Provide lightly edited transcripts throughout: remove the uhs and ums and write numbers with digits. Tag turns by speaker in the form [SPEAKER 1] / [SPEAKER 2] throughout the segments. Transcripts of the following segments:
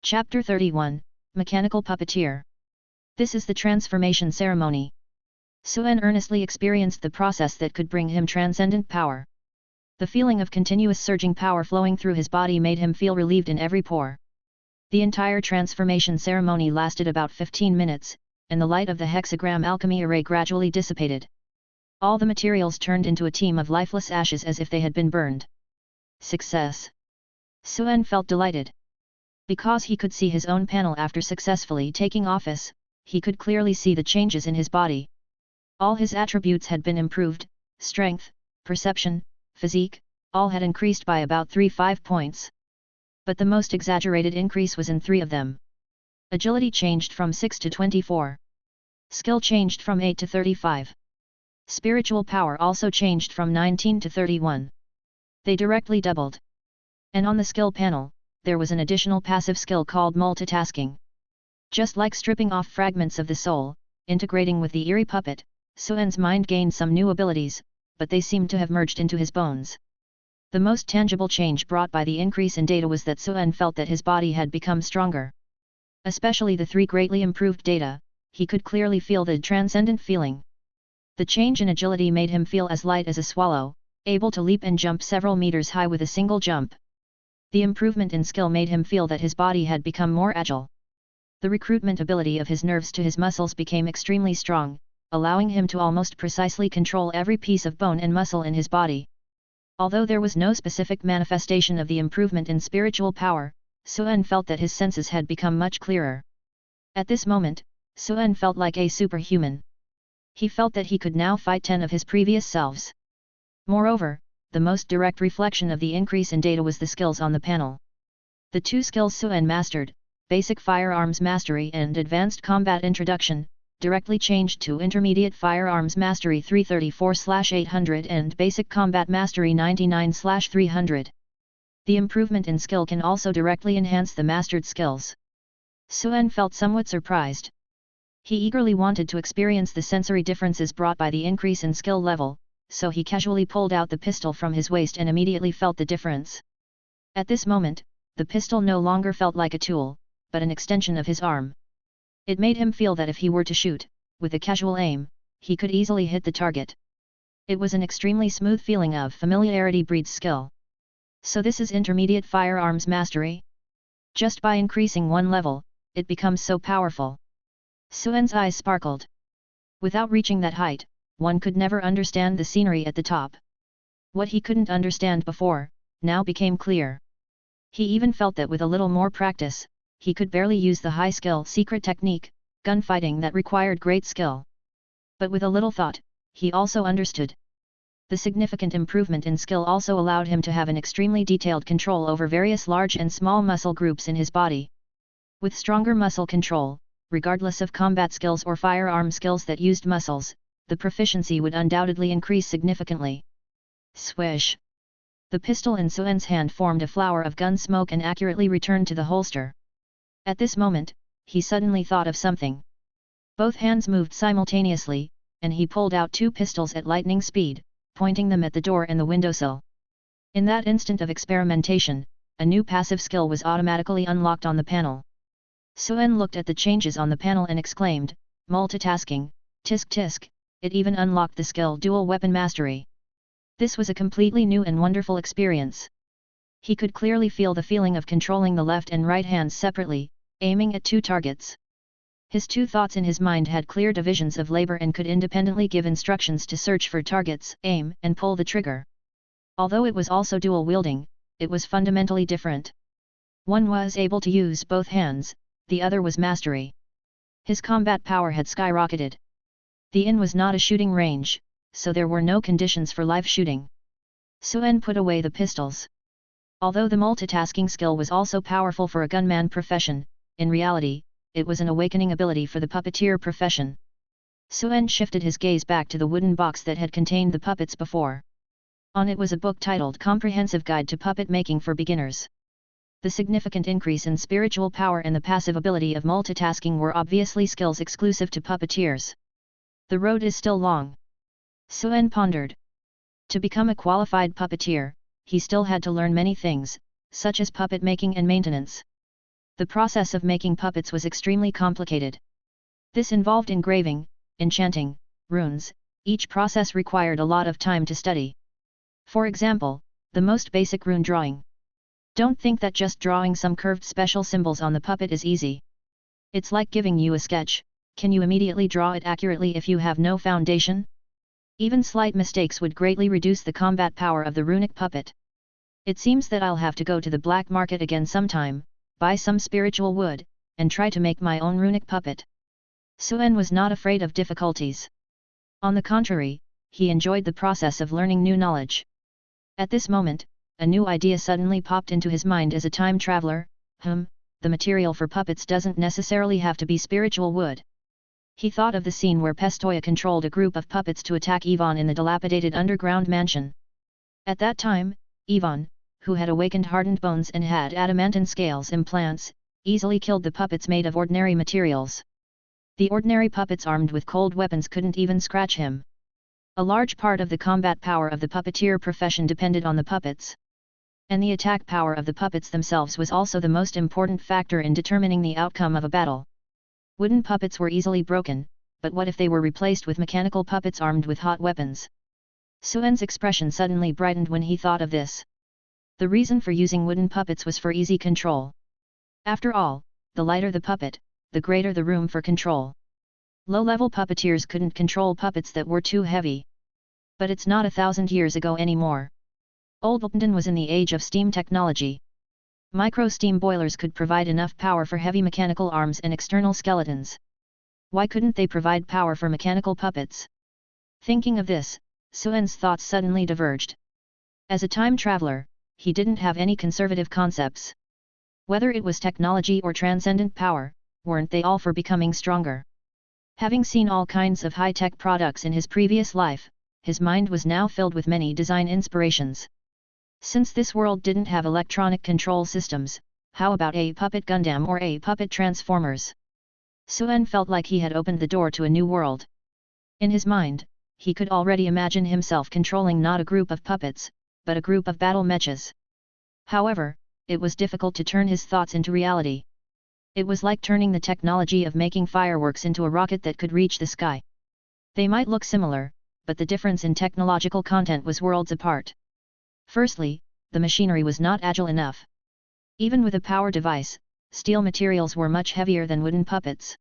[SPEAKER 1] Chapter 31, Mechanical Puppeteer. This is the transformation ceremony. Suen earnestly experienced the process that could bring him transcendent power. The feeling of continuous surging power flowing through his body made him feel relieved in every pore. The entire transformation ceremony lasted about 15 minutes, and the light of the hexagram alchemy array gradually dissipated. All the materials turned into a team of lifeless ashes as if they had been burned. Success! Suen felt delighted. Because he could see his own panel after successfully taking office, he could clearly see the changes in his body. All his attributes had been improved: strength, perception, physique, all had increased by about 3-5 points. But the most exaggerated increase was in 3 of them. Agility changed from 6 to 24. Skill changed from 8 to 35. Spiritual power also changed from 19 to 31. They directly doubled. And on the skill panel, there was an additional passive skill called multitasking. Just like stripping off fragments of the soul, integrating with the Eerie puppet, Suen's mind gained some new abilities, but they seemed to have merged into his bones. The most tangible change brought by the increase in data was that Suen felt that his body had become stronger. Especially the 3 greatly improved data, he could clearly feel the transcendent feeling. The change in agility made him feel as light as a swallow, able to leap and jump several meters high with a single jump. The improvement in skill made him feel that his body had become more agile. The recruitment ability of his nerves to his muscles became extremely strong, allowing him to almost precisely control every piece of bone and muscle in his body. Although there was no specific manifestation of the improvement in spiritual power, Suen felt that his senses had become much clearer. At this moment, Suen felt like a superhuman. He felt that he could now fight 10 of his previous selves. Moreover, the most direct reflection of the increase in data was the skills on the panel. The 2 skills Suen mastered, Basic Firearms Mastery and Advanced Combat Introduction, directly changed to Intermediate Firearms Mastery 334/800 and Basic Combat Mastery 99/300. The improvement in skill can also directly enhance the mastered skills. Suen felt somewhat surprised. He eagerly wanted to experience the sensory differences brought by the increase in skill level, so he casually pulled out the pistol from his waist and immediately felt the difference. At this moment, the pistol no longer felt like a tool, but an extension of his arm. It made him feel that if he were to shoot, with a casual aim, he could easily hit the target. It was an extremely smooth feeling of familiarity breeds skill. So this is Intermediate Firearms Mastery? Just by increasing 1 level, it becomes so powerful. Suen's eyes sparkled. Without reaching that height, one could never understand the scenery at the top. What he couldn't understand before, now became clear. He even felt that with a little more practice, he could barely use the high-skill secret technique, gunfighting that required great skill. But with a little thought, he also understood. The significant improvement in skill also allowed him to have an extremely detailed control over various large and small muscle groups in his body. With stronger muscle control, regardless of combat skills or firearm skills that used muscles, the proficiency would undoubtedly increase significantly. Swish! The pistol in Suen's hand formed a flower of gun smoke and accurately returned to the holster. At this moment, he suddenly thought of something. Both hands moved simultaneously, and he pulled out 2 pistols at lightning speed, pointing them at the door and the windowsill. In that instant of experimentation, a new passive skill was automatically unlocked on the panel. Suen looked at the changes on the panel and exclaimed, "Multitasking, tisk tisk." It even unlocked the skill Dual Weapon Mastery. This was a completely new and wonderful experience. He could clearly feel the feeling of controlling the left and right hands separately, aiming at 2 targets. His 2 thoughts in his mind had clear divisions of labor and could independently give instructions to search for targets, aim, and pull the trigger. Although it was also dual wielding, it was fundamentally different. One was able to use both hands, the other was mastery. His combat power had skyrocketed. The inn was not a shooting range, so there were no conditions for live shooting. Suen put away the pistols. Although the multitasking skill was also powerful for a gunman profession, in reality, it was an awakening ability for the puppeteer profession. Suen shifted his gaze back to the wooden box that had contained the puppets before. On it was a book titled Comprehensive Guide to Puppet Making for Beginners. The significant increase in spiritual power and the passive ability of multitasking were obviously skills exclusive to puppeteers. The road is still long. Suen pondered. To become a qualified puppeteer, he still had to learn many things, such as puppet making and maintenance. The process of making puppets was extremely complicated. This involved engraving, enchanting, runes. Each process required a lot of time to study. For example, the most basic rune drawing. Don't think that just drawing some curved special symbols on the puppet is easy. It's like giving you a sketch. Can you immediately draw it accurately if you have no foundation? Even slight mistakes would greatly reduce the combat power of the runic puppet. It seems that I'll have to go to the black market again sometime, buy some spiritual wood, and try to make my own runic puppet. Suen was not afraid of difficulties. On the contrary, he enjoyed the process of learning new knowledge. At this moment, a new idea suddenly popped into his mind as a time traveler. The material for puppets doesn't necessarily have to be spiritual wood. He thought of the scene where Pistoia controlled a group of puppets to attack Ivan in the dilapidated underground mansion. At that time, Ivan, who had awakened hardened bones and had adamantine scales implants, easily killed the puppets made of ordinary materials. The ordinary puppets armed with cold weapons couldn't even scratch him. A large part of the combat power of the puppeteer profession depended on the puppets. And the attack power of the puppets themselves was also the most important factor in determining the outcome of a battle. Wooden puppets were easily broken, but what if they were replaced with mechanical puppets armed with hot weapons? Suen's expression suddenly brightened when he thought of this. The reason for using wooden puppets was for easy control. After all, the lighter the puppet, the greater the room for control. Low-level puppeteers couldn't control puppets that were too heavy. But it's not 1,000 years ago anymore. Old London was in the age of steam technology. Micro-steam boilers could provide enough power for heavy mechanical arms and external skeletons. Why couldn't they provide power for mechanical puppets? Thinking of this, Suen's thoughts suddenly diverged. As a time traveler, he didn't have any conservative concepts. Whether it was technology or transcendent power, weren't they all for becoming stronger? Having seen all kinds of high-tech products in his previous life, his mind was now filled with many design inspirations. Since this world didn't have electronic control systems, how about a puppet Gundam or a puppet Transformers? Suen felt like he had opened the door to a new world. In his mind, he could already imagine himself controlling not a group of puppets, but a group of battle mechas. However, it was difficult to turn his thoughts into reality. It was like turning the technology of making fireworks into a rocket that could reach the sky. They might look similar, but the difference in technological content was worlds apart. Firstly, the machinery was not agile enough. Even with a power device, steel materials were much heavier than wooden puppets.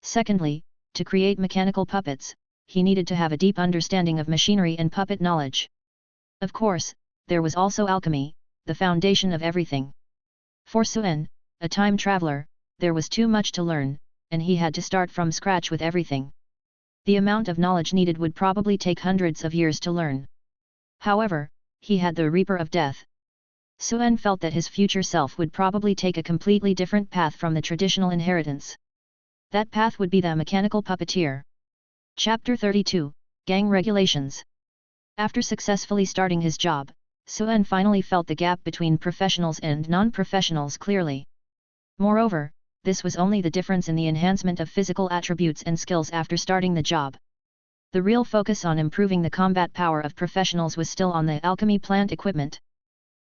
[SPEAKER 1] Secondly, to create mechanical puppets, he needed to have a deep understanding of machinery and puppet knowledge. Of course, there was also alchemy, the foundation of everything. For Suen, a time traveler, there was too much to learn, and he had to start from scratch with everything. The amount of knowledge needed would probably take hundreds of years to learn. However, he had the Reaper of Death. Suen felt that his future self would probably take a completely different path from the traditional inheritance. That path would be the mechanical puppeteer. Chapter 32, Gang Regulations. After successfully starting his job, Suen finally felt the gap between professionals and non-professionals clearly. Moreover, this was only the difference in the enhancement of physical attributes and skills after starting the job. The real focus on improving the combat power of professionals was still on the alchemy plant equipment.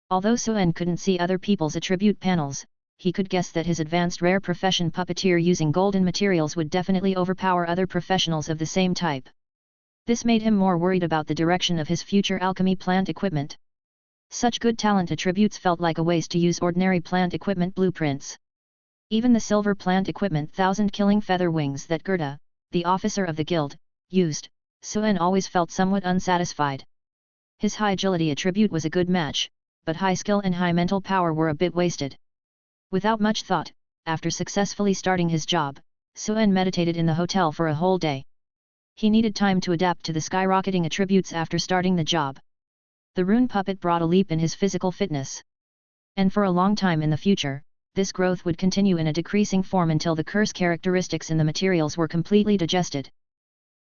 [SPEAKER 1] Although Suen couldn't see other people's attribute panels, he could guess that his advanced rare profession puppeteer using golden materials would definitely overpower other professionals of the same type. This made him more worried about the direction of his future alchemy plant equipment. Such good talent attributes felt like a waste to use ordinary plant equipment blueprints. Even the silver plant equipment 1000 killing feather wings that Gerda, the officer of the guild, used, Suen always felt somewhat unsatisfied. His high agility attribute was a good match, but high skill and high mental power were a bit wasted. Without much thought, after successfully starting his job, Suen meditated in the hotel for a whole day. He needed time to adapt to the skyrocketing attributes after starting the job. The rune puppet brought a leap in his physical fitness. And for a long time in the future, this growth would continue in a decreasing form until the curse characteristics in the materials were completely digested.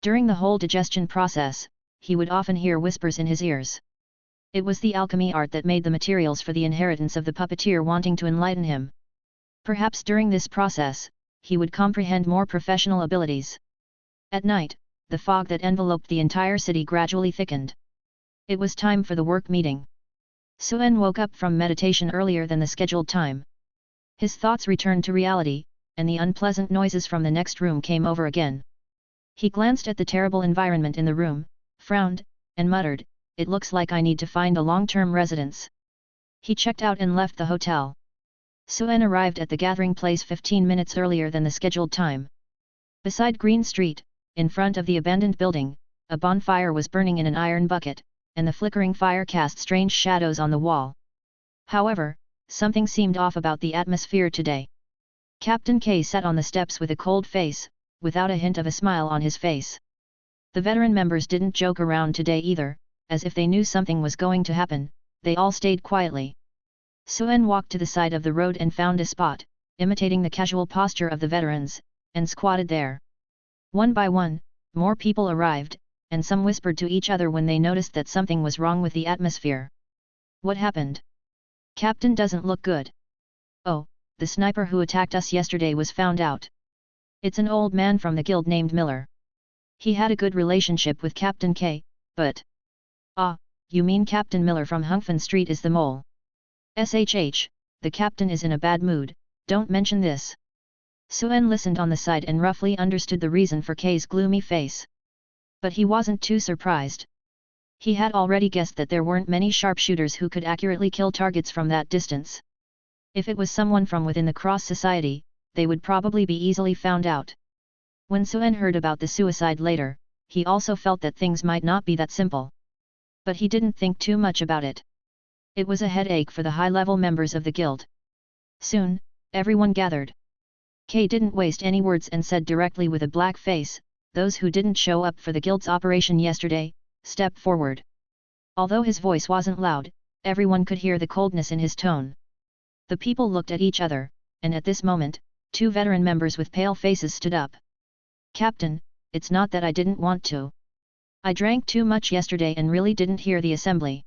[SPEAKER 1] During the whole digestion process, he would often hear whispers in his ears. It was the alchemy art that made the materials for the inheritance of the puppeteer wanting to enlighten him. Perhaps during this process, he would comprehend more professional abilities. At night, the fog that enveloped the entire city gradually thickened. It was time for the work meeting. Suen woke up from meditation earlier than the scheduled time. His thoughts returned to reality, and the unpleasant noises from the next room came over again. He glanced at the terrible environment in the room, frowned, and muttered, "It looks like I need to find a long-term residence." He checked out and left the hotel. Suen arrived at the gathering place 15 minutes earlier than the scheduled time. Beside Green Street, in front of the abandoned building, a bonfire was burning in an iron bucket, and the flickering fire cast strange shadows on the wall. However, something seemed off about the atmosphere today. Captain K sat on the steps with a cold face, without a hint of a smile on his face. The veteran members didn't joke around today either, as if they knew something was going to happen, they all stayed quietly. Suen walked to the side of the road and found a spot, imitating the casual posture of the veterans, and squatted there. One by one, more people arrived, and some whispered to each other when they noticed that something was wrong with the atmosphere. What happened? Captain doesn't look good. Oh, the sniper who attacked us yesterday was found out. It's an old man from the guild named Miller. He had a good relationship with Captain K, but... Ah, you mean Captain Miller from Hunkfin Street is the mole. SHH, the captain is in a bad mood, don't mention this. Suen listened on the side and roughly understood the reason for K's gloomy face. But he wasn't too surprised. He had already guessed that there weren't many sharpshooters who could accurately kill targets from that distance. If it was someone from within the Cross Society, they would probably be easily found out. When Suen heard about the suicide later, he also felt that things might not be that simple. But he didn't think too much about it. It was a headache for the high-level members of the guild. Soon, everyone gathered. K didn't waste any words and said directly with a black face, "Those who didn't show up for the guild's operation yesterday, step forward." Although his voice wasn't loud, everyone could hear the coldness in his tone. The people looked at each other, and at this moment, two veteran members with pale faces stood up. "Captain, it's not that I didn't want to. I drank too much yesterday and really didn't hear the assembly."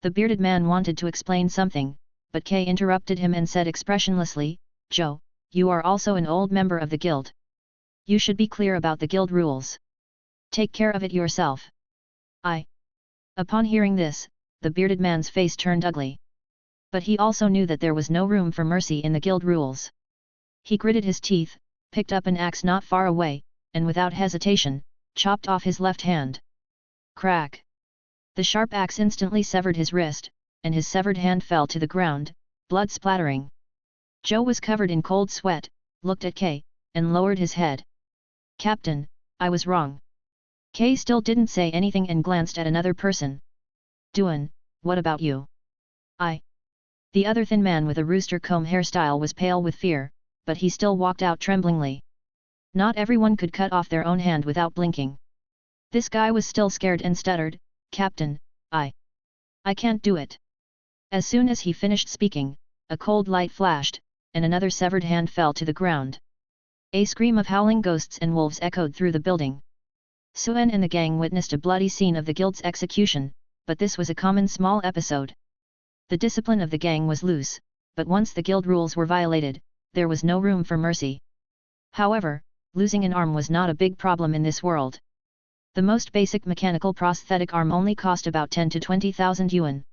[SPEAKER 1] The bearded man wanted to explain something, but K interrupted him and said expressionlessly, "Joe, you are also an old member of the guild. You should be clear about the guild rules. Take care of it yourself." Upon hearing this, the bearded man's face turned ugly. But he also knew that there was no room for mercy in the guild rules. He gritted his teeth, picked up an axe not far away, and without hesitation, chopped off his left hand. Crack! The sharp axe instantly severed his wrist, and his severed hand fell to the ground, blood splattering. Joe was covered in cold sweat, looked at K, and lowered his head. "Captain, I was wrong." K still didn't say anything and glanced at another person. "Duan, what about you?" The other thin man with a rooster comb hairstyle was pale with fear, but he still walked out tremblingly. Not everyone could cut off their own hand without blinking. This guy was still scared and stuttered, "Captain, I can't do it." As soon as he finished speaking, a cold light flashed, and another severed hand fell to the ground. A scream of howling ghosts and wolves echoed through the building. Suen and the gang witnessed a bloody scene of the guild's execution, but this was a common small episode. The discipline of the gang was loose, but once the guild rules were violated, there was no room for mercy. However, losing an arm was not a big problem in this world. The most basic mechanical prosthetic arm only cost about 10 to 20,000 yuan.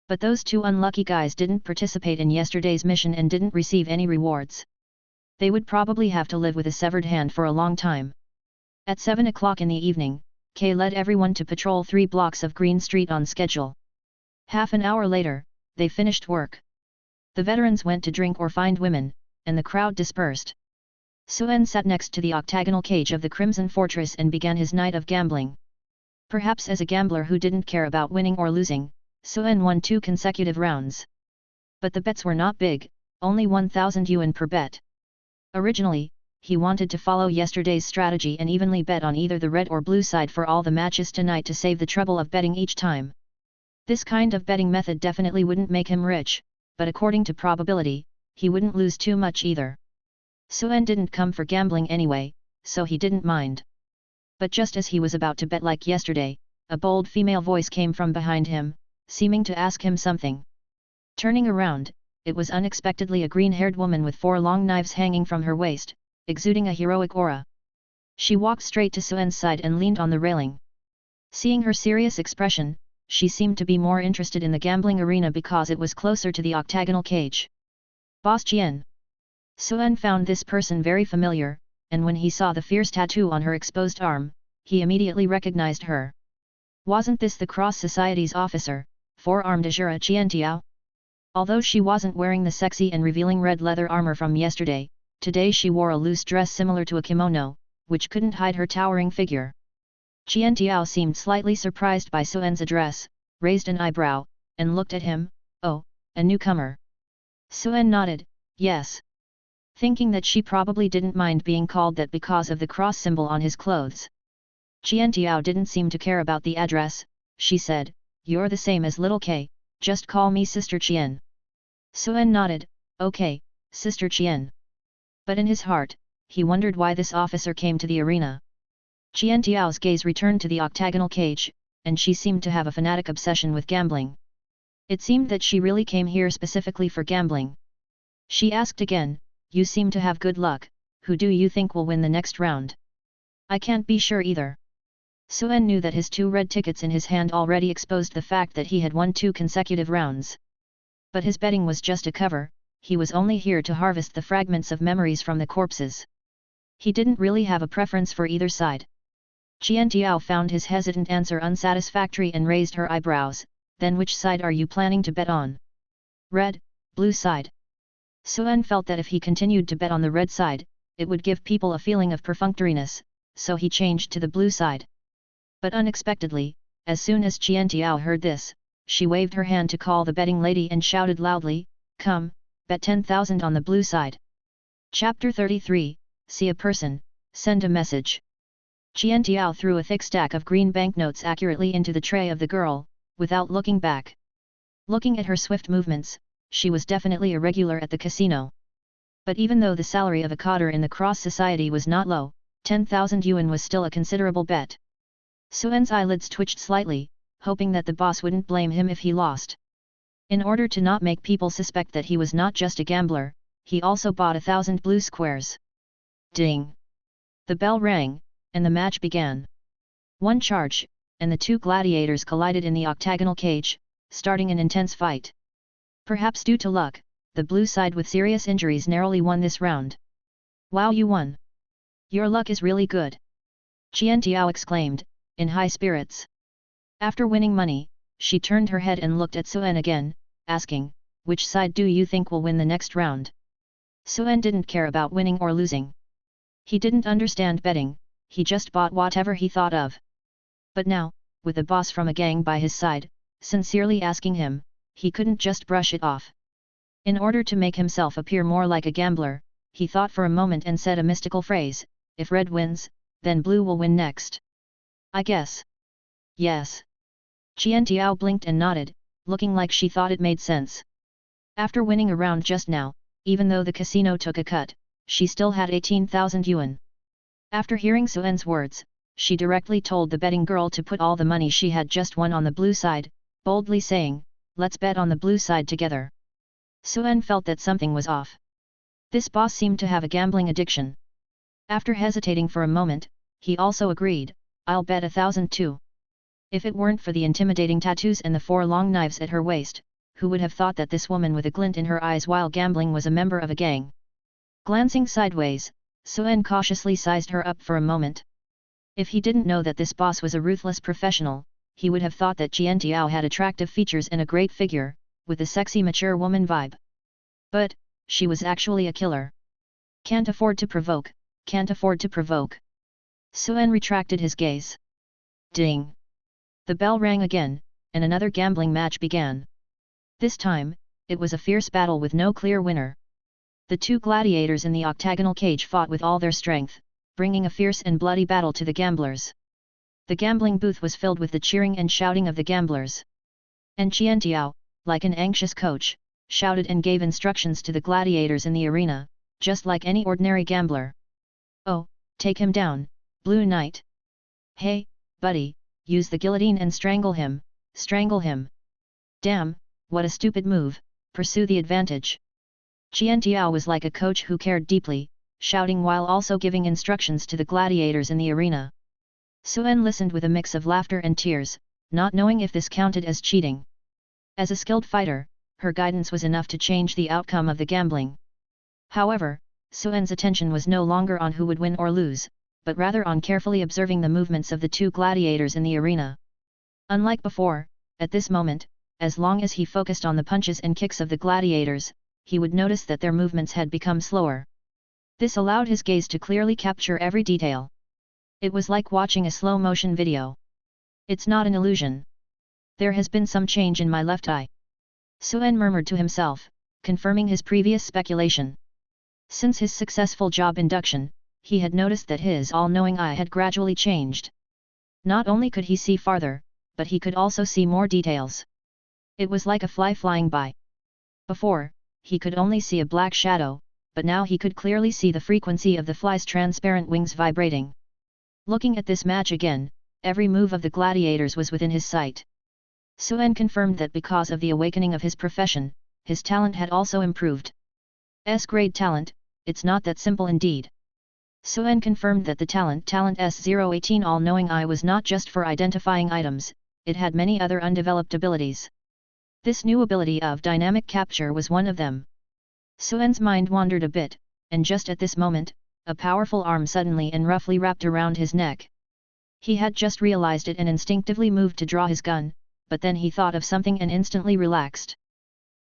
[SPEAKER 1] But those two unlucky guys didn't participate in yesterday's mission and didn't receive any rewards. They would probably have to live with a severed hand for a long time. At 7 o'clock in the evening, K led everyone to patrol 3 blocks of Green Street on schedule. Half an hour later, they finished work. The veterans went to drink or find women, and the crowd dispersed. Suen sat next to the octagonal cage of the Crimson Fortress and began his night of gambling. Perhaps as a gambler who didn't care about winning or losing, Suen won 2 consecutive rounds. But the bets were not big, only 1,000 yuan per bet. Originally, he wanted to follow yesterday's strategy and evenly bet on either the red or blue side for all the matches tonight to save the trouble of betting each time. This kind of betting method definitely wouldn't make him rich, but according to probability, he wouldn't lose too much either. Suen didn't come for gambling anyway, so he didn't mind. But just as he was about to bet like yesterday, a bold female voice came from behind him, seeming to ask him something. Turning around, it was unexpectedly a green-haired woman with 4 long knives hanging from her waist, exuding a heroic aura. She walked straight to Suen's side and leaned on the railing. Seeing her serious expression, she seemed to be more interested in the gambling arena because it was closer to the octagonal cage. Boss Jian. Suen found this person very familiar, and when he saw the fierce tattoo on her exposed arm, he immediately recognized her. Wasn't this the Cross Society's officer, four-armed Azura Qiantiao? Although she wasn't wearing the sexy and revealing red leather armor from yesterday, today she wore a loose dress similar to a kimono, which couldn't hide her towering figure. Qiantiao seemed slightly surprised by Suen's address, raised an eyebrow, and looked at him. Oh, a newcomer. Suen nodded, yes. Thinking that she probably didn't mind being called that because of the cross symbol on his clothes. Qiantiao didn't seem to care about the address, she said, you're the same as little K, just call me Sister Qian. Suen nodded, okay, Sister Qian. But in his heart, he wondered why this officer came to the arena. Qiantiao's gaze returned to the octagonal cage, and she seemed to have a fanatic obsession with gambling. It seemed that she really came here specifically for gambling. She asked again, you seem to have good luck, who do you think will win the next round? I can't be sure either. Suen knew that his 2 red tickets in his hand already exposed the fact that he had won 2 consecutive rounds. But his betting was just a cover, he was only here to harvest the fragments of memories from the corpses. He didn't really have a preference for either side. Qiantiao found his hesitant answer unsatisfactory and raised her eyebrows, then which side are you planning to bet on? Red, blue side. Suen felt that if he continued to bet on the red side, it would give people a feeling of perfunctoriness, so he changed to the blue side. But unexpectedly, as soon as Qiantiao heard this, she waved her hand to call the betting lady and shouted loudly, come, bet 10,000 on the blue side. Chapter 33, See a person, send a message. Qiantiao threw a thick stack of green banknotes accurately into the tray of the girl, without looking back. Looking at her swift movements, she was definitely a regular at the casino. But even though the salary of a cotter in the Cross Society was not low, 10,000 yuan was still a considerable bet. Suen's eyelids twitched slightly, hoping that the boss wouldn't blame him if he lost. In order to not make people suspect that he was not just a gambler, he also bought 1,000 blue squares. Ding! The bell rang, and the match began. One charge, and the 2 gladiators collided in the octagonal cage, starting an intense fight. Perhaps due to luck, the blue side with serious injuries narrowly won this round. Wow, you won! Your luck is really good! Qiantiao exclaimed, in high spirits. After winning money, she turned her head and looked at Suen again, asking, which side do you think will win the next round? Suen didn't care about winning or losing. He didn't understand betting, he just bought whatever he thought of. But now, with a boss from a gang by his side, sincerely asking him, he couldn't just brush it off. In order to make himself appear more like a gambler, he thought for a moment and said a mystical phrase, if red wins, then blue will win next. I guess. Yes. Qiantiao blinked and nodded, looking like she thought it made sense. After winning a round just now, even though the casino took a cut, she still had 18,000 yuan. After hearing Suen's words, she directly told the betting girl to put all the money she had just won on the blue side, boldly saying, let's bet on the blue side together. Suen felt that something was off. This boss seemed to have a gambling addiction. After hesitating for a moment, he also agreed, I'll bet 1,000 too. If it weren't for the intimidating tattoos and the 4 long knives at her waist, who would have thought that this woman with a glint in her eyes while gambling was a member of a gang? Glancing sideways, Suen cautiously sized her up for a moment. If he didn't know that this boss was a ruthless professional, he would have thought that Qiantiao had attractive features and a great figure, with a sexy mature woman vibe. But, she was actually a killer. Can't afford to provoke, can't afford to provoke. Suen retracted his gaze. Ding! The bell rang again, and another gambling match began. This time, it was a fierce battle with no clear winner. The 2 gladiators in the octagonal cage fought with all their strength, bringing a fierce and bloody battle to the gamblers. The gambling booth was filled with the cheering and shouting of the gamblers. And Qiantiao, like an anxious coach, shouted and gave instructions to the gladiators in the arena, just like any ordinary gambler. Oh, take him down, Blue Knight. Hey, buddy, use the guillotine and strangle him, strangle him. Damn, what a stupid move, pursue the advantage. Qiantiao was like a coach who cared deeply, shouting while also giving instructions to the gladiators in the arena. Suen listened with a mix of laughter and tears, not knowing if this counted as cheating. As a skilled fighter, her guidance was enough to change the outcome of the gambling. However, Suen's attention was no longer on who would win or lose, but rather on carefully observing the movements of the two gladiators in the arena. Unlike before, at this moment, as long as he focused on the punches and kicks of the gladiators, he would notice that their movements had become slower. This allowed his gaze to clearly capture every detail. It was like watching a slow-motion video. It's not an illusion. There has been some change in my left eye. Suen murmured to himself, confirming his previous speculation. Since his successful job induction, he had noticed that his all-knowing eye had gradually changed. Not only could he see farther, but he could also see more details. It was like a fly flying by. Before, he could only see a black shadow, but now he could clearly see the frequency of the fly's transparent wings vibrating. Looking at this match again, every move of the gladiators was within his sight. Suen confirmed that because of the awakening of his profession, his talent had also improved. S-grade talent, it's not that simple indeed. Suen confirmed that the talent S018 all-knowing eye was not just for identifying items, it had many other undeveloped abilities. This new ability of dynamic capture was one of them. Suen's mind wandered a bit, and just at this moment, a powerful arm suddenly and roughly wrapped around his neck. He had just realized it and instinctively moved to draw his gun, but then he thought of something and instantly relaxed.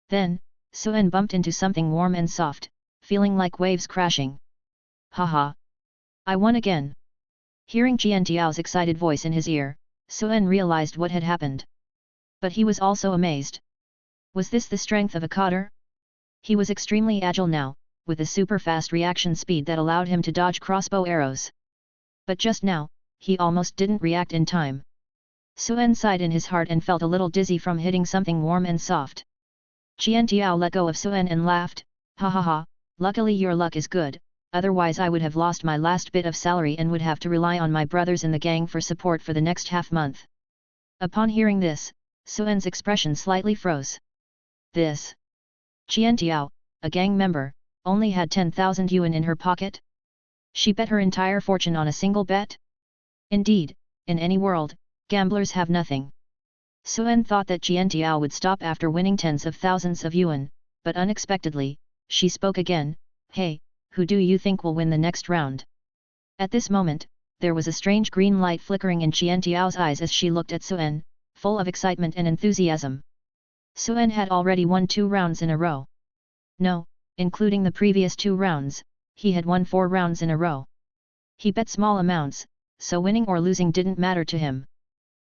[SPEAKER 1] Then, Suen bumped into something warm and soft, feeling like waves crashing. Haha! I won again! Hearing Jiantiao's excited voice in his ear, Suen realized what had happened. But he was also amazed. Was this the strength of a cotter? He was extremely agile now, with a super-fast reaction speed that allowed him to dodge crossbow arrows. But just now, he almost didn't react in time. Suen sighed in his heart and felt a little dizzy from hitting something warm and soft. Jiantiao let go of Suen and laughed, ha ha ha, luckily your luck is good, otherwise I would have lost my last bit of salary and would have to rely on my brothers in the gang for support for the next half-month. Upon hearing this, Suen's expression slightly froze. This Jiantiao, a gang member, only had 10,000 yuan in her pocket? She bet her entire fortune on a single bet? Indeed, in any world, gamblers have nothing. Suen thought that Jiantiao would stop after winning tens of thousands of yuan, but unexpectedly, she spoke again, hey, who do you think will win the next round? At this moment, there was a strange green light flickering in Jiantiao's eyes as she looked at Suen, full of excitement and enthusiasm. Suen had already won 2 rounds in a row. No, including the previous 2 rounds, he had won 4 rounds in a row. He bet small amounts, so winning or losing didn't matter to him.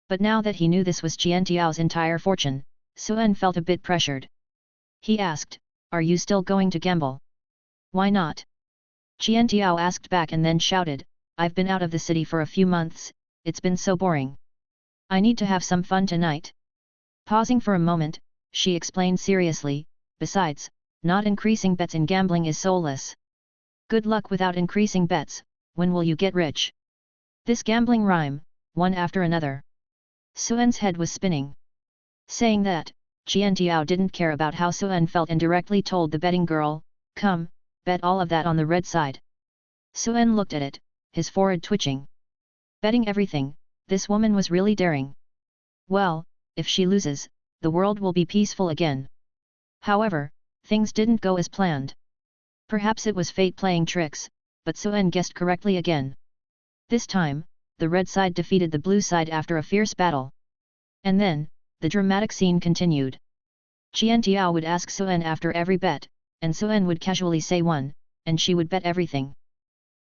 [SPEAKER 1] But now that he knew this was Jiantiao's entire fortune, Suen felt a bit pressured. He asked, are you still going to gamble? Why not? Jiantiao asked back and then shouted, I've been out of the city for a few months, it's been so boring. I need to have some fun tonight. Pausing for a moment, she explained seriously, besides, not increasing bets in gambling is soulless. Good luck without increasing bets, when will you get rich? This gambling rhyme, one after another. Suen's head was spinning. Saying that, Jiantiao didn't care about how Suen felt and directly told the betting girl, come, bet all of that on the red side. Suen looked at it, his forehead twitching. Betting everything, this woman was really daring. Well, if she loses, the world will be peaceful again. However, things didn't go as planned. Perhaps it was fate playing tricks, but Suen guessed correctly again. This time, the red side defeated the blue side after a fierce battle. And then, the dramatic scene continued. Jiantiao would ask Suen after every bet, and Suen would casually say one, and she would bet everything.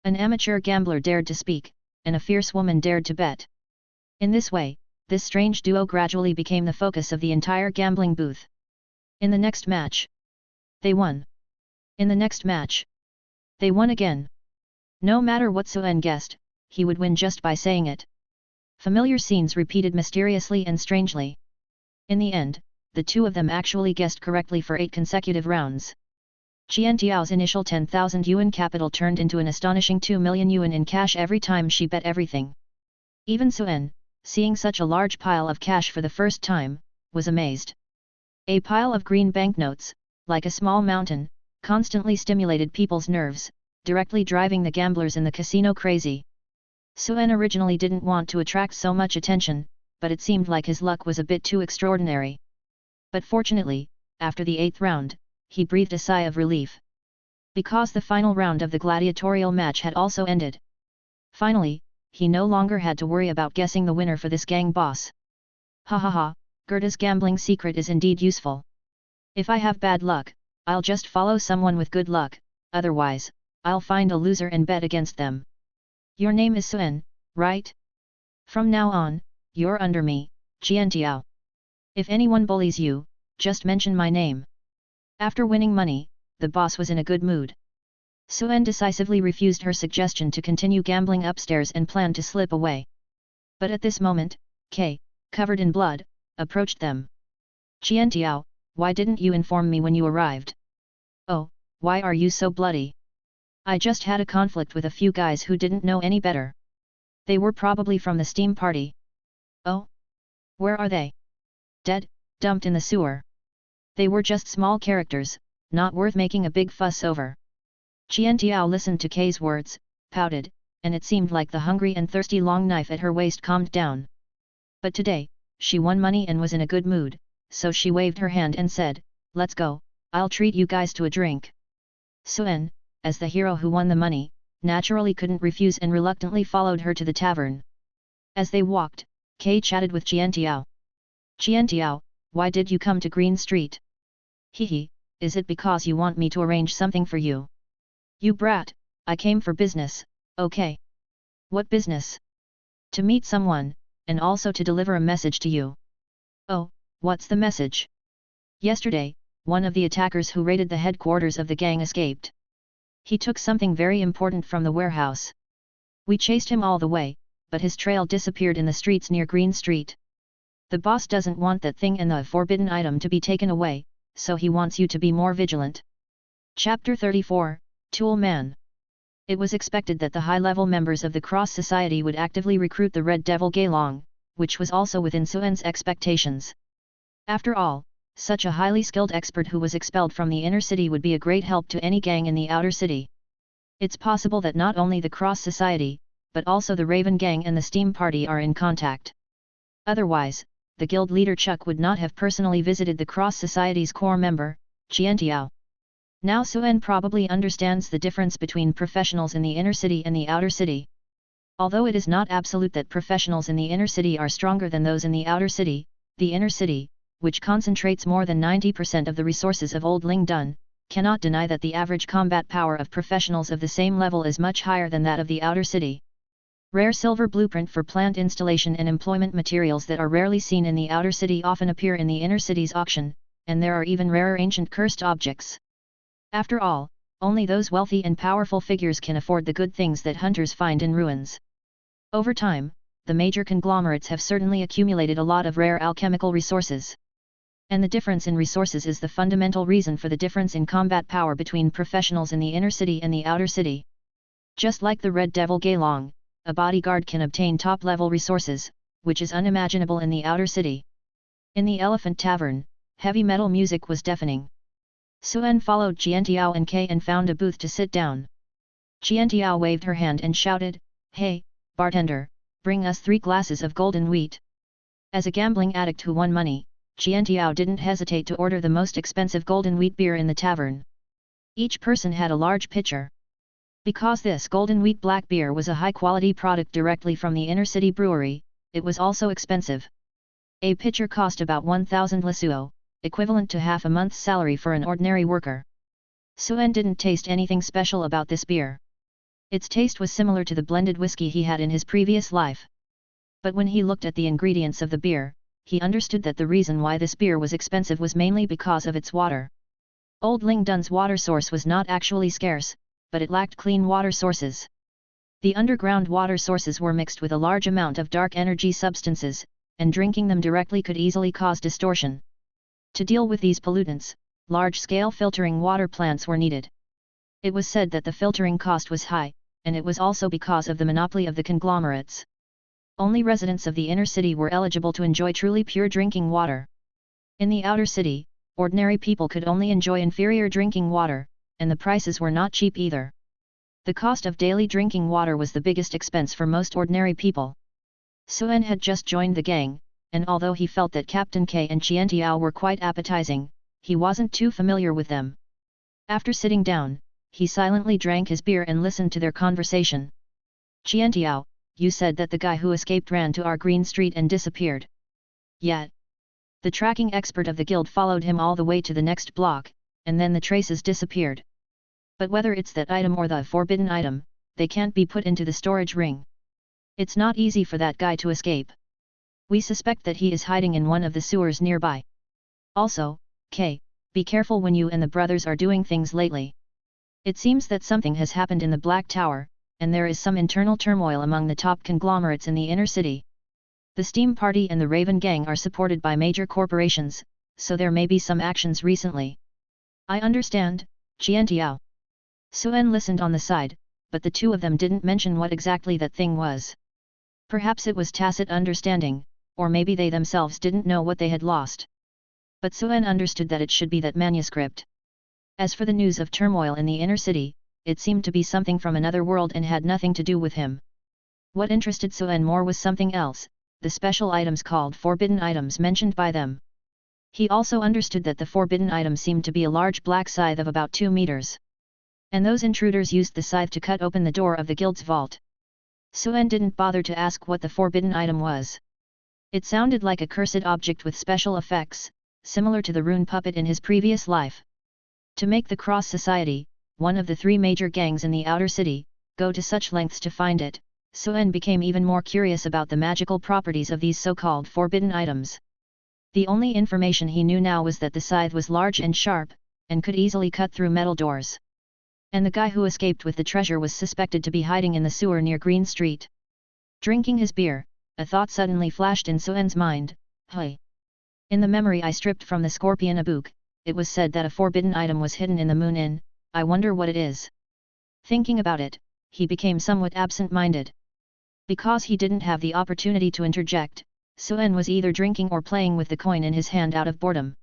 [SPEAKER 1] An amateur gambler dared to speak, and a fierce woman dared to bet. In this way, this strange duo gradually became the focus of the entire gambling booth. In the next match, they won. In the next match, they won again. No matter what Suen guessed, he would win just by saying it. Familiar scenes repeated mysteriously and strangely. In the end, the two of them actually guessed correctly for 8 consecutive rounds. Jiantiao's initial 10,000 yuan capital turned into an astonishing 2 million yuan in cash every time she bet everything. Even Suen, seeing such a large pile of cash for the first time, was amazed. A pile of green banknotes, like a small mountain, constantly stimulated people's nerves, directly driving the gamblers in the casino crazy. Suen originally didn't want to attract so much attention, but it seemed like his luck was a bit too extraordinary. But fortunately, after the 8th round, he breathed a sigh of relief. Because the final round of the gladiatorial match had also ended. Finally, he no longer had to worry about guessing the winner for this gang boss. Ha ha ha, Gerda's gambling secret is indeed useful. If I have bad luck, I'll just follow someone with good luck, otherwise, I'll find a loser and bet against them. Your name is Suen, right? From now on, you're under me, Jiantiao. If anyone bullies you, just mention my name. After winning money, the boss was in a good mood. Suen decisively refused her suggestion to continue gambling upstairs and planned to slip away. But at this moment, Kay, covered in blood, approached them. Jiantiao, why didn't you inform me when you arrived? Oh, why are you so bloody? I just had a conflict with a few guys who didn't know any better. They were probably from the Steam party. Oh? Where are they? Dead, dumped in the sewer. They were just small characters, not worth making a big fuss over. Jiantiao listened to Kay's words, pouted, and it seemed like the hungry and thirsty long knife at her waist calmed down. But today, she won money and was in a good mood, so she waved her hand and said, "Let's go, I'll treat you guys to a drink." Suen, as the hero who won the money, naturally couldn't refuse and reluctantly followed her to the tavern. As they walked, Kay chatted with Jiantiao. "Jiantiao, why did you come to Green Street?" "Hehe, is it because you want me to arrange something for you?" "You brat, I came for business, okay." "What business?" "To meet someone, and also to deliver a message to you." "Oh, what's the message?" "Yesterday, one of the attackers who raided the headquarters of the gang escaped. He took something very important from the warehouse. We chased him all the way, but his trail disappeared in the streets near Green Street. The boss doesn't want that thing and the forbidden item to be taken away, so he wants you to be more vigilant." Chapter 34, Tool Man. It was expected that the high-level members of the Cross Society would actively recruit the Red Devil Gaelong, which was also within Suen's expectations. After all, such a highly skilled expert who was expelled from the inner city would be a great help to any gang in the outer city. It's possible that not only the Cross Society, but also the Raven Gang and the Steam Party are in contact. Otherwise, the guild leader Chuck would not have personally visited the Cross Society's core member, Jiantiao. Now Suen probably understands the difference between professionals in the inner city and the outer city. Although it is not absolute that professionals in the inner city are stronger than those in the outer city, the inner city, which concentrates more than 90% of the resources of Old Lingdun, cannot deny that the average combat power of professionals of the same level is much higher than that of the outer city. Rare silver blueprint for plant installation and employment materials that are rarely seen in the outer city often appear in the inner city's auction, and there are even rarer ancient cursed objects. After all, only those wealthy and powerful figures can afford the good things that hunters find in ruins. Over time, the major conglomerates have certainly accumulated a lot of rare alchemical resources. And the difference in resources is the fundamental reason for the difference in combat power between professionals in the inner city and the outer city. Just like the Red Devil Gaelong, a bodyguard can obtain top-level resources, which is unimaginable in the outer city. In the Elephant Tavern, heavy metal music was deafening. Suen followed Jiantiao and Kay and found a booth to sit down. Jiantiao waved her hand and shouted, "Hey, bartender, bring us 3 glasses of golden wheat." As a gambling addict who won money, Jiantiao didn't hesitate to order the most expensive golden wheat beer in the tavern. Each person had a large pitcher. Because this golden wheat black beer was a high-quality product directly from the inner city brewery, it was also expensive. A pitcher cost about 1,000 lisuo, equivalent to half a month's salary for an ordinary worker. Suen didn't taste anything special about this beer. Its taste was similar to the blended whiskey he had in his previous life. But when he looked at the ingredients of the beer, he understood that the reason why this beer was expensive was mainly because of its water. Old Lingdun's water source was not actually scarce, but it lacked clean water sources. The underground water sources were mixed with a large amount of dark energy substances, and drinking them directly could easily cause distortion. To deal with these pollutants, large-scale filtering water plants were needed. It was said that the filtering cost was high, and it was also because of the monopoly of the conglomerates. Only residents of the inner city were eligible to enjoy truly pure drinking water. In the outer city, ordinary people could only enjoy inferior drinking water, and the prices were not cheap either. The cost of daily drinking water was the biggest expense for most ordinary people. Suen had just joined the gang, and although he felt that Captain K and Jiantiao were quite appetizing, he wasn't too familiar with them. After sitting down, he silently drank his beer and listened to their conversation. Qiantiao, you said that the guy who escaped ran to our Green Street and disappeared. Yet, the tracking expert of the guild followed him all the way to the next block, and then the traces disappeared. But whether it's that item or the forbidden item, they can't be put into the storage ring. It's not easy for that guy to escape. We suspect that he is hiding in one of the sewers nearby. Also, K, be careful when you and the brothers are doing things lately. It seems that something has happened in the Black Tower, and there is some internal turmoil among the top conglomerates in the inner city. The Steam Party and the Raven Gang are supported by major corporations, so there may be some actions recently. I understand, Qiantiao. Suen listened on the side, but the two of them didn't mention what exactly that thing was. Perhaps it was tacit understanding, or maybe they themselves didn't know what they had lost. But Suen understood that it should be that manuscript. As for the news of turmoil in the inner city, it seemed to be something from another world and had nothing to do with him. What interested Suen more was something else, the special items called forbidden items mentioned by them. He also understood that the forbidden item seemed to be a large black scythe of about 2 meters. And those intruders used the scythe to cut open the door of the guild's vault. Suen didn't bother to ask what the forbidden item was. It sounded like a cursed object with special effects, similar to the rune puppet in his previous life. To make the Cross Society, one of the 3 major gangs in the outer city, go to such lengths to find it, Suen became even more curious about the magical properties of these so-called forbidden items. The only information he knew now was that the scythe was large and sharp, and could easily cut through metal doors. And the guy who escaped with the treasure was suspected to be hiding in the sewer near Green Street. Drinking his beer, a thought suddenly flashed in Suen's mind, hey. In the memory I stripped from the Scorpion book, it was said that a forbidden item was hidden in the Moon Inn. I wonder what it is. Thinking about it, he became somewhat absent-minded. Because he didn't have the opportunity to interject, Suen was either drinking or playing with the coin in his hand out of boredom.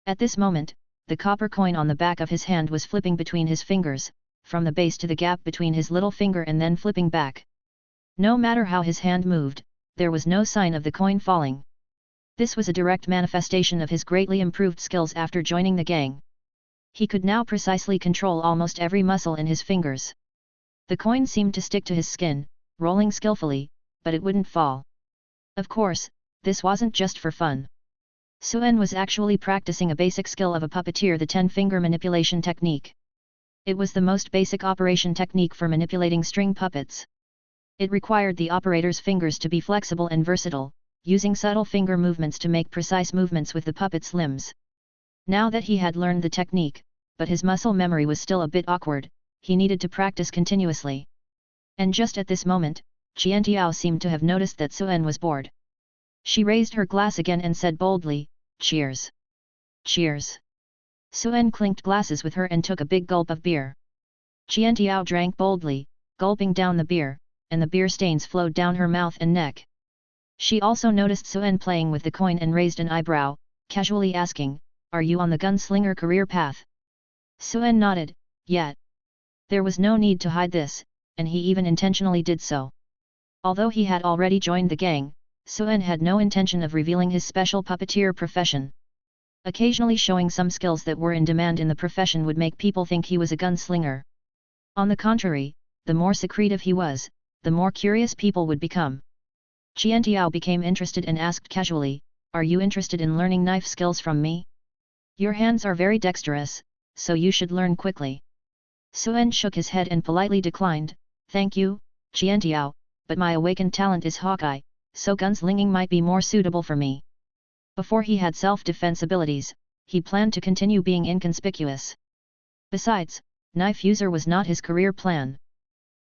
[SPEAKER 1] At this moment, the copper coin on the back of his hand was flipping between his fingers, from the base to the gap between his little finger and then flipping back. No matter how his hand moved, there was no sign of the coin falling. This was a direct manifestation of his greatly improved skills after joining the gang. He could now precisely control almost every muscle in his fingers. The coin seemed to stick to his skin, rolling skillfully, but it wouldn't fall. Of course, this wasn't just for fun. Suen was actually practicing a basic skill of a puppeteer, the 10-finger manipulation technique. It was the most basic operation technique for manipulating string puppets. It required the operator's fingers to be flexible and versatile, using subtle finger movements to make precise movements with the puppet's limbs. Now that he had learned the technique, but his muscle memory was still a bit awkward, he needed to practice continuously. And just at this moment, Qiantiao seemed to have noticed that Suen was bored. She raised her glass again and said boldly, "Cheers." "Cheers." Suen clinked glasses with her and took a big gulp of beer. Qiantiao drank boldly, gulping down the beer, and the beer stains flowed down her mouth and neck. She also noticed Suen playing with the coin and raised an eyebrow, casually asking, "Are you on the gunslinger career path?" Suen nodded, "Yet." There was no need to hide this, and he even intentionally did so. Although he had already joined the gang, Suen had no intention of revealing his special puppeteer profession. Occasionally showing some skills that were in demand in the profession would make people think he was a gunslinger. On the contrary, the more secretive he was, the more curious people would become. Qiantiao became interested and asked casually, "Are you interested in learning knife skills from me? Your hands are very dexterous, so you should learn quickly." Suen shook his head and politely declined, "Thank you, Qiantiao, but my awakened talent is Hawkeye, so gunslinging might be more suitable for me." Before he had self-defense abilities, he planned to continue being inconspicuous. Besides, knife user was not his career plan.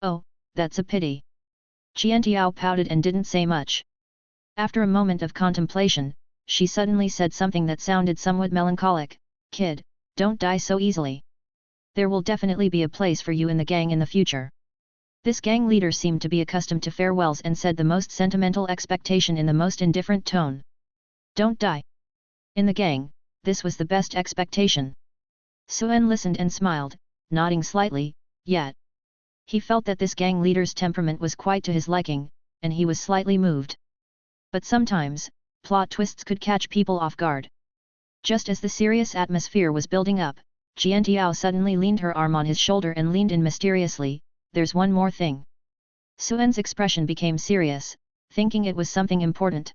[SPEAKER 1] "Oh, that's a pity." Qiantiao pouted and didn't say much. After a moment of contemplation, she suddenly said something that sounded somewhat melancholic, "Kid, don't die so easily. There will definitely be a place for you in the gang in the future." This gang leader seemed to be accustomed to farewells and said the most sentimental expectation in the most indifferent tone. "Don't die. In the gang, this was the best expectation." Suen listened and smiled, nodding slightly, yet he felt that this gang leader's temperament was quite to his liking, and he was slightly moved. But sometimes, plot twists could catch people off guard. Just as the serious atmosphere was building up, Jiantiao suddenly leaned her arm on his shoulder and leaned in mysteriously, "There's one more thing." Suen's expression became serious, thinking it was something important.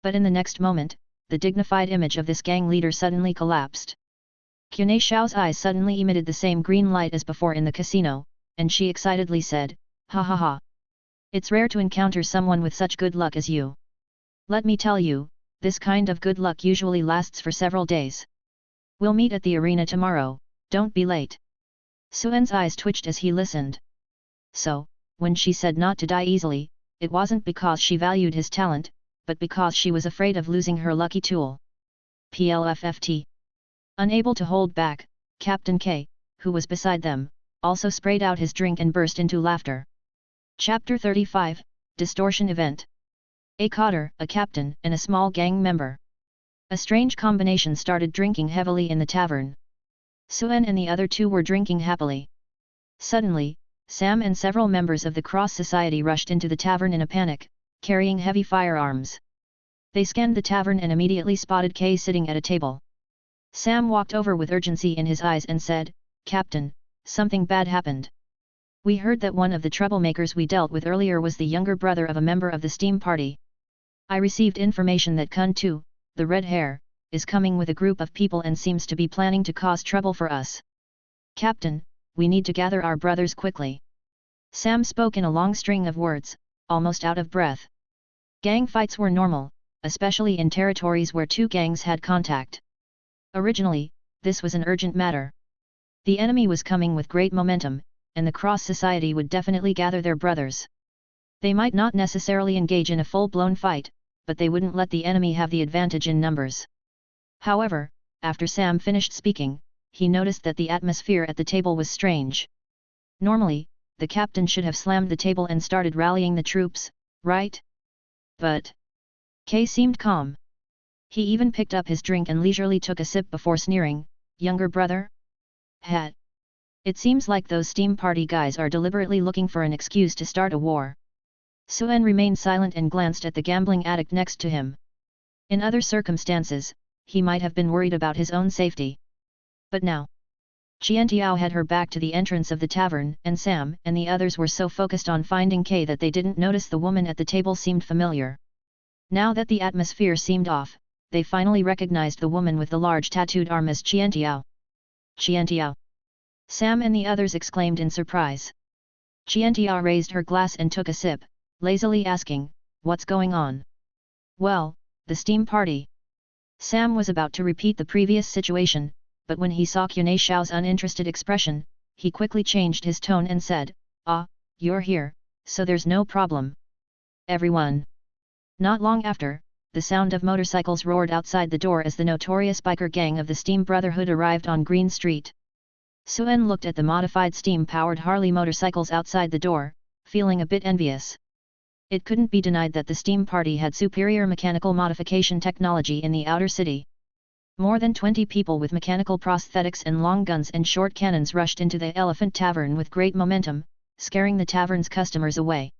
[SPEAKER 1] But in the next moment, the dignified image of this gang leader suddenly collapsed. Qunei Xiao's eyes suddenly emitted the same green light as before in the casino, and she excitedly said, "Ha ha ha! It's rare to encounter someone with such good luck as you. Let me tell you, this kind of good luck usually lasts for several days. We'll meet at the arena tomorrow, don't be late." Suen's eyes twitched as he listened. So, when she said not to die easily, it wasn't because she valued his talent, but because she was afraid of losing her lucky tool. PLFFT. Unable to hold back, Captain K, who was beside them, also sprayed out his drink and burst into laughter. Chapter 35, Distortion Event. A cotter, a captain, and a small gang member. A strange combination started drinking heavily in the tavern. Suen and the other two were drinking happily. Suddenly, Sam and several members of the Cross Society rushed into the tavern in a panic, carrying heavy firearms. They scanned the tavern and immediately spotted Kay sitting at a table. Sam walked over with urgency in his eyes and said, "Captain, something bad happened. We heard that one of the troublemakers we dealt with earlier was the younger brother of a member of the Steam Party. I received information that Kun Tu, the red hair, is coming with a group of people and seems to be planning to cause trouble for us. Captain, we need to gather our brothers quickly." Sam spoke in a long string of words, almost out of breath. Gang fights were normal, especially in territories where two gangs had contact. Originally, this was an urgent matter. The enemy was coming with great momentum, and the Cross Society would definitely gather their brothers. They might not necessarily engage in a full-blown fight, but they wouldn't let the enemy have the advantage in numbers. However, after Sam finished speaking, he noticed that the atmosphere at the table was strange. Normally, the captain should have slammed the table and started rallying the troops, right? But Kay seemed calm. He even picked up his drink and leisurely took a sip before sneering, "Younger brother? Hat. It seems like those Steam Party guys are deliberately looking for an excuse to start a war." Suen remained silent and glanced at the gambling addict next to him. In other circumstances, he might have been worried about his own safety. But now, Qiantiao had her back to the entrance of the tavern, and Sam and the others were so focused on finding Kay that they didn't notice the woman at the table seemed familiar. Now that the atmosphere seemed off, they finally recognized the woman with the large tattooed arm as Qiantiao. "Qiantiao!" Sam and the others exclaimed in surprise. Qiantiao raised her glass and took a sip, lazily asking, "What's going on?" "Well, the Steam Party." Sam was about to repeat the previous situation, but when he saw Qunei Xiao's uninterested expression, he quickly changed his tone and said, "Ah, you're here, so there's no problem. Everyone." Not long after, the sound of motorcycles roared outside the door as the notorious biker gang of the Steam Brotherhood arrived on Green Street. Suen looked at the modified steam-powered Harley motorcycles outside the door, feeling a bit envious. It couldn't be denied that the Steam Party had superior mechanical modification technology in the outer city. More than 20 people with mechanical prosthetics and long guns and short cannons rushed into the Elephant Tavern with great momentum, scaring the tavern's customers away.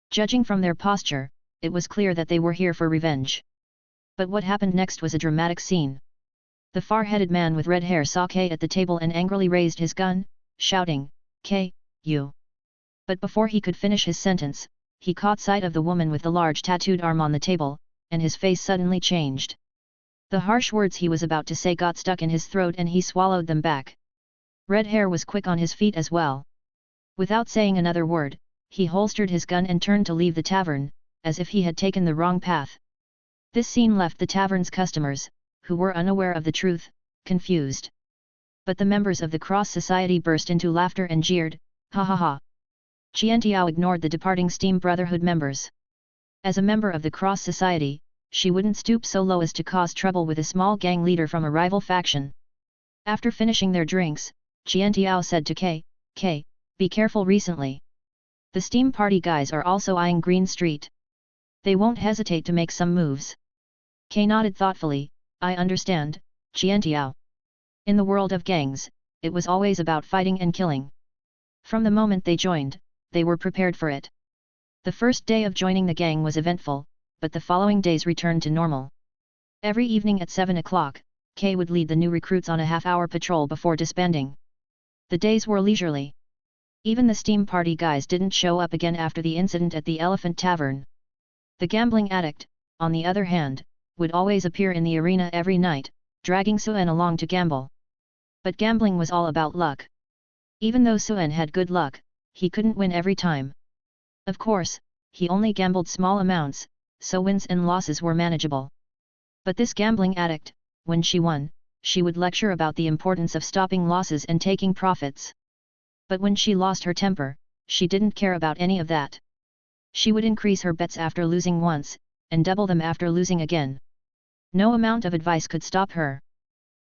[SPEAKER 1] Judging from their posture, it was clear that they were here for revenge. But what happened next was a dramatic scene. The far-headed man with red hair saw Kay at the table and angrily raised his gun, shouting, "Kay, you!" But before he could finish his sentence, he caught sight of the woman with the large tattooed arm on the table, and his face suddenly changed. The harsh words he was about to say got stuck in his throat and he swallowed them back. Red Hair was quick on his feet as well. Without saying another word, he holstered his gun and turned to leave the tavern, as if he had taken the wrong path. This scene left the tavern's customers, who were unaware of the truth, confused. But the members of the Cross Society burst into laughter and jeered, "Ha ha ha!" Qiantiao ignored the departing Steam Brotherhood members. As a member of the Cross Society, she wouldn't stoop so low as to cause trouble with a small gang leader from a rival faction. After finishing their drinks, Qiantiao said to Kay, "Kay, be careful recently. The Steam Party guys are also eyeing Green Street. They won't hesitate to make some moves." Kay nodded thoughtfully, "I understand, Qiantiao. In the world of gangs, it was always about fighting and killing. From the moment they joined, they were prepared for it." The first day of joining the gang was eventful, but the following days returned to normal. Every evening at 7 o'clock, Kay would lead the new recruits on a half-hour patrol before disbanding. The days were leisurely. Even the steam party guys didn't show up again after the incident at the Elephant Tavern. The gambling addict, on the other hand, would always appear in the arena every night, dragging Suen along to gamble. But gambling was all about luck. Even though Suen had good luck, he couldn't win every time. Of course, he only gambled small amounts, so wins and losses were manageable. But this gambling addict, when she won, she would lecture about the importance of stopping losses and taking profits. But when she lost her temper, she didn't care about any of that. She would increase her bets after losing once, and double them after losing again. No amount of advice could stop her.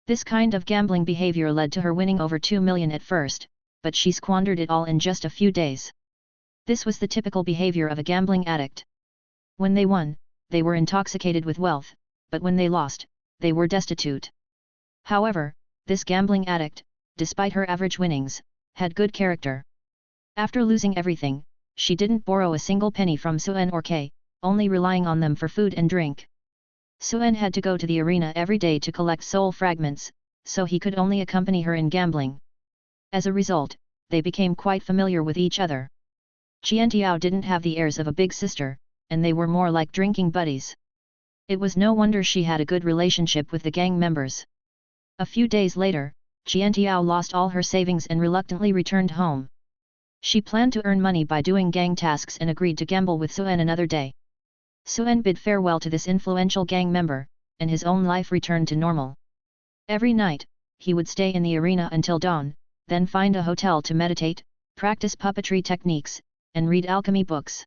[SPEAKER 1] This kind of gambling behavior led to her winning over 2 million at first, but she squandered it all in just a few days. This was the typical behavior of a gambling addict. When they won, they were intoxicated with wealth, but when they lost, they were destitute. However, this gambling addict, despite her average winnings, had good character. After losing everything, she didn't borrow a single penny from Suen or Kay, only relying on them for food and drink. Suen had to go to the arena every day to collect soul fragments, so he could only accompany her in gambling. As a result, they became quite familiar with each other. Qiantiao didn't have the airs of a big sister, and they were more like drinking buddies. It was no wonder she had a good relationship with the gang members. A few days later, Qiantiao lost all her savings and reluctantly returned home. She planned to earn money by doing gang tasks and agreed to gamble with Suen another day. Suen bid farewell to this influential gang member, and his own life returned to normal. Every night, he would stay in the arena until dawn, then find a hotel to meditate, practice puppetry techniques, and read alchemy books.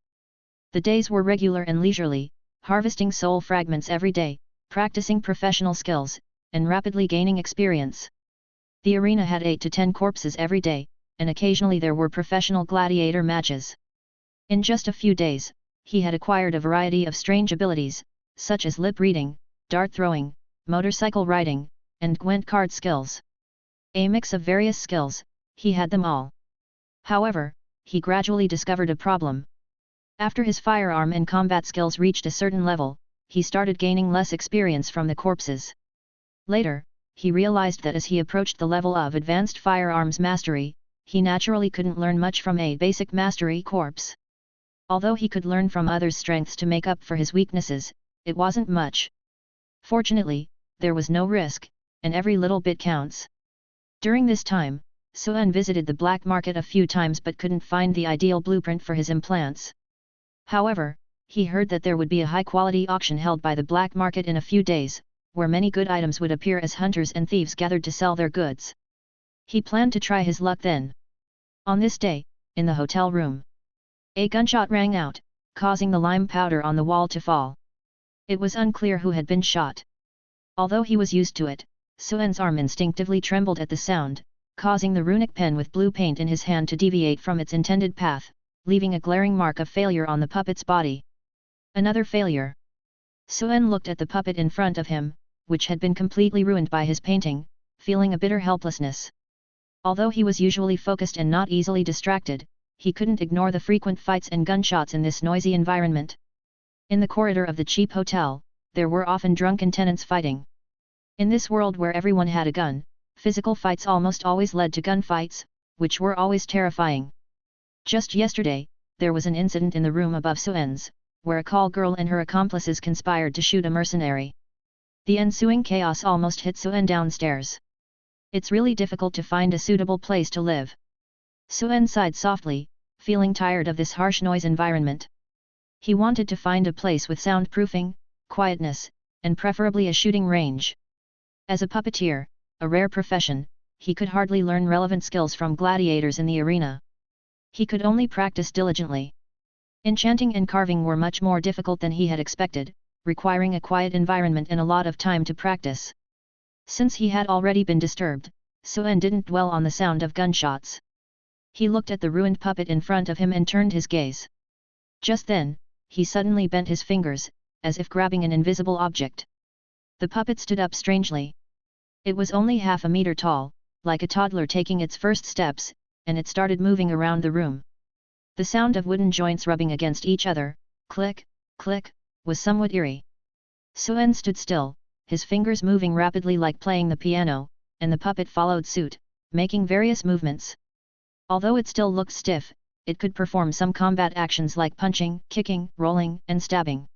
[SPEAKER 1] The days were regular and leisurely, harvesting soul fragments every day, practicing professional skills, and rapidly gaining experience. The arena had 8 to 10 corpses every day, and occasionally there were professional gladiator matches. In just a few days, he had acquired a variety of strange abilities, such as lip reading, dart throwing, motorcycle riding, and Gwent card skills. A mix of various skills, he had them all. However, he gradually discovered a problem. After his firearm and combat skills reached a certain level, he started gaining less experience from the corpses. Later, he realized that as he approached the level of advanced firearms mastery, he naturally couldn't learn much from a basic mastery corpse. Although he could learn from others' strengths to make up for his weaknesses, it wasn't much. Fortunately, there was no risk, and every little bit counts. During this time, Suen visited the black market a few times but couldn't find the ideal blueprint for his implants. However, he heard that there would be a high-quality auction held by the black market in a few days, where many good items would appear as hunters and thieves gathered to sell their goods. He planned to try his luck then. On this day, in the hotel room, a gunshot rang out, causing the lime powder on the wall to fall. It was unclear who had been shot. Although he was used to it, Suen's arm instinctively trembled at the sound, causing the runic pen with blue paint in his hand to deviate from its intended path, leaving a glaring mark of failure on the puppet's body. Another failure. Suen looked at the puppet in front of him, which had been completely ruined by his painting, feeling a bitter helplessness. Although he was usually focused and not easily distracted, he couldn't ignore the frequent fights and gunshots in this noisy environment. In the corridor of the cheap hotel, there were often drunken tenants fighting. In this world where everyone had a gun, physical fights almost always led to gunfights, which were always terrifying. Just yesterday, there was an incident in the room above Suen's, where a call girl and her accomplices conspired to shoot a mercenary. The ensuing chaos almost hit Suen downstairs. It's really difficult to find a suitable place to live. Suen sighed softly, feeling tired of this harsh noise environment. He wanted to find a place with soundproofing, quietness, and preferably a shooting range. As a puppeteer, a rare profession, he could hardly learn relevant skills from gladiators in the arena. He could only practice diligently. Enchanting and carving were much more difficult than he had expected, requiring a quiet environment and a lot of time to practice. Since he had already been disturbed, Suen didn't dwell on the sound of gunshots. He looked at the ruined puppet in front of him and turned his gaze. Just then, he suddenly bent his fingers, as if grabbing an invisible object. The puppet stood up strangely. It was only half a meter tall, like a toddler taking its first steps, and it started moving around the room. The sound of wooden joints rubbing against each other, click, click, was somewhat eerie. Suen stood still, his fingers moving rapidly like playing the piano, and the puppet followed suit, making various movements. Although it still looked stiff, it could perform some combat actions like punching, kicking, rolling, and stabbing.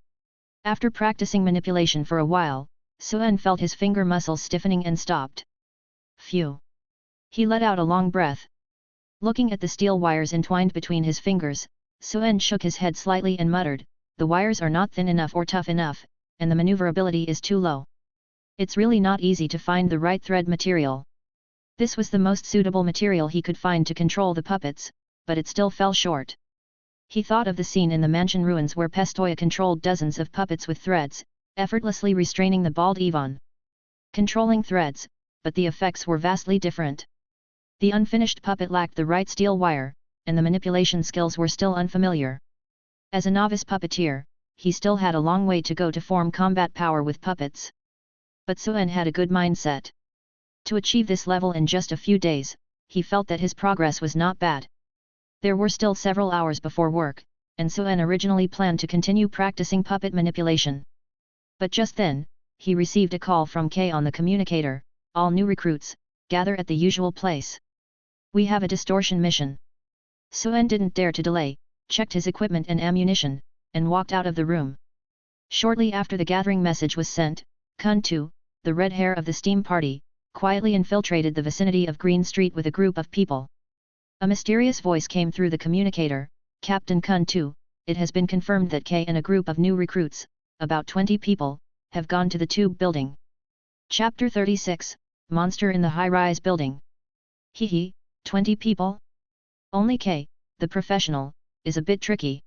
[SPEAKER 1] After practicing manipulation for a while, Suen felt his finger muscles stiffening and stopped. Phew! He let out a long breath. Looking at the steel wires entwined between his fingers, Suen shook his head slightly and muttered, "The wires are not thin enough or tough enough, and the maneuverability is too low. It's really not easy to find the right thread material." This was the most suitable material he could find to control the puppets, but it still fell short. He thought of the scene in the mansion ruins where Pestoya controlled dozens of puppets with threads, effortlessly restraining the bald Ivan. Controlling threads, but the effects were vastly different. The unfinished puppet lacked the right steel wire, and the manipulation skills were still unfamiliar. As a novice puppeteer, he still had a long way to go to form combat power with puppets. But Suen had a good mindset. To achieve this level in just a few days, he felt that his progress was not bad. There were still several hours before work, and Suen originally planned to continue practicing puppet manipulation. But just then, he received a call from Kay on the communicator, "All new recruits, gather at the usual place. We have a distortion mission." Suen didn't dare to delay, checked his equipment and ammunition, and walked out of the room. Shortly after the gathering message was sent, Kun Tu, the red hair of the steam party, quietly infiltrated the vicinity of Green Street with a group of people. A mysterious voice came through the communicator, "Captain Kun Tu, it has been confirmed that Kay and a group of new recruits, about 20 people, have gone to the tube building." Chapter 36, Monster in the High-Rise Building. Hee, 20 people? Only Kay, the professional, is a bit tricky.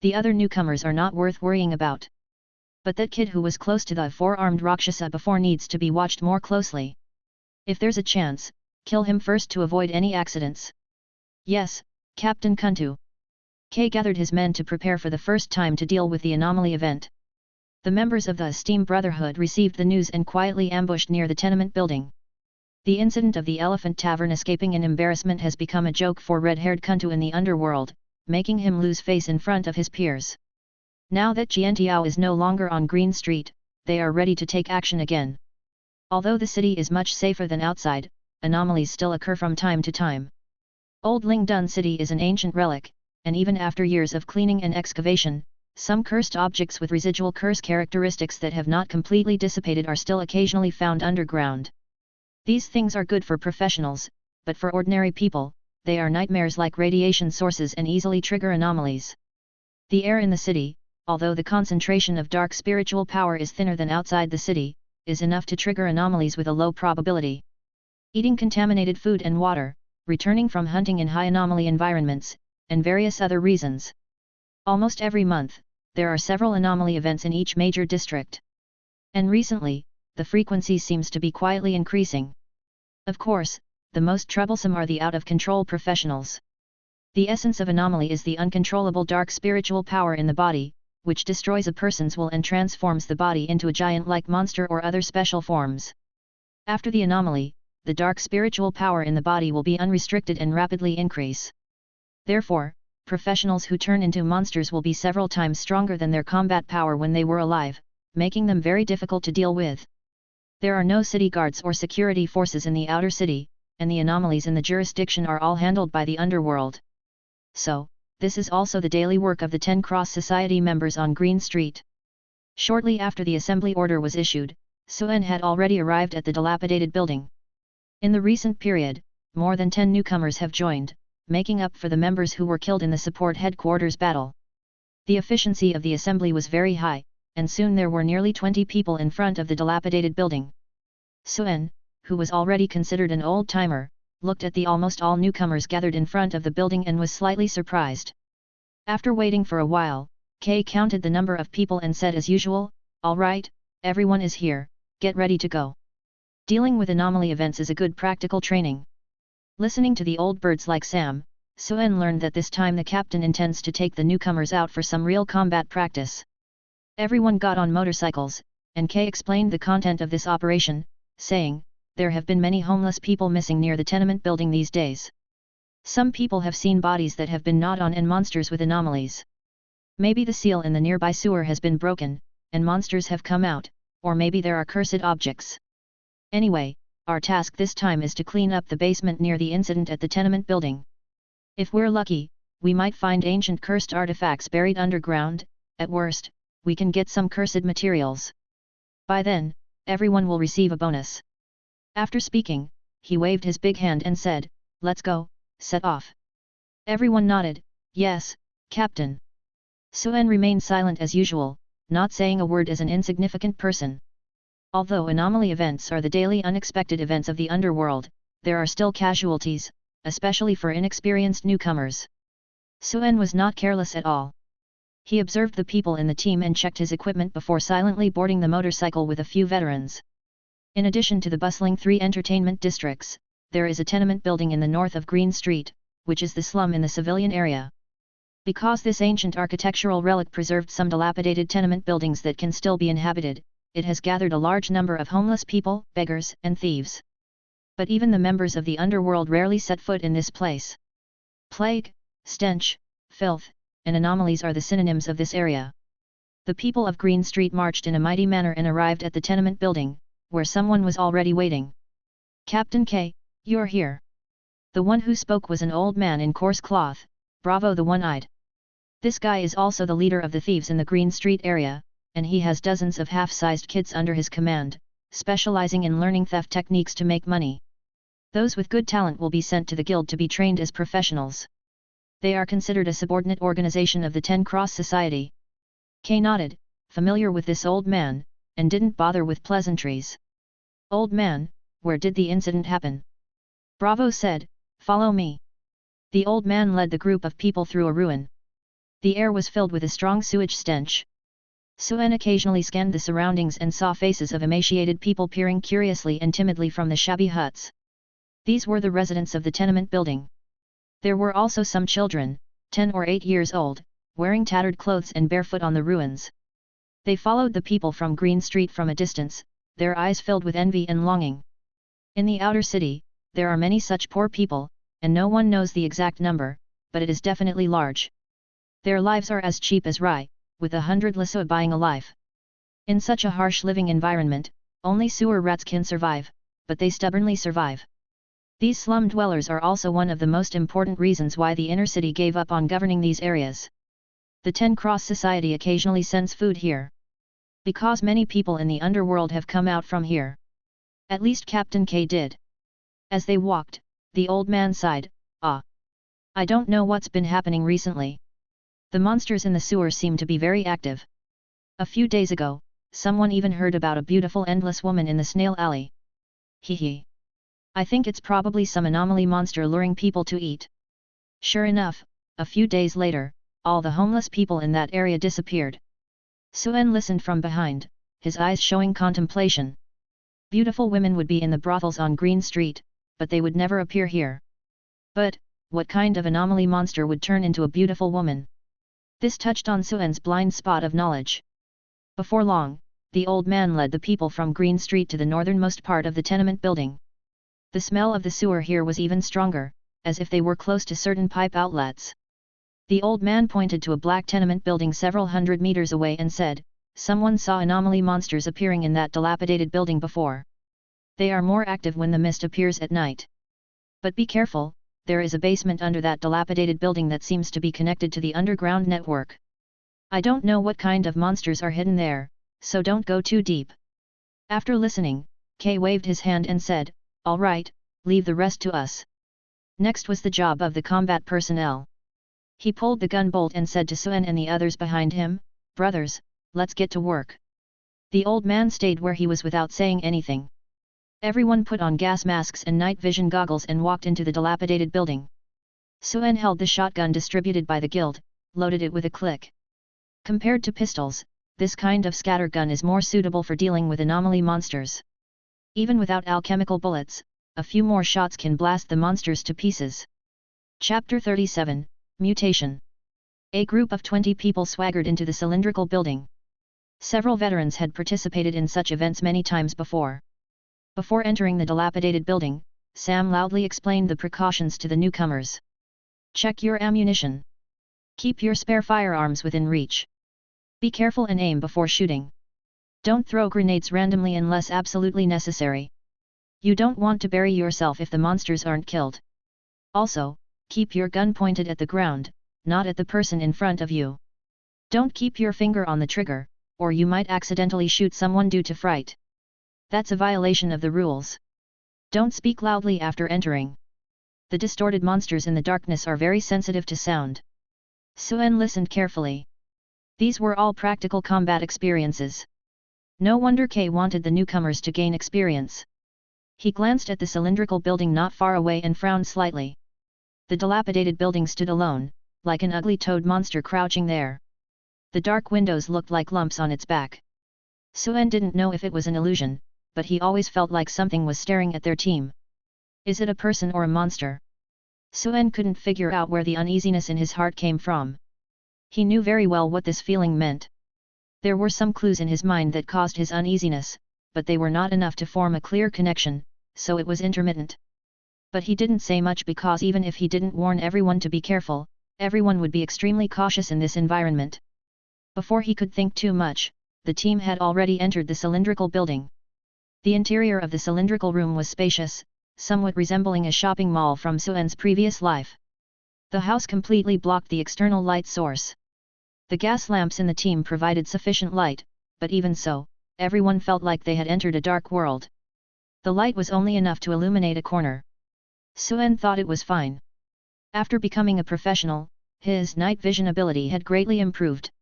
[SPEAKER 1] The other newcomers are not worth worrying about. But that kid who was close to the four-armed Rakshasa before needs to be watched more closely. If there's a chance, kill him first to avoid any accidents. Yes, Captain Kun Tu. Kay gathered his men to prepare for the first time to deal with the anomaly event. The members of the Steam Brotherhood received the news and quietly ambushed near the tenement building. The incident of the Elephant Tavern escaping in embarrassment has become a joke for red-haired Kun Tu in the underworld, making him lose face in front of his peers. Now that Jiantiao is no longer on Green Street, they are ready to take action again. Although the city is much safer than outside, anomalies still occur from time to time. Old Lingdun City is an ancient relic, and even after years of cleaning and excavation, some cursed objects with residual curse characteristics that have not completely dissipated are still occasionally found underground. These things are good for professionals, but for ordinary people, they are nightmares like radiation sources and easily trigger anomalies. The air in the city, although the concentration of dark spiritual power is thinner than outside the city, is enough to trigger anomalies with a low probability. Eating contaminated food and water, returning from hunting in high anomaly environments, and various other reasons. Almost every month, there are several anomaly events in each major district. And recently, the frequency seems to be quietly increasing. Of course, the most troublesome are the out-of-control professionals. The essence of anomaly is the uncontrollable dark spiritual power in the body, which destroys a person's will and transforms the body into a giant-like monster or other special forms. After the anomaly, the dark spiritual power in the body will be unrestricted and rapidly increase. Therefore, professionals who turn into monsters will be several times stronger than their combat power when they were alive, making them very difficult to deal with. There are no city guards or security forces in the outer city, and the anomalies in the jurisdiction are all handled by the underworld. So, this is also the daily work of the 10 Cross Society members on Green Street. Shortly after the assembly order was issued, Suen had already arrived at the dilapidated building. In the recent period, more than 10 newcomers have joined, making up for the members who were killed in the support headquarters battle. The efficiency of the assembly was very high, and soon there were nearly 20 people in front of the dilapidated building. Suen, who was already considered an old-timer, looked at the almost all newcomers gathered in front of the building and was slightly surprised. After waiting for a while, Kay counted the number of people and said as usual, "All right, everyone is here, get ready to go." Dealing with anomaly events is a good practical training. Listening to the old birds like Sam, Suen learned that this time the captain intends to take the newcomers out for some real combat practice. Everyone got on motorcycles, and Kay explained the content of this operation, saying, "There have been many homeless people missing near the tenement building these days. Some people have seen bodies that have been gnawed on and monsters with anomalies. Maybe the seal in the nearby sewer has been broken, and monsters have come out, or maybe there are cursed objects. Anyway, our task this time is to clean up the basement near the incident at the tenement building. If we're lucky, we might find ancient cursed artifacts buried underground. At worst, we can get some cursed materials. By then, everyone will receive a bonus. After speaking, he waved his big hand and said, "Let's go, set off." Everyone nodded, "Yes, Captain." Suen remained silent as usual, not saying a word as an insignificant person. Although anomaly events are the daily unexpected events of the underworld, there are still casualties, especially for inexperienced newcomers. Suen was not careless at all. He observed the people in the team and checked his equipment before silently boarding the motorcycle with a few veterans. In addition to the bustling 3 entertainment districts, there is a tenement building in the north of Green Street, which is the slum in the civilian area. Because this ancient architectural relic preserved some dilapidated tenement buildings that can still be inhabited, it has gathered a large number of homeless people, beggars, and thieves. But even the members of the underworld rarely set foot in this place. Plague, stench, filth, and anomalies are the synonyms of this area. The people of Green Street marched in a mighty manner and arrived at the tenement building, where someone was already waiting. "Captain K, you're here." The one who spoke was an old man in coarse cloth, Bravo the One-Eyed. This guy is also the leader of the thieves in the Green Street area, and he has dozens of half-sized kids under his command, specializing in learning theft techniques to make money. Those with good talent will be sent to the guild to be trained as professionals. They are considered a subordinate organization of the 10 Cross Society. Kay nodded, familiar with this old man, and didn't bother with pleasantries. "Old man, where did the incident happen?" Bravo said, "Follow me." The old man led the group of people through a ruin. The air was filled with a strong sewage stench. Suen occasionally scanned the surroundings and saw faces of emaciated people peering curiously and timidly from the shabby huts. These were the residents of the tenement building. There were also some children, 10 or 8 years old, wearing tattered clothes and barefoot on the ruins. They followed the people from Green Street from a distance, their eyes filled with envy and longing. In the outer city, there are many such poor people, and no one knows the exact number, but it is definitely large. Their lives are as cheap as rye, with 100 lasua buying a life. In such a harsh living environment, only sewer rats can survive, but they stubbornly survive. These slum dwellers are also one of the most important reasons why the inner city gave up on governing these areas. The 10 Cross Society occasionally sends food here. Because many people in the underworld have come out from here. At least Captain K did. As they walked, the old man sighed, "Ah. I don't know what's been happening recently. The monsters in the sewer seem to be very active. A few days ago, someone even heard about a beautiful endless woman in the snail alley. Hee. I think it's probably some anomaly monster luring people to eat." Sure enough, a few days later, all the homeless people in that area disappeared. Suen listened from behind, his eyes showing contemplation. Beautiful women would be in the brothels on Green Street, but they would never appear here. But, what kind of anomaly monster would turn into a beautiful woman? This touched on Suen's blind spot of knowledge. Before long, the old man led the people from Green Street to the northernmost part of the tenement building. The smell of the sewer here was even stronger, as if they were close to certain pipe outlets. The old man pointed to a black tenement building several hundred meters away and said, "Someone saw anomaly monsters appearing in that dilapidated building before. They are more active when the mist appears at night. But be careful, there is a basement under that dilapidated building that seems to be connected to the underground network. I don't know what kind of monsters are hidden there, so don't go too deep." After listening, Kay waved his hand and said, "All right, leave the rest to us." Next was the job of the combat personnel. He pulled the gun bolt and said to Suen and the others behind him, "Brothers, let's get to work." The old man stayed where he was without saying anything. Everyone put on gas masks and night vision goggles and walked into the dilapidated building. Suen held the shotgun distributed by the guild, loaded it with a click. Compared to pistols, this kind of scattergun is more suitable for dealing with anomaly monsters. Even without alchemical bullets, a few more shots can blast the monsters to pieces. Chapter 37, Mutation. A group of 20 people swaggered into the cylindrical building. Several veterans had participated in such events many times before. Before entering the dilapidated building, Sam loudly explained the precautions to the newcomers. "Check your ammunition. Keep your spare firearms within reach. Be careful and aim before shooting. Don't throw grenades randomly unless absolutely necessary. You don't want to bury yourself if the monsters aren't killed. Also, keep your gun pointed at the ground, not at the person in front of you. Don't keep your finger on the trigger, or you might accidentally shoot someone due to fright. That's a violation of the rules. Don't speak loudly after entering. The distorted monsters in the darkness are very sensitive to sound. Suen listened carefully. These were all practical combat experiences. No wonder Kay wanted the newcomers to gain experience. He glanced at the cylindrical building not far away and frowned slightly. The dilapidated building stood alone, like an ugly toad monster crouching there. The dark windows looked like lumps on its back. Suen didn't know if it was an illusion, but he always felt like something was staring at their team. Is it a person or a monster? Suen couldn't figure out where the uneasiness in his heart came from. He knew very well what this feeling meant. There were some clues in his mind that caused his uneasiness, but they were not enough to form a clear connection, so it was intermittent. But he didn't say much because even if he didn't warn everyone to be careful, everyone would be extremely cautious in this environment. Before he could think too much, the team had already entered the cylindrical building. The interior of the cylindrical room was spacious, somewhat resembling a shopping mall from Suen's previous life. The house completely blocked the external light source. The gas lamps in the team provided sufficient light, but even so, everyone felt like they had entered a dark world. The light was only enough to illuminate a corner. Suen thought it was fine. After becoming a professional, his night vision ability had greatly improved.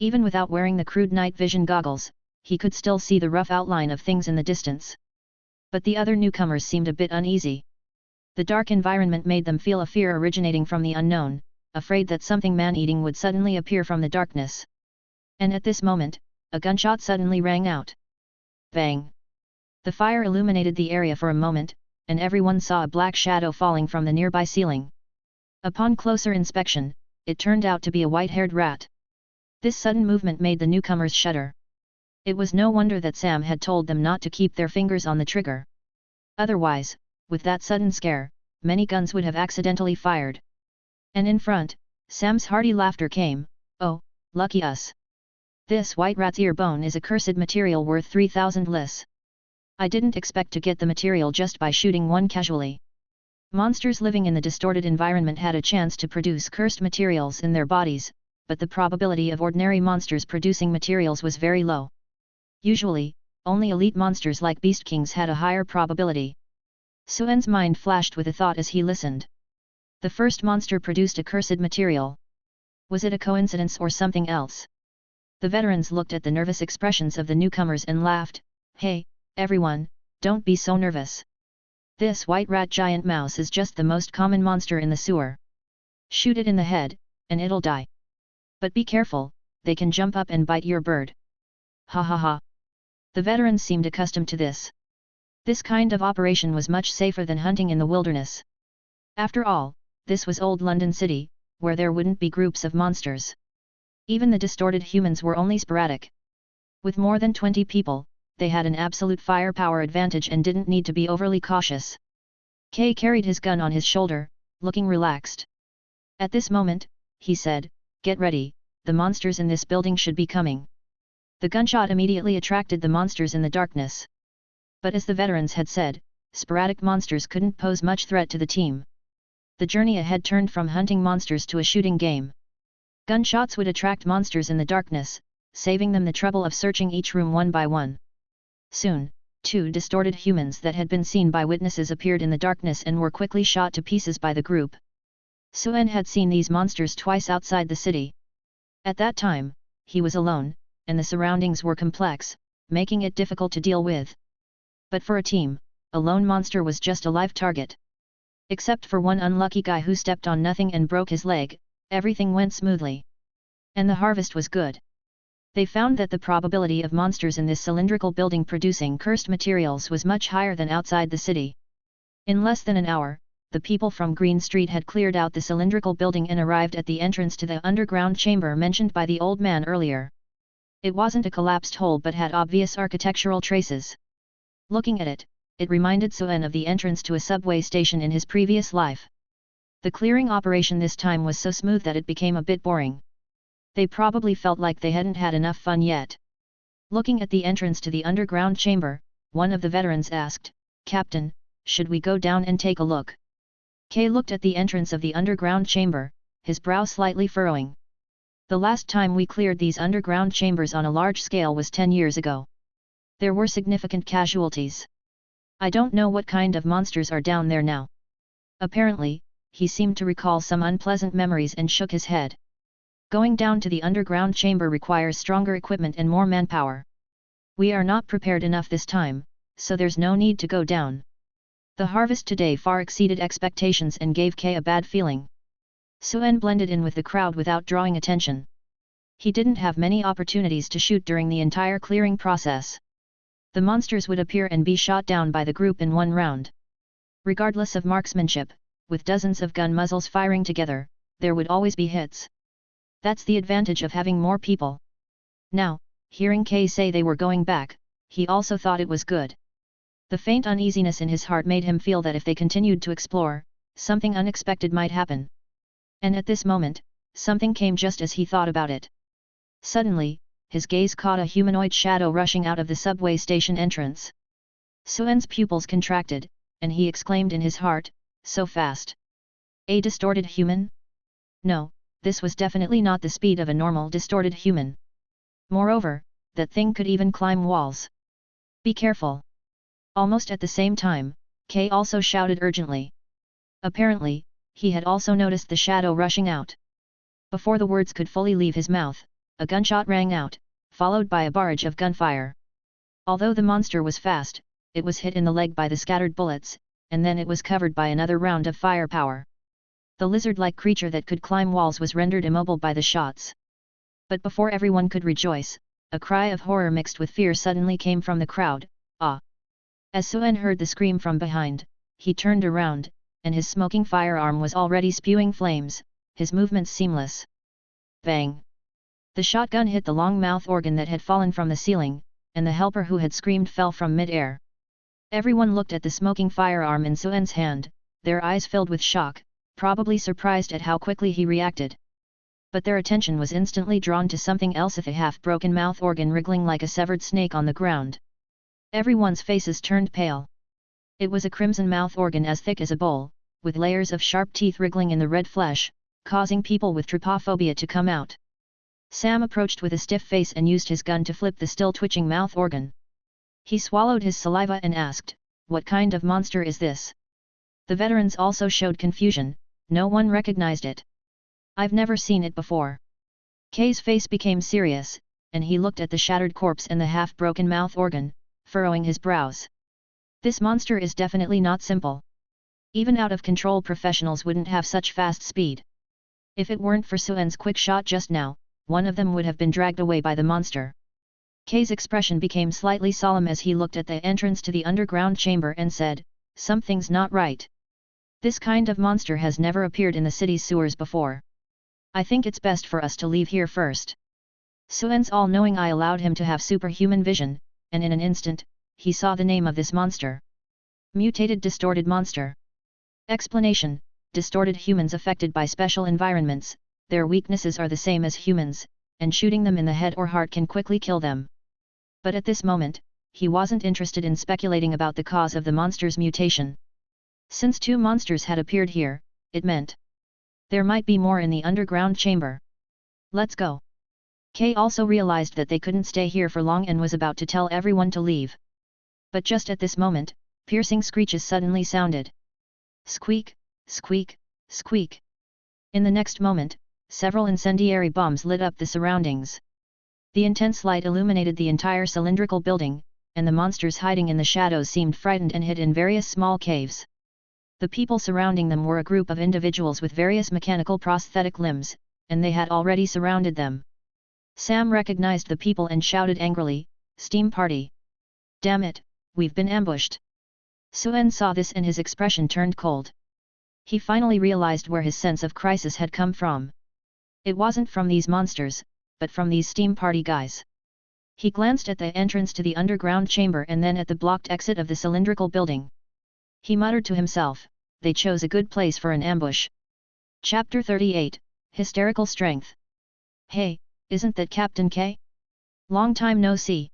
[SPEAKER 1] Even without wearing the crude night vision goggles, he could still see the rough outline of things in the distance. But the other newcomers seemed a bit uneasy. The dark environment made them feel a fear originating from the unknown, afraid that something man-eating would suddenly appear from the darkness. And at this moment, a gunshot suddenly rang out. Bang! The fire illuminated the area for a moment, and everyone saw a black shadow falling from the nearby ceiling. Upon closer inspection, it turned out to be a white-haired rat. This sudden movement made the newcomers shudder. It was no wonder that Sam had told them not to keep their fingers on the trigger. Otherwise, with that sudden scare, many guns would have accidentally fired. And in front, Sam's hearty laughter came. Oh, lucky us. This white rat's ear bone is a cursed material worth 3,000 lis. I didn't expect to get the material just by shooting one casually. Monsters living in the distorted environment had a chance to produce cursed materials in their bodies, but the probability of ordinary monsters producing materials was very low. Usually, only elite monsters like Beast Kings had a higher probability. Suen's mind flashed with a thought as he listened. The first monster produced a cursed material. Was it a coincidence or something else? The veterans looked at the nervous expressions of the newcomers and laughed. Hey, everyone, don't be so nervous. This white rat giant mouse is just the most common monster in the sewer. Shoot it in the head, and it'll die. But be careful, they can jump up and bite your bird. Ha ha ha. The veterans seemed accustomed to this. This kind of operation was much safer than hunting in the wilderness. After all, this was old London City, where there wouldn't be groups of monsters. Even the distorted humans were only sporadic. With more than 20 people, they had an absolute firepower advantage and didn't need to be overly cautious. Kay carried his gun on his shoulder, looking relaxed. At this moment, he said, "Get ready, the monsters in this building should be coming." The gunshot immediately attracted the monsters in the darkness. But as the veterans had said, sporadic monsters couldn't pose much threat to the team. The journey ahead turned from hunting monsters to a shooting game. Gunshots would attract monsters in the darkness, saving them the trouble of searching each room one by one. Soon, 2 distorted humans that had been seen by witnesses appeared in the darkness and were quickly shot to pieces by the group. Suen had seen these monsters twice outside the city. At that time, he was alone, and the surroundings were complex, making it difficult to deal with. But for a team, a lone monster was just a live target. Except for one unlucky guy who stepped on nothing and broke his leg, everything went smoothly. And the harvest was good. They found that the probability of monsters in this cylindrical building producing cursed materials was much higher than outside the city. In less than an hour, the people from Green Street had cleared out the cylindrical building and arrived at the entrance to the underground chamber mentioned by the old man earlier. It wasn't a collapsed hole but had obvious architectural traces. Looking at it, it reminded Suen of the entrance to a subway station in his previous life. The clearing operation this time was so smooth that it became a bit boring. They probably felt like they hadn't had enough fun yet. Looking at the entrance to the underground chamber, one of the veterans asked, "Captain, should we go down and take a look?" Kay looked at the entrance of the underground chamber, his brow slightly furrowing. The last time we cleared these underground chambers on a large scale was 10 years ago. There were significant casualties. I don't know what kind of monsters are down there now. Apparently, he seemed to recall some unpleasant memories and shook his head. Going down to the underground chamber requires stronger equipment and more manpower. We are not prepared enough this time, so there's no need to go down. The harvest today far exceeded expectations and gave Kay a bad feeling. Suen blended in with the crowd without drawing attention. He didn't have many opportunities to shoot during the entire clearing process. The monsters would appear and be shot down by the group in one round. Regardless of marksmanship, with dozens of gun muzzles firing together, there would always be hits. That's the advantage of having more people. Now, hearing Kay say they were going back, he also thought it was good. The faint uneasiness in his heart made him feel that if they continued to explore, something unexpected might happen. And at this moment, something came just as he thought about it. Suddenly, his gaze caught a humanoid shadow rushing out of the subway station entrance. Suen's pupils contracted, and he exclaimed in his heart, "So fast! A distorted human?" No, this was definitely not the speed of a normal distorted human. Moreover, that thing could even climb walls. "Be careful!" Almost at the same time, Kay also shouted urgently. Apparently, he had also noticed the shadow rushing out. Before the words could fully leave his mouth, a gunshot rang out, followed by a barrage of gunfire. Although the monster was fast, it was hit in the leg by the scattered bullets, and then it was covered by another round of firepower. The lizard-like creature that could climb walls was rendered immobile by the shots. But before everyone could rejoice, a cry of horror mixed with fear suddenly came from the crowd, "Ah!" As Suen heard the scream from behind, he turned around, and his smoking firearm was already spewing flames, his movements seamless. Bang! The shotgun hit the long mouth organ that had fallen from the ceiling, and the helper who had screamed fell from mid-air. Everyone looked at the smoking firearm in Suen's hand, their eyes filled with shock, probably surprised at how quickly he reacted. But their attention was instantly drawn to something else, a half-broken mouth organ wriggling like a severed snake on the ground. Everyone's faces turned pale. It was a crimson mouth organ as thick as a bowl, with layers of sharp teeth wriggling in the red flesh, causing people with trypophobia to come out. Sam approached with a stiff face and used his gun to flip the still twitching mouth organ. He swallowed his saliva and asked, "What kind of monster is this?" The veterans also showed confusion, no one recognized it. "I've never seen it before." Kay's face became serious, and he looked at the shattered corpse and the half-broken mouth organ, furrowing his brows. This monster is definitely not simple. Even out-of-control professionals wouldn't have such fast speed. If it weren't for Suen's quick shot just now, one of them would have been dragged away by the monster. Kay's expression became slightly solemn as he looked at the entrance to the underground chamber and said, "Something's not right. This kind of monster has never appeared in the city's sewers before. I think it's best for us to leave here first." Suen's all-knowing eye allowed him to have superhuman vision, and in an instant, he saw the name of this monster. Mutated distorted monster. Explanation: distorted humans affected by special environments, their weaknesses are the same as humans, and shooting them in the head or heart can quickly kill them. But at this moment, he wasn't interested in speculating about the cause of the monster's mutation. Since two monsters had appeared here, it meant there might be more in the underground chamber. "Let's go." Kay also realized that they couldn't stay here for long and was about to tell everyone to leave. But just at this moment, piercing screeches suddenly sounded. Squeak, squeak, squeak. In the next moment, several incendiary bombs lit up the surroundings. The intense light illuminated the entire cylindrical building, and the monsters hiding in the shadows seemed frightened and hid in various small caves. The people surrounding them were a group of individuals with various mechanical prosthetic limbs, and they had already surrounded them. Sam recognized the people and shouted angrily, "Steam party! Damn it, we've been ambushed!" Suen saw this and his expression turned cold. He finally realized where his sense of crisis had come from. It wasn't from these monsters, but from these steam party guys. He glanced at the entrance to the underground chamber and then at the blocked exit of the cylindrical building. He muttered to himself, "They chose a good place for an ambush." Chapter 38, Hysterical Strength. "Hey, isn't that Captain K? Long time no see."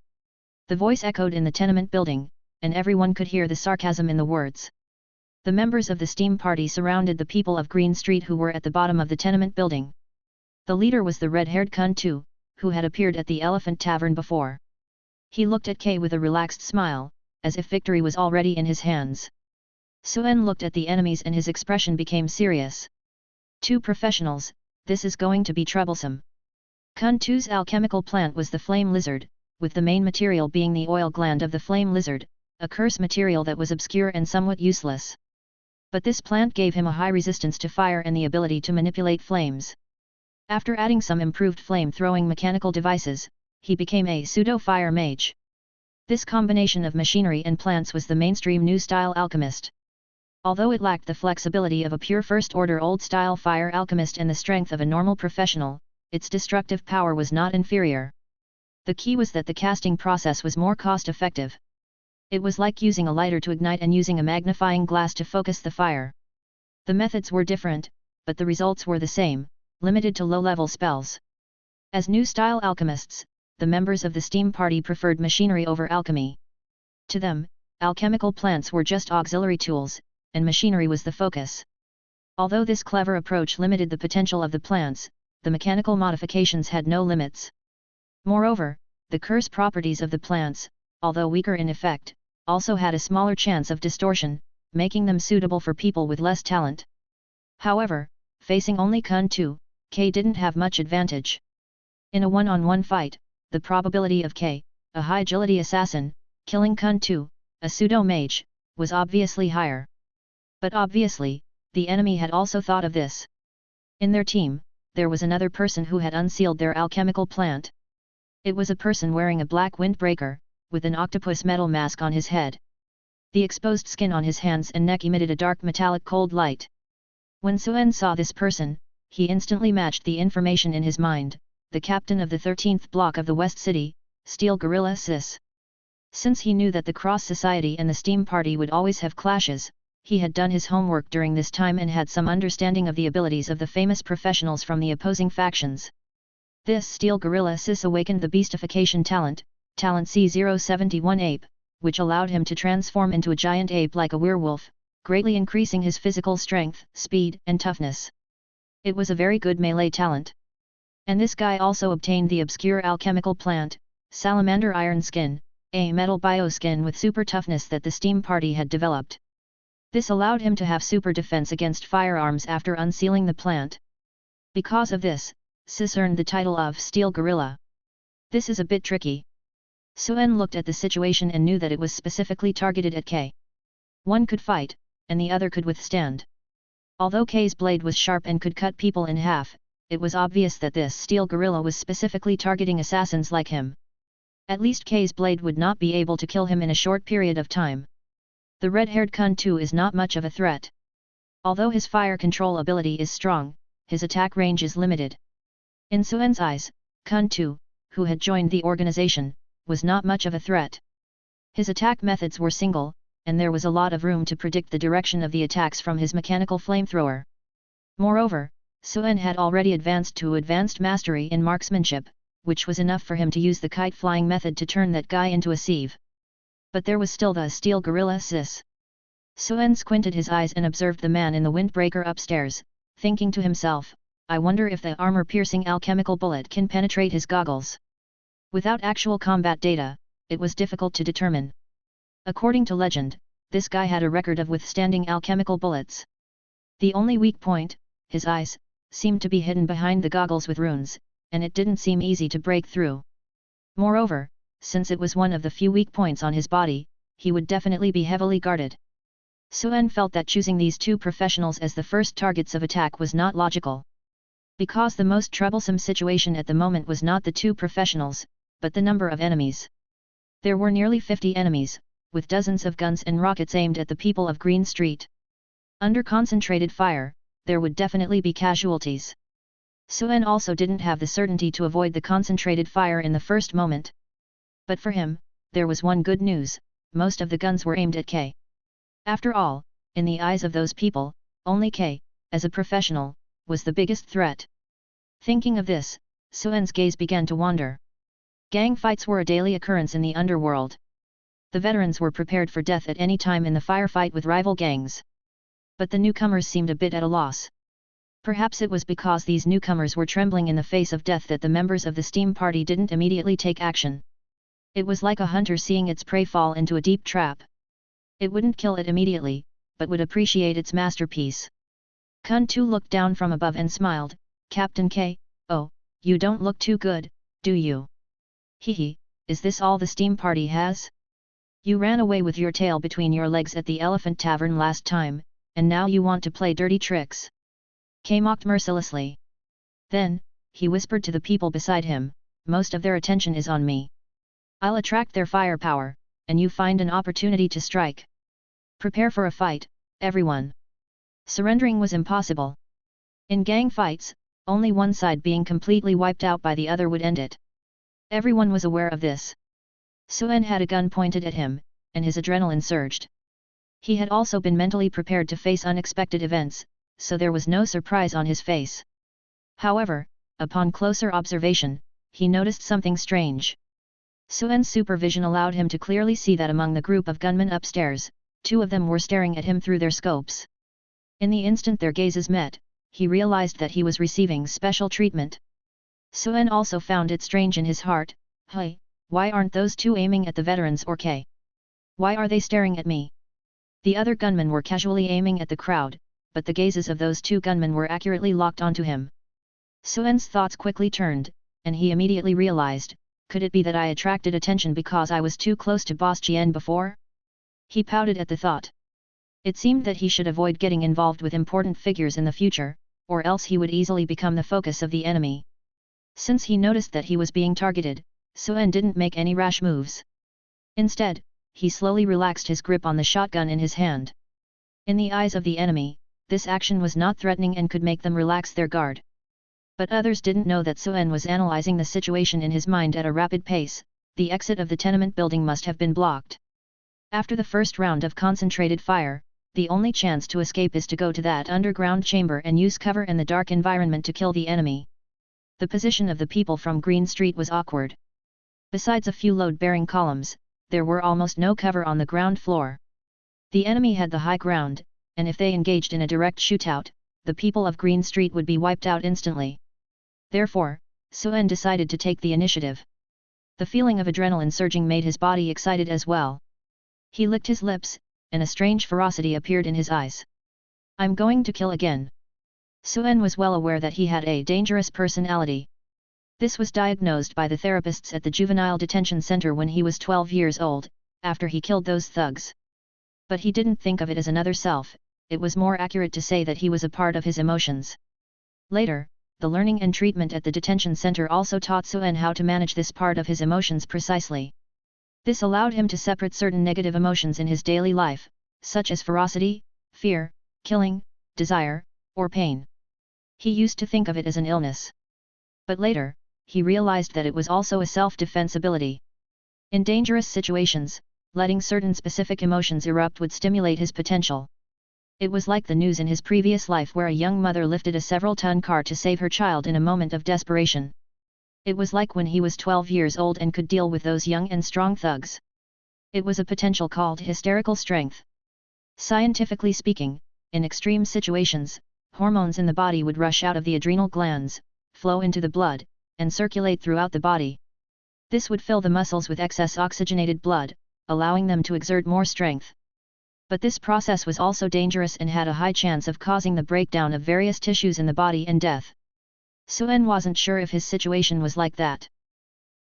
[SPEAKER 1] The voice echoed in the tenement building, and everyone could hear the sarcasm in the words. The members of the steam party surrounded the people of Green Street who were at the bottom of the tenement building. The leader was the red-haired Kuntu, who had appeared at the Elephant Tavern before. He looked at Kay with a relaxed smile, as if victory was already in his hands. Suen looked at the enemies and his expression became serious. 2 professionals, this is going to be troublesome. Kuntu's alchemical plant was the flame lizard, with the main material being the oil gland of the flame lizard, a curse material that was obscure and somewhat useless. But this plant gave him a high resistance to fire and the ability to manipulate flames. After adding some improved flame-throwing mechanical devices, he became a pseudo-fire mage. This combination of machinery and plants was the mainstream new-style alchemist. Although it lacked the flexibility of a pure first-order old-style fire alchemist and the strength of a normal professional, its destructive power was not inferior. The key was that the casting process was more cost-effective. It was like using a lighter to ignite and using a magnifying glass to focus the fire. The methods were different, but the results were the same, limited to low-level spells. As new-style alchemists, the members of the steam party preferred machinery over alchemy. To them, alchemical plants were just auxiliary tools, and machinery was the focus. Although this clever approach limited the potential of the plants, the mechanical modifications had no limits. Moreover, the curse properties of the plants, although weaker in effect, also had a smaller chance of distortion, making them suitable for people with less talent. However, facing only Kuntu, Kay didn't have much advantage. In a one-on-one fight, the probability of Kay, a high-agility assassin, killing Kuntu, a pseudo-mage, was obviously higher. But obviously, the enemy had also thought of this. In their team, there was another person who had unsealed their alchemical plant. It was a person wearing a black windbreaker, with an octopus metal mask on his head. The exposed skin on his hands and neck emitted a dark metallic cold light. When Suen saw this person, he instantly matched the information in his mind, the captain of the 13th block of the West City, Steel Gorilla Sis. Since he knew that the Cross Society and the Steam Party would always have clashes, he had done his homework during this time and had some understanding of the abilities of the famous professionals from the opposing factions. This Steel Gorilla Sis awakened the beastification talent C071 ape, which allowed him to transform into a giant ape like a werewolf, greatly increasing his physical strength, speed, and toughness. It was a very good melee talent. And this guy also obtained the obscure alchemical plant, Salamander Iron Skin, a metal bioskin with super toughness that the Steam Party had developed. This allowed him to have super defense against firearms after unsealing the plant. Because of this, Sis earned the title of Steel Gorilla. This is a bit tricky. Suen looked at the situation and knew that it was specifically targeted at Kay. One could fight, and the other could withstand. Although Kay's blade was sharp and could cut people in half, it was obvious that this Steel Gorilla was specifically targeting assassins like him. At least Kay's blade would not be able to kill him in a short period of time. The red-haired Kuntu is not much of a threat. Although his fire control ability is strong, his attack range is limited. In Suen's eyes, Kuntu, who had joined the organization, was not much of a threat. His attack methods were single, and there was a lot of room to predict the direction of the attacks from his mechanical flamethrower. Moreover, Suen had already advanced to advanced mastery in marksmanship, which was enough for him to use the kite-flying method to turn that guy into a sieve. But there was still the Steel Gorilla Sis. Suen squinted his eyes and observed the man in the windbreaker upstairs, thinking to himself, I wonder if the armor-piercing alchemical bullet can penetrate his goggles. Without actual combat data, it was difficult to determine. According to legend, this guy had a record of withstanding alchemical bullets. The only weak point, his eyes, seemed to be hidden behind the goggles with runes, and it didn't seem easy to break through. Moreover, since it was one of the few weak points on his body, he would definitely be heavily guarded. Suen felt that choosing these two professionals as the first targets of attack was not logical. Because the most troublesome situation at the moment was not the two professionals, but the number of enemies. There were nearly 50 enemies, with dozens of guns and rockets aimed at the people of Green Street. Under concentrated fire, there would definitely be casualties. Suen also didn't have the certainty to avoid the concentrated fire in the first moment. But for him, there was one good news, most of the guns were aimed at Kay. After all, in the eyes of those people, only Kay, as a professional, was the biggest threat. Thinking of this, Suen's gaze began to wander. Gang fights were a daily occurrence in the underworld. The veterans were prepared for death at any time in the firefight with rival gangs. But the newcomers seemed a bit at a loss. Perhaps it was because these newcomers were trembling in the face of death that the members of the Steam Party didn't immediately take action. It was like a hunter seeing its prey fall into a deep trap. It wouldn't kill it immediately, but would appreciate its masterpiece. Kun Tu looked down from above and smiled. Captain K, oh, you don't look too good, do you? Hehe, is this all the Steam Party has? You ran away with your tail between your legs at the Elephant Tavern last time, and now you want to play dirty tricks. K mocked mercilessly. Then, he whispered to the people beside him, most of their attention is on me. I'll attract their firepower, and you find an opportunity to strike. Prepare for a fight, everyone. Surrendering was impossible. In gang fights, only one side being completely wiped out by the other would end it. Everyone was aware of this. Suen had a gun pointed at him, and his adrenaline surged. He had also been mentally prepared to face unexpected events, so there was no surprise on his face. However, upon closer observation, he noticed something strange. Suen's supervision allowed him to clearly see that among the group of gunmen upstairs, 2 of them were staring at him through their scopes. In the instant their gazes met, he realized that he was receiving special treatment. Suen also found it strange in his heart. Hey, why aren't those 2 aiming at the veterans or K? Why are they staring at me? The other gunmen were casually aiming at the crowd, but the gazes of those 2 gunmen were accurately locked onto him. Suen's thoughts quickly turned, and he immediately realized, could it be that I attracted attention because I was too close to Boss Jian before? He pouted at the thought. It seemed that he should avoid getting involved with important figures in the future, or else he would easily become the focus of the enemy. Since he noticed that he was being targeted, Suen didn't make any rash moves. Instead, he slowly relaxed his grip on the shotgun in his hand. In the eyes of the enemy, this action was not threatening and could make them relax their guard. But others didn't know that Suen was analyzing the situation in his mind at a rapid pace. The exit of the tenement building must have been blocked. After the first round of concentrated fire, the only chance to escape is to go to that underground chamber and use cover in the dark environment to kill the enemy. The position of the people from Green Street was awkward. Besides a few load-bearing columns, there were almost no cover on the ground floor. The enemy had the high ground, and if they engaged in a direct shootout, the people of Green Street would be wiped out instantly. Therefore, Suen decided to take the initiative. The feeling of adrenaline surging made his body excited as well. He licked his lips, and a strange ferocity appeared in his eyes. I'm going to kill again. Suen was well aware that he had a dangerous personality. This was diagnosed by the therapists at the juvenile detention center when he was 12 years old, after he killed those thugs. But he didn't think of it as another self, it was more accurate to say that he was a part of his emotions. Later, the learning and treatment at the detention center also taught Suen how to manage this part of his emotions precisely. This allowed him to separate certain negative emotions in his daily life, such as ferocity, fear, killing, desire, or pain. He used to think of it as an illness. But later, he realized that it was also a self-defense ability. In dangerous situations, letting certain specific emotions erupt would stimulate his potential. It was like the news in his previous life where a young mother lifted a several-ton car to save her child in a moment of desperation. It was like when he was 12 years old and could deal with those young and strong thugs. It was a potential called hysterical strength. Scientifically speaking, in extreme situations, hormones in the body would rush out of the adrenal glands, flow into the blood, and circulate throughout the body. This would fill the muscles with excess oxygenated blood, allowing them to exert more strength. But this process was also dangerous and had a high chance of causing the breakdown of various tissues in the body and death. Suen wasn't sure if his situation was like that.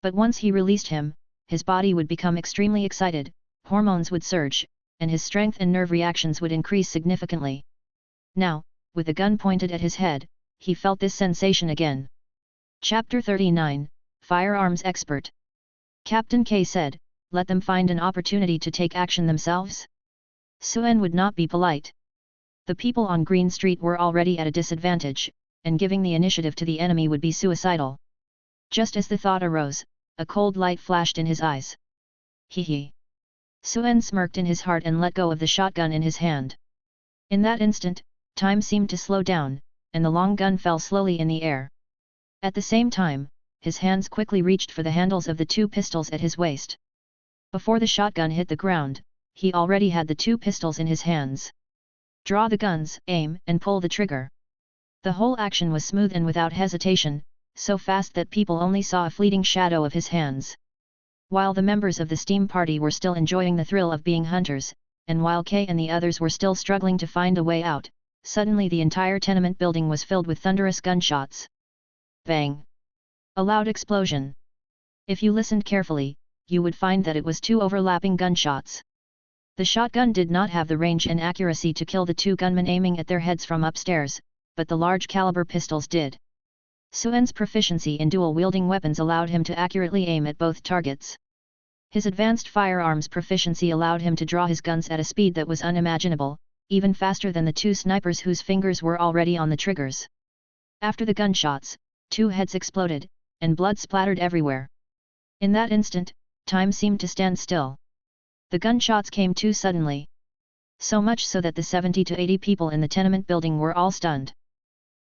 [SPEAKER 1] But once he released him, his body would become extremely excited, hormones would surge, and his strength and nerve reactions would increase significantly. Now, with a gun pointed at his head, he felt this sensation again. Chapter 39, Firearms Expert. Captain K said, let them find an opportunity to take action themselves. Suen would not be polite. The people on Green Street were already at a disadvantage, and giving the initiative to the enemy would be suicidal. Just as the thought arose, a cold light flashed in his eyes. Hee. Suen smirked in his heart and let go of the shotgun in his hand. In that instant, time seemed to slow down, and the long gun fell slowly in the air. At the same time, his hands quickly reached for the handles of the 2 pistols at his waist. Before the shotgun hit the ground, he already had the 2 pistols in his hands. Draw the guns, aim, and pull the trigger. The whole action was smooth and without hesitation, so fast that people only saw a fleeting shadow of his hands. While the members of the steam party were still enjoying the thrill of being hunters, and while Kay and the others were still struggling to find a way out, suddenly the entire tenement building was filled with thunderous gunshots. Bang! A loud explosion. If you listened carefully, you would find that it was 2 overlapping gunshots. The shotgun did not have the range and accuracy to kill the 2 gunmen aiming at their heads from upstairs, but the large caliber pistols did. Suen's proficiency in dual-wielding weapons allowed him to accurately aim at both targets. His advanced firearms proficiency allowed him to draw his guns at a speed that was unimaginable, even faster than the 2 snipers whose fingers were already on the triggers. After the gunshots, 2 heads exploded, and blood splattered everywhere. In that instant, time seemed to stand still. The gunshots came too suddenly. So much so that the 70 to 80 people in the tenement building were all stunned.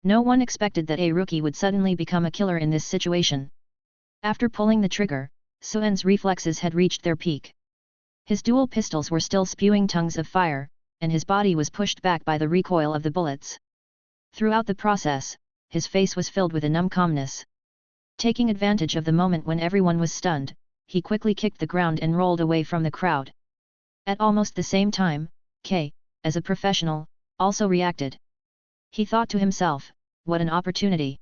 [SPEAKER 1] No one expected that a rookie would suddenly become a killer in this situation. After pulling the trigger, Suen's reflexes had reached their peak. His dual pistols were still spewing tongues of fire, and his body was pushed back by the recoil of the bullets. Throughout the process, his face was filled with a numb calmness. Taking advantage of the moment when everyone was stunned, he quickly kicked the ground and rolled away from the crowd. At almost the same time, Kay, as a professional, also reacted. He thought to himself, what an opportunity.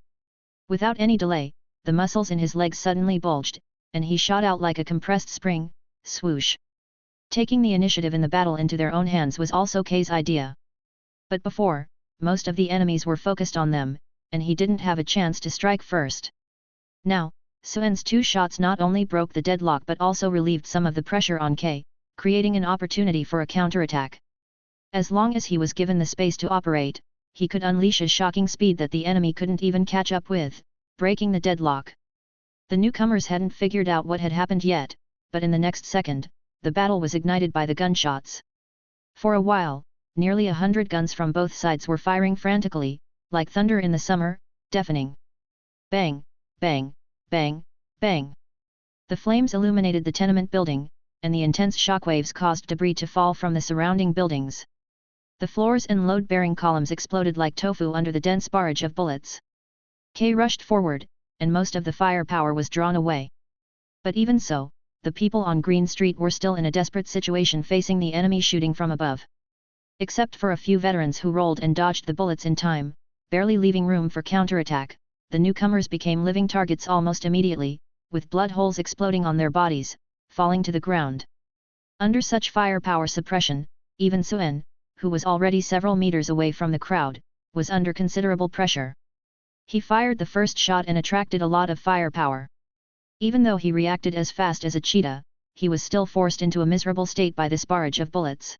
[SPEAKER 1] Without any delay, the muscles in his legs suddenly bulged, and he shot out like a compressed spring, swoosh. Taking the initiative in the battle into their own hands was also Kay's idea. But before, most of the enemies were focused on them, and he didn't have a chance to strike first. Now, Suen's 2 shots not only broke the deadlock but also relieved some of the pressure on Kay, creating an opportunity for a counterattack. As long as he was given the space to operate, he could unleash a shocking speed that the enemy couldn't even catch up with, breaking the deadlock. The newcomers hadn't figured out what had happened yet, but in the next second, the battle was ignited by the gunshots. For a while, nearly 100 guns from both sides were firing frantically, like thunder in the summer, deafening. Bang, bang, bang, bang. The flames illuminated the tenement building, and the intense shockwaves caused debris to fall from the surrounding buildings. The floors and load-bearing columns exploded like tofu under the dense barrage of bullets. Kay rushed forward, and most of the firepower was drawn away. But even so, the people on Green Street were still in a desperate situation facing the enemy shooting from above. Except for a few veterans who rolled and dodged the bullets in time, barely leaving room for counterattack, the newcomers became living targets almost immediately, with blood holes exploding on their bodies, falling to the ground. Under such firepower suppression, even Suen, who was already several meters away from the crowd, was under considerable pressure. He fired the first shot and attracted a lot of firepower. Even though he reacted as fast as a cheetah, he was still forced into a miserable state by this barrage of bullets.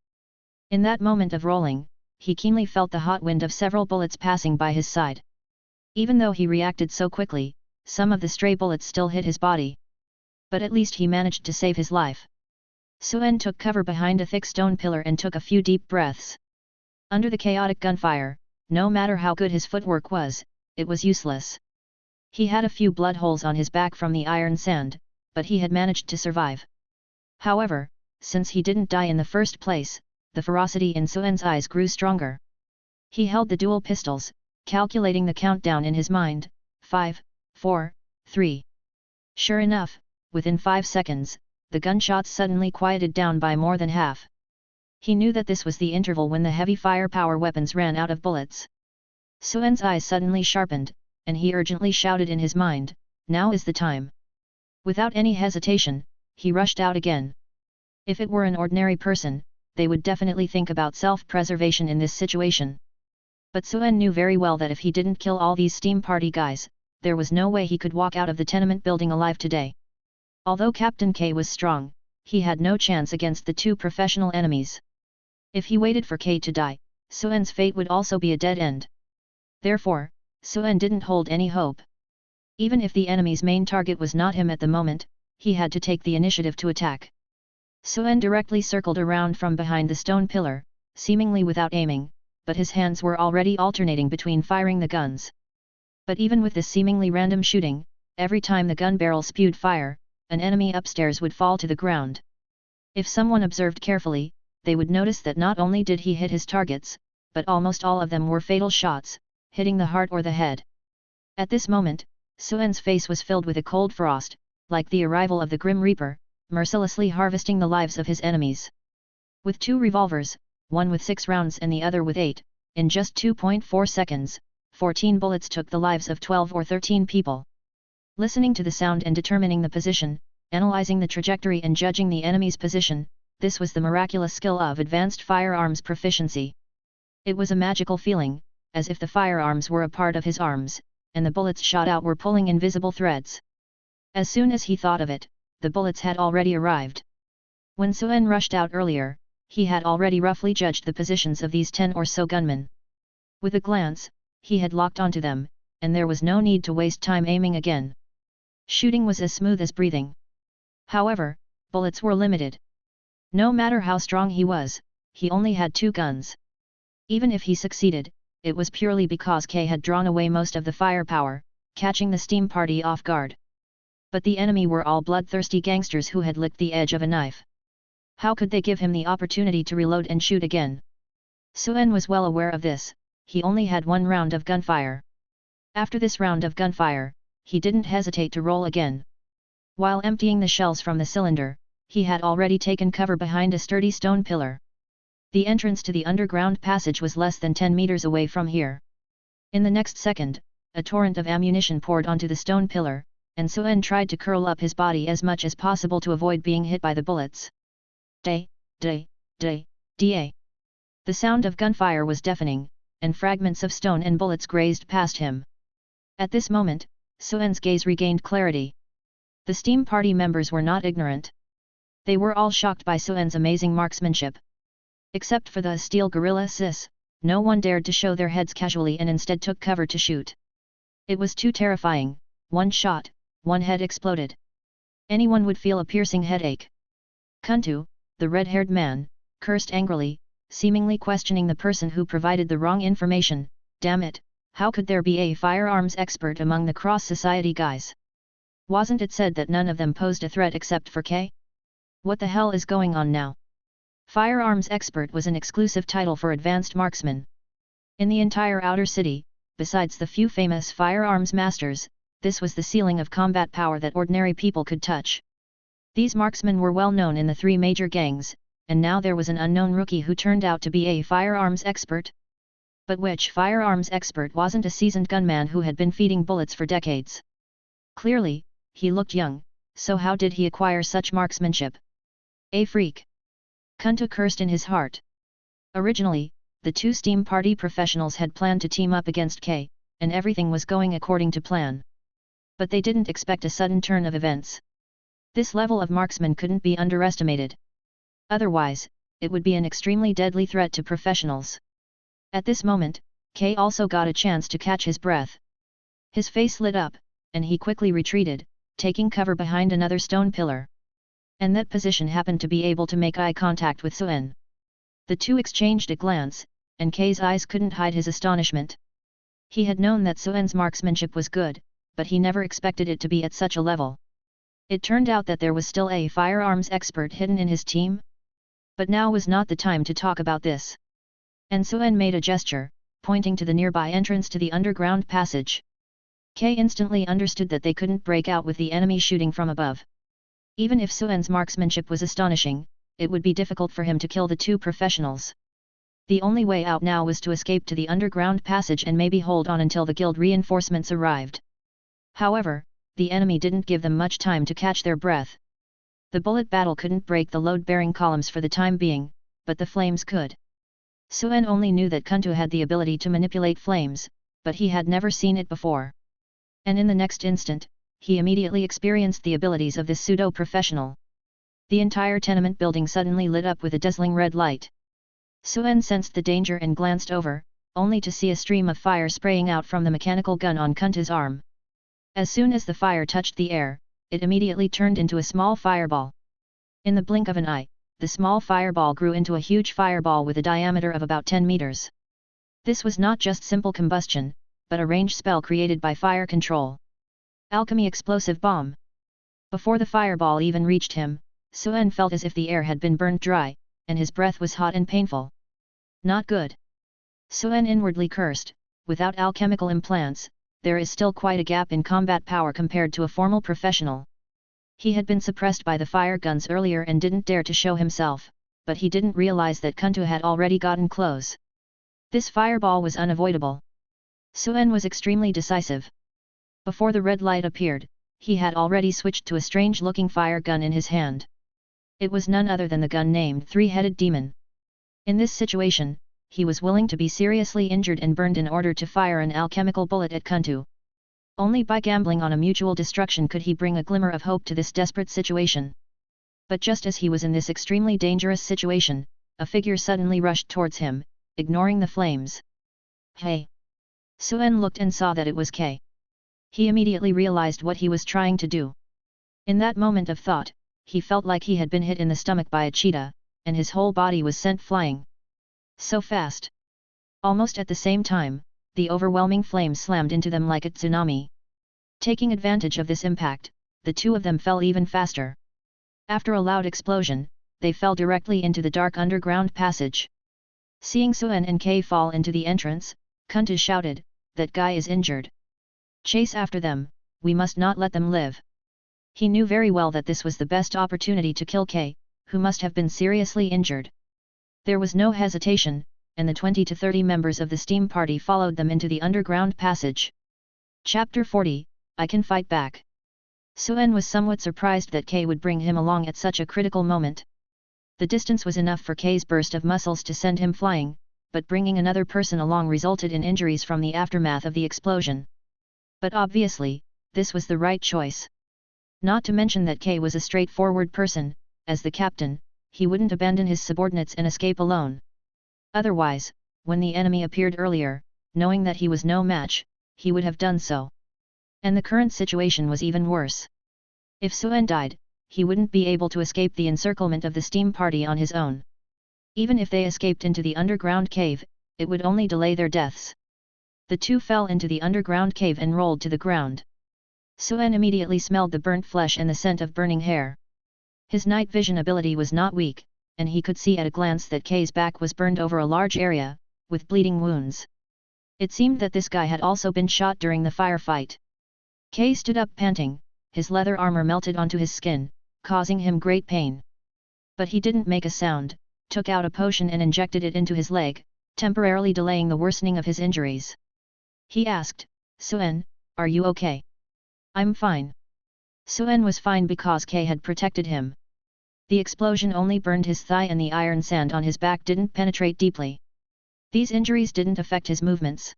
[SPEAKER 1] In that moment of rolling, he keenly felt the hot wind of several bullets passing by his side. Even though he reacted so quickly, some of the stray bullets still hit his body. But at least he managed to save his life. Suen took cover behind a thick stone pillar and took a few deep breaths. Under the chaotic gunfire, no matter how good his footwork was, it was useless. He had a few blood holes on his back from the iron sand, but he had managed to survive. However, since he didn't die in the first place, the ferocity in Suen's eyes grew stronger. He held the dual pistols, calculating the countdown in his mind, 5, 4, 3. Sure enough, within 5 seconds, the gunshots suddenly quieted down by more than half. He knew that this was the interval when the heavy firepower weapons ran out of bullets. Suen's eyes suddenly sharpened, and he urgently shouted in his mind, "Now is the time." Without any hesitation, he rushed out again. If it were an ordinary person, they would definitely think about self-preservation in this situation. But Suen knew very well that if he didn't kill all these steam party guys, there was no way he could walk out of the tenement building alive today. Although Captain K was strong, he had no chance against the 2 professional enemies. If he waited for K to die, Suen's fate would also be a dead end. Therefore, Suen didn't hold any hope. Even if the enemy's main target was not him at the moment, he had to take the initiative to attack. Suen directly circled around from behind the stone pillar, seemingly without aiming, but his hands were already alternating between firing the guns. But even with this seemingly random shooting, every time the gun barrel spewed fire, an enemy upstairs would fall to the ground. If someone observed carefully, they would notice that not only did he hit his targets, but almost all of them were fatal shots, hitting the heart or the head. At this moment, Suen's face was filled with a cold frost, like the arrival of the Grim Reaper, mercilessly harvesting the lives of his enemies. With 2 revolvers, one with 6 rounds and the other with 8, in just 2.4 seconds, 14 bullets took the lives of 12 or 13 people. Listening to the sound and determining the position, analyzing the trajectory and judging the enemy's position, this was the miraculous skill of advanced firearms proficiency. It was a magical feeling, as if the firearms were a part of his arms, and the bullets shot out were pulling invisible threads. As soon as he thought of it, the bullets had already arrived. When Suen rushed out earlier, he had already roughly judged the positions of these 10 or so gunmen. With a glance, he had locked onto them, and there was no need to waste time aiming again. Shooting was as smooth as breathing. However, bullets were limited. No matter how strong he was, he only had 2 guns. Even if he succeeded, it was purely because K had drawn away most of the firepower, catching the steam party off guard. But the enemy were all bloodthirsty gangsters who had licked the edge of a knife. How could they give him the opportunity to reload and shoot again? Suen was well aware of this. He only had 1 round of gunfire. After this round of gunfire, he didn't hesitate to roll again. While emptying the shells from the cylinder, he had already taken cover behind a sturdy stone pillar. The entrance to the underground passage was less than 10 meters away from here. In the next second, a torrent of ammunition poured onto the stone pillar, and Suen tried to curl up his body as much as possible to avoid being hit by the bullets. Da. The sound of gunfire was deafening, and fragments of stone and bullets grazed past him. At this moment, Suen's gaze regained clarity. The steam party members were not ignorant. They were all shocked by Suen's amazing marksmanship. Except for the steel gorilla Sis, no one dared to show their heads casually and instead took cover to shoot. It was too terrifying. 1 shot, 1 head exploded. Anyone would feel a piercing headache. Kuntu, the red-haired man, cursed angrily, seemingly questioning the person who provided the wrong information. Damn it, how could there be a firearms expert among the cross-society guys? Wasn't it said that none of them posed a threat except for K? What the hell is going on now? Firearms expert was an exclusive title for advanced marksmen. In the entire outer city, besides the few famous firearms masters, this was the ceiling of combat power that ordinary people could touch. These marksmen were well known in the 3 major gangs, and now there was an unknown rookie who turned out to be a firearms expert. But which firearms expert wasn't a seasoned gunman who had been feeding bullets for decades? Clearly, he looked young, so how did he acquire such marksmanship? A freak! Kuntu cursed in his heart. Originally, the 2 steam party professionals had planned to team up against K, and everything was going according to plan. But they didn't expect a sudden turn of events. This level of marksman couldn't be underestimated. Otherwise, it would be an extremely deadly threat to professionals. At this moment, K also got a chance to catch his breath. His face lit up, and he quickly retreated, taking cover behind another stone pillar. And that position happened to be able to make eye contact with Suen. The 2 exchanged a glance, and K's eyes couldn't hide his astonishment. He had known that Suen's marksmanship was good, but he never expected it to be at such a level. It turned out that there was still a firearms expert hidden in his team. But now was not the time to talk about this. And Suen made a gesture, pointing to the nearby entrance to the underground passage. K instantly understood that they couldn't break out with the enemy shooting from above. Even if Suen's marksmanship was astonishing, it would be difficult for him to kill the 2 professionals. The only way out now was to escape to the underground passage and maybe hold on until the guild reinforcements arrived. However, the enemy didn't give them much time to catch their breath. The bullet battle couldn't break the load-bearing columns for the time being, but the flames could. Suen only knew that Kuntu had the ability to manipulate flames, but he had never seen it before. And in the next instant, he immediately experienced the abilities of this pseudo-professional. The entire tenement building suddenly lit up with a dazzling red light. Suen sensed the danger and glanced over, only to see a stream of fire spraying out from the mechanical gun on Kuntu's arm. As soon as the fire touched the air, it immediately turned into a small fireball. In the blink of an eye, the small fireball grew into a huge fireball with a diameter of about 10 meters. This was not just simple combustion, but a range spell created by fire control. Alchemy explosive bomb. Before the fireball even reached him, Suen felt as if the air had been burned dry, and his breath was hot and painful. Not good. Suen inwardly cursed. Without alchemical implants, there is still quite a gap in combat power compared to a formal professional. He had been suppressed by the fire guns earlier and didn't dare to show himself, but he didn't realize that Kuntu had already gotten close. This fireball was unavoidable. Suen was extremely decisive. Before the red light appeared, he had already switched to a strange-looking fire gun in his hand. It was none other than the gun named Three-Headed Demon. In this situation, he was willing to be seriously injured and burned in order to fire an alchemical bullet at Kuntu. Only by gambling on a mutual destruction could he bring a glimmer of hope to this desperate situation. But just as he was in this extremely dangerous situation, a figure suddenly rushed towards him, ignoring the flames. Hey! Suen looked and saw that it was K. He immediately realized what he was trying to do. In that moment of thought, he felt like he had been hit in the stomach by a cheetah, and his whole body was sent flying. So fast! Almost at the same time, the overwhelming flames slammed into them like a tsunami. Taking advantage of this impact, the two of them fell even faster. After a loud explosion, they fell directly into the dark underground passage. Seeing Suen and Kay fall into the entrance, Kuntu shouted, "That guy is injured. Chase after them, we must not let them live." He knew very well that this was the best opportunity to kill Kay, who must have been seriously injured. There was no hesitation, and the 20 to 30 members of the steam party followed them into the underground passage. Chapter 40, I Can Fight Back. Suen was somewhat surprised that Kay would bring him along at such a critical moment. The distance was enough for Kay's burst of muscles to send him flying, but bringing another person along resulted in injuries from the aftermath of the explosion. But obviously, this was the right choice. Not to mention that Kay was a straightforward person. As the captain, he wouldn't abandon his subordinates and escape alone. Otherwise, when the enemy appeared earlier, knowing that he was no match, he would have done so. And the current situation was even worse. If Suen died, he wouldn't be able to escape the encirclement of the steam party on his own. Even if they escaped into the underground cave, it would only delay their deaths. The two fell into the underground cave and rolled to the ground. Suen immediately smelled the burnt flesh and the scent of burning hair. His night vision ability was not weak, and he could see at a glance that Kay's back was burned over a large area, with bleeding wounds. It seemed that this guy had also been shot during the firefight. Kay stood up panting, his leather armor melted onto his skin, causing him great pain. But he didn't make a sound, took out a potion and injected it into his leg, temporarily delaying the worsening of his injuries. He asked, "Suen, are you okay?" "I'm fine." Suen was fine because Kay had protected him. The explosion only burned his thigh and the iron sand on his back didn't penetrate deeply. These injuries didn't affect his movements.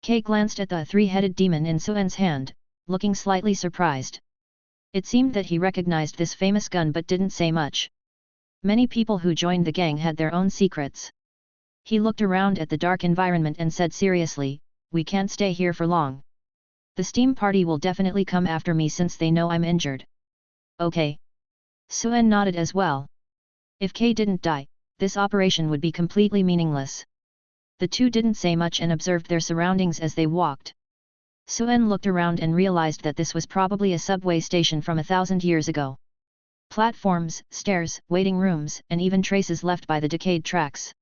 [SPEAKER 1] Kay glanced at the three-headed demon in Suen's hand, looking slightly surprised. It seemed that he recognized this famous gun but didn't say much. Many people who joined the gang had their own secrets. He looked around at the dark environment and said seriously, "We can't stay here for long. The steam party will definitely come after me since they know I'm injured." "Okay." Suen nodded as well. If Kay didn't die, this operation would be completely meaningless. The two didn't say much and observed their surroundings as they walked. Suen looked around and realized that this was probably a subway station from 1,000 years ago. Platforms, stairs, waiting rooms, and even traces left by the decayed tracks.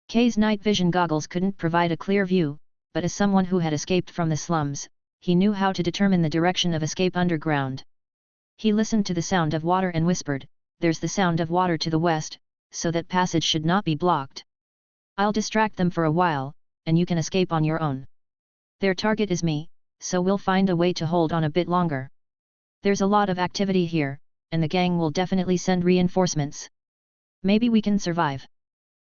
[SPEAKER 1] Kay's night vision goggles couldn't provide a clear view, but as someone who had escaped from the slums, he knew how to determine the direction of escape underground. He listened to the sound of water and whispered, "There's the sound of water to the west, so that passage should not be blocked. I'll distract them for a while, and you can escape on your own. Their target is me, so we'll find a way to hold on a bit longer. There's a lot of activity here, and the gang will definitely send reinforcements. Maybe we can survive."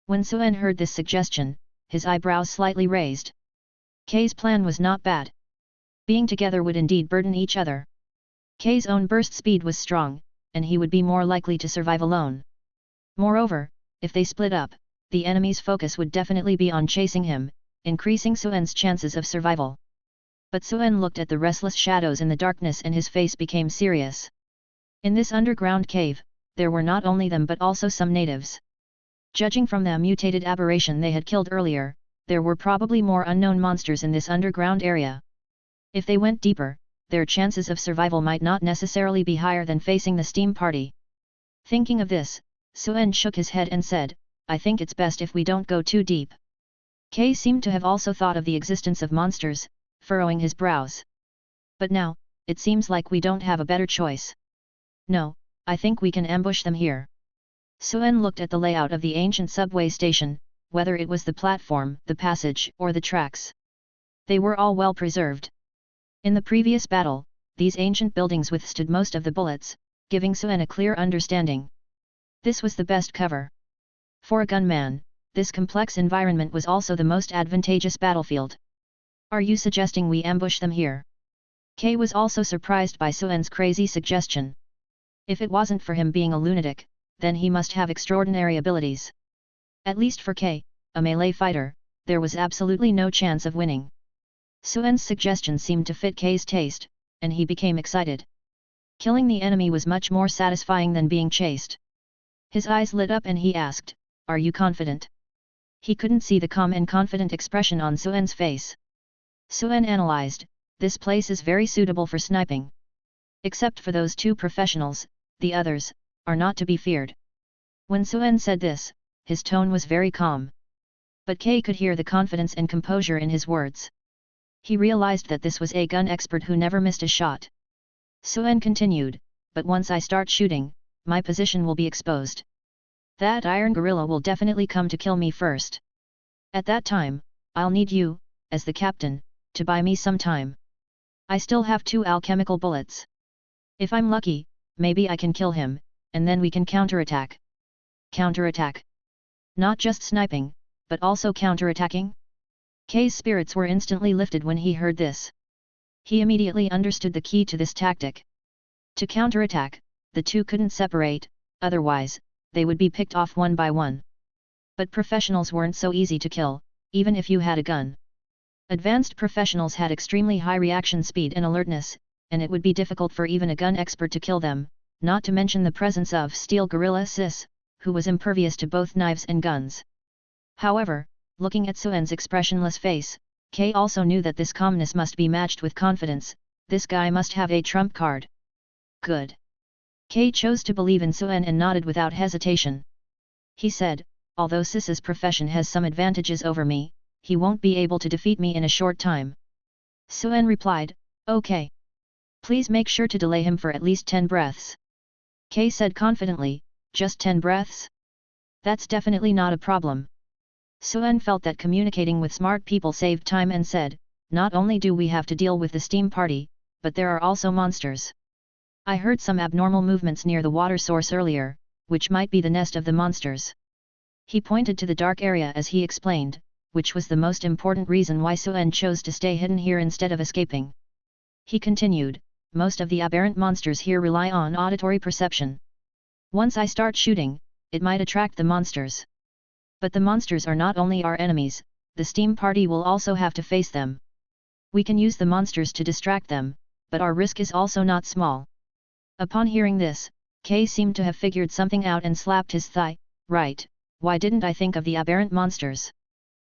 [SPEAKER 1] When Suen heard this suggestion, his eyebrows slightly raised. Kay's plan was not bad. Being together would indeed burden each other. Kay's own burst speed was strong, and he would be more likely to survive alone. Moreover, if they split up, the enemy's focus would definitely be on chasing him, increasing Suen's chances of survival. But Suen looked at the restless shadows in the darkness and his face became serious. In this underground cave, there were not only them but also some natives. Judging from the mutated aberration they had killed earlier, there were probably more unknown monsters in this underground area. If they went deeper, their chances of survival might not necessarily be higher than facing the steam party. Thinking of this, Suen shook his head and said, I think it's best if we don't go too deep. Kay seemed to have also thought of the existence of monsters, furrowing his brows. But now, it seems like we don't have a better choice. No, I think we can ambush them here. Suen looked at the layout of the ancient subway station, whether it was the platform, the passage, or the tracks. They were all well preserved. In the previous battle, these ancient buildings withstood most of the bullets, giving Suen a clear understanding. This was the best cover. For a gunman, this complex environment was also the most advantageous battlefield. Are you suggesting we ambush them here? Kay was also surprised by Suen's crazy suggestion. If it wasn't for him being a lunatic, then he must have extraordinary abilities. At least for Kay, a melee fighter, there was absolutely no chance of winning. Suen's suggestion seemed to fit Kay's taste, and he became excited. Killing the enemy was much more satisfying than being chased. His eyes lit up and he asked, Are you confident? He couldn't see the calm and confident expression on Suen's face. Suen analyzed, this place is very suitable for sniping. Except for those two professionals, the others are not to be feared. When Suen said this, his tone was very calm. But Kay could hear the confidence and composure in his words. He realized that this was a gun expert who never missed a shot. Suen continued, but once I start shooting, my position will be exposed. That iron gorilla will definitely come to kill me first. At that time, I'll need you, as the captain, to buy me some time. I still have 2 alchemical bullets. If I'm lucky, maybe I can kill him, and then we can counterattack. Counterattack? Not just sniping, but also counterattacking? Kay's spirits were instantly lifted when he heard this. He immediately understood the key to this tactic. To counterattack, the two couldn't separate, otherwise, they would be picked off one by one. But professionals weren't so easy to kill, even if you had a gun. Advanced professionals had extremely high reaction speed and alertness, and it would be difficult for even a gun expert to kill them, not to mention the presence of Steel Gorilla Sis, who was impervious to both knives and guns. However, looking at Suen's expressionless face, Kay also knew that this calmness must be matched with confidence. This guy must have a trump card. Good. Kay chose to believe in Suen and nodded without hesitation. He said, although Sis's profession has some advantages over me, he won't be able to defeat me in a short time. Suen replied, okay. Please make sure to delay him for at least 10 breaths. Kay said confidently, just 10 breaths? That's definitely not a problem. Suen felt that communicating with smart people saved time and said, not only do we have to deal with the steam party, but there are also monsters. I heard some abnormal movements near the water source earlier, which might be the nest of the monsters. He pointed to the dark area as he explained, which was the most important reason why Suen chose to stay hidden here instead of escaping. He continued, most of the aberrant monsters here rely on auditory perception. Once I start shooting, it might attract the monsters. But the monsters are not only our enemies, the steam party will also have to face them. We can use the monsters to distract them, but our risk is also not small. Upon hearing this, Kay seemed to have figured something out and slapped his thigh. Right, why didn't I think of the aberrant monsters?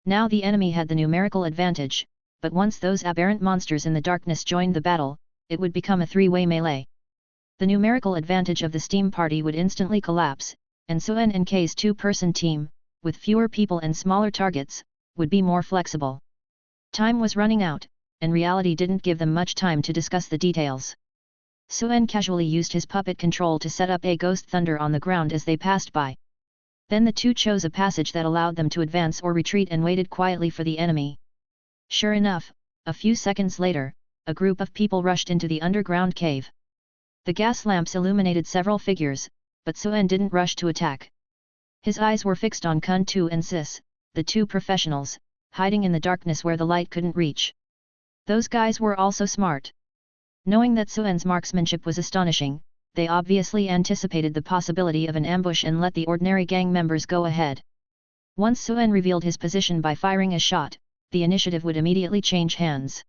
[SPEAKER 1] Now the enemy had the numerical advantage, but once those aberrant monsters in the darkness joined the battle, it would become a 3-way melee. The numerical advantage of the steam party would instantly collapse, and Suen and Kay's 2-person team, with fewer people and smaller targets, would be more flexible. Time was running out, and reality didn't give them much time to discuss the details. Suen casually used his puppet control to set up a ghost thunder on the ground as they passed by. Then the two chose a passage that allowed them to advance or retreat and waited quietly for the enemy. Sure enough, a few seconds later, a group of people rushed into the underground cave. The gas lamps illuminated several figures, but Suen didn't rush to attack. His eyes were fixed on Kun Tu and Sis, the 2 professionals, hiding in the darkness where the light couldn't reach. Those guys were also smart. Knowing that Suen's marksmanship was astonishing, they obviously anticipated the possibility of an ambush and let the ordinary gang members go ahead. Once Suen revealed his position by firing a shot, the initiative would immediately change hands.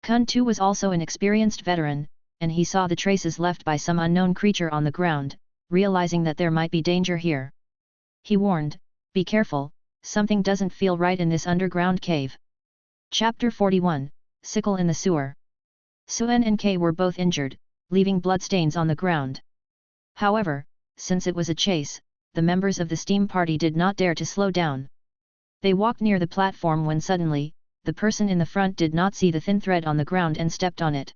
[SPEAKER 1] Kun Tu was also an experienced veteran, and he saw the traces left by some unknown creature on the ground, realizing that there might be danger here. He warned, be careful, something doesn't feel right in this underground cave. Chapter 41, Sickle in the Sewer. Suen and Kay were both injured, leaving bloodstains on the ground. However, since it was a chase, the members of the steam party did not dare to slow down. They walked near the platform when suddenly, the person in the front did not see the thin thread on the ground and stepped on it.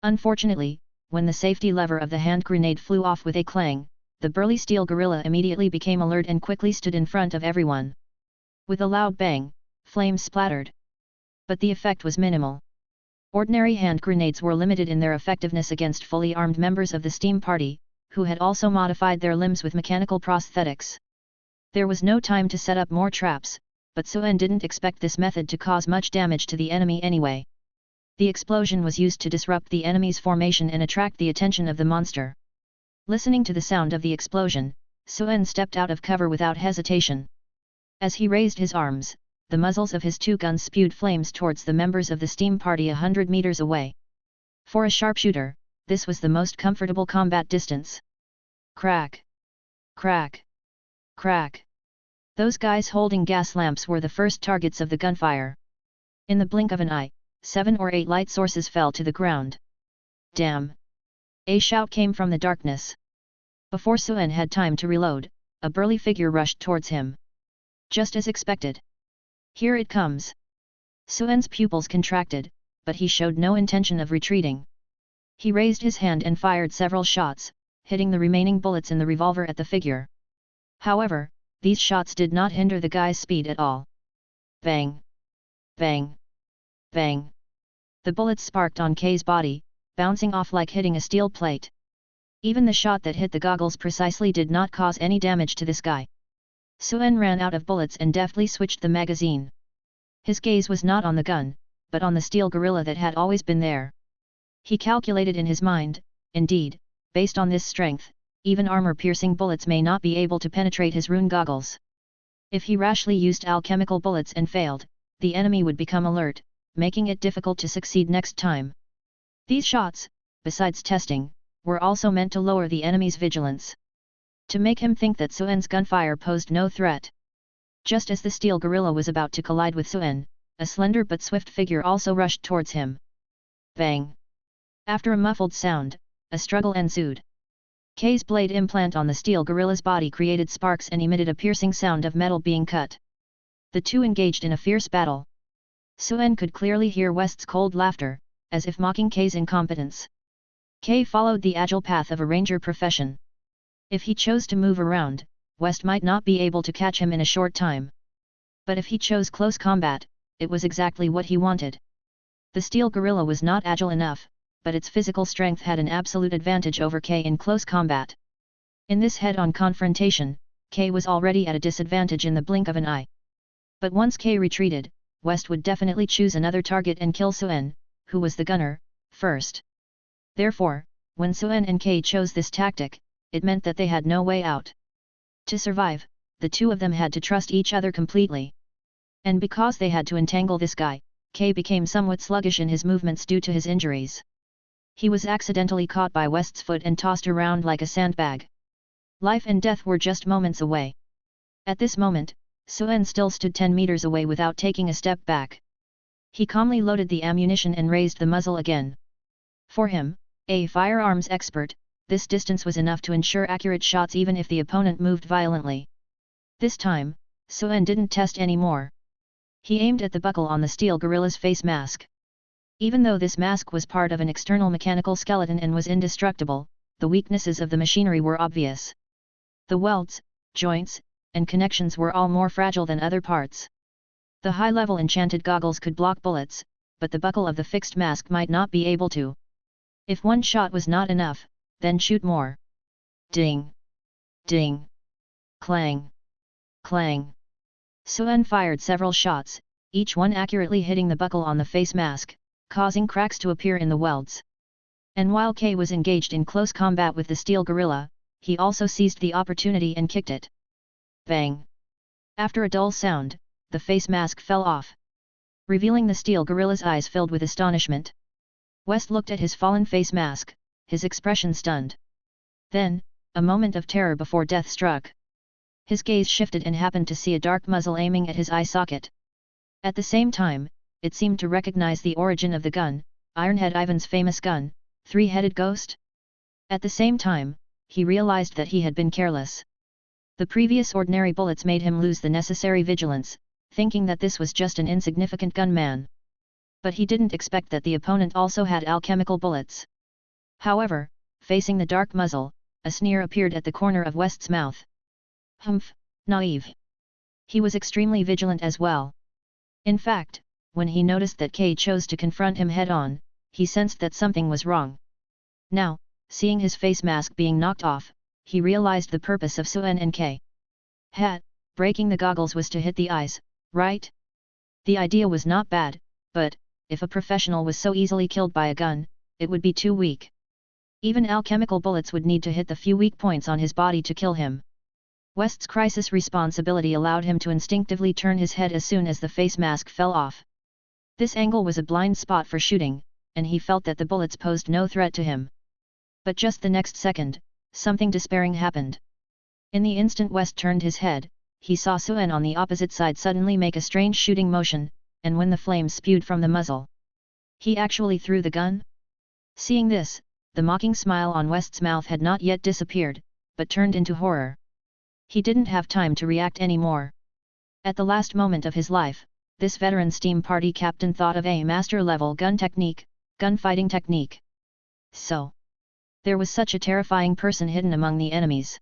[SPEAKER 1] Unfortunately, when the safety lever of the hand grenade flew off with a clang, the burly steel gorilla immediately became alert and quickly stood in front of everyone. With a loud bang, flames splattered. But the effect was minimal. Ordinary hand grenades were limited in their effectiveness against fully armed members of the steam party, who had also modified their limbs with mechanical prosthetics. There was no time to set up more traps, but Suen didn't expect this method to cause much damage to the enemy anyway. The explosion was used to disrupt the enemy's formation and attract the attention of the monster. Listening to the sound of the explosion, Suen stepped out of cover without hesitation. As he raised his arms, the muzzles of his two guns spewed flames towards the members of the steam party 100 meters away. For a sharpshooter, this was the most comfortable combat distance. Crack! Crack! Crack! Those guys holding gas lamps were the first targets of the gunfire. In the blink of an eye, 7 or 8 light sources fell to the ground. Damn! A shout came from the darkness. Before Suen had time to reload, a burly figure rushed towards him. Just as expected. Here it comes! Suen's pupils contracted, but he showed no intention of retreating. He raised his hand and fired several shots, hitting the remaining bullets in the revolver at the figure. However, these shots did not hinder the guy's speed at all. Bang! Bang! Bang! The bullets sparked on Kay's body, bouncing off like hitting a steel plate. Even the shot that hit the goggles precisely did not cause any damage to this guy. Suen ran out of bullets and deftly switched the magazine. His gaze was not on the gun, but on the steel gorilla that had always been there. He calculated in his mind, indeed, based on this strength, even armor-piercing bullets may not be able to penetrate his rune goggles. If he rashly used alchemical bullets and failed, the enemy would become alert, making it difficult to succeed next time. These shots, besides testing, were also meant to lower the enemy's vigilance. To make him think that Suen's gunfire posed no threat. Just as the steel gorilla was about to collide with Suen, a slender but swift figure also rushed towards him. Bang! After a muffled sound, a struggle ensued. Kay's blade implant on the steel gorilla's body created sparks and emitted a piercing sound of metal being cut. The two engaged in a fierce battle. Suen could clearly hear West's cold laughter, as if mocking Kay's incompetence. Kay followed the agile path of a ranger profession. If he chose to move around, West might not be able to catch him in a short time. But if he chose close combat, it was exactly what he wanted. The steel gorilla was not agile enough, but its physical strength had an absolute advantage over Kay in close combat. In this head-on confrontation, Kay was already at a disadvantage in the blink of an eye. But once Kay retreated, West would definitely choose another target and kill Suen, who was the gunner, first. Therefore, when Suen and Kay chose this tactic, it meant that they had no way out. To survive, the two of them had to trust each other completely. And because they had to entangle this guy, Kay became somewhat sluggish in his movements due to his injuries. He was accidentally caught by West's foot and tossed around like a sandbag. Life and death were just moments away. At this moment, Suen still stood 10 meters away without taking a step back. He calmly loaded the ammunition and raised the muzzle again. For him, a firearms expert, this distance was enough to ensure accurate shots even if the opponent moved violently. This time, Suen didn't test any more. He aimed at the buckle on the steel gorilla's face mask. Even though this mask was part of an external mechanical skeleton and was indestructible, the weaknesses of the machinery were obvious. The welds, joints, and connections were all more fragile than other parts. The high-level enchanted goggles could block bullets, but the buckle of the fixed mask might not be able to. If one shot was not enough, then shoot more. Ding! Ding! Clang! Clang! Suen fired several shots, each one accurately hitting the buckle on the face mask, causing cracks to appear in the welds. And while Kay was engaged in close combat with the steel gorilla, he also seized the opportunity and kicked it. Bang! After a dull sound, the face mask fell off, revealing the steel gorilla's eyes filled with astonishment. West looked at his fallen face mask, his expression stunned. Then, a moment of terror before death struck. His gaze shifted and happened to see a dark muzzle aiming at his eye socket. At the same time, it seemed to recognize the origin of the gun, Ironhead Ivan's famous gun, three-headed ghost? At the same time, he realized that he had been careless. The previous ordinary bullets made him lose the necessary vigilance, thinking that this was just an insignificant gunman. But he didn't expect that the opponent also had alchemical bullets. However, facing the dark muzzle, a sneer appeared at the corner of West's mouth. Humph, naive. He was extremely vigilant as well. In fact, when he noticed that Kay chose to confront him head-on, he sensed that something was wrong. Now, seeing his face mask being knocked off, he realized the purpose of Suen and Kay. Breaking the goggles was to hit the eyes, right? The idea was not bad, but, if a professional was so easily killed by a gun, it would be too weak. Even alchemical bullets would need to hit the few weak points on his body to kill him. West's crisis responsibility allowed him to instinctively turn his head as soon as the face mask fell off. This angle was a blind spot for shooting, and he felt that the bullets posed no threat to him. But just the next second, something despairing happened. In the instant West turned his head, he saw Suen on the opposite side suddenly make a strange shooting motion, and when the flames spewed from the muzzle, he actually threw the gun? Seeing this, the mocking smile on West's mouth had not yet disappeared, but turned into horror. He didn't have time to react anymore. At the last moment of his life, this veteran steam party captain thought of a master-level gunfighting technique. So, there was such a terrifying person hidden among the enemies.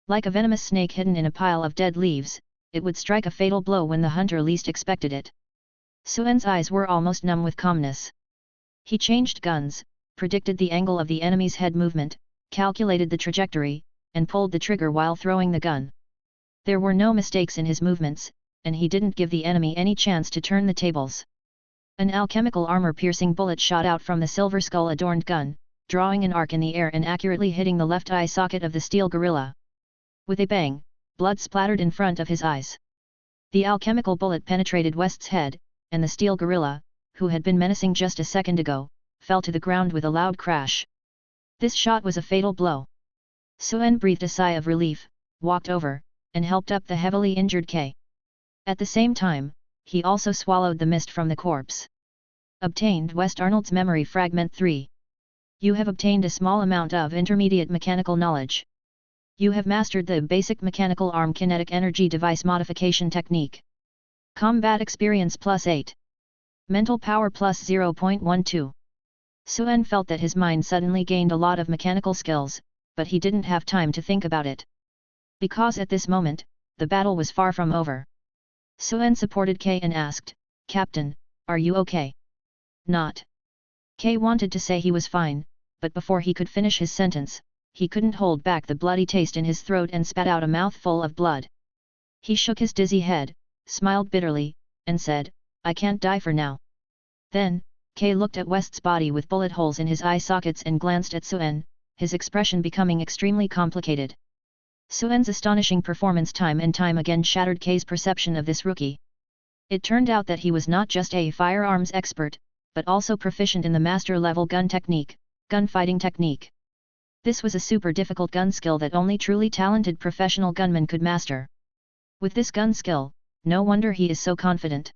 [SPEAKER 1] Like a venomous snake hidden in a pile of dead leaves, it would strike a fatal blow when the hunter least expected it. Suen's eyes were almost numb with calmness. He changed guns, predicted the angle of the enemy's head movement, calculated the trajectory, and pulled the trigger while throwing the gun. There were no mistakes in his movements, and he didn't give the enemy any chance to turn the tables. An alchemical armor-piercing bullet shot out from the silver skull-adorned gun, drawing an arc in the air and accurately hitting the left eye socket of the steel gorilla. With a bang, blood splattered in front of his eyes. The alchemical bullet penetrated West's head, and the steel gorilla, who had been menacing just a second ago, fell to the ground with a loud crash. This shot was a fatal blow. Suen breathed a sigh of relief, walked over, and helped up the heavily injured Kay. At the same time, he also swallowed the mist from the corpse. Obtained West Arnold's Memory Fragment 3. You have obtained a small amount of intermediate mechanical knowledge. You have mastered the basic mechanical arm kinetic energy device modification technique. Combat experience +8. Mental power +0.12. Suen felt that his mind suddenly gained a lot of mechanical skills, but he didn't have time to think about it. Because at this moment, the battle was far from over. Suen supported Kay and asked, "Captain, are you okay?" "Not." Kay wanted to say he was fine, but before he could finish his sentence, he couldn't hold back the bloody taste in his throat and spat out a mouthful of blood. He shook his dizzy head, smiled bitterly, and said, "I can't die for now." Then, Kay looked at West's body with bullet holes in his eye sockets and glanced at Suen, his expression becoming extremely complicated. Suen's astonishing performance time and time again shattered Kay's perception of this rookie. It turned out that he was not just a firearms expert, but also proficient in the master-level gunfighting technique. This was a super difficult gun skill that only truly talented professional gunmen could master. With this gun skill, no wonder he is so confident.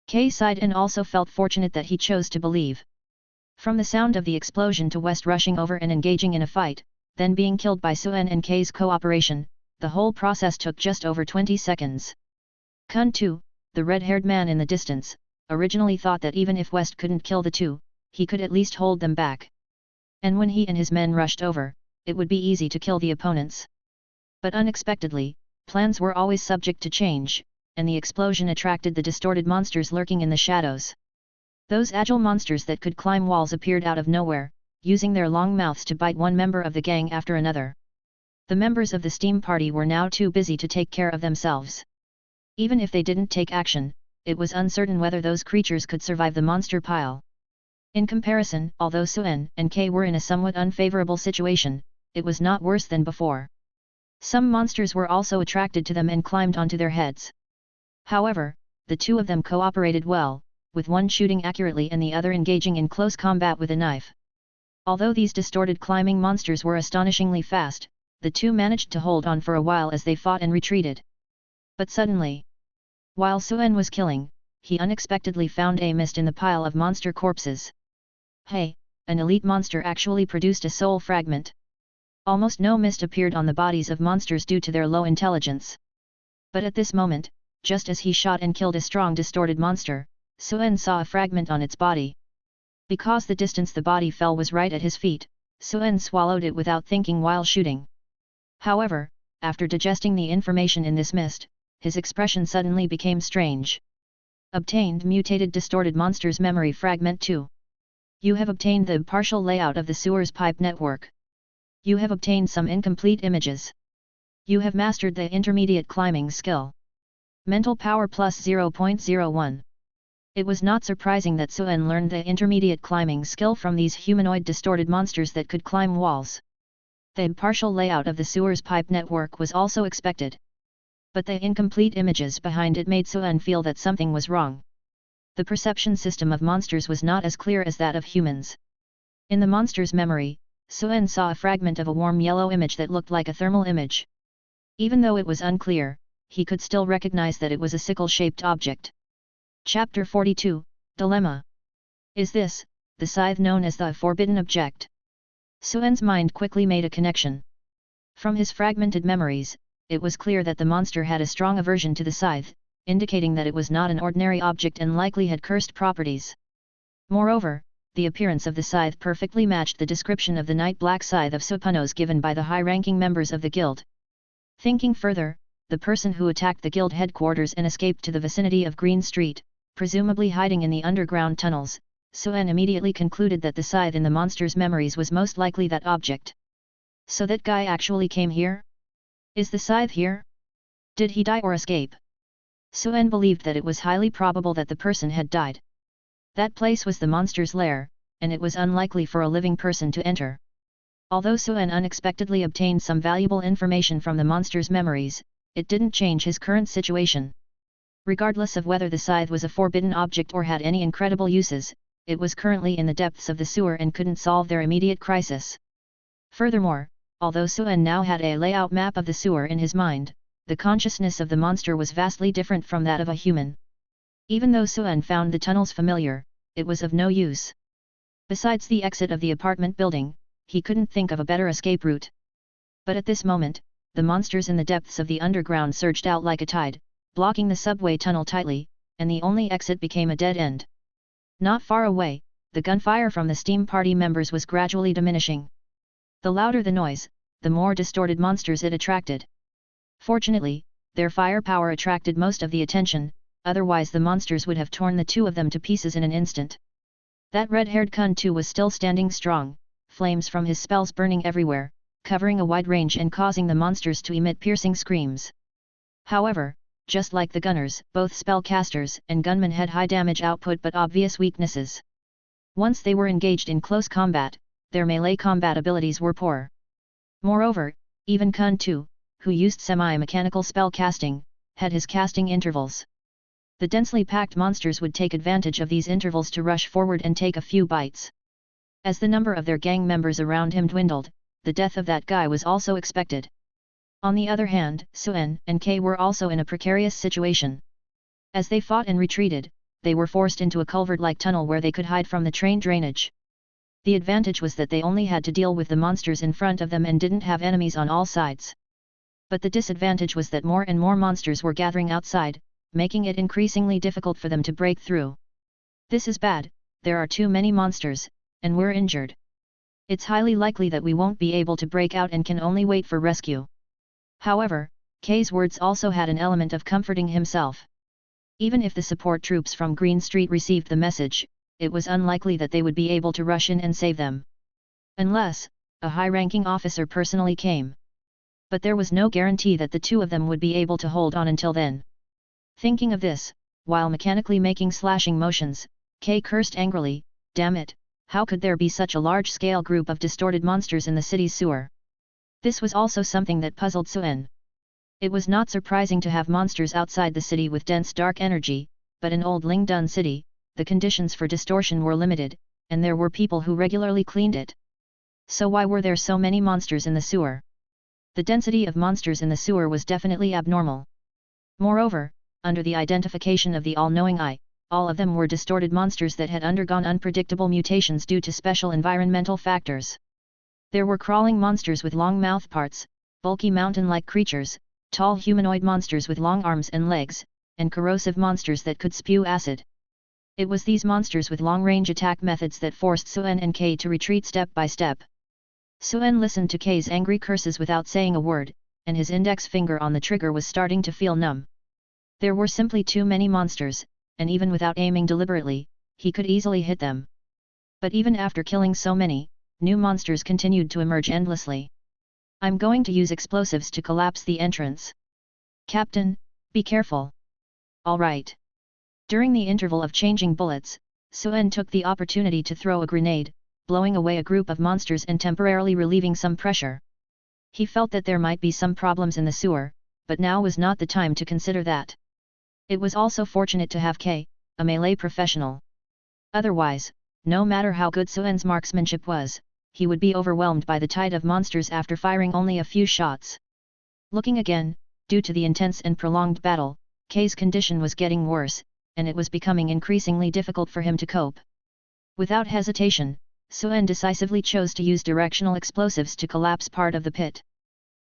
[SPEAKER 1] Kay sighed and also felt fortunate that he chose to believe. From the sound of the explosion to West rushing over and engaging in a fight, then being killed by Suen and Kay's cooperation, the whole process took just over 20 seconds. Kun Tu, the red-haired man in the distance, originally thought that even if West couldn't kill the two, he could at least hold them back. And when he and his men rushed over, it would be easy to kill the opponents. But unexpectedly, plans were always subject to change, and the explosion attracted the distorted monsters lurking in the shadows. Those agile monsters that could climb walls appeared out of nowhere, using their long mouths to bite one member of the gang after another. The members of the steam party were now too busy to take care of themselves. Even if they didn't take action, it was uncertain whether those creatures could survive the monster pile. In comparison, although Suen and Kay were in a somewhat unfavorable situation, it was not worse than before. Some monsters were also attracted to them and climbed onto their heads. However, the two of them cooperated well, with one shooting accurately and the other engaging in close combat with a knife. Although these distorted climbing monsters were astonishingly fast, the two managed to hold on for a while as they fought and retreated. But suddenly, while Suen was killing, he unexpectedly found a mist in the pile of monster corpses. Hey, an elite monster actually produced a soul fragment. Almost no mist appeared on the bodies of monsters due to their low intelligence. But at this moment, just as he shot and killed a strong distorted monster, Suen saw a fragment on its body. Because the distance the body fell was right at his feet, Suen swallowed it without thinking while shooting. However, after digesting the information in this mist, his expression suddenly became strange. Obtained mutated distorted monster's memory fragment 2. You have obtained the partial layout of the sewer's pipe network. You have obtained some incomplete images. You have mastered the intermediate climbing skill. Mental power plus 0.01. It was not surprising that Suen learned the intermediate climbing skill from these humanoid distorted monsters that could climb walls. The partial layout of the sewer's pipe network was also expected. But the incomplete images behind it made Suen feel that something was wrong. The perception system of monsters was not as clear as that of humans. In the monster's memory, Suen saw a fragment of a warm yellow image that looked like a thermal image. Even though it was unclear, he could still recognize that it was a sickle-shaped object. Chapter 42, Dilemma. Is this, the scythe known as the forbidden object? Suen's mind quickly made a connection. From his fragmented memories, it was clear that the monster had a strong aversion to the scythe, indicating that it was not an ordinary object and likely had cursed properties. Moreover, the appearance of the scythe perfectly matched the description of the night black scythe of Supanos given by the high-ranking members of the guild. Thinking further, the person who attacked the guild headquarters and escaped to the vicinity of Green Street, presumably hiding in the underground tunnels, Suen immediately concluded that the scythe in the monster's memories was most likely that object. So that guy actually came here? Is the scythe here? Did he die or escape? Suen believed that it was highly probable that the person had died. That place was the monster's lair, and it was unlikely for a living person to enter. Although Suen unexpectedly obtained some valuable information from the monster's memories, it didn't change his current situation. Regardless of whether the scythe was a forbidden object or had any incredible uses, it was currently in the depths of the sewer and couldn't solve their immediate crisis. Furthermore, although Suen now had a layout map of the sewer in his mind, the consciousness of the monster was vastly different from that of a human. Even though Suen found the tunnels familiar, it was of no use. Besides the exit of the apartment building, he couldn't think of a better escape route. But at this moment, the monsters in the depths of the underground surged out like a tide, blocking the subway tunnel tightly, and the only exit became a dead end. Not far away, the gunfire from the steam party members was gradually diminishing. The louder the noise, the more distorted monsters it attracted. Fortunately, their firepower attracted most of the attention, otherwise the monsters would have torn the two of them to pieces in an instant. That red-haired Kun too was still standing strong, flames from his spells burning everywhere, covering a wide range and causing the monsters to emit piercing screams. However, just like the gunners, both spellcasters and gunmen had high damage output but obvious weaknesses. Once they were engaged in close combat, their melee combat abilities were poor. Moreover, even Kun too, who used semi-mechanical spell casting, had his casting intervals. The densely packed monsters would take advantage of these intervals to rush forward and take a few bites. As the number of their gang members around him dwindled, the death of that guy was also expected. On the other hand, Suen and Kay were also in a precarious situation. As they fought and retreated, they were forced into a culvert-like tunnel where they could hide from the train drainage. The advantage was that they only had to deal with the monsters in front of them and didn't have enemies on all sides. But the disadvantage was that more and more monsters were gathering outside, making it increasingly difficult for them to break through. This is bad, there are too many monsters, and we're injured. It's highly likely that we won't be able to break out and can only wait for rescue. However, Kay's words also had an element of comforting himself. Even if the support troops from Green Street received the message, it was unlikely that they would be able to rush in and save them. Unless, a high-ranking officer personally came. But there was no guarantee that the two of them would be able to hold on until then. Thinking of this, while mechanically making slashing motions, Kay cursed angrily, "Damn it, how could there be such a large-scale group of distorted monsters in the city's sewer?" This was also something that puzzled Suen. It was not surprising to have monsters outside the city with dense dark energy, but in Old Lingdun City, the conditions for distortion were limited, and there were people who regularly cleaned it. So why were there so many monsters in the sewer? The density of monsters in the sewer was definitely abnormal. Moreover, under the identification of the all-knowing eye, all of them were distorted monsters that had undergone unpredictable mutations due to special environmental factors. There were crawling monsters with long mouthparts, bulky mountain-like creatures, tall humanoid monsters with long arms and legs, and corrosive monsters that could spew acid. It was these monsters with long-range attack methods that forced Suen and Kay to retreat step by step. Suen listened to Kay's angry curses without saying a word, and his index finger on the trigger was starting to feel numb. There were simply too many monsters, and even without aiming deliberately, he could easily hit them. But even after killing so many, new monsters continued to emerge endlessly. I'm going to use explosives to collapse the entrance. Captain, be careful. All right. During the interval of changing bullets, Suen took the opportunity to throw a grenade, blowing away a group of monsters and temporarily relieving some pressure. He felt that there might be some problems in the sewer, but now was not the time to consider that. It was also fortunate to have Kay, a melee professional. Otherwise, no matter how good Suen's marksmanship was, he would be overwhelmed by the tide of monsters after firing only a few shots. Looking again, due to the intense and prolonged battle, Kay's condition was getting worse, and it was becoming increasingly difficult for him to cope. Without hesitation, Suen decisively chose to use directional explosives to collapse part of the pit.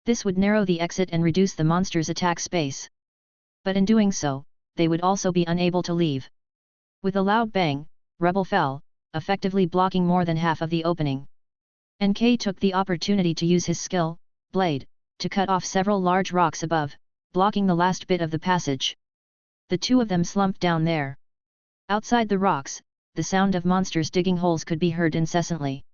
[SPEAKER 1] This would narrow the exit and reduce the monster's attack space. But in doing so, they would also be unable to leave. With a loud bang, rubble fell, effectively blocking more than half of the opening. And Kay took the opportunity to use his skill, Blade, to cut off several large rocks above, blocking the last bit of the passage. The two of them slumped down there. Outside the rocks, the sound of monsters digging holes could be heard incessantly.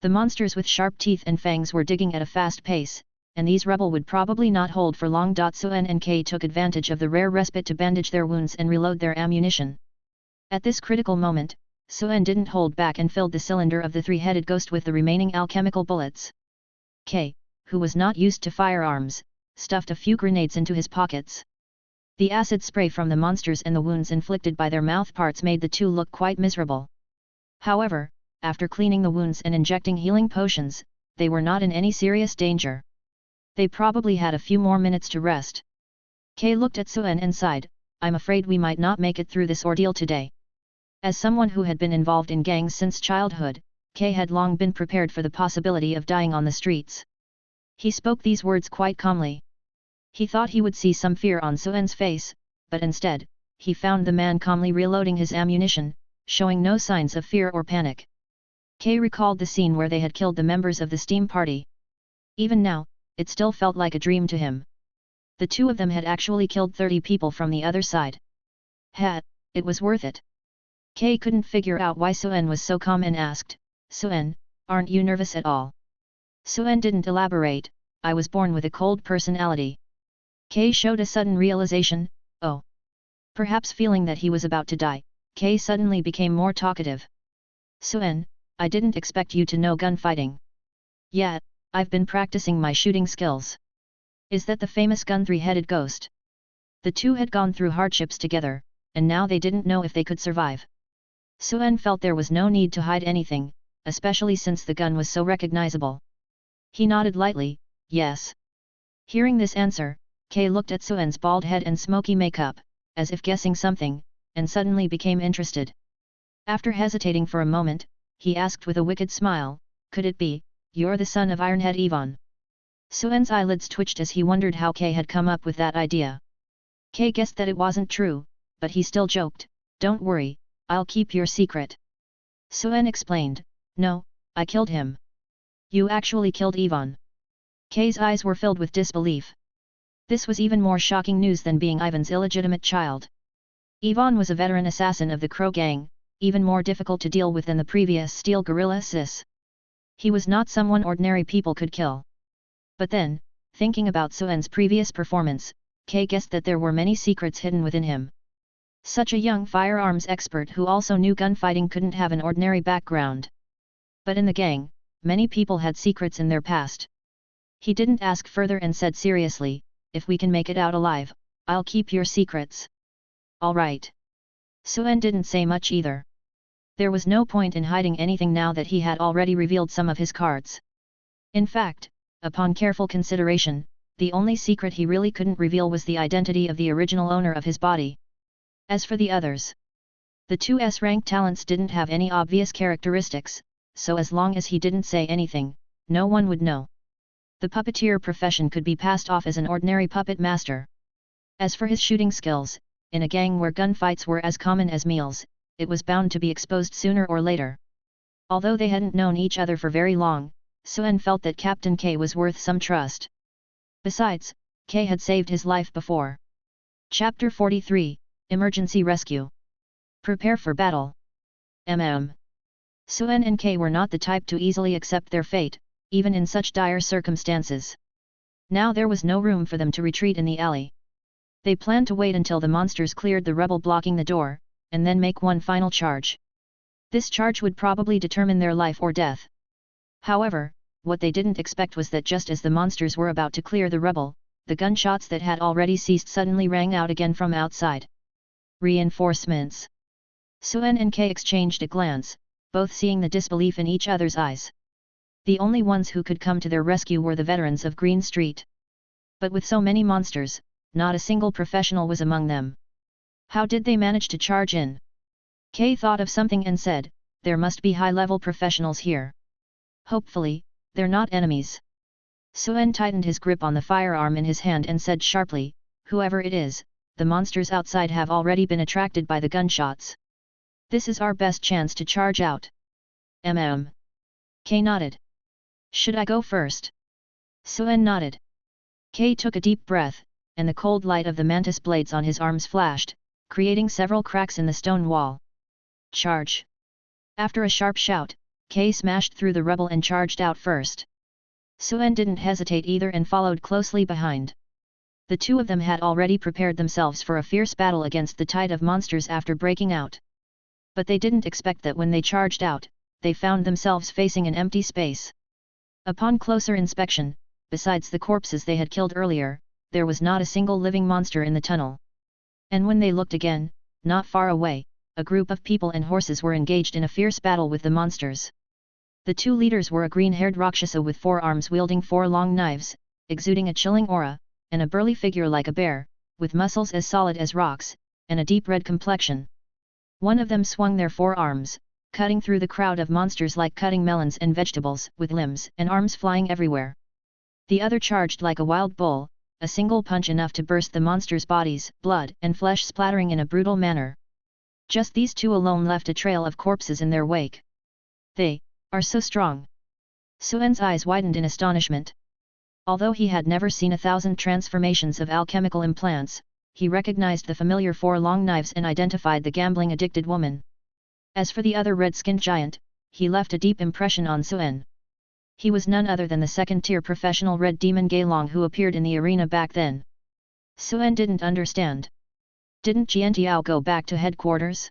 [SPEAKER 1] The monsters with sharp teeth and fangs were digging at a fast pace, and these rubble would probably not hold for long. Suen and Kay took advantage of the rare respite to bandage their wounds and reload their ammunition. At this critical moment, Suen didn't hold back and filled the cylinder of the three-headed ghost with the remaining alchemical bullets. Kay, who was not used to firearms, stuffed a few grenades into his pockets. The acid spray from the monsters and the wounds inflicted by their mouthparts made the two look quite miserable. However, after cleaning the wounds and injecting healing potions, they were not in any serious danger. They probably had a few more minutes to rest. Kay looked at Suen and sighed, I'm afraid we might not make it through this ordeal today. As someone who had been involved in gangs since childhood, Kay had long been prepared for the possibility of dying on the streets. He spoke these words quite calmly. He thought he would see some fear on Suen's face, but instead, he found the man calmly reloading his ammunition, showing no signs of fear or panic. Kay recalled the scene where they had killed the members of the steam party. Even now, it still felt like a dream to him. The two of them had actually killed 30 people from the other side. It was worth it. Kay couldn't figure out why Suen was so calm and asked, Suen, aren't you nervous at all? Suen didn't elaborate, I was born with a cold personality. Kay showed a sudden realization, oh. Perhaps feeling that he was about to die, Kay suddenly became more talkative. Suen, I didn't expect you to know gunfighting. Yeah, I've been practicing my shooting skills. Is that the famous gun three-headed ghost? The two had gone through hardships together, and now they didn't know if they could survive. Suen felt there was no need to hide anything, especially since the gun was so recognizable. He nodded lightly, yes. Hearing this answer, Kay looked at Suen's bald head and smoky makeup, as if guessing something, and suddenly became interested. After hesitating for a moment, he asked with a wicked smile, could it be, you're the son of Ironhead Ivan? Suen's eyelids twitched as he wondered how Kay had come up with that idea. Kay guessed that it wasn't true, but he still joked, don't worry, I'll keep your secret. Suen explained, no, I killed him. You actually killed Ivan. Kay's eyes were filled with disbelief. This was even more shocking news than being Ivan's illegitimate child. Ivan was a veteran assassin of the Crow Gang, even more difficult to deal with than the previous Steel Gorilla Sis. He was not someone ordinary people could kill. But then, thinking about Suen's previous performance, Kay guessed that there were many secrets hidden within him. Such a young firearms expert who also knew gunfighting couldn't have an ordinary background. But in the gang, many people had secrets in their past. He didn't ask further and said seriously, if we can make it out alive, I'll keep your secrets. All right. Suen didn't say much either. There was no point in hiding anything now that he had already revealed some of his cards. In fact, upon careful consideration, the only secret he really couldn't reveal was the identity of the original owner of his body. As for the others, The two S-rank talents didn't have any obvious characteristics, so as long as he didn't say anything, no one would know. The puppeteer profession could be passed off as an ordinary puppet master. As for his shooting skills, in a gang where gunfights were as common as meals, it was bound to be exposed sooner or later. Although they hadn't known each other for very long, Suen felt that Captain K was worth some trust. Besides, K had saved his life before. Chapter 43, Emergency Rescue. Prepare for battle. Suen and K were not the type to easily accept their fate, even in such dire circumstances. Now there was no room for them to retreat in the alley. They planned to wait until the monsters cleared the rubble blocking the door, and then make one final charge. This charge would probably determine their life or death. However, what they didn't expect was that just as the monsters were about to clear the rubble, the gunshots that had already ceased suddenly rang out again from outside. Reinforcements. Suen and K exchanged a glance, both seeing the disbelief in each other's eyes. The only ones who could come to their rescue were the veterans of Green Street. But with so many monsters, not a single professional was among them. How did they manage to charge in? Kay thought of something and said, "There must be high-level professionals here. Hopefully, they're not enemies." Suen tightened his grip on the firearm in his hand and said sharply, "Whoever it is, the monsters outside have already been attracted by the gunshots. This is our best chance to charge out." Kay nodded. "Should I go first?" Suen nodded. Kay took a deep breath, and the cold light of the mantis blades on his arms flashed, creating several cracks in the stone wall. "Charge!" After a sharp shout, Kay smashed through the rubble and charged out first. Suen didn't hesitate either and followed closely behind. The two of them had already prepared themselves for a fierce battle against the tide of monsters after breaking out. But they didn't expect that when they charged out, they found themselves facing an empty space. Upon closer inspection, besides the corpses they had killed earlier, there was not a single living monster in the tunnel. And when they looked again, not far away, a group of people and horses were engaged in a fierce battle with the monsters. The two leaders were a green-haired Rakshasa with 4 arms wielding 4 long knives, exuding a chilling aura, and a burly figure like a bear, with muscles as solid as rocks, and a deep red complexion. One of them swung their 4 arms, cutting through the crowd of monsters like cutting melons and vegetables, with limbs and arms flying everywhere. The other charged like a wild bull, a single punch enough to burst the monsters' bodies, blood and flesh splattering in a brutal manner. Just these two alone left a trail of corpses in their wake. "They are so strong." Suen's eyes widened in astonishment. Although he had never seen 1,000 transformations of alchemical implants, he recognized the familiar 4 long knives and identified the gambling-addicted woman. As for the other red-skinned giant, he left a deep impression on Suen. He was none other than the second-tier professional red demon Gailong who appeared in the arena back then. Suen didn't understand. Didn't Jiantiao go back to headquarters?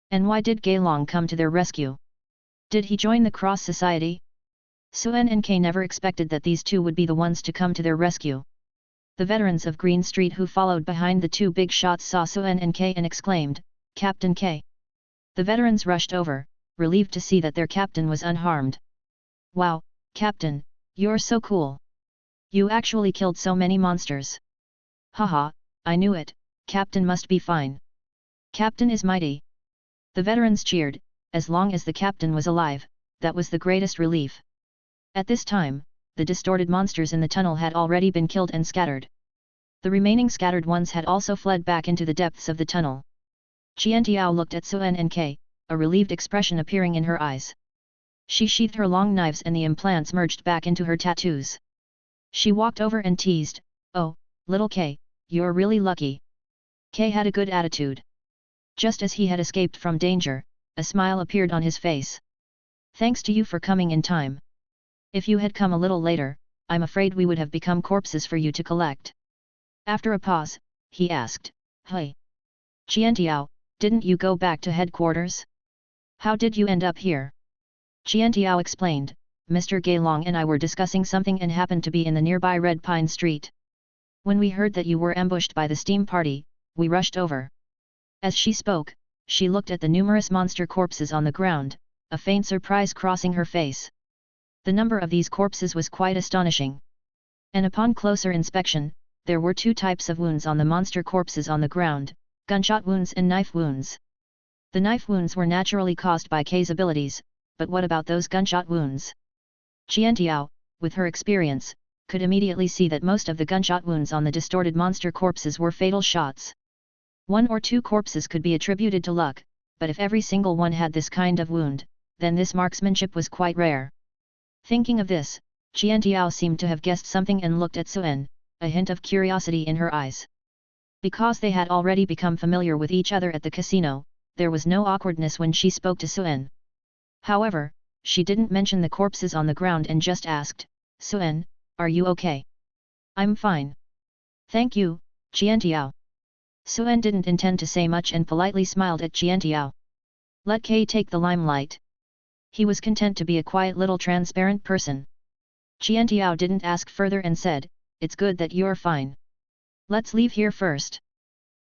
[SPEAKER 1] And why did Gailong come to their rescue? Did he join the Cross Society? Suen and Kay never expected that these two would be the ones to come to their rescue. The veterans of Green Street who followed behind the two big shots saw Suen and Kay and exclaimed, "Captain K." The veterans rushed over, relieved to see that their captain was unharmed. "Wow, Captain, you're so cool. You actually killed so many monsters." "Haha, I knew it, Captain must be fine. Captain is mighty." The veterans cheered. As long as the captain was alive, that was the greatest relief. At this time, the distorted monsters in the tunnel had already been killed and scattered. The remaining scattered ones had also fled back into the depths of the tunnel. Jiantiao looked at Suen and Kay, a relieved expression appearing in her eyes. She sheathed her long knives and the implants merged back into her tattoos. She walked over and teased, "Oh, little Kay, you're really lucky." Kay had a good attitude. Just as he had escaped from danger, a smile appeared on his face. "Thanks to you for coming in time. If you had come a little later, I'm afraid we would have become corpses for you to collect." After a pause, he asked, "Hey, Jiantiao, didn't you go back to headquarters? How did you end up here?" Jiantiao explained, "Mr. Gailong and I were discussing something and happened to be in the nearby Red Pine Street. When we heard that you were ambushed by the steam party, we rushed over." As she spoke, she looked at the numerous monster corpses on the ground, a faint surprise crossing her face. The number of these corpses was quite astonishing. And upon closer inspection, there were 2 types of wounds on the monster corpses on the ground, gunshot wounds and knife wounds. The knife wounds were naturally caused by K's abilities, but what about those gunshot wounds? Qiantiao, with her experience, could immediately see that most of the gunshot wounds on the distorted monster corpses were fatal shots. 1 or 2 corpses could be attributed to luck, but if every single one had this kind of wound, then this marksmanship was quite rare. Thinking of this, Qiantiao seemed to have guessed something and looked at Suen, a hint of curiosity in her eyes. Because they had already become familiar with each other at the casino, there was no awkwardness when she spoke to Suen. However, she didn't mention the corpses on the ground and just asked, "Suen, are you okay?" "I'm fine. Thank you, Qiantiao." Suen didn't intend to say much and politely smiled at Qiantiao. Let K take the limelight. He was content to be a quiet little transparent person. Qiantiao didn't ask further and said, "It's good that you're fine. Let's leave here first.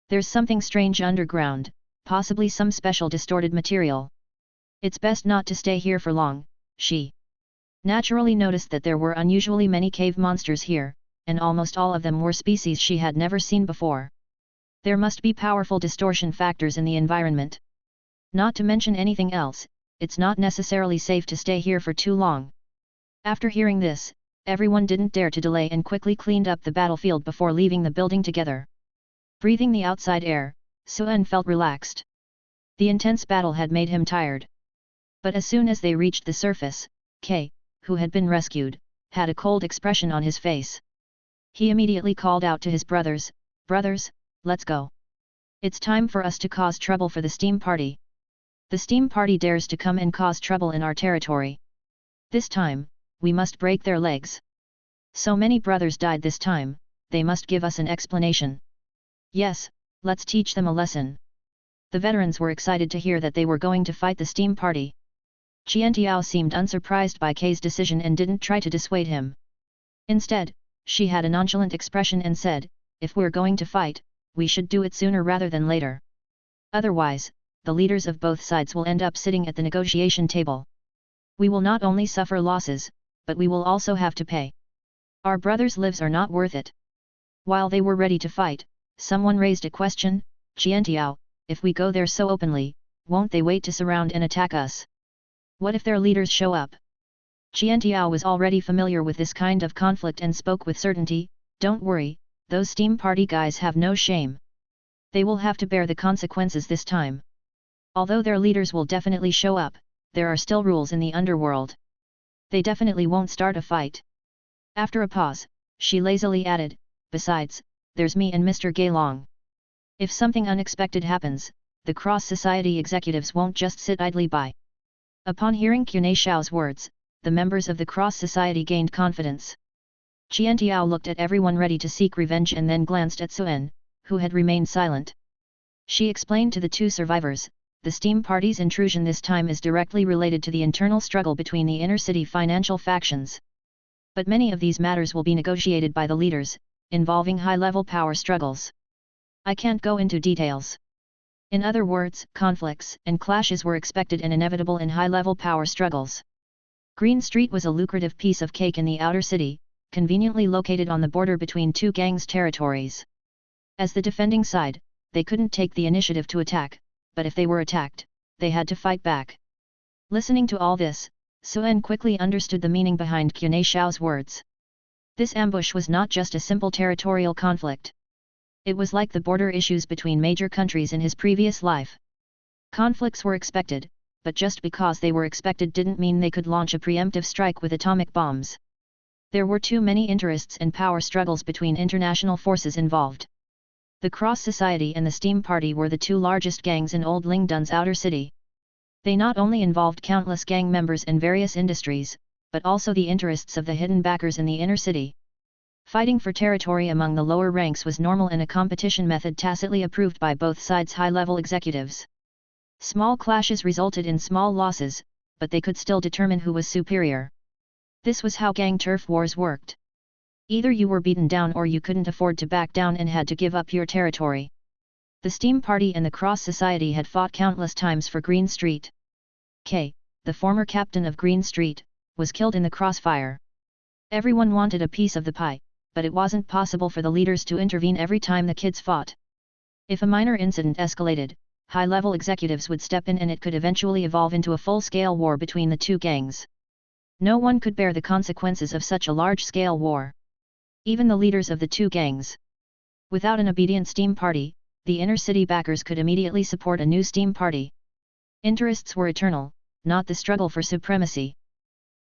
[SPEAKER 1] There's something strange underground, possibly some special distorted material. It's best not to stay here for long." She naturally noticed that there were unusually many cave monsters here, and almost all of them were species she had never seen before. There must be powerful distortion factors in the environment. Not to mention anything else, it's not necessarily safe to stay here for too long. After hearing this, everyone didn't dare to delay and quickly cleaned up the battlefield before leaving the building together. Breathing the outside air, Suen felt relaxed. The intense battle had made him tired. But as soon as they reached the surface, K, who had been rescued, had a cold expression on his face. He immediately called out to his brothers, "Brothers, let's go. It's time for us to cause trouble for the steam party. The steam party dares to come and cause trouble in our territory. This time, we must break their legs. So many brothers died this time, they must give us an explanation. Yes, let's teach them a lesson." The veterans were excited to hear that they were going to fight the steam party. Qiantiao seemed unsurprised by K's decision and didn't try to dissuade him. Instead, she had a nonchalant expression and said, "If we're going to fight, we should do it sooner rather than later. Otherwise, the leaders of both sides will end up sitting at the negotiation table. We will not only suffer losses, but we will also have to pay. Our brothers' lives are not worth it." While they were ready to fight, someone raised a question, "Qiantiao, if we go there so openly, won't they wait to surround and attack us? What if their leaders show up?" Qiantiao was already familiar with this kind of conflict and spoke with certainty, "Don't worry, those steam party guys have no shame. They will have to bear the consequences this time. Although their leaders will definitely show up, there are still rules in the underworld. They definitely won't start a fight." After a pause, she lazily added, "Besides, there's me and Mr. Gailong. If something unexpected happens, the Cross Society executives won't just sit idly by." Upon hearing Qunei Shao's words, the members of the Cross Society gained confidence. Qiantiao looked at everyone ready to seek revenge and then glanced at Suen, who had remained silent. She explained to the 2 survivors, "The steam party's intrusion this time is directly related to the internal struggle between the inner-city financial factions. But many of these matters will be negotiated by the leaders, involving high-level power struggles. I can't go into details." In other words, conflicts and clashes were expected and inevitable in high-level power struggles. Green Street was a lucrative piece of cake in the outer city, conveniently located on the border between 2 gangs' territories. As the defending side, they couldn't take the initiative to attack, but if they were attacked, they had to fight back. Listening to all this, Suen quickly understood the meaning behind Qunei Shao's words. This ambush was not just a simple territorial conflict. It was like the border issues between major countries in his previous life. Conflicts were expected, but just because they were expected didn't mean they could launch a preemptive strike with atomic bombs. There were too many interests and power struggles between international forces involved. The Cross Society and the Steam Party were the 2 largest gangs in Old Lingdun's outer city. They not only involved countless gang members in various industries, but also the interests of the hidden backers in the inner city. Fighting for territory among the lower ranks was normal and a competition method tacitly approved by both sides' high-level executives. Small clashes resulted in small losses, but they could still determine who was superior. This was how gang turf wars worked. Either you were beaten down or you couldn't afford to back down and had to give up your territory. The Steam Party and the Cross Society had fought countless times for Green Street. K, the former captain of Green Street, was killed in the crossfire. Everyone wanted a piece of the pie, but it wasn't possible for the leaders to intervene every time the kids fought. If a minor incident escalated, high-level executives would step in and it could eventually evolve into a full-scale war between the two gangs. No one could bear the consequences of such a large-scale war. Even the leaders of the two gangs. Without an obedient Steam party, the inner-city backers could immediately support a new Steam party. Interests were eternal, not the struggle for supremacy.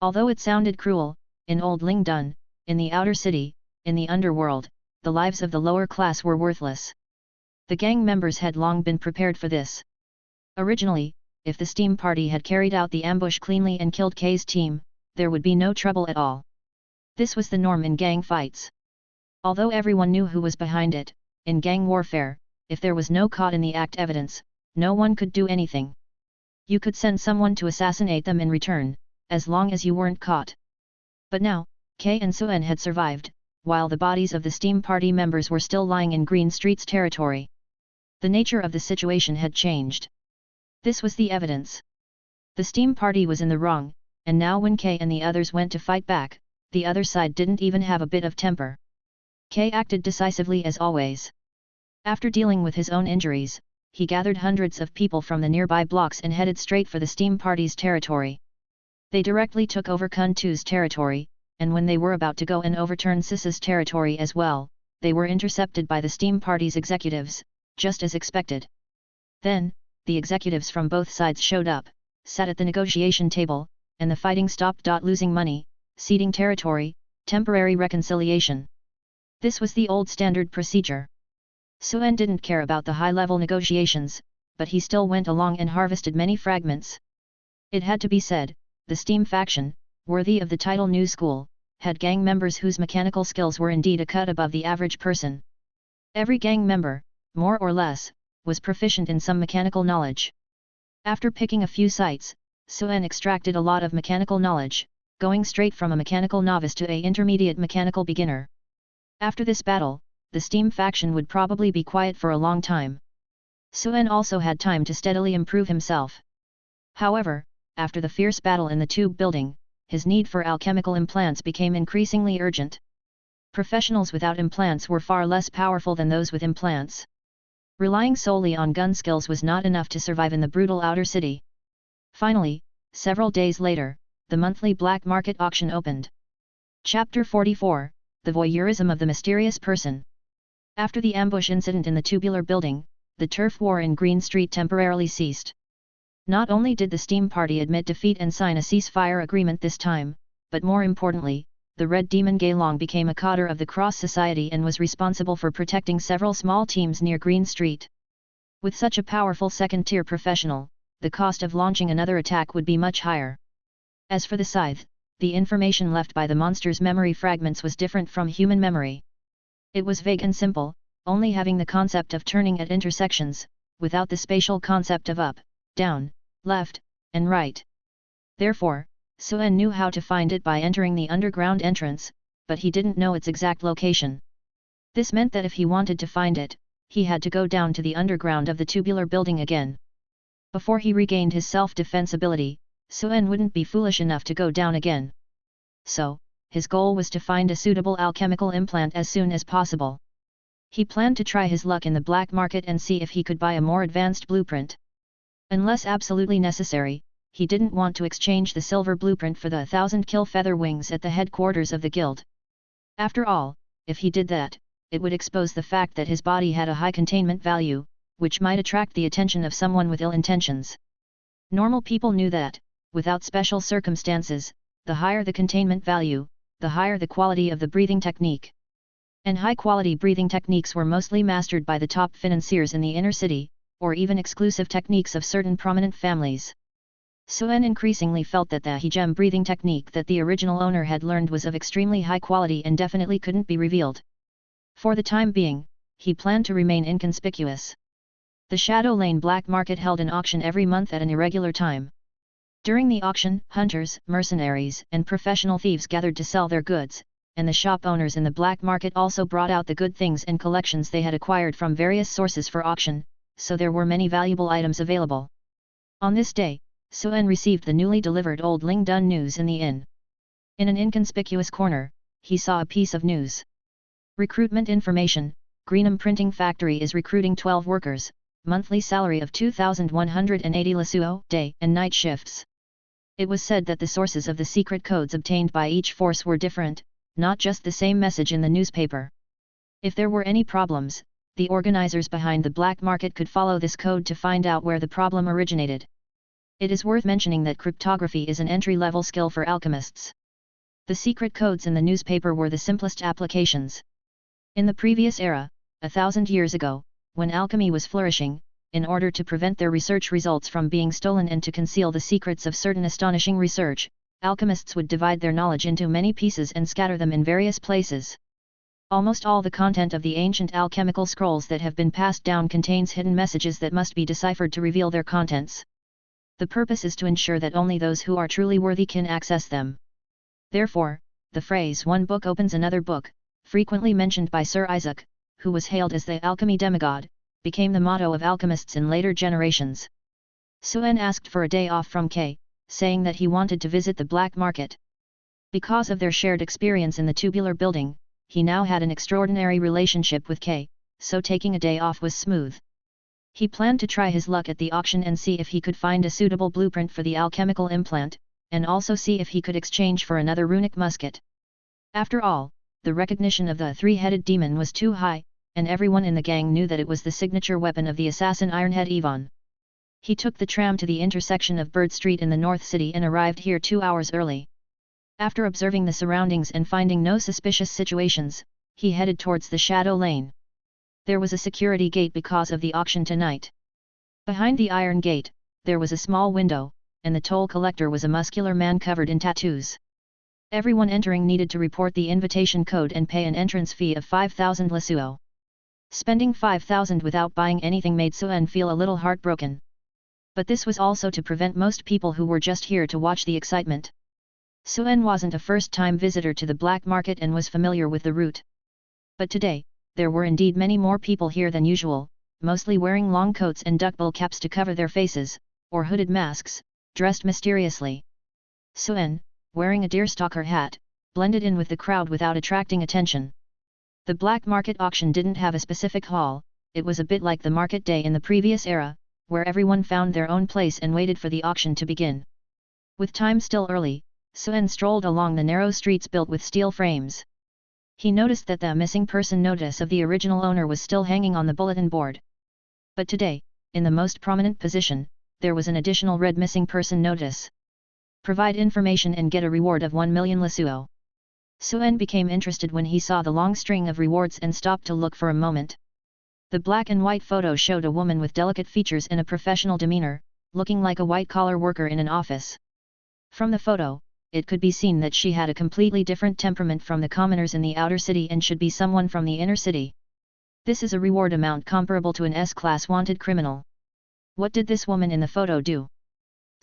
[SPEAKER 1] Although it sounded cruel, in Old Lingdun, in the outer city, in the underworld, the lives of the lower class were worthless. The gang members had long been prepared for this. Originally, if the Steam party had carried out the ambush cleanly and killed K's team, there would be no trouble at all. This was the norm in gang fights. Although everyone knew who was behind it, in gang warfare, if there was no caught in the act evidence, no one could do anything. You could send someone to assassinate them in return, as long as you weren't caught. But now, K and Suen had survived, while the bodies of the Steam party members were still lying in Green Street's territory. The nature of the situation had changed. This was the evidence. The Steam party was in the wrong, and now when K and the others went to fight back, the other side didn't even have a bit of temper. K acted decisively as always. After dealing with his own injuries, he gathered hundreds of people from the nearby blocks and headed straight for the Steam party's territory. They directly took over Kun 2's territory, and when they were about to go and overturn Sis's territory as well, they were intercepted by the Steam party's executives, just as expected. Then, the executives from both sides showed up, sat at the negotiation table, and the fighting stopped. Losing money, ceding territory, temporary reconciliation. This was the old standard procedure. Suen didn't care about the high-level negotiations, but he still went along and harvested many fragments. It had to be said, the Steam faction, worthy of the title New School, had gang members whose mechanical skills were indeed a cut above the average person. Every gang member, more or less, was proficient in some mechanical knowledge. After picking a few sites, Suen extracted a lot of mechanical knowledge, going straight from a mechanical novice to an intermediate mechanical beginner. After this battle, the Steam faction would probably be quiet for a long time. Suen also had time to steadily improve himself. However, after the fierce battle in the tube building, his need for alchemical implants became increasingly urgent. Professionals without implants were far less powerful than those with implants. Relying solely on gun skills was not enough to survive in the brutal outer city. Finally, several days later, the monthly black market auction opened. Chapter 44, The Voyeurism of the Mysterious Person. After the ambush incident in the tubular building, the turf war in Green Street temporarily ceased. Not only did the Steam party admit defeat and sign a ceasefire agreement this time, but more importantly, the Red Demon Gaelong became a cadre of the Cross Society and was responsible for protecting several small teams near Green Street. With such a powerful second-tier professional, the cost of launching another attack would be much higher. As for the scythe, the information left by the monster's memory fragments was different from human memory. It was vague and simple, only having the concept of turning at intersections, without the spatial concept of up, down, left, and right. Therefore, Suen knew how to find it by entering the underground entrance, but he didn't know its exact location. This meant that if he wanted to find it, he had to go down to the underground of the tubular building again. Before he regained his self-defense ability, Suen wouldn't be foolish enough to go down again. So, his goal was to find a suitable alchemical implant as soon as possible. He planned to try his luck in the black market and see if he could buy a more advanced blueprint. Unless absolutely necessary, he didn't want to exchange the silver blueprint for the 1,000 kill feather wings at the headquarters of the guild. After all, if he did that, it would expose the fact that his body had a high containment value, which might attract the attention of someone with ill intentions. Normal people knew that, without special circumstances, the higher the containment value, the higher the quality of the breathing technique. And high-quality breathing techniques were mostly mastered by the top financiers in the inner city, or even exclusive techniques of certain prominent families. Suen increasingly felt that the Higem breathing technique that the original owner had learned was of extremely high quality and definitely couldn't be revealed. For the time being, he planned to remain inconspicuous. The Shadow Lane black market held an auction every month at an irregular time. During the auction, hunters, mercenaries, and professional thieves gathered to sell their goods, and the shop owners in the black market also brought out the good things and collections they had acquired from various sources for auction, so there were many valuable items available. On this day, Suen received the newly delivered Old Lingdun news in the inn. In an inconspicuous corner, he saw a piece of news. Recruitment information: Greenham Printing Factory is recruiting 12 workers, monthly salary of 2,180 Lesuo, day and night shifts. It was said that the sources of the secret codes obtained by each force were different, not just the same message in the newspaper. If there were any problems, the organizers behind the black market could follow this code to find out where the problem originated. It is worth mentioning that cryptography is an entry-level skill for alchemists. The secret codes in the newspaper were the simplest applications. In the previous era, 1,000 years ago, when alchemy was flourishing, in order to prevent their research results from being stolen and to conceal the secrets of certain astonishing research, alchemists would divide their knowledge into many pieces and scatter them in various places. Almost all the content of the ancient alchemical scrolls that have been passed down contains hidden messages that must be deciphered to reveal their contents. The purpose is to ensure that only those who are truly worthy can access them. Therefore, the phrase "one book opens another book," frequently mentioned by Sir Isaac, who was hailed as the alchemy demigod, became the motto of alchemists in later generations. Suen asked for a day off from Kay, saying that he wanted to visit the black market. Because of their shared experience in the tubular building, he now had an extraordinary relationship with Kay, so taking a day off was smooth. He planned to try his luck at the auction and see if he could find a suitable blueprint for the alchemical implant, and also see if he could exchange for another runic musket. After all, the recognition of the three-headed demon was too high, and everyone in the gang knew that it was the signature weapon of the assassin Ironhead Yvonne. He took the tram to the intersection of Bird Street in the North City and arrived here 2 hours early. After observing the surroundings and finding no suspicious situations, he headed towards the Shadow Lane. There was a security gate because of the auction tonight. Behind the iron gate, there was a small window, and the toll collector was a muscular man covered in tattoos. Everyone entering needed to report the invitation code and pay an entrance fee of 5,000 Lesuo. Spending 5,000 without buying anything made Suen feel a little heartbroken. But this was also to prevent most people who were just here to watch the excitement. Suen wasn't a first-time visitor to the black market and was familiar with the route. But today, there were indeed many more people here than usual, mostly wearing long coats and duckbill caps to cover their faces, or hooded masks, dressed mysteriously. Suen, wearing a deerstalker hat, blended in with the crowd without attracting attention. The black market auction didn't have a specific hall, it was a bit like the market day in the previous era, where everyone found their own place and waited for the auction to begin. With time still early, Suen strolled along the narrow streets built with steel frames. He noticed that the missing person notice of the original owner was still hanging on the bulletin board. But today, in the most prominent position, there was an additional red missing person notice. Provide information and get a reward of 1 million Lesuo. Suen became interested when he saw the long string of rewards and stopped to look for a moment. The black and white photo showed a woman with delicate features and a professional demeanor, looking like a white-collar worker in an office. From the photo, it could be seen that she had a completely different temperament from the commoners in the outer city and should be someone from the inner city. This is a reward amount comparable to an S-class wanted criminal. What did this woman in the photo do?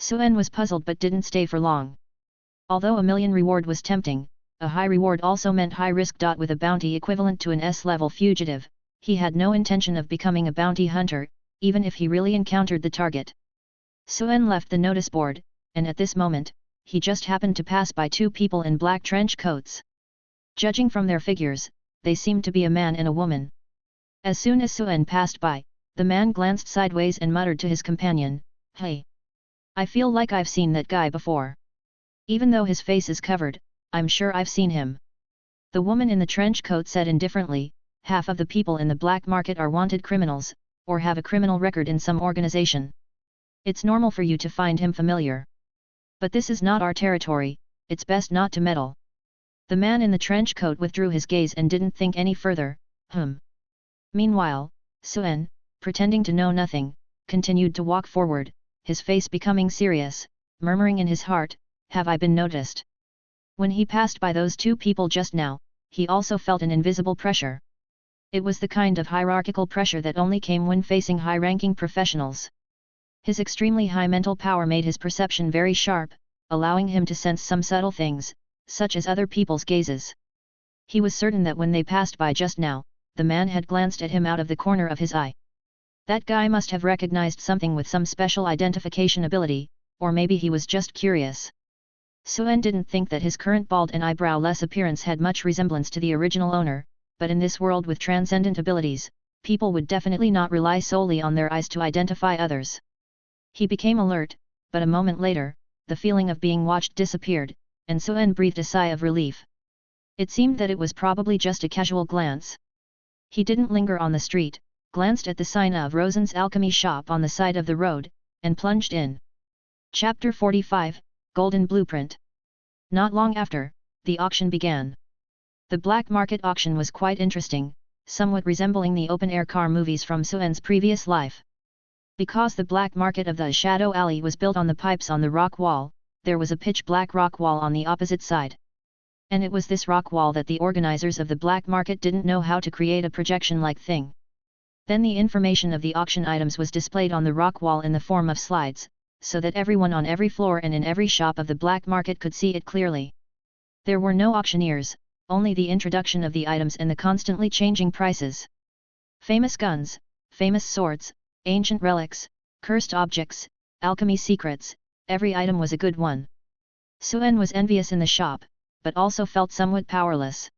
[SPEAKER 1] Suen was puzzled but didn't stay for long. Although a million reward was tempting, a high reward also meant high risk. With a bounty equivalent to an S-level fugitive, he had no intention of becoming a bounty hunter, even if he really encountered the target. Suen left the notice board, and at this moment, he just happened to pass by two people in black trench coats. Judging from their figures, they seemed to be a man and a woman. As soon as Suen passed by, the man glanced sideways and muttered to his companion, "Hey! I feel like I've seen that guy before. Even though his face is covered, I'm sure I've seen him." The woman in the trench coat said indifferently, "Half of the people in the black market are wanted criminals, or have a criminal record in some organization. It's normal for you to find him familiar. But this is not our territory, it's best not to meddle." The man in the trench coat withdrew his gaze and didn't think any further. Meanwhile, Suen, pretending to know nothing, continued to walk forward, his face becoming serious, murmuring in his heart, "Have I been noticed?" When he passed by those two people just now, he also felt an invisible pressure. It was the kind of hierarchical pressure that only came when facing high-ranking professionals. His extremely high mental power made his perception very sharp, allowing him to sense some subtle things, such as other people's gazes. He was certain that when they passed by just now, the man had glanced at him out of the corner of his eye. That guy must have recognized something with some special identification ability, or maybe he was just curious. Suen didn't think that his current bald and eyebrow-less appearance had much resemblance to the original owner, but in this world with transcendent abilities, people would definitely not rely solely on their eyes to identify others. He became alert, but a moment later, the feeling of being watched disappeared, and Suen breathed a sigh of relief. It seemed that it was probably just a casual glance. He didn't linger on the street, glanced at the sign of Rosen's Alchemy shop on the side of the road, and plunged in. Chapter 45, Golden Blueprint. Not long after, the auction began. The black market auction was quite interesting, somewhat resembling the open-air car movies from Suen's previous life. Because the black market of the Shadow Alley was built on the pipes on the rock wall, there was a pitch-black rock wall on the opposite side. And it was this rock wall that the organizers of the black market didn't know how to create a projection-like thing. Then the information of the auction items was displayed on the rock wall in the form of slides, so that everyone on every floor and in every shop of the black market could see it clearly. There were no auctioneers, only the introduction of the items and the constantly changing prices. Famous guns, famous swords, ancient relics, cursed objects, alchemy secrets, every item was a good one. Suen was envious in the shop, but also felt somewhat powerless.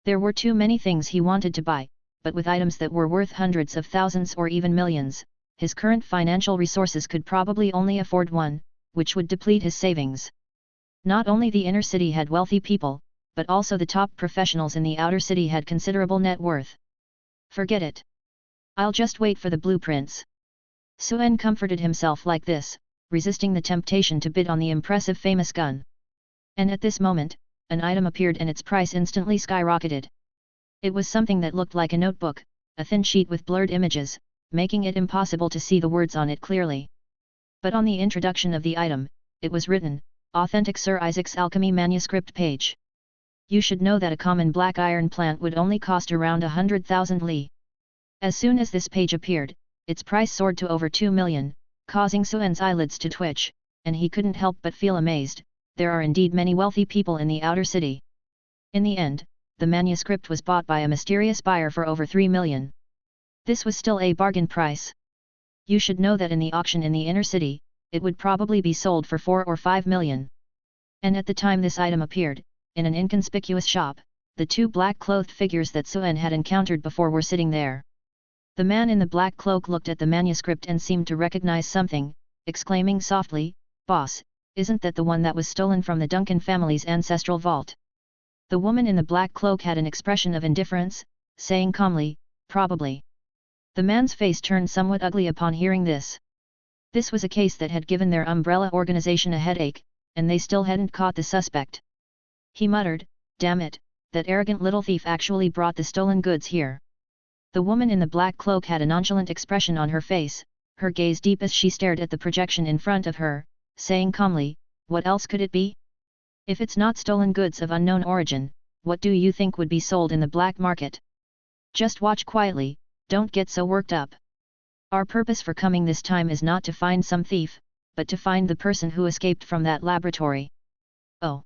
[SPEAKER 1] There were too many things he wanted to buy, but with items that were worth hundreds of thousands or even millions, his current financial resources could probably only afford one, which would deplete his savings. Not only the inner city had wealthy people, but also the top professionals in the outer city had considerable net worth. Forget it. I'll just wait for the blueprints. Suen comforted himself like this, resisting the temptation to bid on the impressive famous gun. And at this moment, an item appeared and its price instantly skyrocketed. It was something that looked like a notebook, a thin sheet with blurred images, making it impossible to see the words on it clearly. But on the introduction of the item, it was written, "Authentic Sir Isaac's Alchemy manuscript page. You should know that a common black iron plant would only cost around 100,000 li." As soon as this page appeared, its price soared to over 2 million, causing Suen's eyelids to twitch, and he couldn't help but feel amazed. There are indeed many wealthy people in the outer city. In the end, the manuscript was bought by a mysterious buyer for over 3 million. This was still a bargain price. You should know that in the auction in the inner city, it would probably be sold for 4 or 5 million. And at the time this item appeared, in an inconspicuous shop, the two black-clothed figures that Suen had encountered before were sitting there. The man in the black cloak looked at the manuscript and seemed to recognize something, exclaiming softly, "Boss, isn't that the one that was stolen from the Duncan family's ancestral vault?" The woman in the black cloak had an expression of indifference, saying calmly, "Probably." The man's face turned somewhat ugly upon hearing this. This was a case that had given their umbrella organization a headache, and they still hadn't caught the suspect. He muttered, "Damn it, that arrogant little thief actually brought the stolen goods here." The woman in the black cloak had a nonchalant expression on her face, her gaze deep as she stared at the projection in front of her, saying calmly, "What else could it be? If it's not stolen goods of unknown origin, what do you think would be sold in the black market? Just watch quietly, don't get so worked up. Our purpose for coming this time is not to find some thief, but to find the person who escaped from that laboratory." "Oh."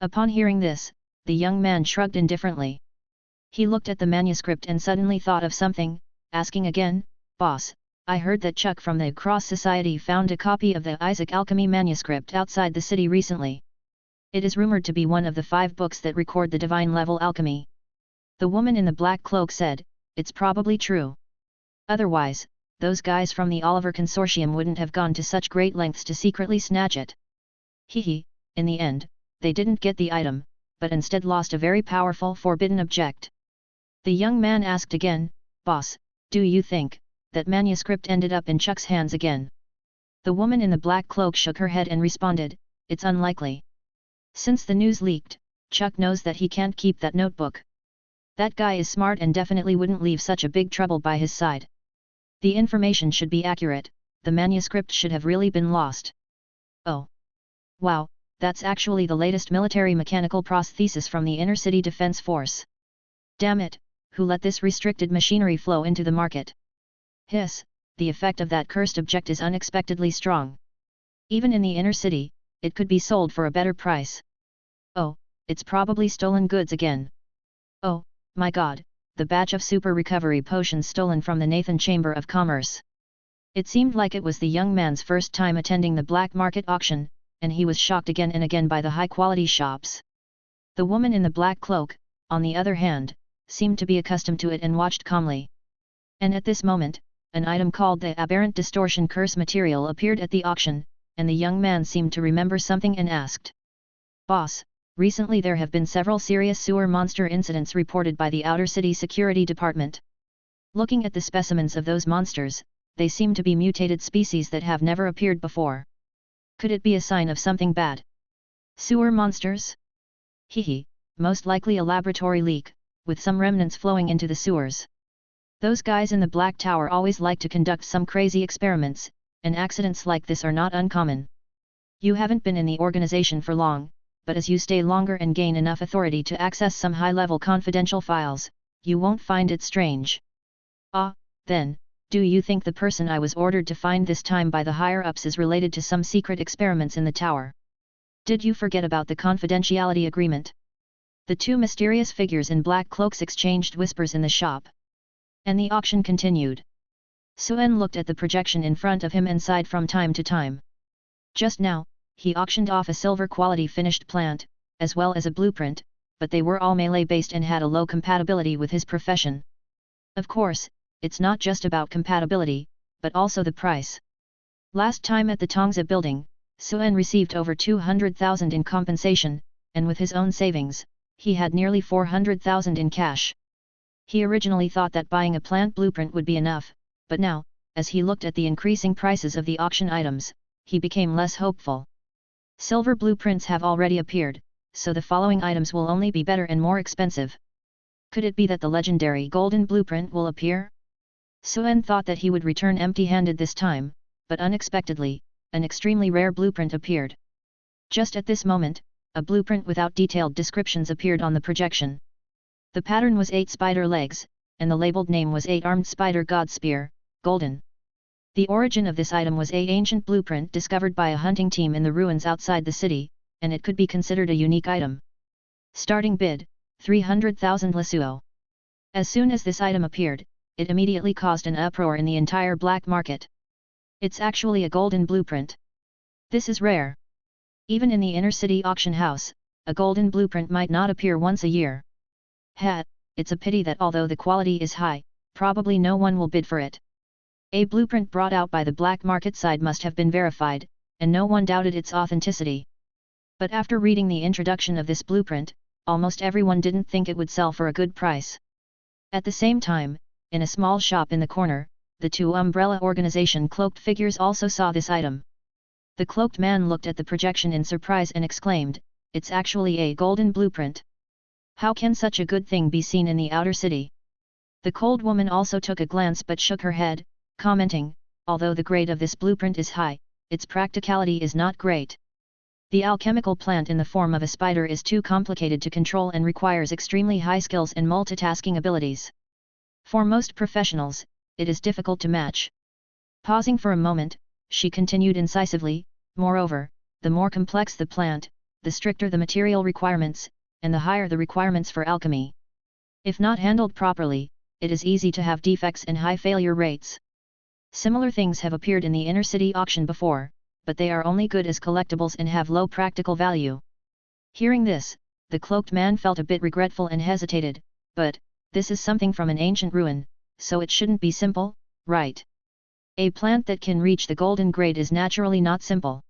[SPEAKER 1] Upon hearing this, the young man shrugged indifferently. He looked at the manuscript and suddenly thought of something, asking again, "Boss, I heard that Chuck from the Cross Society found a copy of the Isaac Alchemy manuscript outside the city recently. It is rumored to be one of the 5 books that record the divine level alchemy." The woman in the black cloak said, "It's probably true. Otherwise, those guys from the Oliver Consortium wouldn't have gone to such great lengths to secretly snatch it." Hee, in the end, they didn't get the item, but instead lost a very powerful forbidden object. The young man asked again, "Boss, do you think that manuscript ended up in Chuck's hands again?" The woman in the black cloak shook her head and responded, "It's unlikely. Since the news leaked, Chuck knows that he can't keep that notebook. That guy is smart and definitely wouldn't leave such a big trouble by his side. The information should be accurate, the manuscript should have really been lost." "Oh. Wow, that's actually the latest military mechanical prosthesis from the Inner City Defense Force. Damn it, who let this restricted machinery flow into the market? Hiss, the effect of that cursed object is unexpectedly strong. Even in the inner city, it could be sold for a better price. Oh, it's probably stolen goods again. Oh, my god, the batch of super recovery potions stolen from the Nathan Chamber of Commerce." It seemed like it was the young man's first time attending the black market auction, and he was shocked again and again by the high-quality shops. The woman in the black cloak, on the other hand, seemed to be accustomed to it and watched calmly. And at this moment, an item called the Aberrant Distortion Curse material appeared at the auction, and the young man seemed to remember something and asked. Boss, recently there have been several serious sewer monster incidents reported by the Outer City Security Department. Looking at the specimens of those monsters, they seem to be mutated species that have never appeared before. Could it be a sign of something bad? Sewer monsters? Hehe, most likely a laboratory leak, with some remnants flowing into the sewers. Those guys in the Black Tower always like to conduct some crazy experiments, and accidents like this are not uncommon. You haven't been in the organization for long, but as you stay longer and gain enough authority to access some high-level confidential files, you won't find it strange. Ah, then, do you think the person I was ordered to find this time by the higher-ups is related to some secret experiments in the tower? Did you forget about the confidentiality agreement? The two mysterious figures in black cloaks exchanged whispers in the shop. And the auction continued. Suen looked at the projection in front of him and sighed from time to time. Just now, he auctioned off a silver-quality finished plant, as well as a blueprint, but they were all melee-based and had a low compatibility with his profession. Of course, it's not just about compatibility, but also the price. Last time at the Tongza building, Suen received over 200,000 in compensation, and with his own savings, he had nearly 400,000 in cash. He originally thought that buying a plant blueprint would be enough, but now, as he looked at the increasing prices of the auction items, he became less hopeful. Silver blueprints have already appeared, so the following items will only be better and more expensive. Could it be that the legendary golden blueprint will appear? Suen thought that he would return empty-handed this time, but unexpectedly, an extremely rare blueprint appeared. Just at this moment, a blueprint without detailed descriptions appeared on the projection. The pattern was 8 spider legs, and the labeled name was 8-armed spider god spear, golden. The origin of this item was an ancient blueprint discovered by a hunting team in the ruins outside the city, and it could be considered a unique item. Starting bid, 300,000 Lesuo. As soon as this item appeared, it immediately caused an uproar in the entire black market. It's actually a golden blueprint. This is rare. Even in the inner city auction house, a golden blueprint might not appear once a year. It's a pity that although the quality is high, probably no one will bid for it. A blueprint brought out by the black market side must have been verified, and no one doubted its authenticity. But after reading the introduction of this blueprint, almost everyone didn't think it would sell for a good price. At the same time, in a small shop in the corner, the two umbrella organization cloaked figures also saw this item. The cloaked man looked at the projection in surprise and exclaimed, "It's actually a golden blueprint. How can such a good thing be seen in the outer city?" The cold woman also took a glance but shook her head, commenting, "Although the grade of this blueprint is high, its practicality is not great. The alchemical plant in the form of a spider is too complicated to control and requires extremely high skills and multitasking abilities. For most professionals, it is difficult to match." Pausing for a moment, she continued incisively, "Moreover, the more complex the plant, the stricter the material requirements, and the higher the requirements for alchemy. If not handled properly, it is easy to have defects and high failure rates. Similar things have appeared in the inner city auction before, but they are only good as collectibles and have low practical value." Hearing this, the cloaked man felt a bit regretful and hesitated, "But, this is something from an ancient ruin, so it shouldn't be simple, right? A plant that can reach the golden grade is naturally not simple.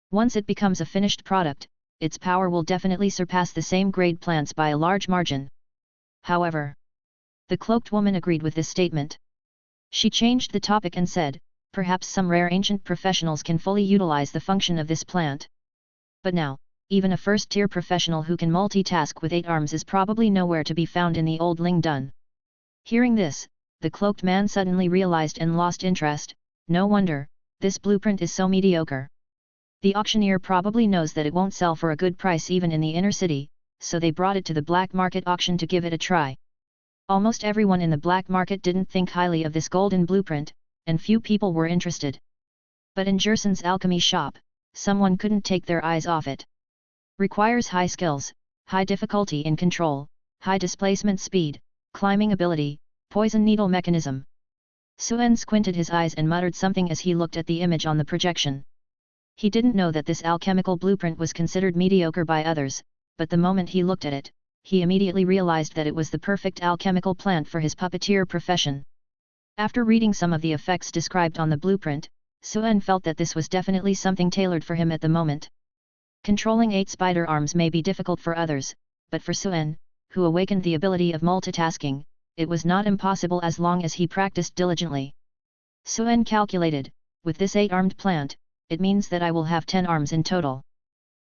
[SPEAKER 1] Once it becomes a finished product, its power will definitely surpass the same grade plants by a large margin." However, the cloaked woman agreed with this statement. She changed the topic and said, "Perhaps some rare ancient professionals can fully utilize the function of this plant. But now, even a first-tier professional who can multitask with 8 arms is probably nowhere to be found in the old Lingdun." Hearing this, the cloaked man suddenly realized and lost interest. No wonder, this blueprint is so mediocre. The auctioneer probably knows that it won't sell for a good price even in the inner city, so they brought it to the black market auction to give it a try. Almost everyone in the black market didn't think highly of this golden blueprint, and few people were interested. But in Jerson's alchemy shop, someone couldn't take their eyes off it. Requires high skills, high difficulty in control, high displacement speed, climbing ability, poison needle mechanism. Suen squinted his eyes and muttered something as he looked at the image on the projection. He didn't know that this alchemical blueprint was considered mediocre by others, but the moment he looked at it, he immediately realized that it was the perfect alchemical plant for his puppeteer profession. After reading some of the effects described on the blueprint, Suen felt that this was definitely something tailored for him at the moment. Controlling 8 spider arms may be difficult for others, but for Suen, who awakened the ability of multitasking, it was not impossible as long as he practiced diligently. Suen calculated, with this 8-armed plant, it means that I will have 10 arms in total.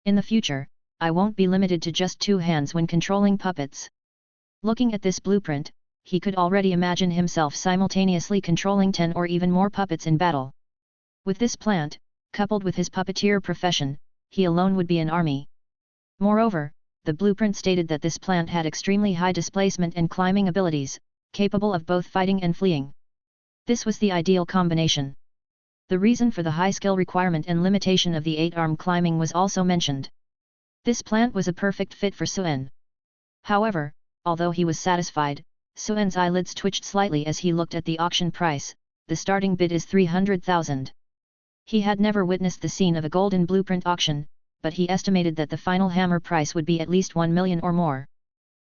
[SPEAKER 1] In the future, I won't be limited to just 2 hands when controlling puppets. Looking at this blueprint, he could already imagine himself simultaneously controlling 10 or even more puppets in battle. With this plant, coupled with his puppeteer profession, he alone would be an army. Moreover, the blueprint stated that this plant had extremely high displacement and climbing abilities, capable of both fighting and fleeing. This was the ideal combination. The reason for the high skill requirement and limitation of the 8-arm climbing was also mentioned. This plant was a perfect fit for Suen. However, although he was satisfied, Suen's eyelids twitched slightly as he looked at the auction price. The starting bid is 300,000. He had never witnessed the scene of a golden blueprint auction, but he estimated that the final hammer price would be at least 1 million or more.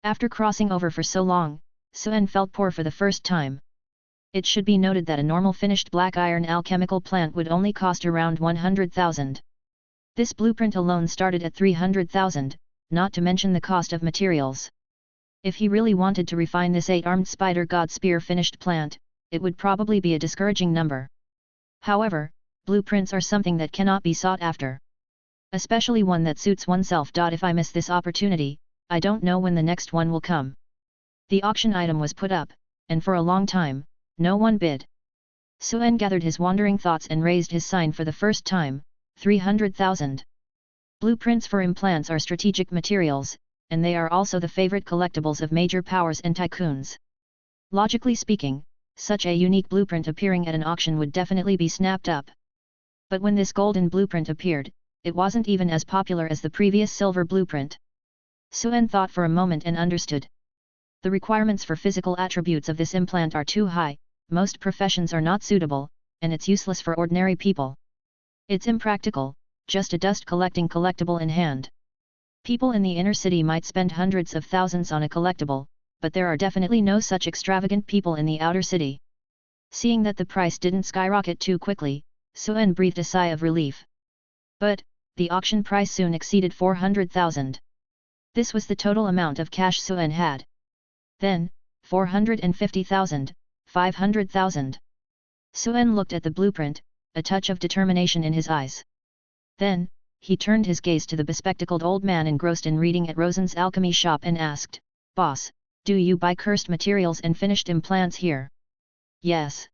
[SPEAKER 1] After crossing over for so long, Suen felt poor for the first time. It should be noted that a normal finished black iron alchemical plant would only cost around 100,000. This blueprint alone started at 300,000, not to mention the cost of materials. If he really wanted to refine this 8-armed spider god spear finished plant, it would probably be a discouraging number. However, blueprints are something that cannot be sought after. Especially one that suits oneself. If I miss this opportunity, I don't know when the next one will come. The auction item was put up, and for a long time, no one bid. Suen gathered his wandering thoughts and raised his sign for the first time, 300,000. Blueprints for implants are strategic materials, and they are also the favorite collectibles of major powers and tycoons. Logically speaking, such a unique blueprint appearing at an auction would definitely be snapped up. But when this golden blueprint appeared, it wasn't even as popular as the previous silver blueprint. Suen thought for a moment and understood. The requirements for physical attributes of this implant are too high, most professions are not suitable, and it's useless for ordinary people. It's impractical, just a dust-collecting collectible in hand. People in the inner city might spend hundreds of thousands on a collectible, but there are definitely no such extravagant people in the outer city. Seeing that the price didn't skyrocket too quickly, Suen breathed a sigh of relief. But, the auction price soon exceeded 400,000. This was the total amount of cash Suen had. Then, 450,000, 500,000. Suen looked at the blueprint, a touch of determination in his eyes. Then, he turned his gaze to the bespectacled old man engrossed in reading at Rosen's alchemy shop and asked, "Boss, do you buy cursed materials and finished implants here?" "Yes."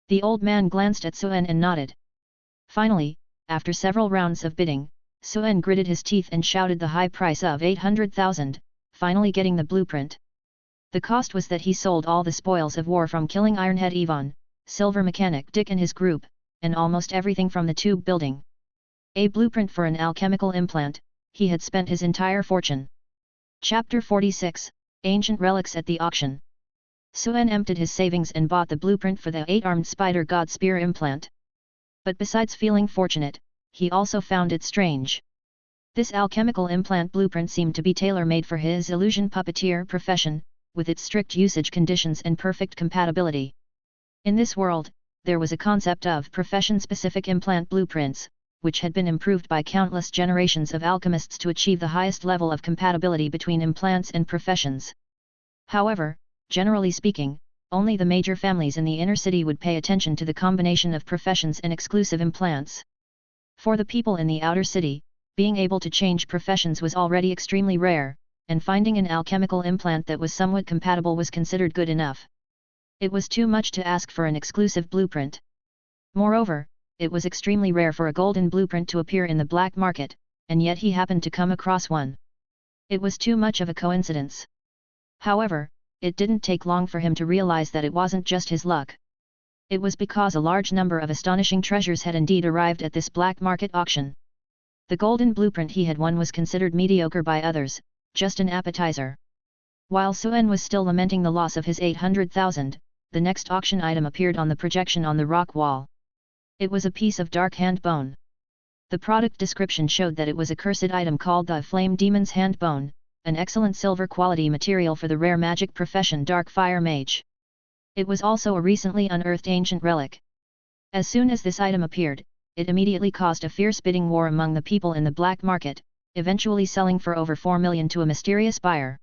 [SPEAKER 1] The old man glanced at Suen and nodded. Finally, after several rounds of bidding, Suen gritted his teeth and shouted the high price of 800,000, finally getting the blueprint. The cost was that he sold all the spoils of war from killing Ironhead Ivan, Silver Mechanic Dick and his group, and almost everything from the tube building. A blueprint for an alchemical implant, he had spent his entire fortune. Chapter 46, Ancient Relics at the Auction. Suen emptied his savings and bought the blueprint for the 8-armed spider god spear implant. But besides feeling fortunate, he also found it strange. This alchemical implant blueprint seemed to be tailor-made for his illusion puppeteer profession, with its strict usage conditions and perfect compatibility. In this world, there was a concept of profession-specific implant blueprints, which had been improved by countless generations of alchemists to achieve the highest level of compatibility between implants and professions. However, generally speaking, only the major families in the inner city would pay attention to the combination of professions and exclusive implants. For the people in the outer city, being able to change professions was already extremely rare, and finding an alchemical implant that was somewhat compatible was considered good enough. It was too much to ask for an exclusive blueprint. Moreover, it was extremely rare for a golden blueprint to appear in the black market, and yet he happened to come across one. It was too much of a coincidence. However, it didn't take long for him to realize that it wasn't just his luck. It was because a large number of astonishing treasures had indeed arrived at this black market auction. The golden blueprint he had won was considered mediocre by others, just an appetizer. While Suen was still lamenting the loss of his 800,000, the next auction item appeared on the projection on the rock wall. It was a piece of dark hand bone. The product description showed that it was a cursed item called the Flame Demon's Hand Bone, an excellent silver quality material for the rare magic profession Dark Fire Mage. It was also a recently unearthed ancient relic. As soon as this item appeared, it immediately caused a fierce bidding war among the people in the black market, eventually selling for over 4 million to a mysterious buyer.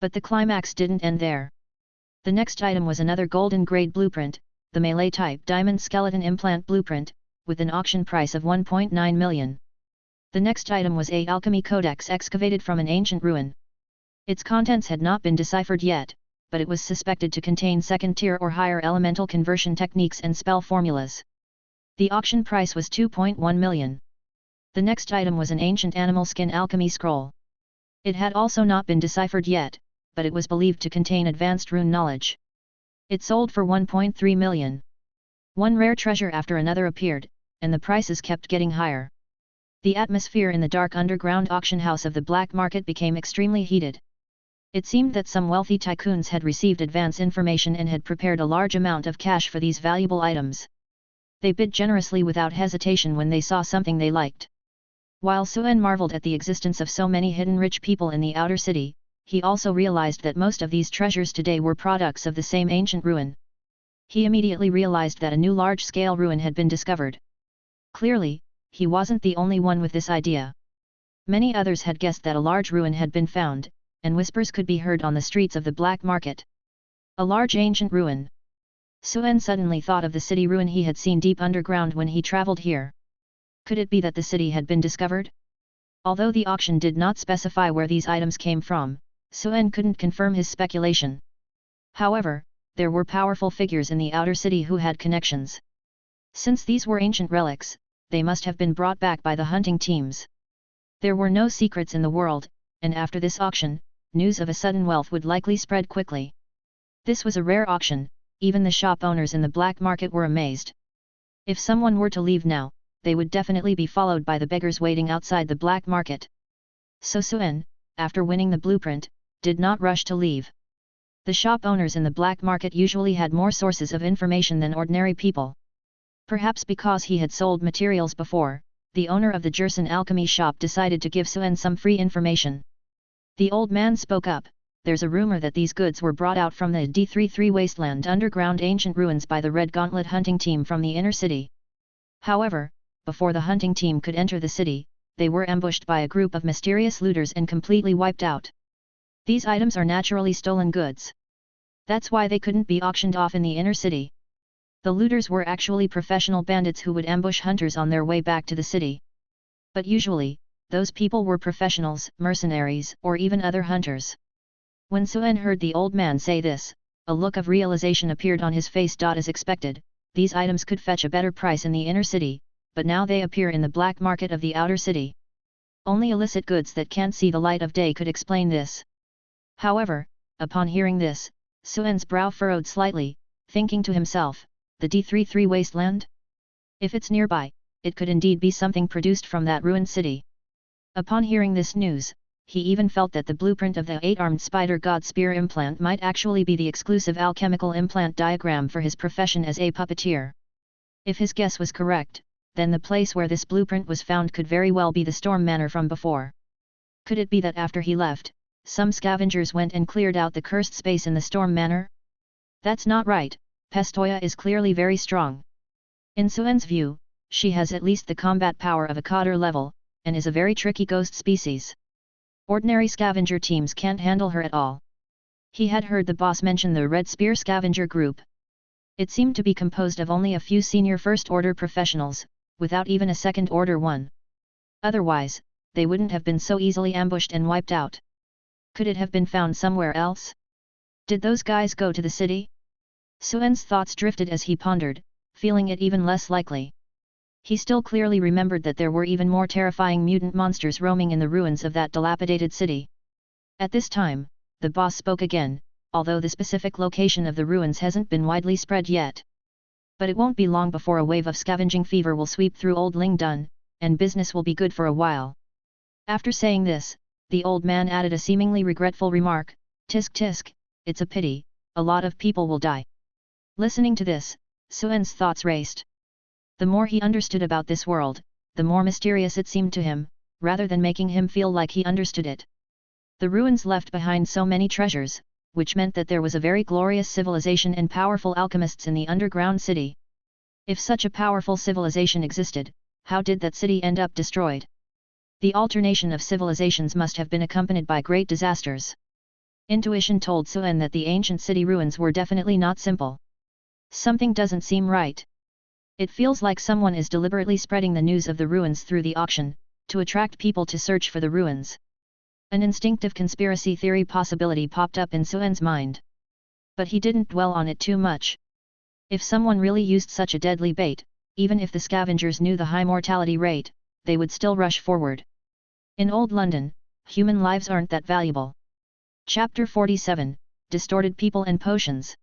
[SPEAKER 1] But the climax didn't end there. The next item was another golden grade blueprint, the melee type diamond skeleton implant blueprint, with an auction price of 1.9 million. The next item was a alchemy codex excavated from an ancient ruin. Its contents had not been deciphered yet, but it was suspected to contain second-tier or higher elemental conversion techniques and spell formulas. The auction price was 2.1 million. The next item was an ancient animal skin alchemy scroll. It had also not been deciphered yet, but it was believed to contain advanced rune knowledge. It sold for 1.3 million. One rare treasure after another appeared, and the prices kept getting higher. The atmosphere in the dark underground auction house of the black market became extremely heated. It seemed that some wealthy tycoons had received advance information and had prepared a large amount of cash for these valuable items. They bid generously without hesitation when they saw something they liked. While Suen marveled at the existence of so many hidden rich people in the outer city, he also realized that most of these treasures today were products of the same ancient ruin. He immediately realized that a new large-scale ruin had been discovered. Clearly, he wasn't the only one with this idea. Many others had guessed that a large ruin had been found, and whispers could be heard on the streets of the black market. A large ancient ruin. Suen suddenly thought of the city ruin he had seen deep underground when he traveled here. Could it be that the city had been discovered? Although the auction did not specify where these items came from, Suen couldn't confirm his speculation. However, there were powerful figures in the outer city who had connections. Since these were ancient relics, they must have been brought back by the hunting teams. There were no secrets in the world, and after this auction, news of a sudden wealth would likely spread quickly. This was a rare auction, even the shop owners in the black market were amazed. If someone were to leave now, they would definitely be followed by the beggars waiting outside the black market. So Suen, after winning the blueprint, did not rush to leave. The shop owners in the black market usually had more sources of information than ordinary people. Perhaps because he had sold materials before, the owner of the Jerson alchemy shop decided to give Suen some free information. The old man spoke up, "There's a rumor that these goods were brought out from the D33 wasteland underground ancient ruins by the Red Gauntlet hunting team from the inner city. However, before the hunting team could enter the city, they were ambushed by a group of mysterious looters and completely wiped out. These items are naturally stolen goods. That's why they couldn't be auctioned off in the inner city. The looters were actually professional bandits who would ambush hunters on their way back to the city. But usually, those people were professionals, mercenaries, or even other hunters." When Suen heard the old man say this, a look of realization appeared on his face. As expected, these items could fetch a better price in the inner city, but now they appear in the black market of the outer city. Only illicit goods that can't see the light of day could explain this. However, upon hearing this, Suen's brow furrowed slightly, thinking to himself, the D33 wasteland? If it's nearby, it could indeed be something produced from that ruined city. Upon hearing this news, he even felt that the blueprint of the 8-armed spider god spear implant might actually be the exclusive alchemical implant diagram for his profession as a puppeteer. If his guess was correct, then the place where this blueprint was found could very well be the Storm Manor from before. Could it be that after he left, some scavengers went and cleared out the cursed space in the Storm Manor? That's not right. Pestoya is clearly very strong. In Suen's view, she has at least the combat power of a Cotter level, and is a very tricky ghost species. Ordinary scavenger teams can't handle her at all. He had heard the boss mention the Red Spear Scavenger Group. It seemed to be composed of only a few senior first-order professionals, without even a second-order one. Otherwise, they wouldn't have been so easily ambushed and wiped out. Could it have been found somewhere else? Did those guys go to the city? Suen's thoughts drifted as he pondered, feeling it even less likely. He still clearly remembered that there were even more terrifying mutant monsters roaming in the ruins of that dilapidated city. At this time, the boss spoke again, although the specific location of the ruins hasn't been widely spread yet. But it won't be long before a wave of scavenging fever will sweep through Old Lingdun, and business will be good for a while. After saying this, the old man added a seemingly regretful remark, "Tisk tisk, it's a pity, a lot of people will die." Listening to this, Suen's thoughts raced. The more he understood about this world, the more mysterious it seemed to him, rather than making him feel like he understood it. The ruins left behind so many treasures, which meant that there was a very glorious civilization and powerful alchemists in the underground city. If such a powerful civilization existed, how did that city end up destroyed? The alternation of civilizations must have been accompanied by great disasters. Intuition told Suen that the ancient city ruins were definitely not simple. Something doesn't seem right. It feels like someone is deliberately spreading the news of the ruins through the auction, to attract people to search for the ruins. An instinctive conspiracy theory possibility popped up in Suen's mind. But he didn't dwell on it too much. If someone really used such a deadly bait, even if the scavengers knew the high mortality rate, they would still rush forward. In Old London, human lives aren't that valuable. Chapter 47, Distorted People and Potions.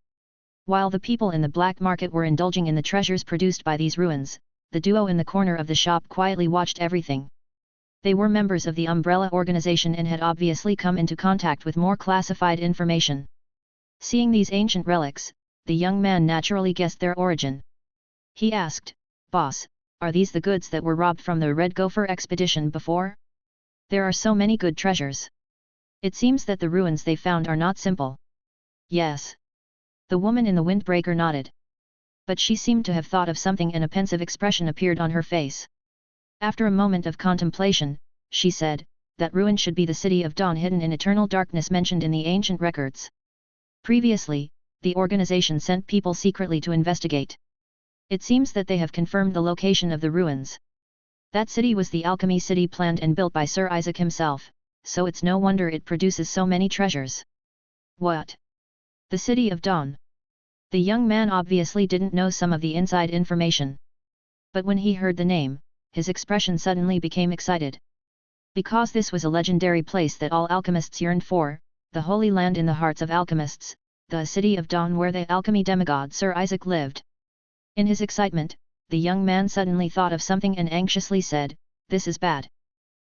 [SPEAKER 1] While the people in the black market were indulging in the treasures produced by these ruins, the duo in the corner of the shop quietly watched everything. They were members of the Umbrella organization and had obviously come into contact with more classified information. Seeing these ancient relics, the young man naturally guessed their origin. He asked, "Boss, are these the goods that were robbed from the Red Gopher expedition before? There are so many good treasures. It seems that the ruins they found are not simple." "Yes." The woman in the windbreaker nodded. But she seemed to have thought of something and a pensive expression appeared on her face. After a moment of contemplation, she said, "That ruin should be the city of Dawn hidden in eternal darkness mentioned in the ancient records. Previously, the organization sent people secretly to investigate. It seems that they have confirmed the location of the ruins. That city was the Alchemy city planned and built by Sir Isaac himself, so it's no wonder it produces so many treasures." "What? The city of Dawn?" The young man obviously didn't know some of the inside information. But when he heard the name, his expression suddenly became excited. Because this was a legendary place that all alchemists yearned for, the holy land in the hearts of alchemists, the city of Dawn where the alchemy demigod Sir Isaac lived. In his excitement, the young man suddenly thought of something and anxiously said, "This is bad.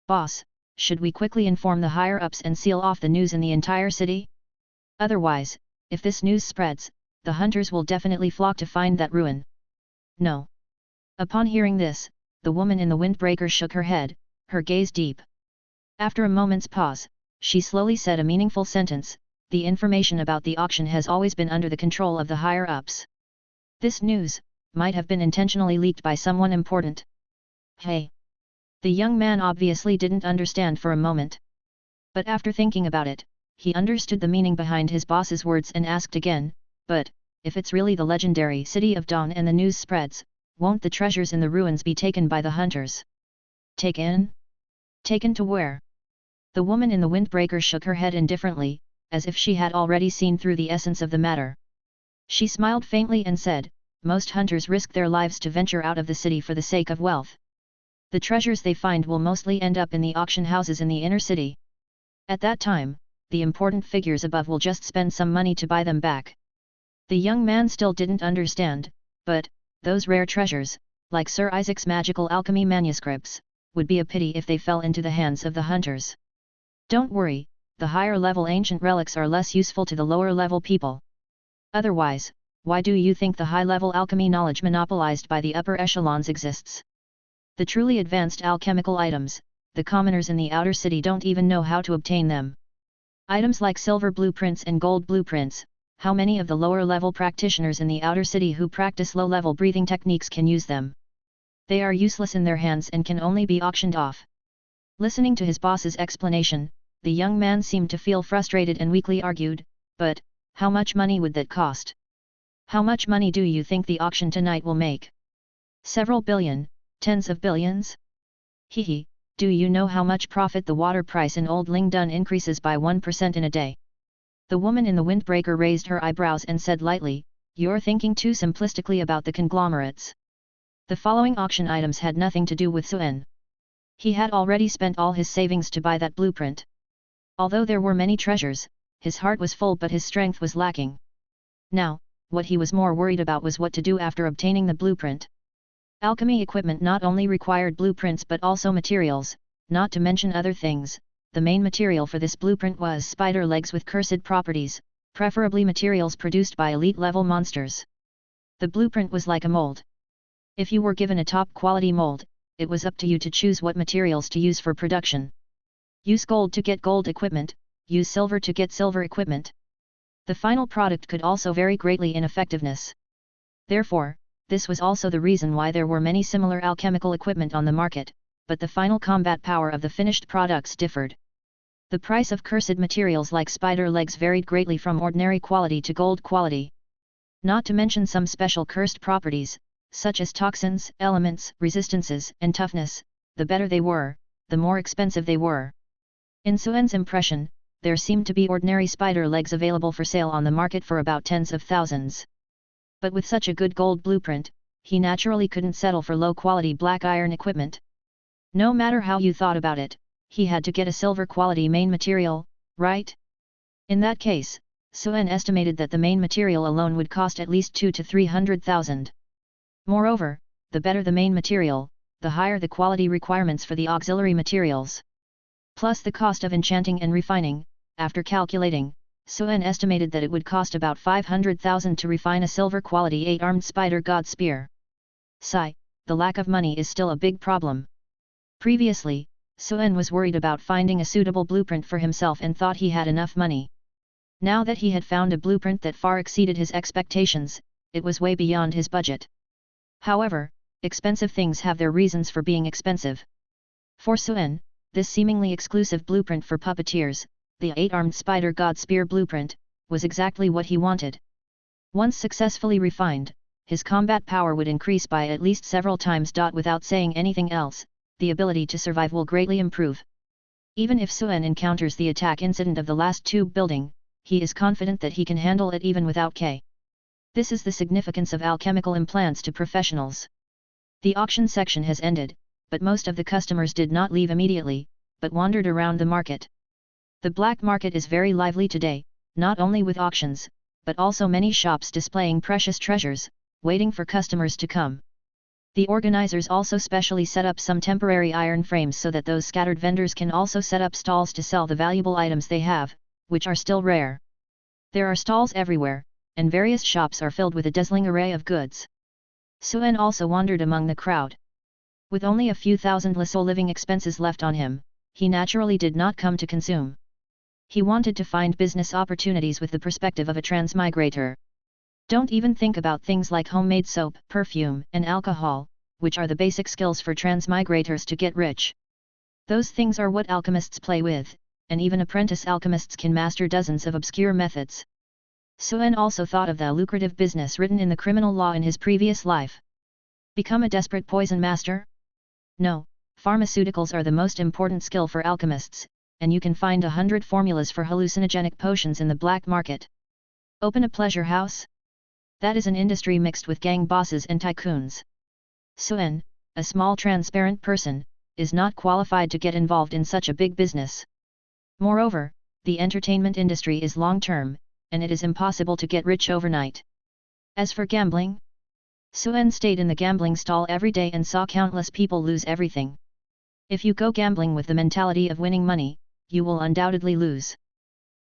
[SPEAKER 1] Boss, should we quickly inform the higher-ups and seal off the news in the entire city? Otherwise, if this news spreads, the hunters will definitely flock to find that ruin." "No." Upon hearing this, the woman in the windbreaker shook her head, her gaze deep. After a moment's pause, she slowly said a meaningful sentence, "The information about the auction has always been under the control of the higher-ups. This news might have been intentionally leaked by someone important." "Hey!" The young man obviously didn't understand for a moment. But after thinking about it, he understood the meaning behind his boss's words and asked again, "But, if it's really the legendary city of Dawn and the news spreads, won't the treasures in the ruins be taken by the hunters?" "Taken? Taken to where?" The woman in the windbreaker shook her head indifferently, as if she had already seen through the essence of the matter. She smiled faintly and said, "Most hunters risk their lives to venture out of the city for the sake of wealth. The treasures they find will mostly end up in the auction houses in the inner city. At that time, the important figures above will just spend some money to buy them back." The young man still didn't understand, but, those rare treasures, like Sir Isaac's magical alchemy manuscripts, would be a pity if they fell into the hands of the hunters. "Don't worry, the higher-level ancient relics are less useful to the lower-level people. Otherwise, why do you think the high-level alchemy knowledge monopolized by the upper echelons exists? The truly advanced alchemical items, the commoners in the outer city don't even know how to obtain them. Items like silver blueprints and gold blueprints, how many of the lower-level practitioners in the outer city who practice low-level breathing techniques can use them? They are useless in their hands and can only be auctioned off." Listening to his boss's explanation, the young man seemed to feel frustrated and weakly argued, "But, how much money would that cost? How much money do you think the auction tonight will make? Several billion, tens of billions? Hehe, do you know how much profit the water price in Old Lingdon increases by 1% in a day?" The woman in the windbreaker raised her eyebrows and said lightly, "You're thinking too simplistically about the conglomerates." The following auction items had nothing to do with Suen. He had already spent all his savings to buy that blueprint. Although there were many treasures, his heart was full but his strength was lacking. Now, what he was more worried about was what to do after obtaining the blueprint. Alchemy equipment not only required blueprints but also materials, not to mention other things. The main material for this blueprint was spider legs with cursed properties, preferably materials produced by elite-level monsters. The blueprint was like a mold. If you were given a top-quality mold, it was up to you to choose what materials to use for production. Use gold to get gold equipment, use silver to get silver equipment. The final product could also vary greatly in effectiveness. Therefore, this was also the reason why there were many similar alchemical equipment on the market, but the final combat power of the finished products differed. The price of cursed materials like spider legs varied greatly from ordinary quality to gold quality. Not to mention some special cursed properties, such as toxins, elements, resistances, and toughness, the better they were, the more expensive they were. In Suen's impression, there seemed to be ordinary spider legs available for sale on the market for about tens of thousands. But with such a good gold blueprint, he naturally couldn't settle for low-quality black iron equipment. No matter how you thought about it, he had to get a silver-quality main material, right? In that case, Suen estimated that the main material alone would cost at least 200,000 to 300,000. Moreover, the better the main material, the higher the quality requirements for the auxiliary materials. Plus the cost of enchanting and refining. After calculating, Suen estimated that it would cost about 500,000 to refine a silver-quality 8-armed spider god spear. Sigh, the lack of money is still a big problem. Previously, Suen was worried about finding a suitable blueprint for himself and thought he had enough money. Now that he had found a blueprint that far exceeded his expectations, it was way beyond his budget. However, expensive things have their reasons for being expensive. For Suen, this seemingly exclusive blueprint for puppeteers, the 8-armed spider god spear blueprint, was exactly what he wanted. Once successfully refined, his combat power would increase by at least several times. Without saying anything else, the ability to survive will greatly improve. Even if Suen encounters the attack incident of the last tube building, he is confident that he can handle it even without K. This is the significance of alchemical implants to professionals. The auction section has ended, but most of the customers did not leave immediately, but wandered around the market. The black market is very lively today, not only with auctions, but also many shops displaying precious treasures, waiting for customers to come. The organizers also specially set up some temporary iron frames so that those scattered vendors can also set up stalls to sell the valuable items they have, which are still rare. There are stalls everywhere, and various shops are filled with a dazzling array of goods. Suen also wandered among the crowd. With only a few thousand lasol living expenses left on him, he naturally did not come to consume. He wanted to find business opportunities with the perspective of a transmigrator. Don't even think about things like homemade soap, perfume, and alcohol, which are the basic skills for transmigrators to get rich. Those things are what alchemists play with, and even apprentice alchemists can master dozens of obscure methods. Suen also thought of the lucrative business written in the criminal law in his previous life. Become a desperate poison master? No, pharmaceuticals are the most important skill for alchemists, and you can find 100 formulas for hallucinogenic potions in the black market. Open a pleasure house? That is an industry mixed with gang bosses and tycoons. Suen, a small transparent person, is not qualified to get involved in such a big business. Moreover, the entertainment industry is long-term, and it is impossible to get rich overnight. As for gambling, Suen stayed in the gambling stall every day and saw countless people lose everything. If you go gambling with the mentality of winning money, you will undoubtedly lose.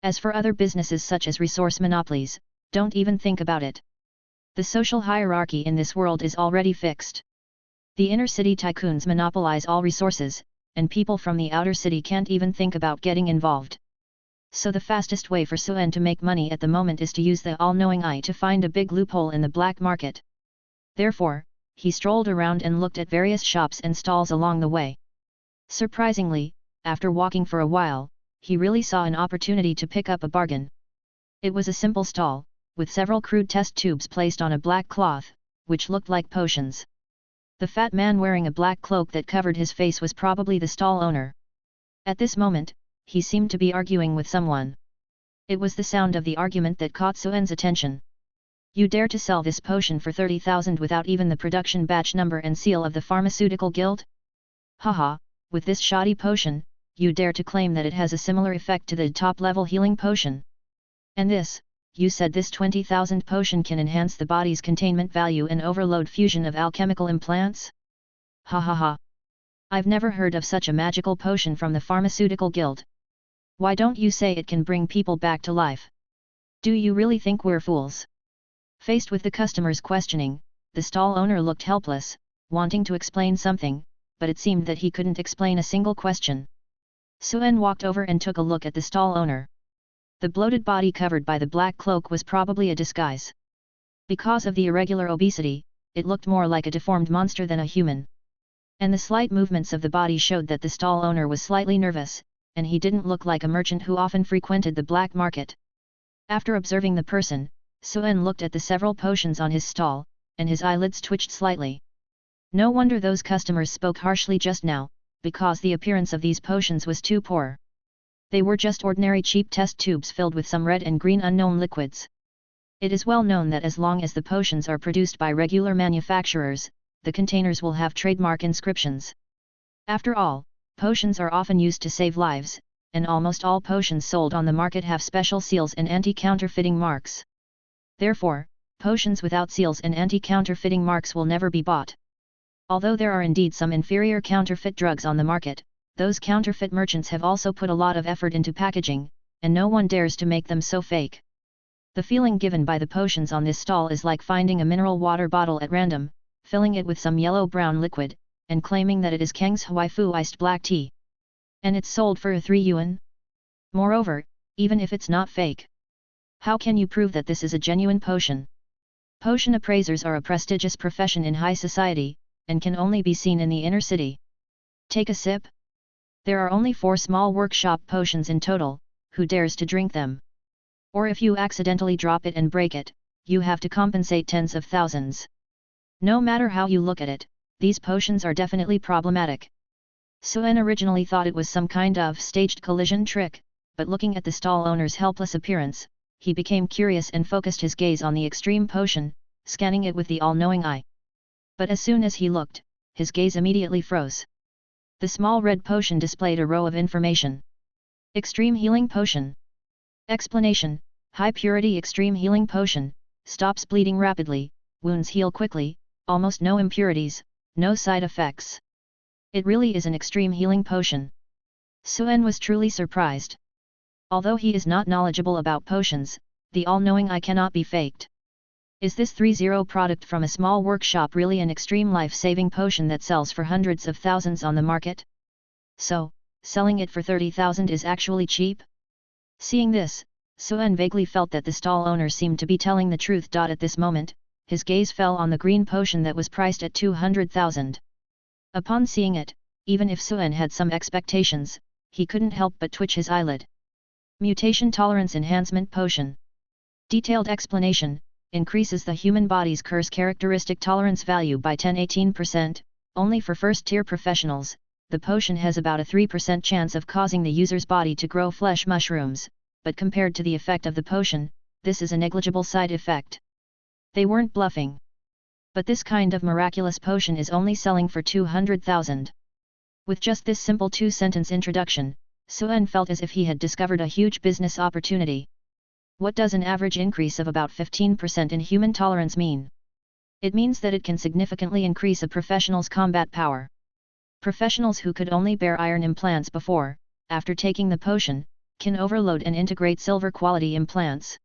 [SPEAKER 1] As for other businesses such as resource monopolies, don't even think about it. The social hierarchy in this world is already fixed. The inner city tycoons monopolize all resources, and people from the outer city can't even think about getting involved. So the fastest way for Suen to make money at the moment is to use the all-knowing eye to find a big loophole in the black market. Therefore, he strolled around and looked at various shops and stalls along the way. Surprisingly, after walking for a while, he really saw an opportunity to pick up a bargain. It was a simple stall, with several crude test tubes placed on a black cloth, which looked like potions. The fat man wearing a black cloak that covered his face was probably the stall owner. At this moment, he seemed to be arguing with someone. It was the sound of the argument that caught Suen's attention. You dare to sell this potion for 30,000 without even the production batch number and seal of the pharmaceutical guild? Haha, with this shoddy potion, you dare to claim that it has a similar effect to the top-level healing potion. And this, you said this 20,000 potion can enhance the body's containment value and overload fusion of alchemical implants? Ha ha ha. I've never heard of such a magical potion from the pharmaceutical guild. Why don't you say it can bring people back to life? Do you really think we're fools? Faced with the customer's questioning, the stall owner looked helpless, wanting to explain something, but it seemed that he couldn't explain a single question. Suen walked over and took a look at the stall owner. The bloated body covered by the black cloak was probably a disguise. Because of the irregular obesity, it looked more like a deformed monster than a human. And the slight movements of the body showed that the stall owner was slightly nervous, and he didn't look like a merchant who often frequented the black market. After observing the person, Suen looked at the several potions on his stall, and his eyelids twitched slightly. No wonder those customers spoke harshly just now, because the appearance of these potions was too poor. They were just ordinary cheap test tubes filled with some red and green unknown liquids. It is well known that as long as the potions are produced by regular manufacturers, the containers will have trademark inscriptions. After all, potions are often used to save lives, and almost all potions sold on the market have special seals and anti-counterfeiting marks. Therefore, potions without seals and anti-counterfeiting marks will never be bought. Although there are indeed some inferior counterfeit drugs on the market, those counterfeit merchants have also put a lot of effort into packaging, and no one dares to make them so fake. The feeling given by the potions on this stall is like finding a mineral water bottle at random, filling it with some yellow-brown liquid, and claiming that it is Kang's Huaifu iced black tea. And it's sold for a 3 yuan? Moreover, even if it's not fake, how can you prove that this is a genuine potion? Potion appraisers are a prestigious profession in high society, and can only be seen in the inner city. Take a sip? There are only 4 small workshop potions in total, who dares to drink them? Or if you accidentally drop it and break it, you have to compensate tens of thousands. No matter how you look at it, these potions are definitely problematic. Suen originally thought it was some kind of staged collision trick, but looking at the stall owner's helpless appearance, he became curious and focused his gaze on the extreme potion, scanning it with the all-knowing eye. But as soon as he looked, his gaze immediately froze. The small red potion displayed a row of information. Extreme Healing Potion. Explanation: High Purity Extreme Healing Potion, stops bleeding rapidly, wounds heal quickly, almost no impurities, no side effects. It really is an extreme healing potion. Suen was truly surprised. Although he is not knowledgeable about potions, the all-knowing eye cannot be faked. Is this 3-0 product from a small workshop really an extreme life-saving potion that sells for hundreds of thousands on the market? So, selling it for 30,000 is actually cheap? Seeing this, Suen vaguely felt that the stall owner seemed to be telling the truth. At this moment, his gaze fell on the green potion that was priced at 200,000. Upon seeing it, even if Suen had some expectations, he couldn't help but twitch his eyelid. Mutation Tolerance Enhancement Potion. Detailed explanation: increases the human body's curse characteristic tolerance value by 10-18%, only for first-tier professionals. The potion has about a 3% chance of causing the user's body to grow flesh mushrooms, but compared to the effect of the potion, this is a negligible side effect. They weren't bluffing. But this kind of miraculous potion is only selling for 200,000. With just this simple 2-sentence introduction, Suen felt as if he had discovered a huge business opportunity. What does an average increase of about 15% in human tolerance mean? It means that it can significantly increase a professional's combat power. Professionals who could only bear iron implants before, after taking the potion, can overload and integrate silver quality implants.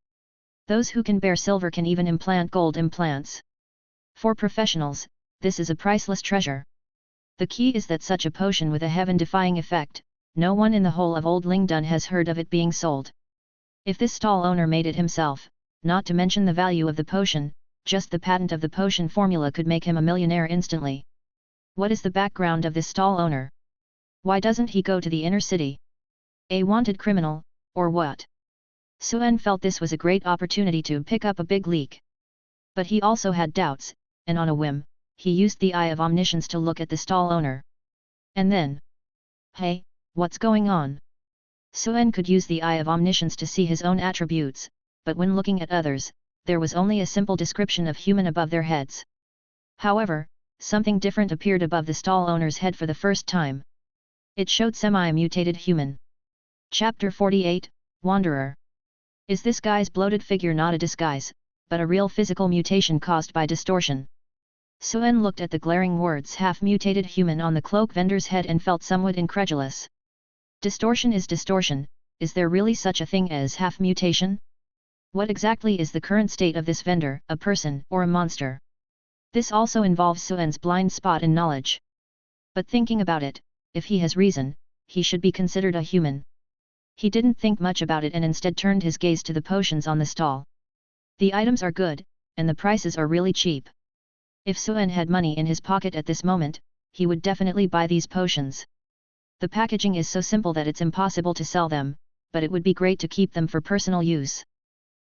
[SPEAKER 1] Those who can bear silver can even implant gold implants. For professionals, this is a priceless treasure. The key is that such a potion with a heaven-defying effect, no one in the whole of Old Lingdun has heard of it being sold. If this stall owner made it himself, not to mention the value of the potion, just the patent of the potion formula could make him a millionaire instantly. What is the background of this stall owner? Why doesn't he go to the inner city? A wanted criminal, or what? Suen felt this was a great opportunity to pick up a big leak. But he also had doubts, and on a whim, he used the Eye of Omniscience to look at the stall owner. And then, hey, what's going on? Suen could use the Eye of Omniscience to see his own attributes, but when looking at others, there was only a simple description of human above their heads. However, something different appeared above the stall owner's head for the first time. It showed semi-mutated human. Chapter 48, Wanderer. Is this guy's bloated figure not a disguise, but a real physical mutation caused by distortion? Suen looked at the glaring words half-mutated human on the cloak vendor's head and felt somewhat incredulous. Distortion is distortion, is there really such a thing as half-mutation? What exactly is the current state of this vendor, a person or a monster? This also involves Suen's blind spot in knowledge. But thinking about it, if he has reason, he should be considered a human. He didn't think much about it and instead turned his gaze to the potions on the stall. The items are good, and the prices are really cheap. If Suen had money in his pocket at this moment, he would definitely buy these potions. The packaging is so simple that it's impossible to sell them, but it would be great to keep them for personal use.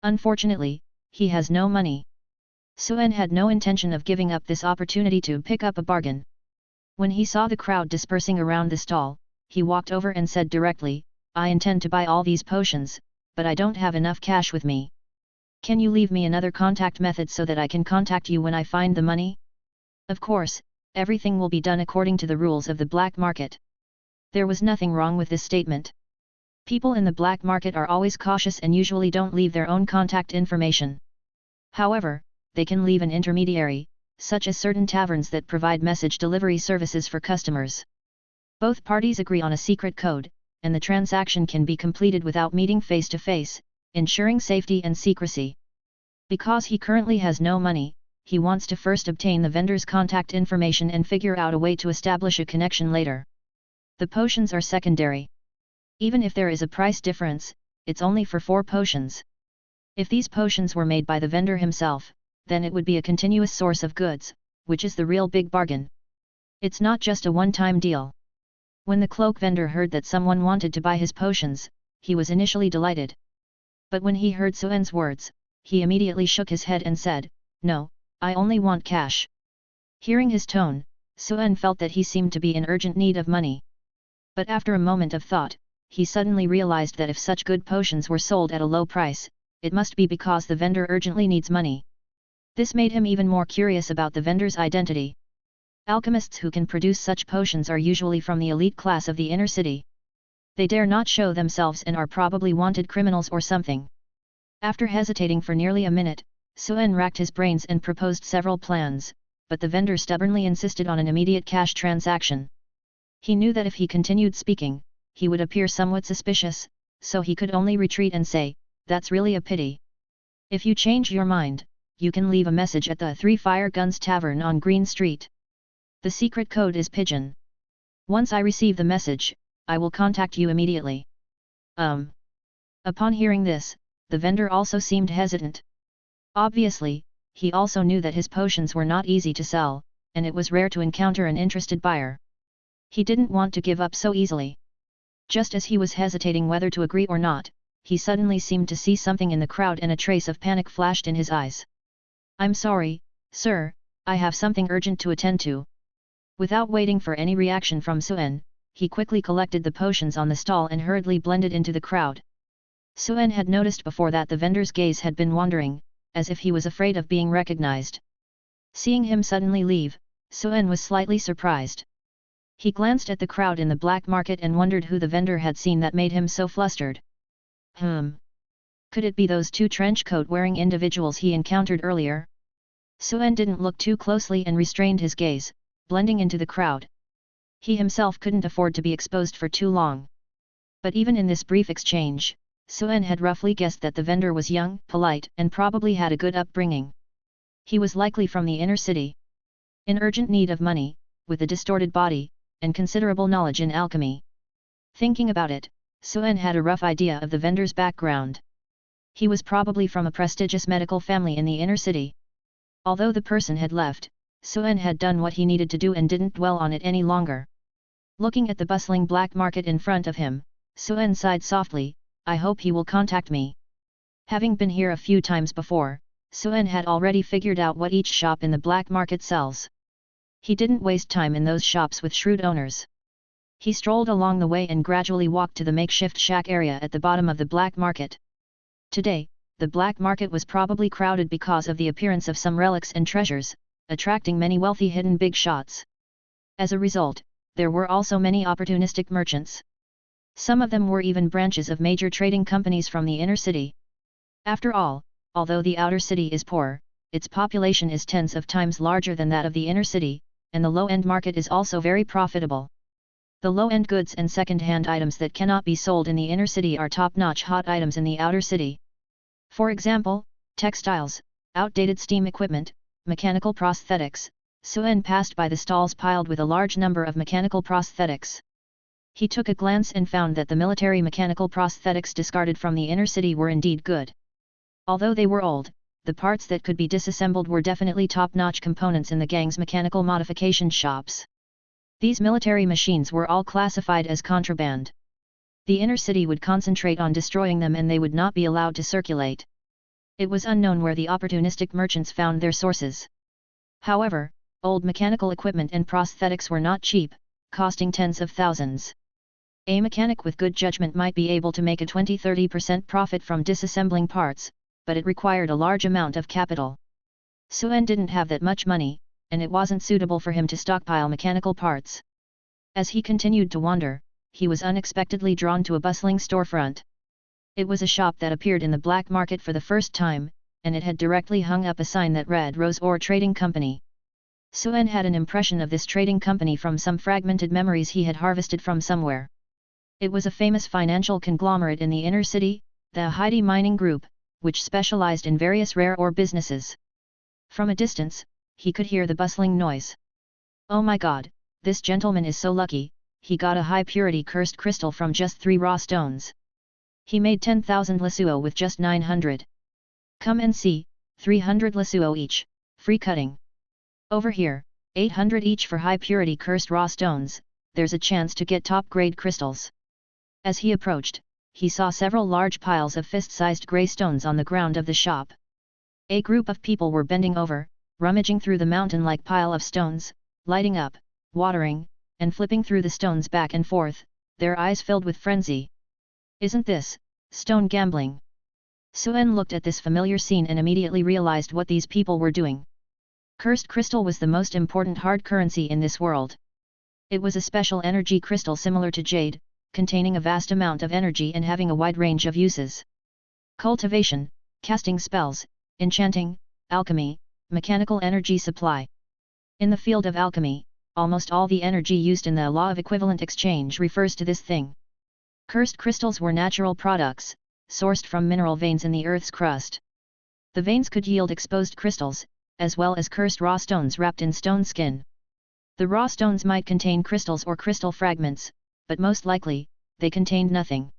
[SPEAKER 1] Unfortunately, he has no money. Suen had no intention of giving up this opportunity to pick up a bargain. When he saw the crowd dispersing around the stall, he walked over and said directly, "I intend to buy all these potions, but I don't have enough cash with me. Can you leave me another contact method so that I can contact you when I find the money?" Of course, everything will be done according to the rules of the black market. There was nothing wrong with this statement. People in the black market are always cautious and usually don't leave their own contact information. However, they can leave an intermediary, such as certain taverns that provide message delivery services for customers. Both parties agree on a secret code, and the transaction can be completed without meeting face to face, ensuring safety and secrecy. Because he currently has no money, he wants to first obtain the vendor's contact information and figure out a way to establish a connection later. The potions are secondary. Even if there is a price difference, it's only for 4 potions. If these potions were made by the vendor himself, then it would be a continuous source of goods, which is the real big bargain. It's not just a one-time deal. When the cloak vendor heard that someone wanted to buy his potions, he was initially delighted. But when he heard Suen's words, he immediately shook his head and said, "No, I only want cash." Hearing his tone, Suen felt that he seemed to be in urgent need of money. But after a moment of thought, he suddenly realized that if such good potions were sold at a low price, it must be because the vendor urgently needs money. This made him even more curious about the vendor's identity. Alchemists who can produce such potions are usually from the elite class of the inner city. They dare not show themselves and are probably wanted criminals or something. After hesitating for nearly a minute, Suen racked his brains and proposed several plans, but the vendor stubbornly insisted on an immediate cash transaction. He knew that if he continued speaking, he would appear somewhat suspicious, so he could only retreat and say, "That's really a pity. If you change your mind, you can leave a message at the 3 Fire Guns Tavern on Green Street. The secret code is Pigeon. Once I receive the message, I will contact you immediately." Upon hearing this, the vendor also seemed hesitant. Obviously, he also knew that his potions were not easy to sell, and it was rare to encounter an interested buyer. He didn't want to give up so easily. Just as he was hesitating whether to agree or not, he suddenly seemed to see something in the crowd and a trace of panic flashed in his eyes. "I'm sorry, sir, I have something urgent to attend to." Without waiting for any reaction from Suen, he quickly collected the potions on the stall and hurriedly blended into the crowd. Suen had noticed before that the vendor's gaze had been wandering, as if he was afraid of being recognized. Seeing him suddenly leave, Suen was slightly surprised. He glanced at the crowd in the black market and wondered who the vendor had seen that made him so flustered. Could it be those 2 trench coat-wearing individuals he encountered earlier? Suen didn't look too closely and restrained his gaze, blending into the crowd. He himself couldn't afford to be exposed for too long. But even in this brief exchange, Suen had roughly guessed that the vendor was young, polite, and probably had a good upbringing. He was likely from the inner city. In urgent need of money, with a distorted body, and considerable knowledge in alchemy. Thinking about it, Suen had a rough idea of the vendor's background. He was probably from a prestigious medical family in the inner city. Although the person had left, Suen had done what he needed to do and didn't dwell on it any longer. Looking at the bustling black market in front of him, Suen sighed softly, "I hope he will contact me." Having been here a few times before, Suen had already figured out what each shop in the black market sells. He didn't waste time in those shops with shrewd owners. He strolled along the way and gradually walked to the makeshift shack area at the bottom of the black market. Today, the black market was probably crowded because of the appearance of some relics and treasures, attracting many wealthy hidden big shots. As a result, there were also many opportunistic merchants. Some of them were even branches of major trading companies from the inner city. After all, although the outer city is poor, its population is tens of times larger than that of the inner city, and the low-end market is also very profitable. The low-end goods and second-hand items that cannot be sold in the inner city are top-notch hot items in the outer city. For example, textiles, outdated steam equipment, mechanical prosthetics. Suen passed by the stalls piled with a large number of mechanical prosthetics. He took a glance and found that the military mechanical prosthetics discarded from the inner city were indeed good. Although they were old, the parts that could be disassembled were definitely top-notch components in the gang's mechanical modification shops. These military machines were all classified as contraband. The inner city would concentrate on destroying them and they would not be allowed to circulate. It was unknown where the opportunistic merchants found their sources. However, old mechanical equipment and prosthetics were not cheap, costing tens of thousands. A mechanic with good judgment might be able to make a 20–30% profit from disassembling parts, but it required a large amount of capital. Suen didn't have that much money, and it wasn't suitable for him to stockpile mechanical parts. As he continued to wander, he was unexpectedly drawn to a bustling storefront. It was a shop that appeared in the black market for the first time, and it had directly hung up a sign that read Rose Ore Trading Company. Suen had an impression of this trading company from some fragmented memories he had harvested from somewhere. It was a famous financial conglomerate in the inner city, the Heidi Mining Group, which specialized in various rare ore businesses. From a distance, he could hear the bustling noise. Oh my god, this gentleman is so lucky, he got a high-purity cursed crystal from just 3 raw stones. He made 10,000 Lesuo with just 900. Come and see, 300 Lesuo each, free cutting. Over here, 800 each for high-purity cursed raw stones, there's a chance to get top-grade crystals. As he approached, he saw several large piles of fist-sized grey stones on the ground of the shop. A group of people were bending over, rummaging through the mountain-like pile of stones, lighting up, watering, and flipping through the stones back and forth, their eyes filled with frenzy. Isn't this stone gambling? Suen looked at this familiar scene and immediately realized what these people were doing. Cursed crystal was the most important hard currency in this world. It was a special energy crystal similar to jade, containing a vast amount of energy and having a wide range of uses. Cultivation, casting spells, enchanting, alchemy, mechanical energy supply. In the field of alchemy, almost all the energy used in the law of equivalent exchange refers to this thing. Cursed crystals were natural products, sourced from mineral veins in the Earth's crust. The veins could yield exposed crystals, as well as cursed raw stones wrapped in stone skin. The raw stones might contain crystals or crystal fragments, but most likely, they contained nothing.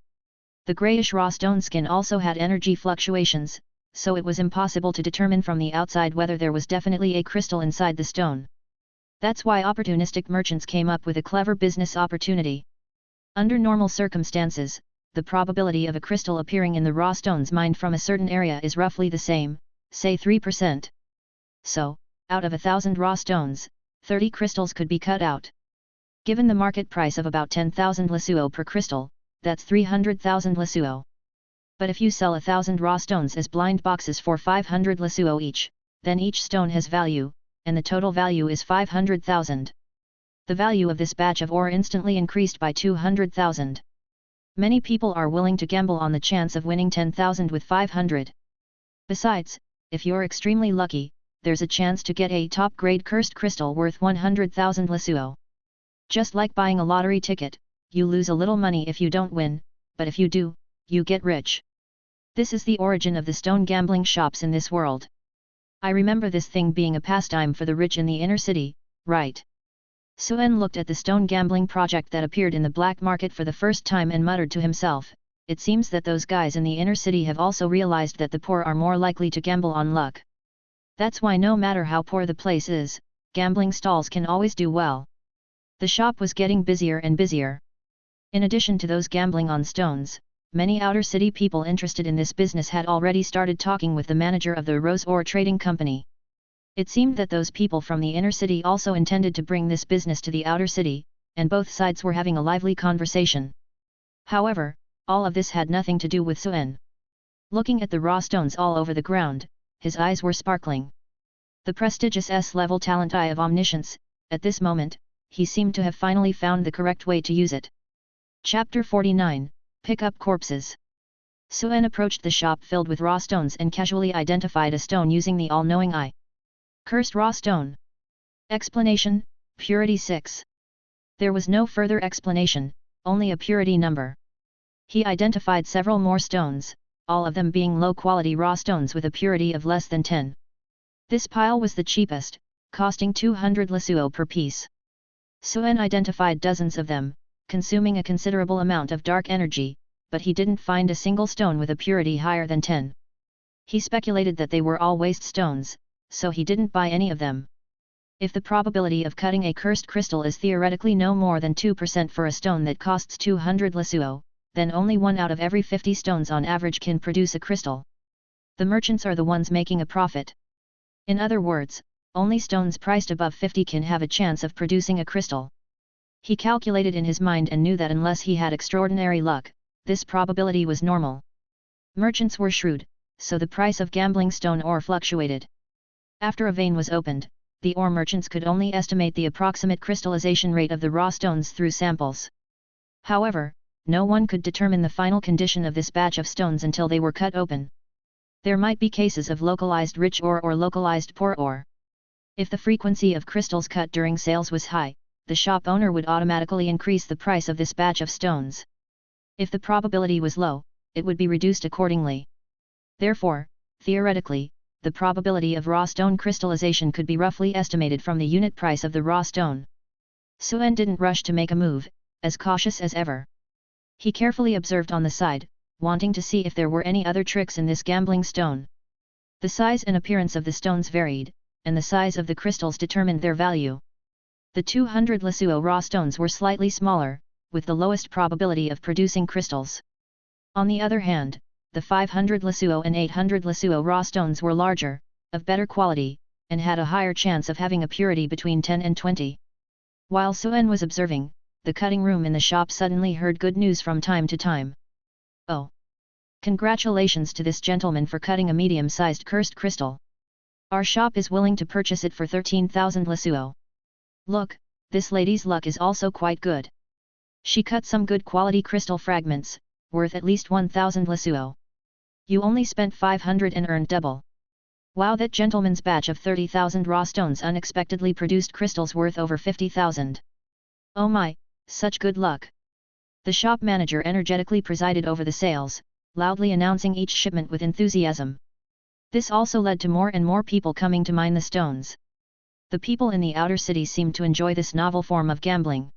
[SPEAKER 1] The greyish raw stone skin also had energy fluctuations, so it was impossible to determine from the outside whether there was definitely a crystal inside the stone. That's why opportunistic merchants came up with a clever business opportunity. Under normal circumstances, the probability of a crystal appearing in the raw stones mined from a certain area is roughly the same, say 3%. So, out of 1,000 raw stones, 30 crystals could be cut out. Given the market price of about 10,000 Lesuo per crystal, that's 300,000 Lesuo. But if you sell 1,000 raw stones as blind boxes for 500 Lesuo each, then each stone has value, and the total value is 500,000. The value of this batch of ore instantly increased by 200,000. Many people are willing to gamble on the chance of winning 10,000 with 500. Besides, if you're extremely lucky, there's a chance to get a top-grade cursed crystal worth 100,000 Lesuo. Just like buying a lottery ticket, you lose a little money if you don't win, but if you do, you get rich. This is the origin of the stone gambling shops in this world. I remember this thing being a pastime for the rich in the inner city, right? Suen looked at the stone gambling project that appeared in the black market for the first time and muttered to himself, it seems that those guys in the inner city have also realized that the poor are more likely to gamble on luck. That's why no matter how poor the place is, gambling stalls can always do well. The shop was getting busier and busier. In addition to those gambling on stones, many outer city people interested in this business had already started talking with the manager of the Rose Ore Trading Company. It seemed that those people from the inner city also intended to bring this business to the outer city, and both sides were having a lively conversation. However, all of this had nothing to do with Suen. Looking at the raw stones all over the ground, his eyes were sparkling. The prestigious S-level talent eye of omniscience, at this moment, he seemed to have finally found the correct way to use it. Chapter 49, Pick Up Corpses. Suen approached the shop filled with raw stones and casually identified a stone using the all-knowing eye. Cursed raw stone. Explanation, purity 6. There was no further explanation, only a purity number. He identified several more stones, all of them being low-quality raw stones with a purity of less than 10. This pile was the cheapest, costing 200 Lesuo per piece. Suen identified dozens of them, consuming a considerable amount of dark energy, but he didn't find a single stone with a purity higher than 10. He speculated that they were all waste stones, so he didn't buy any of them. If the probability of cutting a cursed crystal is theoretically no more than 2% for a stone that costs 200 lesuo, then only 1 out of every 50 stones on average can produce a crystal. The merchants are the ones making a profit. In other words, only stones priced above 50 can have a chance of producing a crystal. He calculated in his mind and knew that unless he had extraordinary luck, this probability was normal. Merchants were shrewd, so the price of gambling stone ore fluctuated. After a vein was opened, the ore merchants could only estimate the approximate crystallization rate of the raw stones through samples. However, no one could determine the final condition of this batch of stones until they were cut open. There might be cases of localized rich ore or localized poor ore. If the frequency of crystals cut during sales was high, the shop owner would automatically increase the price of this batch of stones. If the probability was low, it would be reduced accordingly. Therefore, theoretically, the probability of raw stone crystallization could be roughly estimated from the unit price of the raw stone. Suen didn't rush to make a move, as cautious as ever. He carefully observed on the side, wanting to see if there were any other tricks in this gambling stone. The size and appearance of the stones varied, and the size of the crystals determined their value. The 200 lesuo raw stones were slightly smaller, with the lowest probability of producing crystals. On the other hand, the 500 lesuo and 800 lesuo raw stones were larger, of better quality, and had a higher chance of having a purity between 10 and 20. While Suen was observing, the cutting room in the shop suddenly heard good news from time to time. Oh! Congratulations to this gentleman for cutting a medium-sized cursed crystal. Our shop is willing to purchase it for 13,000 lesuo. Look, this lady's luck is also quite good. She cut some good quality crystal fragments, worth at least 1,000 lesuo. You only spent 500 and earned double. Wow, that gentleman's batch of 30,000 raw stones unexpectedly produced crystals worth over 50,000. Oh my, such good luck. The shop manager energetically presided over the sales, loudly announcing each shipment with enthusiasm. This also led to more and more people coming to mine the stones. The people in the outer cities seemed to enjoy this novel form of gambling.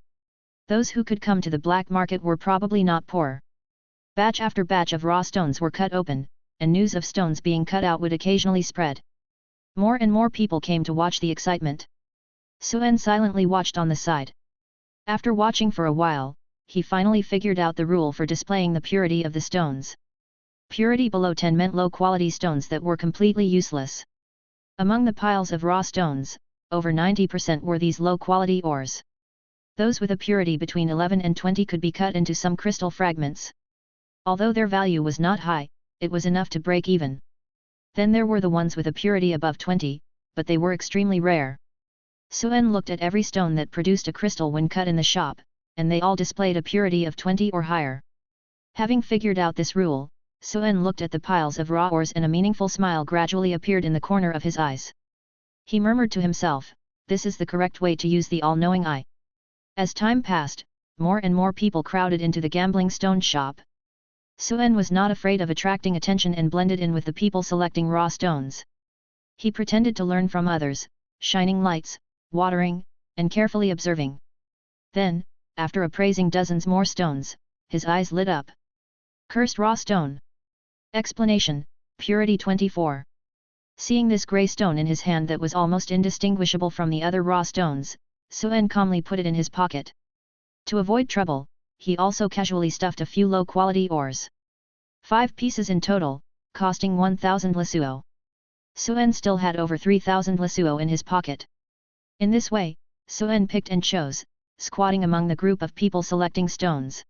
[SPEAKER 1] Those who could come to the black market were probably not poor. Batch after batch of raw stones were cut open, and news of stones being cut out would occasionally spread. More and more people came to watch the excitement. Suen silently watched on the side. After watching for a while, he finally figured out the rule for displaying the purity of the stones. Purity below 10 meant low-quality stones that were completely useless. Among the piles of raw stones, over 90% were these low-quality ores. Those with a purity between 11 and 20 could be cut into some crystal fragments. Although their value was not high, it was enough to break even. Then there were the ones with a purity above 20, but they were extremely rare. Suen looked at every stone that produced a crystal when cut in the shop, and they all displayed a purity of 20 or higher. Having figured out this rule, Suen looked at the piles of raw ores and a meaningful smile gradually appeared in the corner of his eyes. He murmured to himself, "This is the correct way to use the all-knowing eye." As time passed, more and more people crowded into the gambling stone shop. Suen was not afraid of attracting attention and blended in with the people selecting raw stones. He pretended to learn from others, shining lights, watering, and carefully observing. Then, after appraising dozens more stones, his eyes lit up. Cursed raw stone. Explanation, purity 24. Seeing this grey stone in his hand that was almost indistinguishable from the other raw stones, Suen calmly put it in his pocket. To avoid trouble, he also casually stuffed a few low-quality ores. 5 pieces in total, costing 1,000 lesuo. Suen still had over 3,000 lesuo in his pocket. In this way, Suen picked and chose, squatting among the group of people selecting stones.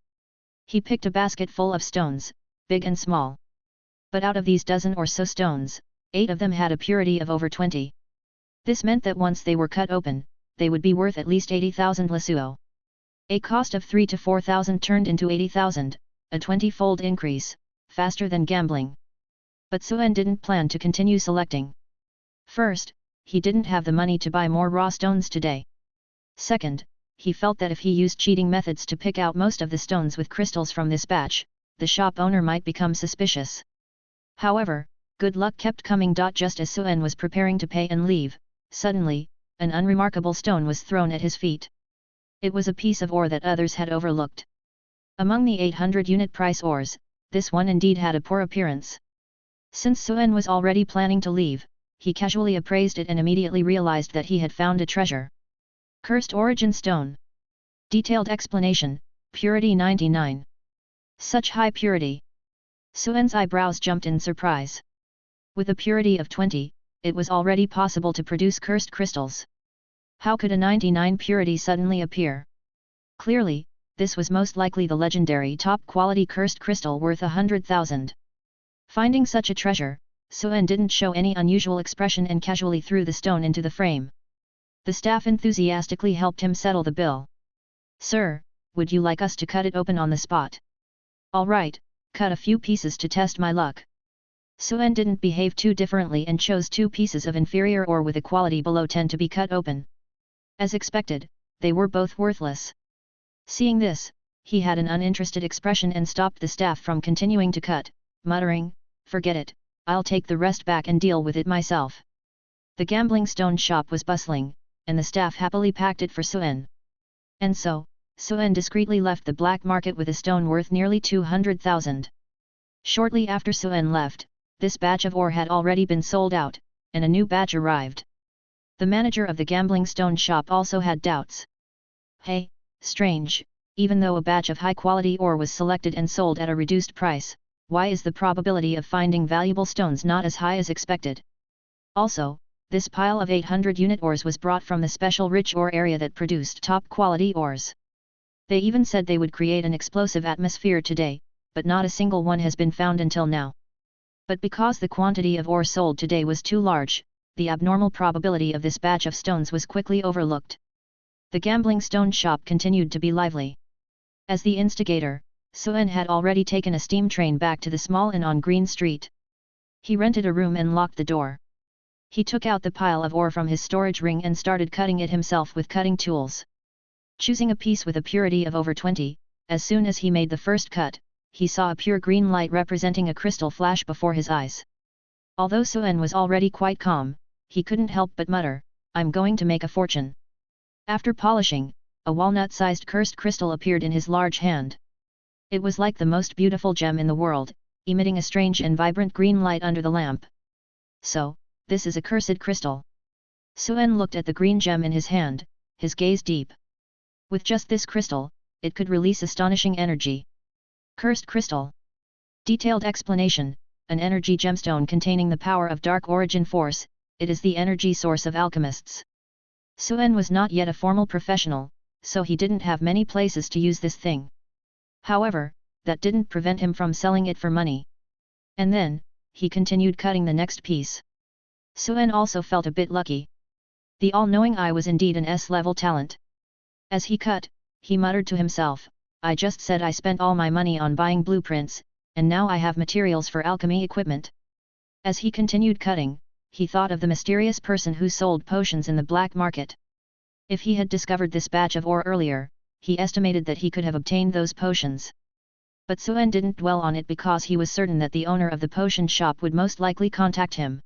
[SPEAKER 1] He picked a basket full of stones, big and small. But out of these dozen or so stones, 8 of them had a purity of over 20. This meant that once they were cut open, they would be worth at least 80,000 lesuo. A cost of 3 to 4,000 turned into 80,000, a 20-fold increase, faster than gambling. But Suen didn't plan to continue selecting. First, he didn't have the money to buy more raw stones today. Second, he felt that if he used cheating methods to pick out most of the stones with crystals from this batch, the shop owner might become suspicious. However, good luck kept coming. Just as Suen was preparing to pay and leave, suddenly, an unremarkable stone was thrown at his feet. It was a piece of ore that others had overlooked. Among the 800 unit price ores, this one indeed had a poor appearance. Since Suen was already planning to leave, he casually appraised it and immediately realized that he had found a treasure. Cursed Origin Stone. Detailed explanation, Purity 99. Such high purity. Suen's eyebrows jumped in surprise. With a purity of 20, it was already possible to produce cursed crystals. How could a 99 purity suddenly appear? Clearly, this was most likely the legendary top-quality cursed crystal worth 100,000. Finding such a treasure, Suen didn't show any unusual expression and casually threw the stone into the frame. The staff enthusiastically helped him settle the bill. "Sir, would you like us to cut it open on the spot?" "All right, cut a few pieces to test my luck." Suen didn't behave too differently and chose 2 pieces of inferior ore with a quality below 10 to be cut open. As expected, they were both worthless. Seeing this, he had an uninterested expression and stopped the staff from continuing to cut, muttering, "Forget it, I'll take the rest back and deal with it myself." The gambling stone shop was bustling, and the staff happily packed it for Suen. And so, Suen discreetly left the black market with a stone worth nearly 200,000. Shortly after Suen left, this batch of ore had already been sold out, and a new batch arrived. The manager of the gambling stone shop also had doubts. "Hey, strange, even though a batch of high-quality ore was selected and sold at a reduced price, why is the probability of finding valuable stones not as high as expected? Also, this pile of 800 unit ores was brought from the special rich ore area that produced top-quality ores. They even said they would create an explosive atmosphere today, but not a single one has been found until now. But because the quantity of ore sold today was too large, the abnormal probability of this batch of stones was quickly overlooked." The gambling stone shop continued to be lively. As the instigator, Suen had already taken a steam train back to the small inn on Green Street. He rented a room and locked the door. He took out the pile of ore from his storage ring and started cutting it himself with cutting tools. Choosing a piece with a purity of over 20, as soon as he made the first cut, he saw a pure green light representing a crystal flash before his eyes. Although Suen was already quite calm, he couldn't help but mutter, "I'm going to make a fortune." After polishing, a walnut-sized cursed crystal appeared in his large hand. It was like the most beautiful gem in the world, emitting a strange and vibrant green light under the lamp. "So, this is a cursed crystal." Suen looked at the green gem in his hand, his gaze deep. With just this crystal, it could release astonishing energy. Cursed crystal. Detailed explanation, an energy gemstone containing the power of dark origin force, it is the energy source of alchemists. Suen was not yet a formal professional, so he didn't have many places to use this thing. However, that didn't prevent him from selling it for money. And then, he continued cutting the next piece. Suen also felt a bit lucky. The all-knowing eye was indeed an S-level talent. As he cut, he muttered to himself, "I just said I spent all my money on buying blueprints, and now I have materials for alchemy equipment." As he continued cutting, he thought of the mysterious person who sold potions in the black market. If he had discovered this batch of ore earlier, he estimated that he could have obtained those potions. But Suen didn't dwell on it because he was certain that the owner of the potion shop would most likely contact him.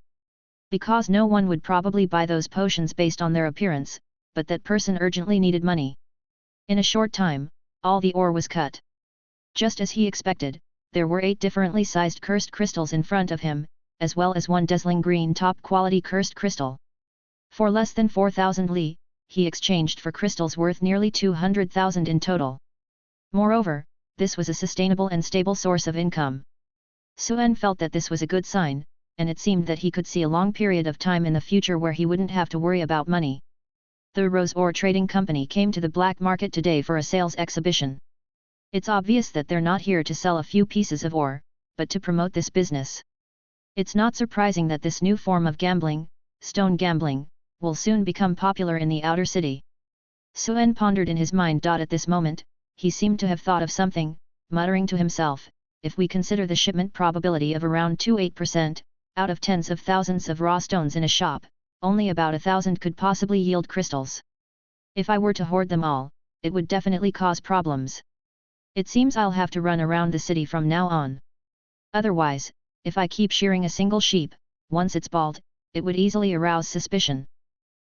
[SPEAKER 1] Because no one would probably buy those potions based on their appearance, but that person urgently needed money. In a short time, all the ore was cut. Just as he expected, there were 8 differently sized cursed crystals in front of him, as well as one dazzling green top-quality cursed crystal. For less than 4,000 li, he exchanged for crystals worth nearly 200,000 in total. Moreover, this was a sustainable and stable source of income. Suen felt that this was a good sign, and it seemed that he could see a long period of time in the future where he wouldn't have to worry about money. The Rose Ore Trading Company came to the black market today for a sales exhibition. It's obvious that they're not here to sell a few pieces of ore, but to promote this business. It's not surprising that this new form of gambling, stone gambling, will soon become popular in the outer city. Suen pondered in his mind. At this moment, he seemed to have thought of something, muttering to himself, "If we consider the shipment probability of around 28%, out of tens of thousands of raw stones in a shop, only about 1,000 could possibly yield crystals. If I were to hoard them all, it would definitely cause problems. It seems I'll have to run around the city from now on. Otherwise, if I keep shearing a single sheep, once it's bald, it would easily arouse suspicion."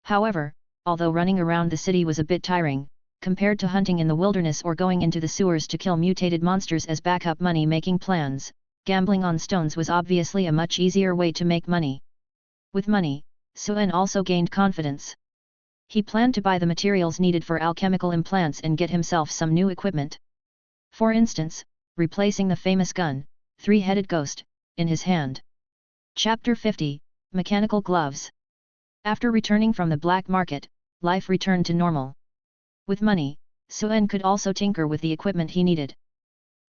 [SPEAKER 1] However, although running around the city was a bit tiring, Compared to hunting in the wilderness or going into the sewers to kill mutated monsters as backup money-making plans, gambling on stones was obviously a much easier way to make money. With money, Suen also gained confidence. He planned to buy the materials needed for alchemical implants and get himself some new equipment. For instance, replacing the famous gun, Three-Headed Ghost, in his hand. Chapter 50, Mechanical Gloves. After returning from the black market, life returned to normal. With money, Suen could also tinker with the equipment he needed.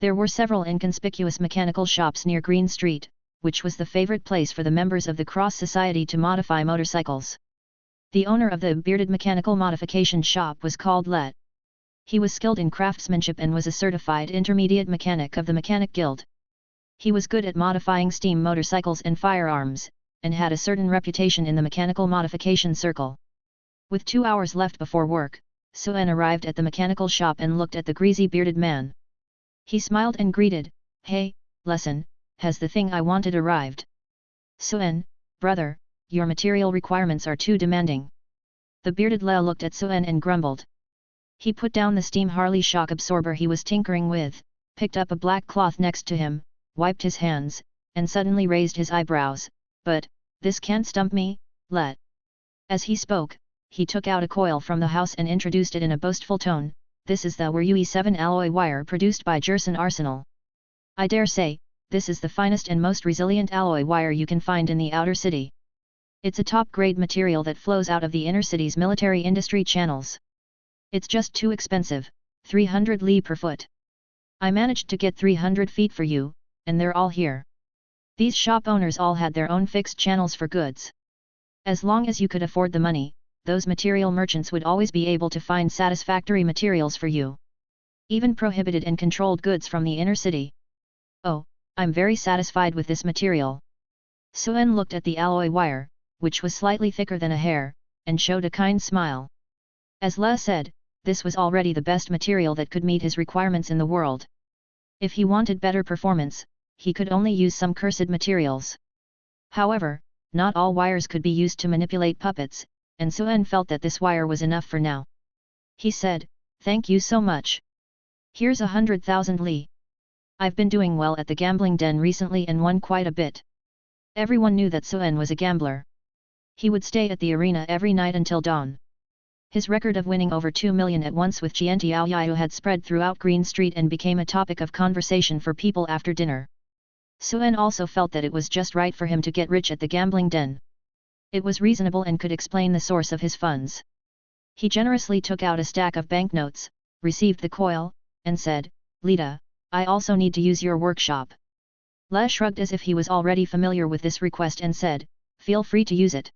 [SPEAKER 1] There were several inconspicuous mechanical shops near Green Street, which was the favorite place for the members of the Cross Society to modify motorcycles. The owner of the bearded mechanical modification shop was called Let. He was skilled in craftsmanship and was a certified intermediate mechanic of the Mechanic Guild. He was good at modifying steam motorcycles and firearms, and had a certain reputation in the mechanical modification circle. With 2 hours left before work, Suen arrived at the mechanical shop and looked at the greasy bearded man. He smiled and greeted, "Hey, Lesson, has the thing I wanted arrived?" "Suen, brother, your material requirements are too demanding." The bearded Le looked at Suen and grumbled. He put down the steam Harley shock absorber he was tinkering with, picked up a black cloth next to him, wiped his hands, and suddenly raised his eyebrows. "But, this can't stump me, Let." As he spoke, he took out a coil from the house and introduced it in a boastful tone, "This is the Werue 7 alloy wire produced by Jerson Arsenal. I dare say, this is the finest and most resilient alloy wire you can find in the outer city. It's a top-grade material that flows out of the inner city's military industry channels. It's just too expensive, 300 li per foot. I managed to get 300 feet for you, and they're all here." These shop owners all had their own fixed channels for goods. As long as you could afford the money, those material merchants would always be able to find satisfactory materials for you. Even prohibited and controlled goods from the inner city. "Oh, I'm very satisfied with this material." Suen looked at the alloy wire, which was slightly thicker than a hair, and showed a kind smile. As Le said, this was already the best material that could meet his requirements in the world. If he wanted better performance, he could only use some cursed materials. However, not all wires could be used to manipulate puppets, and Suen felt that this wire was enough for now. He said, "Thank you so much. Here's 100,000 li. I've been doing well at the gambling den recently and won quite a bit." Everyone knew that Suen was a gambler. He would stay at the arena every night until dawn. His record of winning over 2 million at once with Jian Tiaoyu had spread throughout Green Street and became a topic of conversation for people after dinner. Suen also felt that it was just right for him to get rich at the gambling den. It was reasonable and could explain the source of his funds. He generously took out a stack of banknotes, received the coil, and said, "Lita, I also need to use your workshop." Le shrugged as if he was already familiar with this request and said, "Feel free to use it.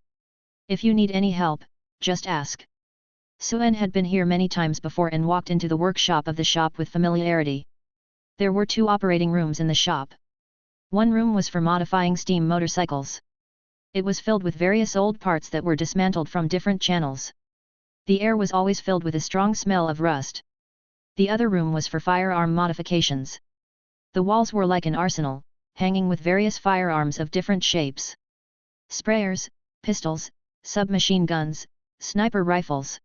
[SPEAKER 1] If you need any help, just ask." Suen had been here many times before and walked into the workshop of the shop with familiarity. There were 2 operating rooms in the shop. One room was for modifying steam motorcycles. It was filled with various old parts that were dismantled from different channels. The air was always filled with a strong smell of rust. The other room was for firearm modifications. The walls were like an arsenal, hanging with various firearms of different shapes. Sprayers, pistols, submachine guns, sniper rifles.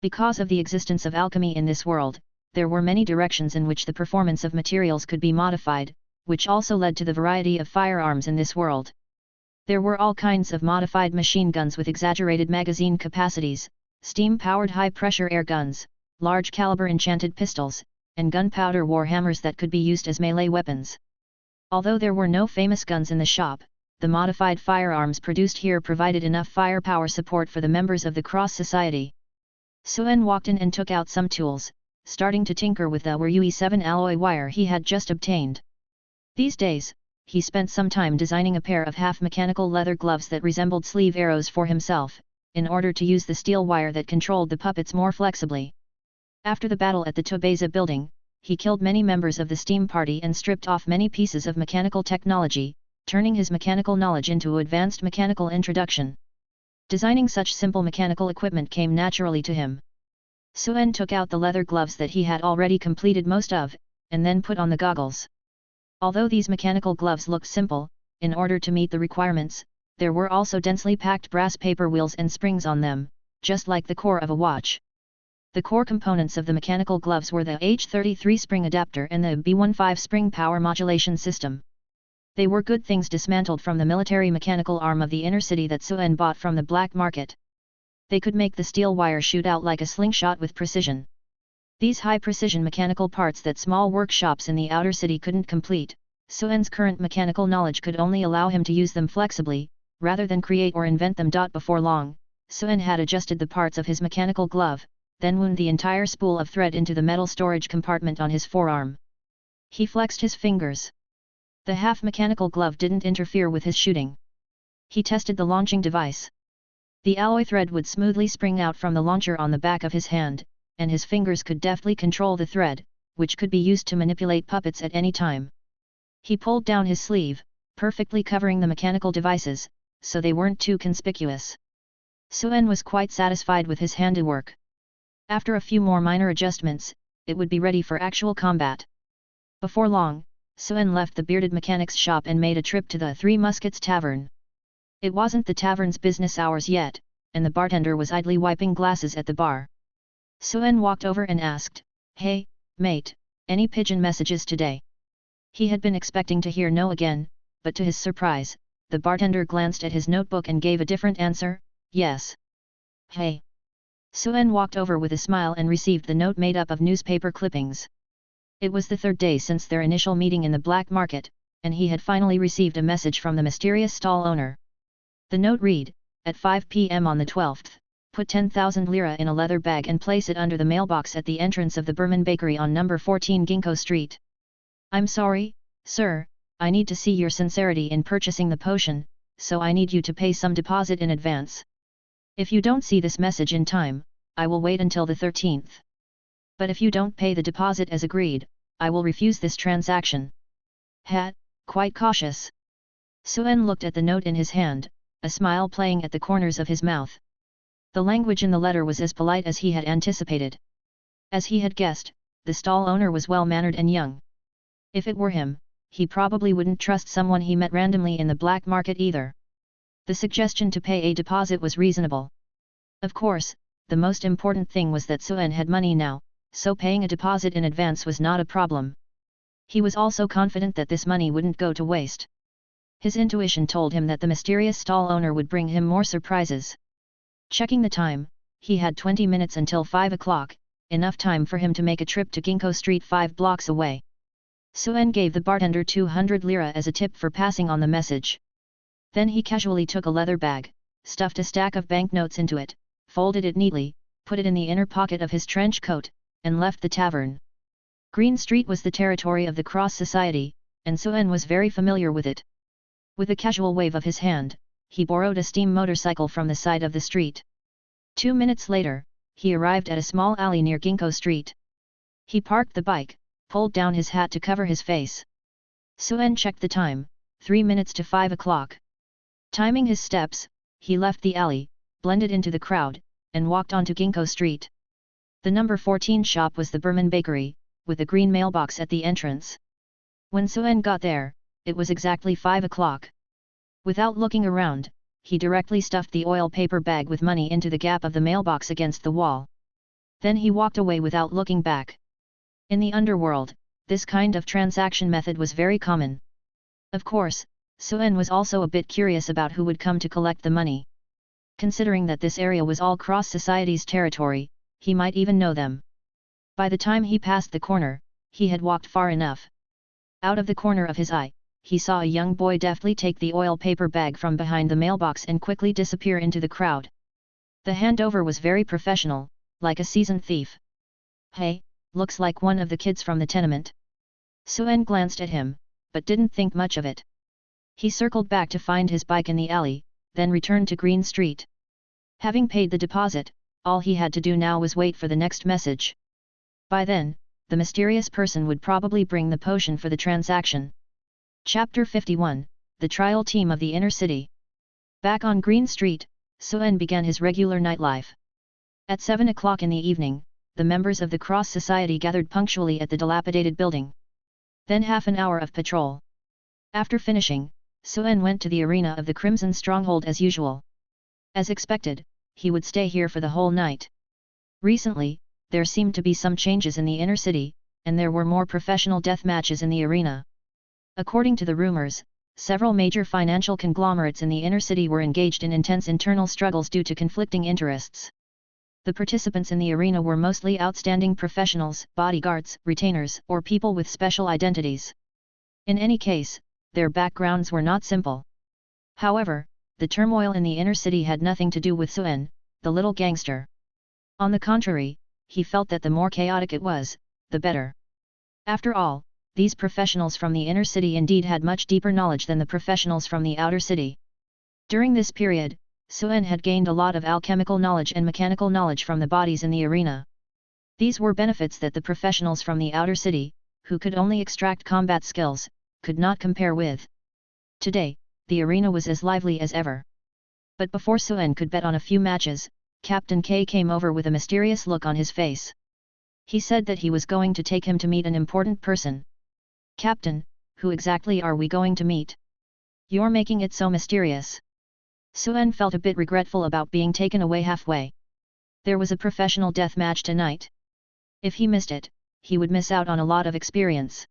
[SPEAKER 1] Because of the existence of alchemy in this world, there were many directions in which the performance of materials could be modified, which also led to the variety of firearms in this world. There were all kinds of modified machine guns with exaggerated magazine capacities, steam-powered high-pressure air guns, large-caliber enchanted pistols, and gunpowder warhammers that could be used as melee weapons. Although there were no famous guns in the shop, the modified firearms produced here provided enough firepower support for the members of the Cross Society. Suen walked in and took out some tools, starting to tinker with the Werue 7 alloy wire he had just obtained. These days, he spent some time designing a pair of half-mechanical leather gloves that resembled sleeve arrows for himself, in order to use the steel wire that controlled the puppets more flexibly. After the battle at the Tobeza building, he killed many members of the steam party and stripped off many pieces of mechanical technology, turning his mechanical knowledge into advanced mechanical introduction. Designing such simple mechanical equipment came naturally to him. Suen took out the leather gloves that he had already completed most of, and then put on the goggles. Although these mechanical gloves looked simple, in order to meet the requirements, there were also densely packed brass paper wheels and springs on them, just like the core of a watch. The core components of the mechanical gloves were the H33 spring adapter and the B15 spring power modulation system. They were good things dismantled from the military mechanical arm of the inner city that Suen bought from the black market. They could make the steel wire shoot out like a slingshot with precision. These high-precision mechanical parts that small workshops in the outer city couldn't complete, Suen's current mechanical knowledge could only allow him to use them flexibly, rather than create or invent them. Before long, Suen had adjusted the parts of his mechanical glove, then wound the entire spool of thread into the metal storage compartment on his forearm. He flexed his fingers. The half-mechanical glove didn't interfere with his shooting. He tested the launching device. The alloy thread would smoothly spring out from the launcher on the back of his hand, and his fingers could deftly control the thread, which could be used to manipulate puppets at any time. He pulled down his sleeve, perfectly covering the mechanical devices, so they weren't too conspicuous. Suen was quite satisfied with his handiwork. After a few more minor adjustments, it would be ready for actual combat. Before long, Suen left the bearded mechanic's shop and made a trip to the Three Muskets Tavern. It wasn't the tavern's business hours yet, and the bartender was idly wiping glasses at the bar. Suen walked over and asked, "Hey, mate, any pigeon messages today?" He had been expecting to hear no again, but to his surprise, the bartender glanced at his notebook and gave a different answer, "Yes." "Hey." Suen walked over with a smile and received the note made up of newspaper clippings. It was the third day since their initial meeting in the black market, and he had finally received a message from the mysterious stall owner. The note read, "At 5 p.m. on the 12th, put 10,000 lira in a leather bag and place it under the mailbox at the entrance of the Burman Bakery on number 14 Ginkgo Street. I'm sorry, sir, I need to see your sincerity in purchasing the potion, so I need you to pay some deposit in advance. If you don't see this message in time, I will wait until the 13th. But if you don't pay the deposit as agreed, I will refuse this transaction." Quite cautious. Suen looked at the note in his hand, a smile playing at the corners of his mouth. The language in the letter was as polite as he had anticipated. As he had guessed, the stall owner was well-mannered and young. If it were him, he probably wouldn't trust someone he met randomly in the black market either. The suggestion to pay a deposit was reasonable. Of course, the most important thing was that Suen had money now, so paying a deposit in advance was not a problem. He was also confident that this money wouldn't go to waste. His intuition told him that the mysterious stall owner would bring him more surprises. Checking the time, he had 20 minutes until 5 o'clock, enough time for him to make a trip to Ginkgo Street 5 blocks away. Suen gave the bartender 200 lira as a tip for passing on the message. Then he casually took a leather bag, stuffed a stack of banknotes into it, folded it neatly, put it in the inner pocket of his trench coat, and left the tavern. Green Street was the territory of the Cross Society, and Suen was very familiar with it. With a casual wave of his hand, he borrowed a steam motorcycle from the side of the street. 2 minutes later, he arrived at a small alley near Ginkgo Street. He parked the bike, pulled down his hat to cover his face. Suen checked the time, 3 minutes to 5 o'clock. Timing his steps, he left the alley, blended into the crowd, and walked onto Ginkgo Street. The number 14 shop was the Burman Bakery, with a green mailbox at the entrance. When Suen got there, it was exactly 5 o'clock. Without looking around, he directly stuffed the oil paper bag with money into the gap of the mailbox against the wall. Then he walked away without looking back. In the underworld, this kind of transaction method was very common. Of course, Suen was also a bit curious about who would come to collect the money. Considering that this area was all Cross Society's territory, he might even know them. By the time he passed the corner, he had walked far enough. Out of the corner of his eye, he saw a young boy deftly take the oil paper bag from behind the mailbox and quickly disappear into the crowd. The handover was very professional, like a seasoned thief. "Hey, looks like one of the kids from the tenement." Suen glanced at him, but didn't think much of it. He circled back to find his bike in the alley, then returned to Green Street. Having paid the deposit, all he had to do now was wait for the next message. By then, the mysterious person would probably bring the potion for the transaction. Chapter 51, The Trial Team of the Inner City. Back on Green Street, Suen began his regular nightlife. At 7 o'clock in the evening, the members of the Cross Society gathered punctually at the dilapidated building. Then half an hour of patrol. After finishing, Suen went to the arena of the Crimson Stronghold as usual. As expected, he would stay here for the whole night. Recently, there seemed to be some changes in the inner city, and there were more professional death matches in the arena. According to the rumors, several major financial conglomerates in the inner city were engaged in intense internal struggles due to conflicting interests. The participants in the arena were mostly outstanding professionals, bodyguards, retainers, or people with special identities. In any case, their backgrounds were not simple. However, the turmoil in the inner city had nothing to do with Suen, the little gangster. On the contrary, he felt that the more chaotic it was, the better. After all, these professionals from the inner city indeed had much deeper knowledge than the professionals from the outer city. During this period, Suen had gained a lot of alchemical knowledge and mechanical knowledge from the bodies in the arena. These were benefits that the professionals from the outer city, who could only extract combat skills, could not compare with. Today, the arena was as lively as ever. But before Suen could bet on a few matches, Captain K came over with a mysterious look on his face. He said that he was going to take him to meet an important person. Captain, who exactly are we going to meet? You're making it so mysterious. Suen felt a bit regretful about being taken away halfway. There was a professional death match tonight. If he missed it, he would miss out on a lot of experience.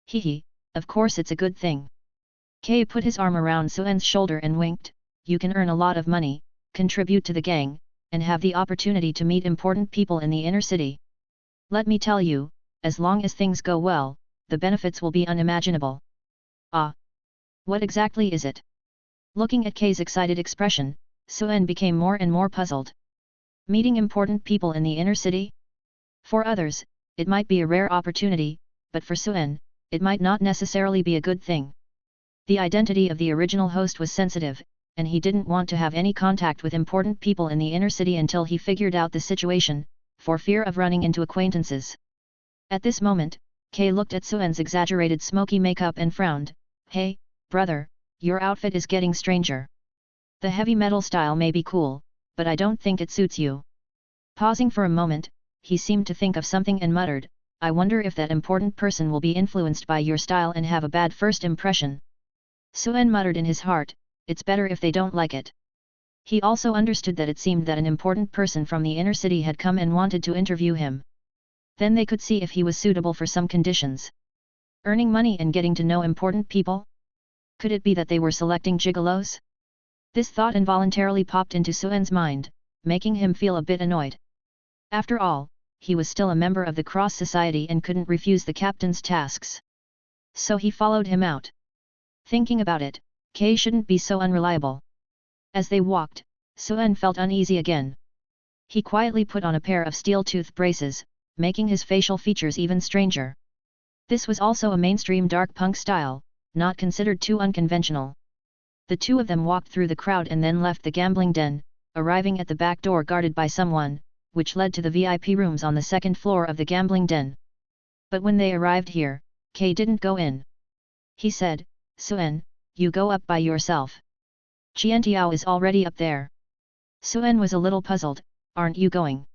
[SPEAKER 1] Hehe, of course it's a good thing. Kay put his arm around Suen's shoulder and winked. You can earn a lot of money, contribute to the gang, and have the opportunity to meet important people in the inner city. Let me tell you, as long as things go well, the benefits will be unimaginable. Ah! What exactly is it? Looking at Kay's excited expression, Suen became more and more puzzled. Meeting important people in the inner city? For others, it might be a rare opportunity, but for Suen, it might not necessarily be a good thing. The identity of the original host was sensitive, and he didn't want to have any contact with important people in the inner city until he figured out the situation, for fear of running into acquaintances. At this moment, Kay looked at Suen's exaggerated smoky makeup and frowned. Hey, brother, your outfit is getting stranger. The heavy metal style may be cool, but I don't think it suits you. Pausing for a moment, he seemed to think of something and muttered, I wonder if that important person will be influenced by your style and have a bad first impression. Suen muttered in his heart, it's better if they don't like it. He also understood that it seemed that an important person from the inner city had come and wanted to interview him. Then they could see if he was suitable for some conditions. Earning money and getting to know important people? Could it be that they were selecting gigolos? This thought involuntarily popped into Suen's mind, making him feel a bit annoyed. After all, he was still a member of the Cross Society and couldn't refuse the captain's tasks. So he followed him out. Thinking about it, Kay shouldn't be so unreliable. As they walked, Suen felt uneasy again. He quietly put on a pair of steel-tooth braces, making his facial features even stranger. This was also a mainstream dark punk style, not considered too unconventional. The two of them walked through the crowd and then left the gambling den, arriving at the back door guarded by someone, which led to the VIP rooms on the second floor of the gambling den. But when they arrived here, Kay didn't go in. He said, Suen, you go up by yourself. Qiantiao is already up there. Suen was a little puzzled, aren't you going?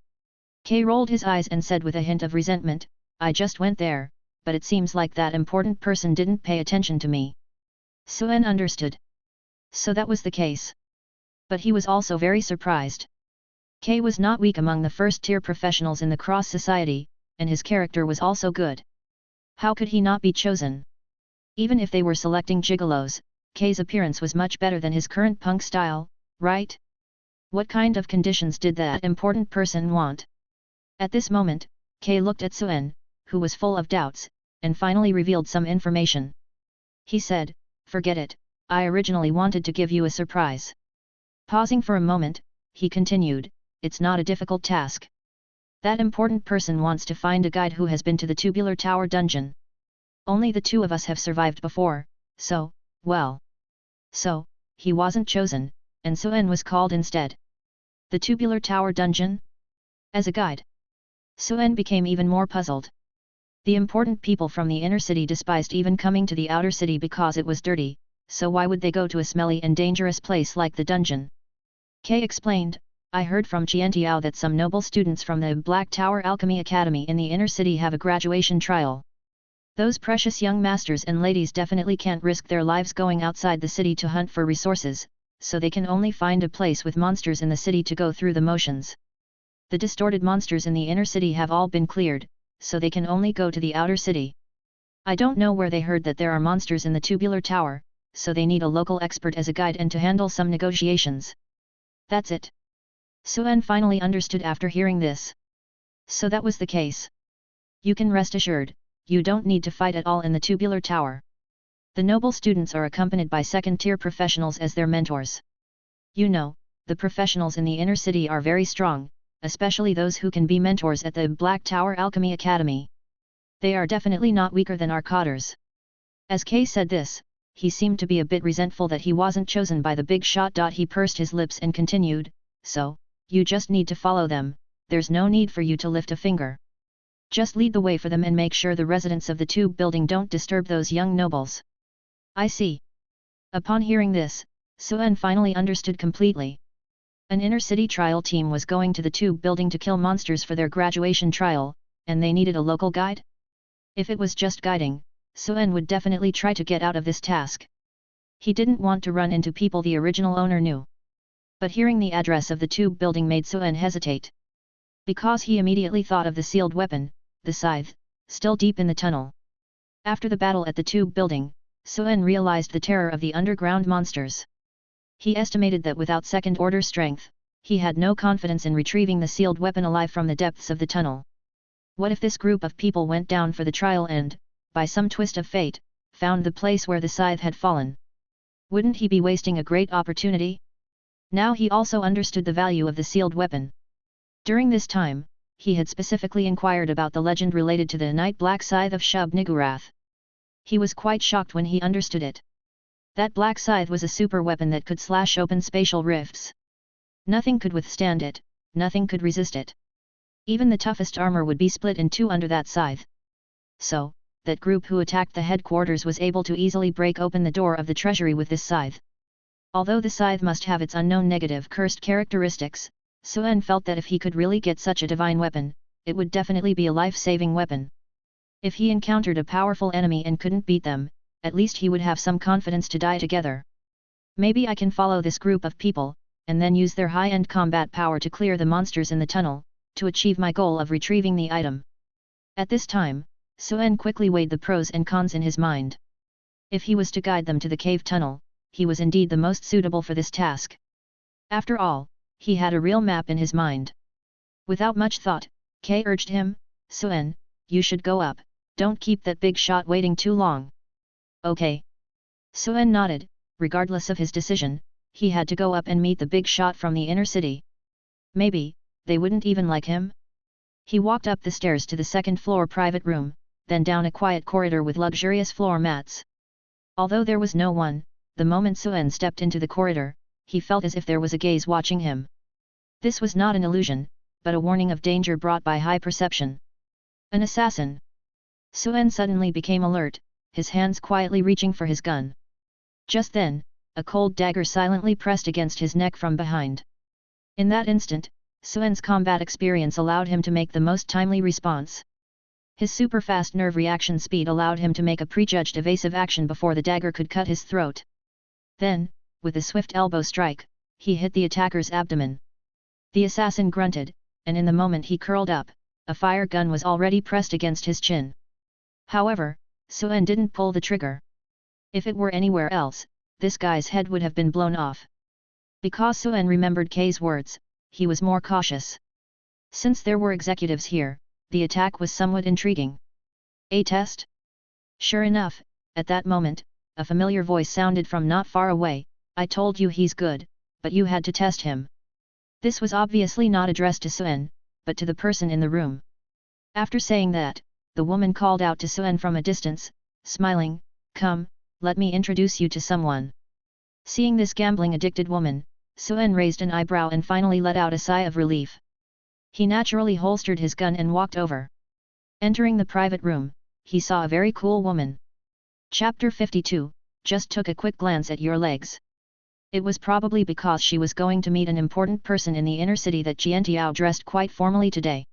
[SPEAKER 1] Kay rolled his eyes and said with a hint of resentment, I just went there, but it seems like that important person didn't pay attention to me. Suen understood. So that was the case. But he was also very surprised. Kay was not weak among the first-tier professionals in the Cross Society, and his character was also good. How could he not be chosen? Even if they were selecting gigolos, Kay's appearance was much better than his current punk style, right? What kind of conditions did that important person want? At this moment, Kay looked at Suen, who was full of doubts, and finally revealed some information. He said, forget it, I originally wanted to give you a surprise. Pausing for a moment, he continued, it's not a difficult task. That important person wants to find a guide who has been to the Tubular Tower dungeon. Only the two of us have survived before, so, well. So, he wasn't chosen, and Suen was called instead. The Tubular Tower dungeon? As a guide. Suen became even more puzzled. The important people from the inner city despised even coming to the outer city because it was dirty, so why would they go to a smelly and dangerous place like the dungeon? Kay explained, I heard from Qiantiao that some noble students from the Black Tower Alchemy Academy in the inner city have a graduation trial. Those precious young masters and ladies definitely can't risk their lives going outside the city to hunt for resources, so they can only find a place with monsters in the city to go through the motions. The distorted monsters in the inner city have all been cleared, so they can only go to the outer city. I don't know where they heard that there are monsters in the tubular tower, so they need a local expert as a guide and to handle some negotiations. That's it. Suen finally understood after hearing this. So that was the case. You can rest assured, you don't need to fight at all in the tubular tower. The noble students are accompanied by second-tier professionals as their mentors. You know, the professionals in the inner city are very strong, especially those who can be mentors at the Black Tower Alchemy Academy. They are definitely not weaker than our cotters. As Kay said this, he seemed to be a bit resentful that he wasn't chosen by the big shot. He pursed his lips and continued, so, you just need to follow them, there's no need for you to lift a finger. Just lead the way for them and make sure the residents of the tube building don't disturb those young nobles. I see. Upon hearing this, Suen finally understood completely. An inner-city trial team was going to the tube building to kill monsters for their graduation trial, and they needed a local guide? If it was just guiding, Suen would definitely try to get out of this task. He didn't want to run into people the original owner knew. But hearing the address of the tube building made Suen hesitate. Because he immediately thought of the sealed weapon, the scythe, still deep in the tunnel. After the battle at the tube building, Suen realized the terror of the underground monsters. He estimated that without second-order strength, he had no confidence in retrieving the sealed weapon alive from the depths of the tunnel. What if this group of people went down for the trial and, by some twist of fate, found the place where the scythe had fallen? Wouldn't he be wasting a great opportunity? Now he also understood the value of the sealed weapon. During this time, he had specifically inquired about the legend related to the Night Black Scythe of Shub-Niggurath. He was quite shocked when he understood it. That black scythe was a super weapon that could slash open spatial rifts. Nothing could withstand it, nothing could resist it. Even the toughest armor would be split in two under that scythe. So, that group who attacked the headquarters was able to easily break open the door of the treasury with this scythe. Although the scythe must have its unknown negative cursed characteristics, Suen felt that if he could really get such a divine weapon, it would definitely be a life-saving weapon. If he encountered a powerful enemy and couldn't beat them, at least he would have some confidence to die together. Maybe I can follow this group of people, and then use their high-end combat power to clear the monsters in the tunnel, to achieve my goal of retrieving the item. At this time, Suen quickly weighed the pros and cons in his mind. If he was to guide them to the cave tunnel, he was indeed the most suitable for this task. After all, he had a real map in his mind. Without much thought, Kay urged him, Suen, you should go up, don't keep that big shot waiting too long. Okay. Suen nodded. Regardless of his decision, he had to go up and meet the big shot from the inner city. Maybe, they wouldn't even like him? He walked up the stairs to the second-floor private room, then down a quiet corridor with luxurious floor mats. Although there was no one, the moment Suen stepped into the corridor, he felt as if there was a gaze watching him. This was not an illusion, but a warning of danger brought by high perception. An assassin. Suen suddenly became alert, his hands quietly reaching for his gun. Just then, a cold dagger silently pressed against his neck from behind. In that instant, Suen's combat experience allowed him to make the most timely response. His super-fast nerve reaction speed allowed him to make a prejudged evasive action before the dagger could cut his throat. Then, with a swift elbow strike, he hit the attacker's abdomen. The assassin grunted, and in the moment he curled up, a fire gun was already pressed against his chin. However, Suen didn't pull the trigger. If it were anywhere else, this guy's head would have been blown off. Because Suen remembered Kay's words, he was more cautious. Since there were executives here, the attack was somewhat intriguing. A test? Sure enough, at that moment, a familiar voice sounded from not far away, I told you he's good, but you had to test him. This was obviously not addressed to Suen, but to the person in the room. After saying that, the woman called out to Suen from a distance, smiling, come, let me introduce you to someone. Seeing this gambling-addicted woman, Suen raised an eyebrow and finally let out a sigh of relief. He naturally holstered his gun and walked over. Entering the private room, he saw a very cool woman. Chapter 52, just took a quick glance at your legs. It was probably because she was going to meet an important person in the inner city that Jiantiao dressed quite formally today.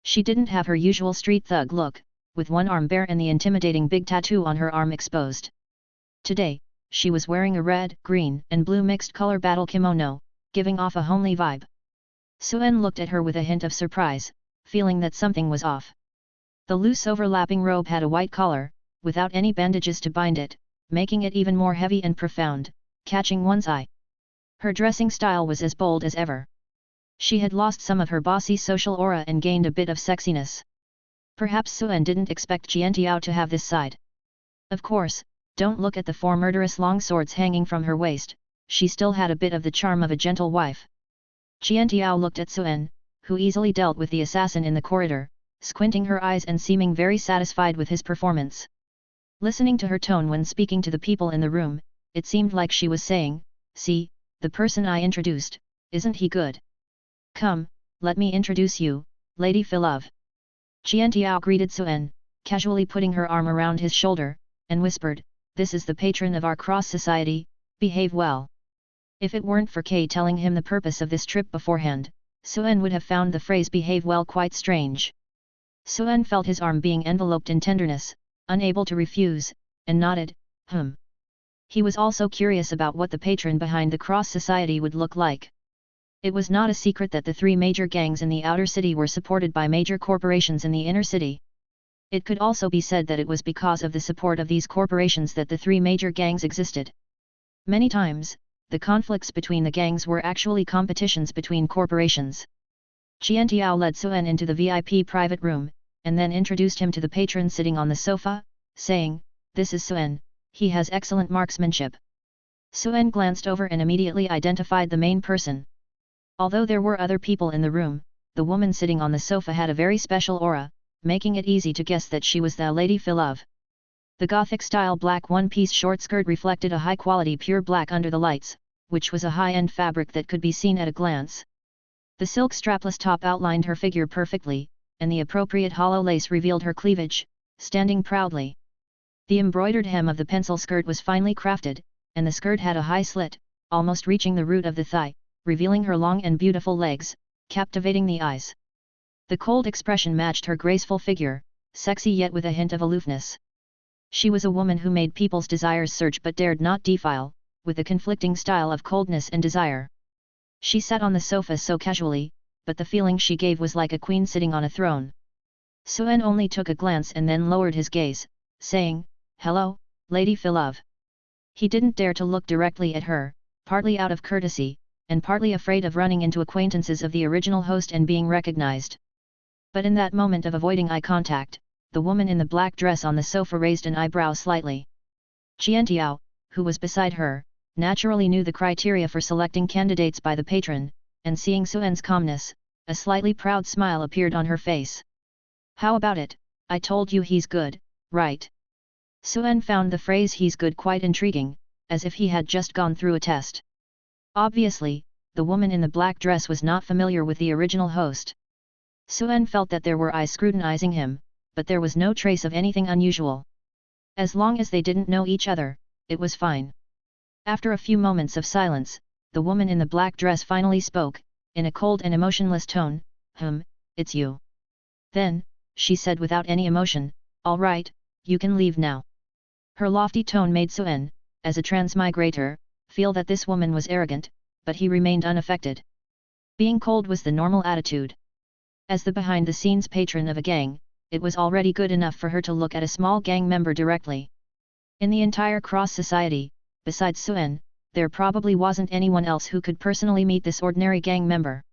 [SPEAKER 1] She didn't have her usual street thug look, with one arm bare and the intimidating big tattoo on her arm exposed. Today, she was wearing a red, green, and blue mixed color battle kimono, giving off a homely vibe. Suen looked at her with a hint of surprise, feeling that something was off. The loose overlapping robe had a white collar, without any bandages to bind it, making it even more heavy and profound, catching one's eye. Her dressing style was as bold as ever. She had lost some of her bossy social aura and gained a bit of sexiness. Perhaps Suen didn't expect Jiantiao to have this side. Of course, don't look at the four murderous long swords hanging from her waist, she still had a bit of the charm of a gentle wife. Jiantiao looked at Suen, who easily dealt with the assassin in the corridor, squinting her eyes and seeming very satisfied with his performance. Listening to her tone when speaking to the people in the room, it seemed like she was saying, "See, the person I introduced, isn't he good? Come, let me introduce you, Lady Philove." Jiantiao greeted Suen, casually putting her arm around his shoulder, and whispered, "This is the patron of our cross society, behave well." If it weren't for Kay telling him the purpose of this trip beforehand, Suen would have found the phrase behave well quite strange. Suen felt his arm being enveloped in tenderness, unable to refuse, and nodded, He was also curious about what the patron behind the cross society would look like. It was not a secret that the three major gangs in the outer city were supported by major corporations in the inner city. It could also be said that it was because of the support of these corporations that the three major gangs existed. Many times, the conflicts between the gangs were actually competitions between corporations. Jiantiao led Suen into the VIP private room, and then introduced him to the patron sitting on the sofa, saying, "This is Suen, he has excellent marksmanship." Suen glanced over and immediately identified the main person. Although there were other people in the room, the woman sitting on the sofa had a very special aura, making it easy to guess that she was the Lady Philove. The Gothic-style black one-piece short skirt reflected a high-quality pure black under the lights, which was a high-end fabric that could be seen at a glance. The silk strapless top outlined her figure perfectly, and the appropriate hollow lace revealed her cleavage, standing proudly. The embroidered hem of the pencil skirt was finely crafted, and the skirt had a high slit, almost reaching the root of the thigh, revealing her long and beautiful legs, captivating the eyes. The cold expression matched her graceful figure, sexy yet with a hint of aloofness. She was a woman who made people's desires surge but dared not defile, with a conflicting style of coldness and desire. She sat on the sofa so casually, but the feeling she gave was like a queen sitting on a throne. Suen only took a glance and then lowered his gaze, saying, "Hello, Lady Philove." He didn't dare to look directly at her, partly out of courtesy, and partly afraid of running into acquaintances of the original host and being recognized. But in that moment of avoiding eye contact, the woman in the black dress on the sofa raised an eyebrow slightly. Jiantiao, who was beside her, naturally knew the criteria for selecting candidates by the patron, and seeing Suen's calmness, a slightly proud smile appeared on her face. "How about it? I told you he's good, right?" Suen found the phrase "he's good" quite intriguing, as if he had just gone through a test. Obviously, the woman in the black dress was not familiar with the original host. Suen felt that there were eyes scrutinizing him, but there was no trace of anything unusual. As long as they didn't know each other, it was fine. After a few moments of silence, the woman in the black dress finally spoke, in a cold and emotionless tone, "It's you." Then, she said without any emotion, "All right, you can leave now." Her lofty tone made Suen, as a transmigrator, feel that this woman was arrogant, but he remained unaffected. Being cold was the normal attitude. As the behind-the-scenes patron of a gang, it was already good enough for her to look at a small gang member directly. In the entire cross society, besides Suen, there probably wasn't anyone else who could personally meet this ordinary gang member.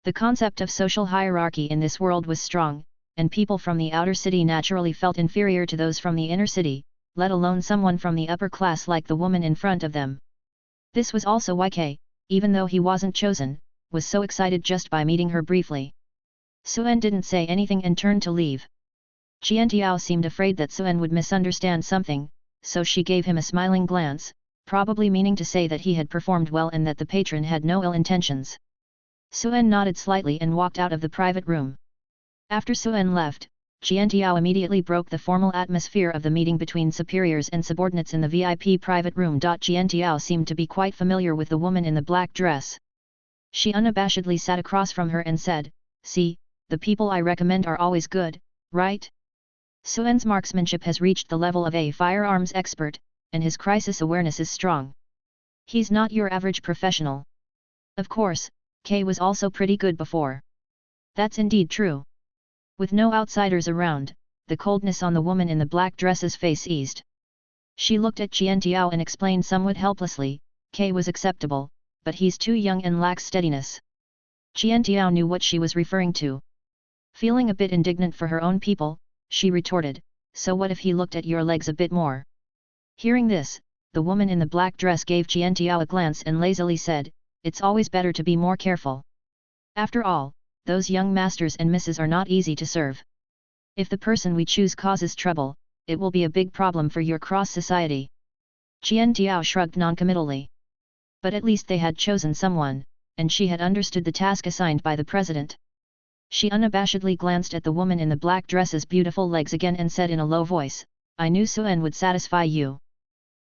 [SPEAKER 1] The concept of social hierarchy in this world was strong, and people from the outer city naturally felt inferior to those from the inner city, let alone someone from the upper class like the woman in front of them. This was also why Kay, even though he wasn't chosen, was so excited just by meeting her briefly. Suen didn't say anything and turned to leave. Jiantiao seemed afraid that Suen would misunderstand something, so she gave him a smiling glance, probably meaning to say that he had performed well and that the patron had no ill intentions. Suen nodded slightly and walked out of the private room. After Suen left, Jiantiao immediately broke the formal atmosphere of the meeting between superiors and subordinates in the VIP private room. Jiantiao seemed to be quite familiar with the woman in the black dress. She unabashedly sat across from her and said, "See, the people I recommend are always good, right? Suen's marksmanship has reached the level of a firearms expert, and his crisis awareness is strong. He's not your average professional. Of course, Kay was also pretty good before. That's indeed true. With no outsiders around, the coldness on the woman in the black dress's face eased. She looked at Qiantiao and explained somewhat helplessly, Kay was acceptable, but he's too young and lacks steadiness. Qiantiao knew what she was referring to. Feeling a bit indignant for her own people, she retorted, so what if he looked at your legs a bit more? Hearing this, the woman in the black dress gave Qiantiao a glance and lazily said, it's always better to be more careful. After all, those young masters and misses are not easy to serve. If the person we choose causes trouble, it will be a big problem for your cross society. Qiantiao shrugged noncommittally. But at least they had chosen someone, and she had understood the task assigned by the president. She unabashedly glanced at the woman in the black dress's beautiful legs again and said in a low voice, I knew Suen would satisfy you.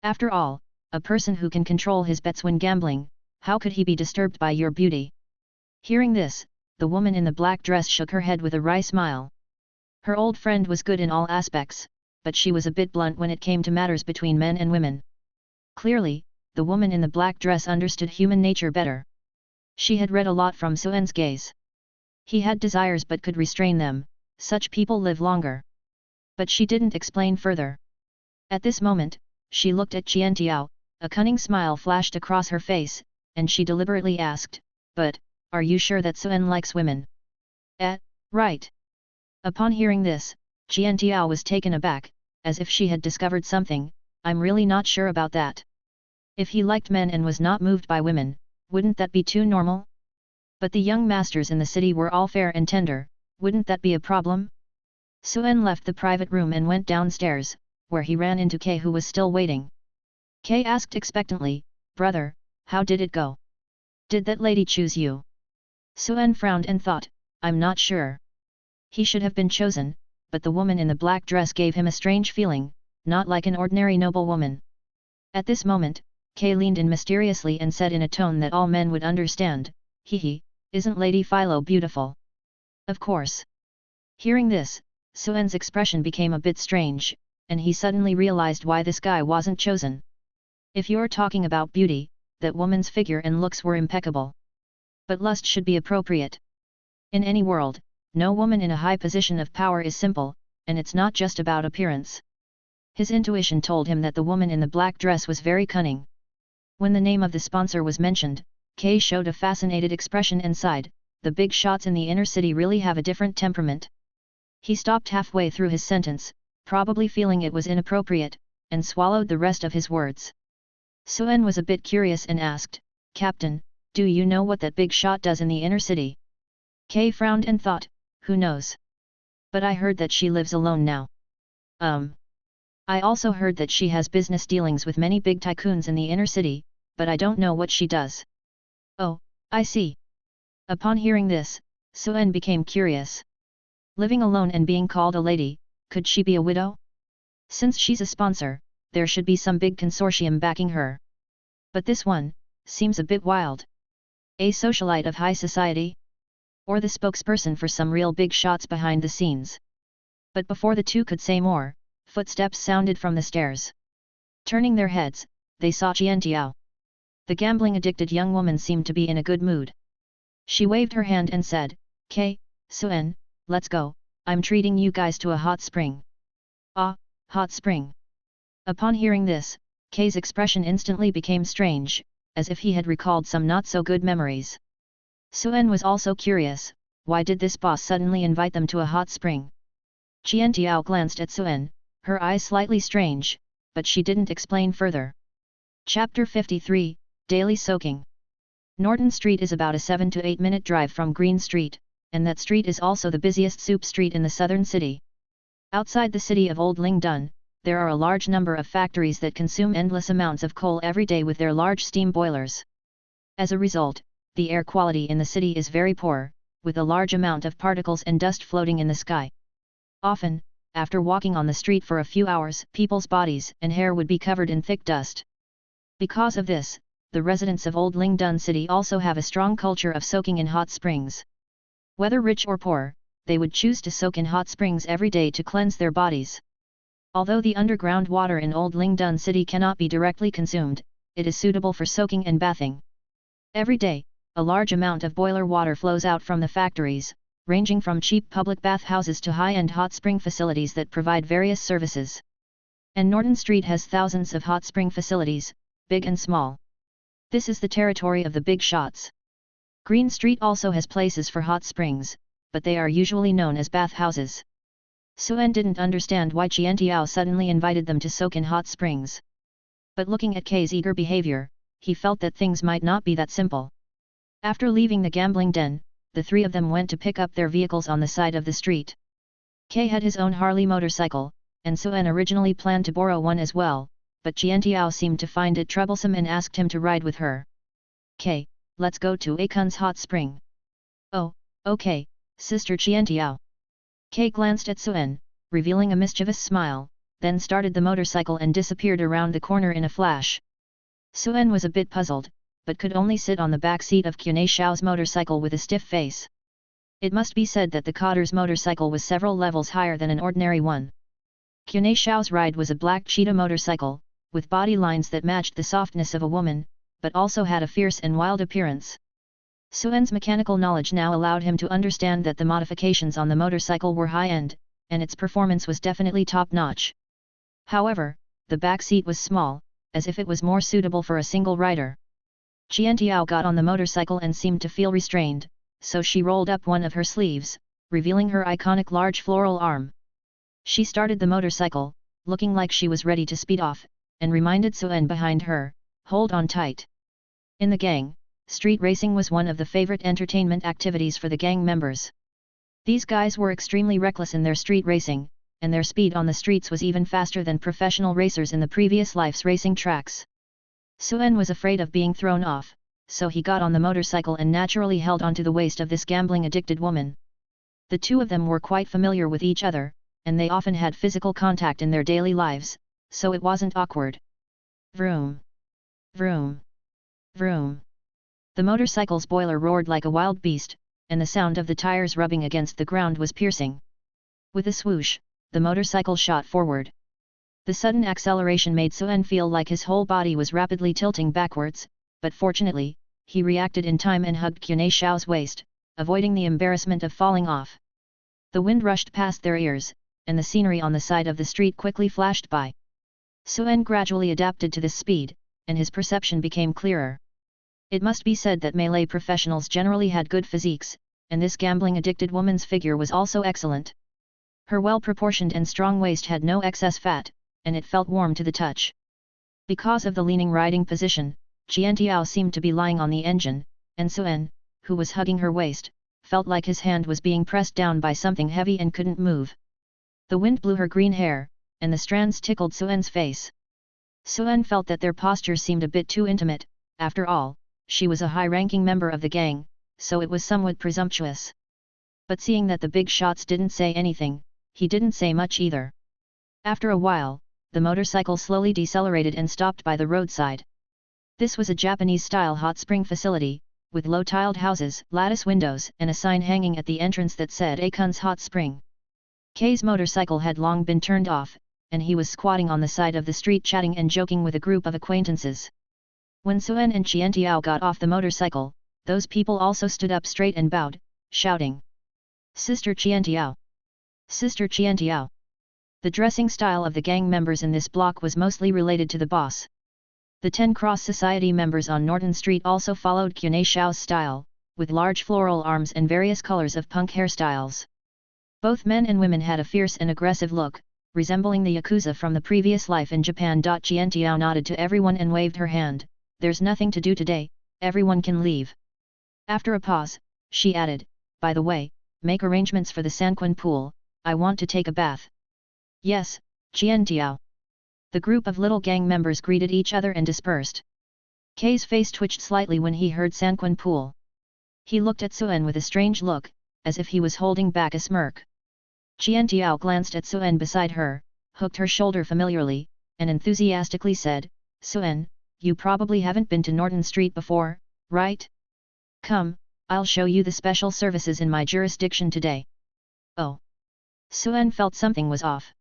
[SPEAKER 1] After all, a person who can control his bets when gambling, how could he be disturbed by your beauty? Hearing this, the woman in the black dress shook her head with a wry smile. Her old friend was good in all aspects, but she was a bit blunt when it came to matters between men and women. Clearly, the woman in the black dress understood human nature better. She had read a lot from Suen's gaze. He had desires but could restrain them, such people live longer. But she didn't explain further. At this moment, she looked at Qiantiao, a cunning smile flashed across her face, and she deliberately asked, but, are you sure that Suen likes women? Right. Upon hearing this, Qiantiao was taken aback, as if she had discovered something, I'm really not sure about that. If he liked men and was not moved by women, wouldn't that be too normal? But the young masters in the city were all fair and tender, wouldn't that be a problem? Suen left the private room and went downstairs, where he ran into Kay who was still waiting. Kay asked expectantly, brother, how did it go? Did that lady choose you? Suen frowned and thought, I'm not sure. He should have been chosen, but the woman in the black dress gave him a strange feeling, not like an ordinary noblewoman. At this moment, Kay leaned in mysteriously and said in a tone that all men would understand, Hee, isn't Lady Philo beautiful? Of course. Hearing this, Suen's expression became a bit strange, and he suddenly realized why this guy wasn't chosen. If you're talking about beauty, that woman's figure and looks were impeccable. But lust should be appropriate. In any world, no woman in a high position of power is simple, and it's not just about appearance. His intuition told him that the woman in the black dress was very cunning. When the name of the sponsor was mentioned, Kay showed a fascinated expression and sighed, the big shots in the inner city really have a different temperament. He stopped halfway through his sentence, probably feeling it was inappropriate, and swallowed the rest of his words. Suen was a bit curious and asked, Captain, do you know what that big shot does in the inner city? Kay frowned and thought, who knows? But I heard that she lives alone now. I also heard that she has business dealings with many big tycoons in the inner city, but I don't know what she does. Oh, I see. Upon hearing this, Suen became curious. Living alone and being called a lady, could she be a widow? Since she's a sponsor, there should be some big consortium backing her. But this one seems a bit wild. A socialite of high society? Or the spokesperson for some real big shots behind the scenes? But before the two could say more, footsteps sounded from the stairs. Turning their heads, they saw Qiantiao. The gambling-addicted young woman seemed to be in a good mood. She waved her hand and said, Kay, Suen, let's go, I'm treating you guys to a hot spring. Ah, hot spring. Upon hearing this, Kay's expression instantly became strange, as if he had recalled some not-so-good memories. Suen was also curious, why did this boss suddenly invite them to a hot spring? Qiantiao glanced at Suen, her eyes slightly strange, but she didn't explain further. Chapter 53, Daily Soaking. Norton Street is about a 7 to 8 minute drive from Green Street, and that street is also the busiest soup street in the southern city. Outside the city of Old Lingdun, there are a large number of factories that consume endless amounts of coal every day with their large steam boilers. As a result, the air quality in the city is very poor, with a large amount of particles and dust floating in the sky. Often, after walking on the street for a few hours, people's bodies and hair would be covered in thick dust. Because of this, the residents of Old Lingdun City also have a strong culture of soaking in hot springs. Whether rich or poor, they would choose to soak in hot springs every day to cleanse their bodies. Although the underground water in Old Lingdun City cannot be directly consumed, it is suitable for soaking and bathing. Every day, a large amount of boiler water flows out from the factories, ranging from cheap public bathhouses to high-end hot spring facilities that provide various services. And Norton Street has thousands of hot spring facilities, big and small. This is the territory of the big shots. Green Street also has places for hot springs, but they are usually known as bathhouses. Suen didn't understand why Qiantiao suddenly invited them to soak in hot springs. But looking at Kay's eager behavior, he felt that things might not be that simple. After leaving the gambling den, the three of them went to pick up their vehicles on the side of the street. Kay had his own Harley motorcycle, and Suen originally planned to borrow one as well, but Qiantiao seemed to find it troublesome and asked him to ride with her. Kay, let's go to Akun's hot spring. Oh, okay, Sister Qiantiao. Kay glanced at Suen, revealing a mischievous smile, then started the motorcycle and disappeared around the corner in a flash. Suen was a bit puzzled, but could only sit on the back seat of Qunei Xiao's motorcycle with a stiff face. It must be said that the cotter's motorcycle was several levels higher than an ordinary one. Qunei Xiao's ride was a black cheetah motorcycle, with body lines that matched the softness of a woman, but also had a fierce and wild appearance. Suen's mechanical knowledge now allowed him to understand that the modifications on the motorcycle were high-end, and its performance was definitely top-notch. However, the back seat was small, as if it was more suitable for a single rider. Qiantiao got on the motorcycle and seemed to feel restrained, so she rolled up one of her sleeves, revealing her iconic large floral arm. She started the motorcycle, looking like she was ready to speed off, and reminded Suen behind her, "Hold on tight." In the gang, street racing was one of the favorite entertainment activities for the gang members. These guys were extremely reckless in their street racing, and their speed on the streets was even faster than professional racers in the previous life's racing tracks. Suen was afraid of being thrown off, so he got on the motorcycle and naturally held onto the waist of this gambling-addicted woman. The two of them were quite familiar with each other, and they often had physical contact in their daily lives, so it wasn't awkward. Vroom! Vroom! Vroom! The motorcycle's boiler roared like a wild beast, and the sound of the tires rubbing against the ground was piercing. With a swoosh, the motorcycle shot forward. The sudden acceleration made Suen feel like his whole body was rapidly tilting backwards, but fortunately, he reacted in time and hugged Qunei Xiao's waist, avoiding the embarrassment of falling off. The wind rushed past their ears, and the scenery on the side of the street quickly flashed by. Suen gradually adapted to this speed, and his perception became clearer. It must be said that melee professionals generally had good physiques, and this gambling-addicted woman's figure was also excellent. Her well-proportioned and strong waist had no excess fat, and it felt warm to the touch. Because of the leaning riding position, Qiantiao seemed to be lying on the engine, and Suen, who was hugging her waist, felt like his hand was being pressed down by something heavy and couldn't move. The wind blew her green hair, and the strands tickled Suen's face. Suen felt that their posture seemed a bit too intimate. After all, she was a high-ranking member of the gang, so it was somewhat presumptuous. But seeing that the big shots didn't say anything, he didn't say much either. After a while, the motorcycle slowly decelerated and stopped by the roadside. This was a Japanese-style hot spring facility, with low-tiled houses, lattice windows, and a sign hanging at the entrance that said Akun's Hot Spring. Kay's motorcycle had long been turned off, and he was squatting on the side of the street chatting and joking with a group of acquaintances. When Suen and Qiantiao got off the motorcycle, those people also stood up straight and bowed, shouting, "Sister Qiantiao! Sister Qiantiao!" The dressing style of the gang members in this block was mostly related to the boss. The 10 Cross Society members on Norton Street also followed Qunei Xiao's style, with large floral arms and various colors of punk hairstyles. Both men and women had a fierce and aggressive look, resembling the Yakuza from the previous life in Japan. Qiantiao nodded to everyone and waved her hand. "There's nothing to do today, everyone can leave." After a pause, she added, "By the way, make arrangements for the Sanquan pool, I want to take a bath." "Yes, Qiantiao." The group of little gang members greeted each other and dispersed. Kay's face twitched slightly when he heard Sanquan pool. He looked at Suen with a strange look, as if he was holding back a smirk. Qiantiao glanced at Suen beside her, hooked her shoulder familiarly, and enthusiastically said, "Suen, you probably haven't been to Norton Street before, right? Come, I'll show you the special services in my jurisdiction today." Oh! Suen felt something was off.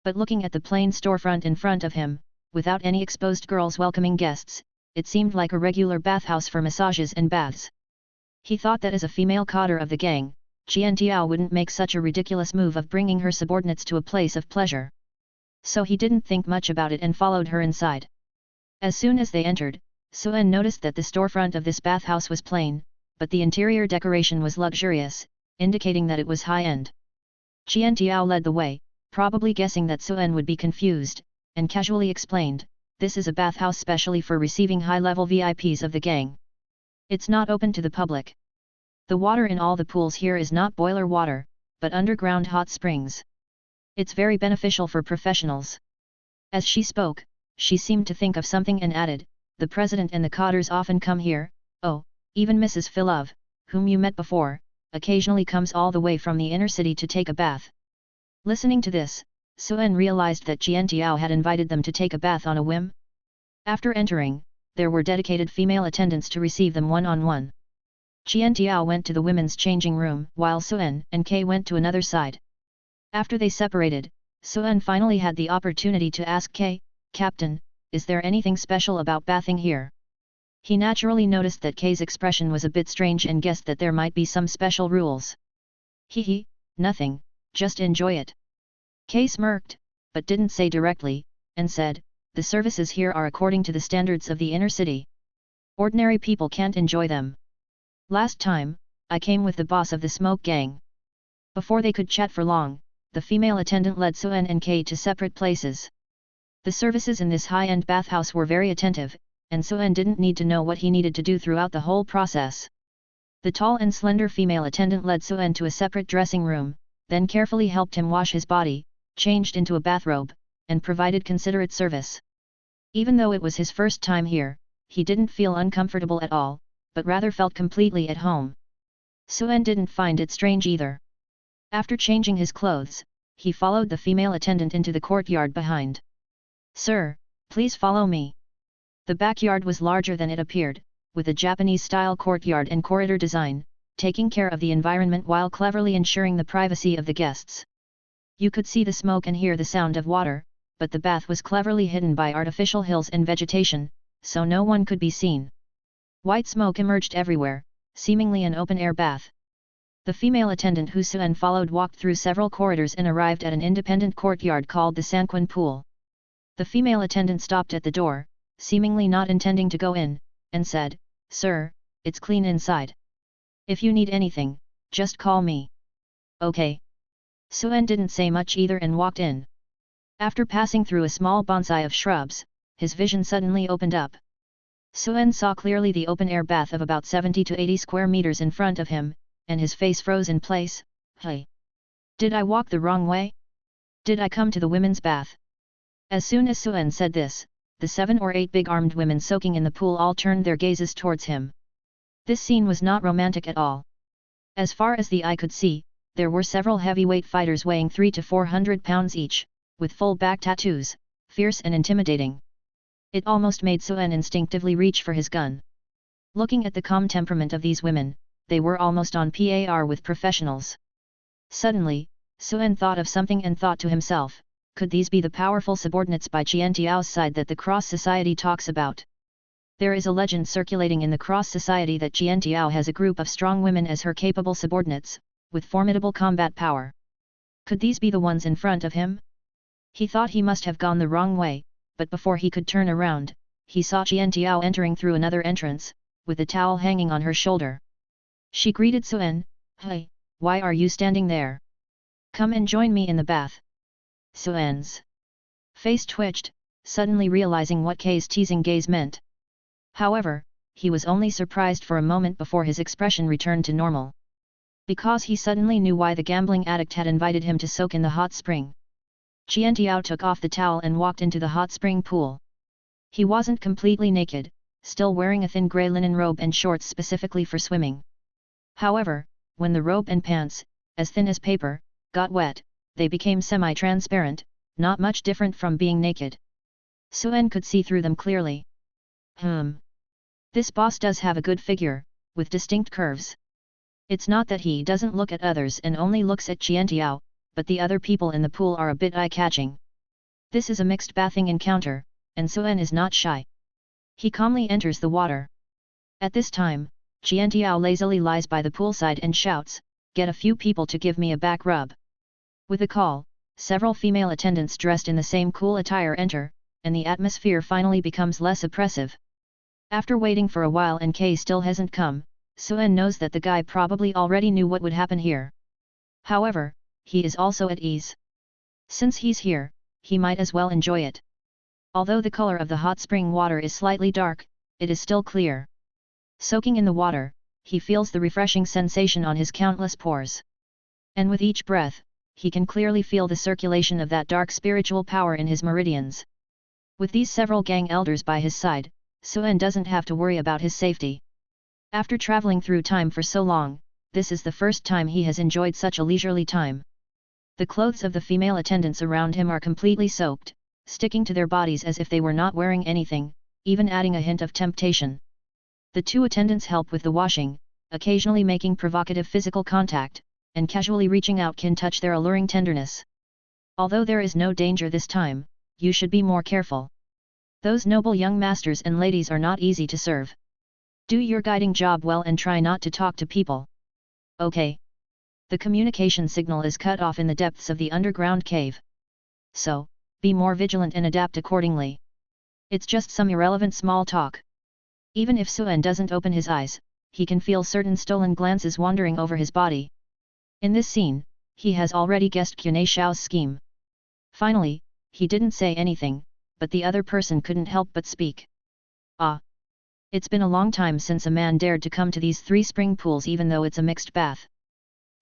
[SPEAKER 1] But looking at the plain storefront in front of him, without any exposed girls welcoming guests, it seemed like a regular bathhouse for massages and baths. He thought that as a female cadre of the gang, Jiantiao wouldn't make such a ridiculous move of bringing her subordinates to a place of pleasure. So he didn't think much about it and followed her inside. As soon as they entered, Suen noticed that the storefront of this bathhouse was plain, but the interior decoration was luxurious, indicating that it was high-end. Jiantiao led the way, probably guessing that Suen would be confused, and casually explained, "This is a bathhouse specially for receiving high-level VIPs of the gang. It's not open to the public. The water in all the pools here is not boiler water, but underground hot springs. It's very beneficial for professionals." As she spoke, she seemed to think of something and added, "The president and the cadres often come here, oh, even Mrs. Philov, whom you met before, occasionally comes all the way from the inner city to take a bath." Listening to this, Suen realized that Jiantiao had invited them to take a bath on a whim. After entering, there were dedicated female attendants to receive them one-on-one. Jiantiao went to the women's changing room, while Suen and Kay went to another side. After they separated, Suen finally had the opportunity to ask Kay, "Captain, is there anything special about bathing here?" He naturally noticed that Kay's expression was a bit strange and guessed that there might be some special rules. "Hee, nothing, just enjoy it." Kay smirked, but didn't say directly, and said, "The services here are according to the standards of the inner city. Ordinary people can't enjoy them. Last time, I came with the boss of the smoke gang." Before they could chat for long, the female attendant led Suen and Kay to separate places. The services in this high-end bathhouse were very attentive, and Suen didn't need to know what he needed to do throughout the whole process. The tall and slender female attendant led Suen to a separate dressing room, then carefully helped him wash his body, changed into a bathrobe, and provided considerate service. Even though it was his first time here, he didn't feel uncomfortable at all, but rather felt completely at home. Suen didn't find it strange either. After changing his clothes, he followed the female attendant into the courtyard behind. "Sir, please follow me." The backyard was larger than it appeared, with a Japanese-style courtyard and corridor design, taking care of the environment while cleverly ensuring the privacy of the guests. You could see the smoke and hear the sound of water, but the bath was cleverly hidden by artificial hills and vegetation, so no one could be seen. White smoke emerged everywhere, seemingly an open-air bath. The female attendant who Suen followed walked through several corridors and arrived at an independent courtyard called the Sanquin Pool. The female attendant stopped at the door, seemingly not intending to go in, and said, "Sir, it's clean inside. If you need anything, just call me." "Okay." Suen didn't say much either and walked in. After passing through a small bonsai of shrubs, his vision suddenly opened up. Suen saw clearly the open-air bath of about 70 to 80 square meters in front of him, and his face froze in place. "Hey! Did I walk the wrong way? Did I come to the women's bath?" As soon as Suen said this, the 7 or 8 big armed women soaking in the pool all turned their gazes towards him. This scene was not romantic at all. As far as the eye could see, there were several heavyweight fighters weighing 300 to 400 pounds each, with full back tattoos, fierce and intimidating. It almost made Suen instinctively reach for his gun. Looking at the calm temperament of these women, they were almost on par with professionals. Suddenly, Suen thought of something and thought to himself, could these be the powerful subordinates by Jiantiao's side that the Cross Society talks about? There is a legend circulating in the Cross Society that Jiantiao has a group of strong women as her capable subordinates, with formidable combat power. Could these be the ones in front of him? He thought he must have gone the wrong way, but before he could turn around, he saw Jiantiao entering through another entrance, with a towel hanging on her shoulder. She greeted Suen, "Hey, why are you standing there? Come and join me in the bath." Suen's face twitched, suddenly realizing what Kay's teasing gaze meant. However, he was only surprised for a moment before his expression returned to normal. Because he suddenly knew why the gambling addict had invited him to soak in the hot spring. Jiantiao took off the towel and walked into the hot spring pool. He wasn't completely naked, still wearing a thin grey linen robe and shorts specifically for swimming. However, when the robe and pants, as thin as paper, got wet, they became semi-transparent, not much different from being naked. Suen could see through them clearly. This boss does have a good figure, with distinct curves. It's not that he doesn't look at others and only looks at Jiantiao, but the other people in the pool are a bit eye-catching. This is a mixed bathing encounter, and Suen is not shy. He calmly enters the water. At this time, Jiantiao lazily lies by the poolside and shouts, "Get a few people to give me a back rub." With a call, several female attendants dressed in the same cool attire enter, and the atmosphere finally becomes less oppressive. After waiting for a while and Kay still hasn't come, Suen knows that the guy probably already knew what would happen here. However, he is also at ease. Since he's here, he might as well enjoy it. Although the color of the hot spring water is slightly dark, it is still clear. Soaking in the water, he feels the refreshing sensation on his countless pores. And with each breath, he can clearly feel the circulation of that dark spiritual power in his meridians. With these several gang elders by his side, Suen doesn't have to worry about his safety. After traveling through time for so long, this is the first time he has enjoyed such a leisurely time. The clothes of the female attendants around him are completely soaked, sticking to their bodies as if they were not wearing anything, even adding a hint of temptation. The two attendants help with the washing, occasionally making provocative physical contact, and casually reaching out can touch their alluring tenderness. Although there is no danger this time, you should be more careful. Those noble young masters and ladies are not easy to serve. Do your guiding job well and try not to talk to people. Okay. The communication signal is cut off in the depths of the underground cave. So, be more vigilant and adapt accordingly. It's just some irrelevant small talk. Even if Suen doesn't open his eyes, he can feel certain stolen glances wandering over his body. In this scene, he has already guessed Qunei Shao's scheme. Finally, he didn't say anything, but the other person couldn't help but speak. "Ah! It's been a long time since a man dared to come to these 3 spring pools even though it's a mixed bath.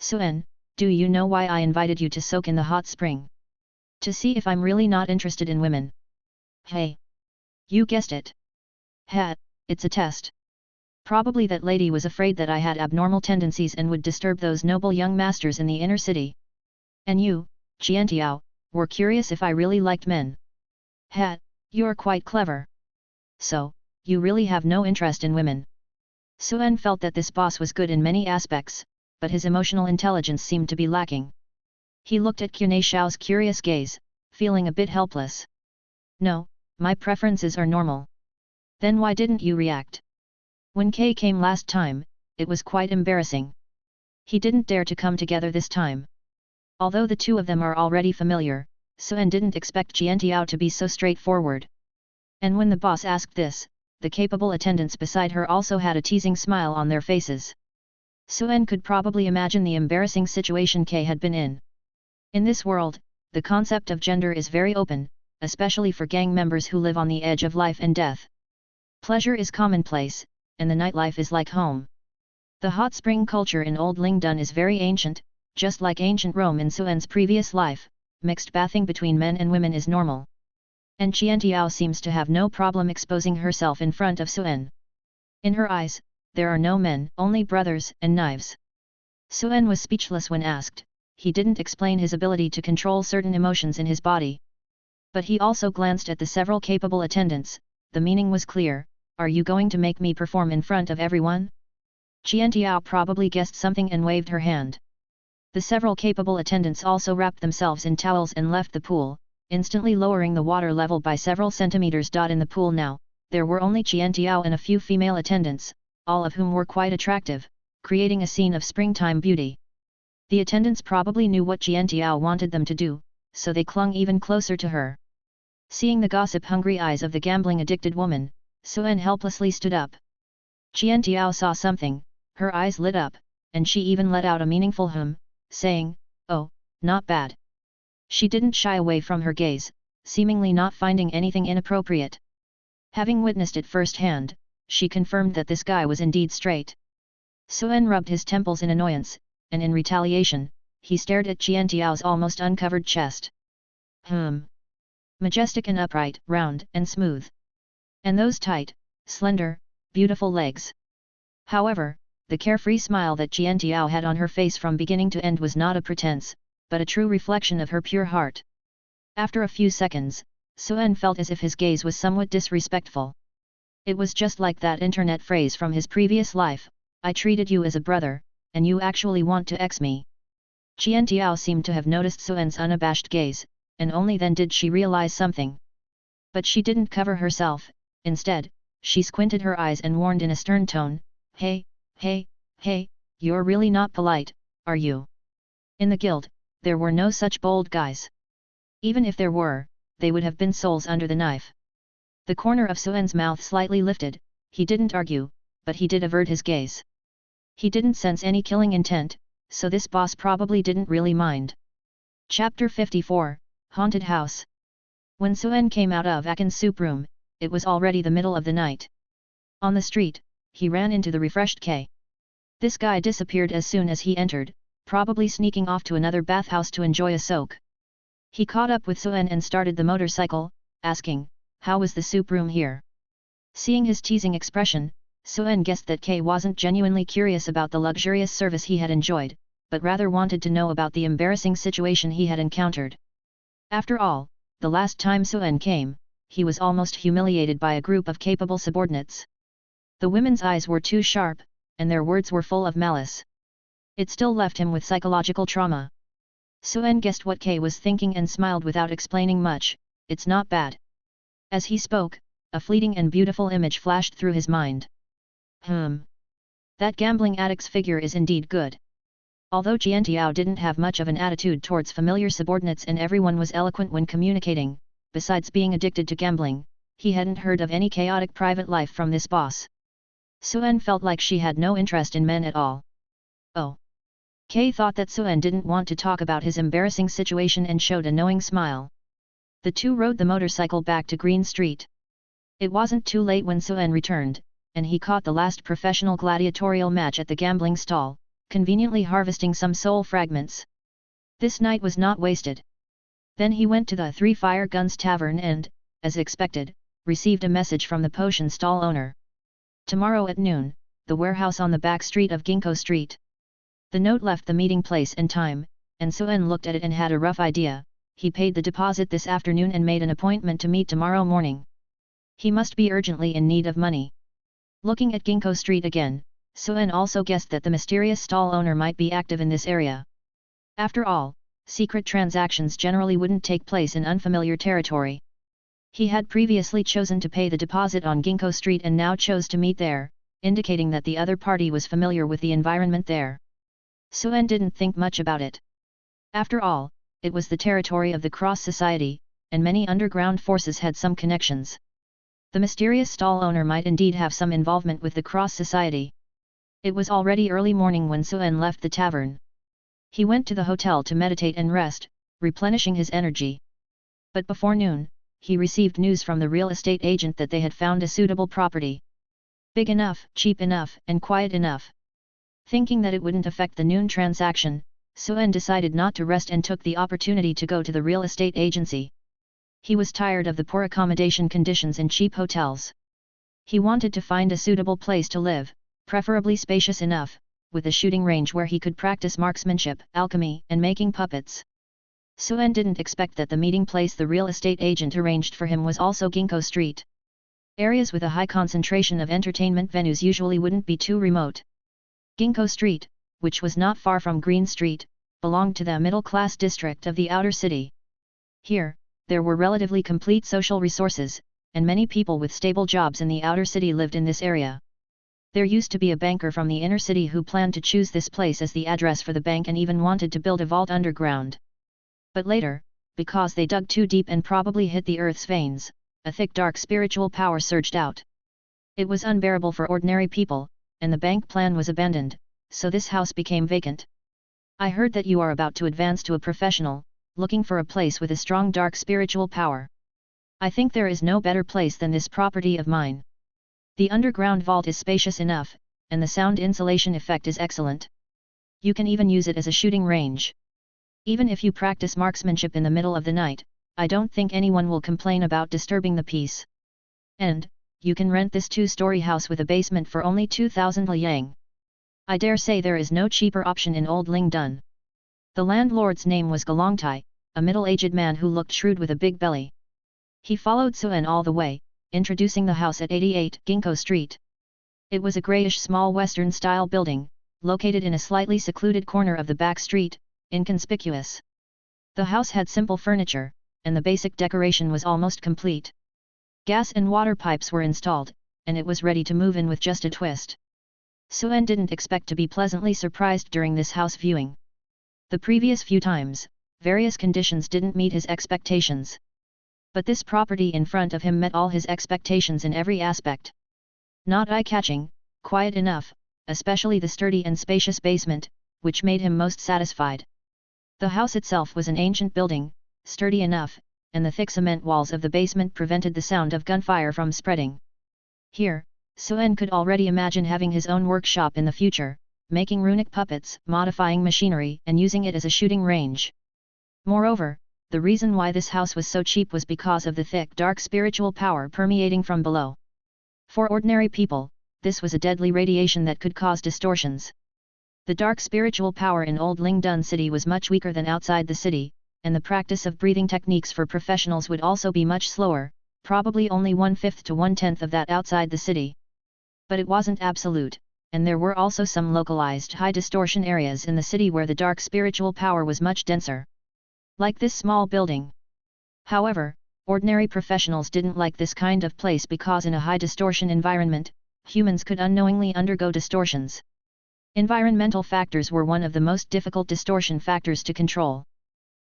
[SPEAKER 1] Suen, do you know why I invited you to soak in the hot spring? To see if I'm really not interested in women." "Hey! You guessed it. Ha! It's a test. Probably that lady was afraid that I had abnormal tendencies and would disturb those noble young masters in the inner city. And you, Jiantiao, were curious if I really liked men. Ha! You're quite clever. So, you really have no interest in women." Suen felt that this boss was good in many aspects, but his emotional intelligence seemed to be lacking. He looked at Qunei Shao's curious gaze, feeling a bit helpless. "No, my preferences are normal." "Then why didn't you react? When Kay came last time, it was quite embarrassing. He didn't dare to come together this time." Although the two of them are already familiar, Suen didn't expect Jiantiao to be so straightforward. And when the boss asked this, the capable attendants beside her also had a teasing smile on their faces. Suen could probably imagine the embarrassing situation Kay had been in. In this world, the concept of gender is very open, especially for gang members who live on the edge of life and death. Pleasure is commonplace, and the nightlife is like home. The hot spring culture in Old Lingdun is very ancient, just like ancient Rome in Suen's previous life. Mixed bathing between men and women is normal. And Jiantiao seems to have no problem exposing herself in front of Suen. In her eyes, there are no men, only brothers and knives. Suen was speechless when asked. He didn't explain his ability to control certain emotions in his body. But he also glanced at the several capable attendants. The meaning was clear. "Are you going to make me perform in front of everyone?" Jiantiao probably guessed something and waved her hand. The several capable attendants also wrapped themselves in towels and left the pool, instantly lowering the water level by several centimeters. In the pool now, there were only Jiantiao and a few female attendants, all of whom were quite attractive, creating a scene of springtime beauty. The attendants probably knew what Jiantiao wanted them to do, so they clung even closer to her. Seeing the gossip-hungry eyes of the gambling-addicted woman, Suen helplessly stood up. Jiantiao saw something, her eyes lit up, and she even let out a meaningful hum, saying, "Oh, not bad." She didn't shy away from her gaze, seemingly not finding anything inappropriate. Having witnessed it firsthand, she confirmed that this guy was indeed straight. Suen rubbed his temples in annoyance, and in retaliation, he stared at Jiantiao's almost uncovered chest. Majestic and upright, round and smooth. And those tight, slender, beautiful legs. However, the carefree smile that Jiantiao had on her face from beginning to end was not a pretense, but a true reflection of her pure heart. After a few seconds, Suen felt as if his gaze was somewhat disrespectful. It was just like that internet phrase from his previous life, "I treated you as a brother, and you actually want to ex me." Jiantiao seemed to have noticed Suen's unabashed gaze, and only then did she realize something. But she didn't cover herself, instead, she squinted her eyes and warned in a stern tone, "Hey, Hey, you're really not polite, are you? In the guild, there were no such bold guys. Even if there were, they would have been souls under the knife. The corner of Suen's mouth slightly lifted. He didn't argue, but he did avert his gaze. He didn't sense any killing intent, so this boss probably didn't really mind. Chapter 54, Haunted House. When Suen came out of Akin's soup room, it was already the middle of the night. On the street, he ran into the refreshed K. This guy disappeared as soon as he entered, probably sneaking off to another bathhouse to enjoy a soak. He caught up with Suen and started the motorcycle, asking, "How was the soup room here?" Seeing his teasing expression, Suen guessed that K wasn't genuinely curious about the luxurious service he had enjoyed, but rather wanted to know about the embarrassing situation he had encountered. After all, the last time Suen came, he was almost humiliated by a group of capable subordinates. The women's eyes were too sharp, and their words were full of malice. It still left him with psychological trauma. Suen guessed what K was thinking and smiled without explaining much. "It's not bad." As he spoke, a fleeting and beautiful image flashed through his mind. That gambling addict's figure is indeed good. Although Jiantiao didn't have much of an attitude towards familiar subordinates and everyone was eloquent when communicating, besides being addicted to gambling, he hadn't heard of any chaotic private life from this boss. Suen felt like she had no interest in men at all. Oh. Kay thought that Suen didn't want to talk about his embarrassing situation and showed a knowing smile. The two rode the motorcycle back to Green Street. It wasn't too late when Suen returned, and he caught the last professional gladiatorial match at the gambling stall, conveniently harvesting some soul fragments. This night was not wasted. Then he went to the Three Fire Guns Tavern and, as expected, received a message from the potion stall owner. Tomorrow at noon, the warehouse on the back street of Ginkgo Street. The note left the meeting place and time, and Suen looked at it and had a rough idea. He paid the deposit this afternoon and made an appointment to meet tomorrow morning. He must be urgently in need of money. Looking at Ginkgo Street again, Suen also guessed that the mysterious stall owner might be active in this area. After all, secret transactions generally wouldn't take place in unfamiliar territory. He had previously chosen to pay the deposit on Ginkgo Street and now chose to meet there, indicating that the other party was familiar with the environment there. Suen didn't think much about it. After all, it was the territory of the Cross Society, and many underground forces had some connections. The mysterious stall owner might indeed have some involvement with the Cross Society. It was already early morning when Suen left the tavern. He went to the hotel to meditate and rest, replenishing his energy. But before noon, he received news from the real estate agent that they had found a suitable property. Big enough, cheap enough, and quiet enough. Thinking that it wouldn't affect the noon transaction, Suen decided not to rest and took the opportunity to go to the real estate agency. He was tired of the poor accommodation conditions in cheap hotels. He wanted to find a suitable place to live, preferably spacious enough, with a shooting range where he could practice marksmanship, alchemy, and making puppets. Suen didn't expect that the meeting place the real estate agent arranged for him was also Ginkgo Street. Areas with a high concentration of entertainment venues usually wouldn't be too remote. Ginkgo Street, which was not far from Green Street, belonged to the middle-class district of the outer city. Here, there were relatively complete social resources, and many people with stable jobs in the outer city lived in this area. There used to be a banker from the inner city who planned to choose this place as the address for the bank and even wanted to build a vault underground. But later, because they dug too deep and probably hit the earth's veins, a thick dark spiritual power surged out. It was unbearable for ordinary people, and the bank plan was abandoned, so this house became vacant. I heard that you are about to advance to a professional, looking for a place with a strong dark spiritual power. I think there is no better place than this property of mine. The underground vault is spacious enough, and the sound insulation effect is excellent. You can even use it as a shooting range. Even if you practice marksmanship in the middle of the night, I don't think anyone will complain about disturbing the peace. And, you can rent this 2-story house with a basement for only 2,000 liang. I dare say there is no cheaper option in Old Lingdun. The landlord's name was Galongtai, a middle-aged man who looked shrewd with a big belly. He followed Suen all the way, introducing the house at 88 Ginkgo Street. It was a greyish small western-style building, located in a slightly secluded corner of the back street, inconspicuous. The house had simple furniture, and the basic decoration was almost complete. Gas and water pipes were installed, and it was ready to move in with just a twist. Suen didn't expect to be pleasantly surprised during this house viewing. The previous few times, various conditions didn't meet his expectations. But this property in front of him met all his expectations in every aspect. Not eye-catching, quiet enough, especially the sturdy and spacious basement, which made him most satisfied. The house itself was an ancient building, sturdy enough, and the thick cement walls of the basement prevented the sound of gunfire from spreading. Here, Suen could already imagine having his own workshop in the future, making runic puppets, modifying machinery and using it as a shooting range. Moreover, the reason why this house was so cheap was because of the thick dark spiritual power permeating from below. For ordinary people, this was a deadly radiation that could cause distortions. The dark spiritual power in Old Lingdun City was much weaker than outside the city, and the practice of breathing techniques for professionals would also be much slower, probably only 1/5 to 1/10 of that outside the city. But it wasn't absolute, and there were also some localized high distortion areas in the city where the dark spiritual power was much denser. Like this small building. However, ordinary professionals didn't like this kind of place because in a high distortion environment, humans could unknowingly undergo distortions. Environmental factors were one of the most difficult distortion factors to control.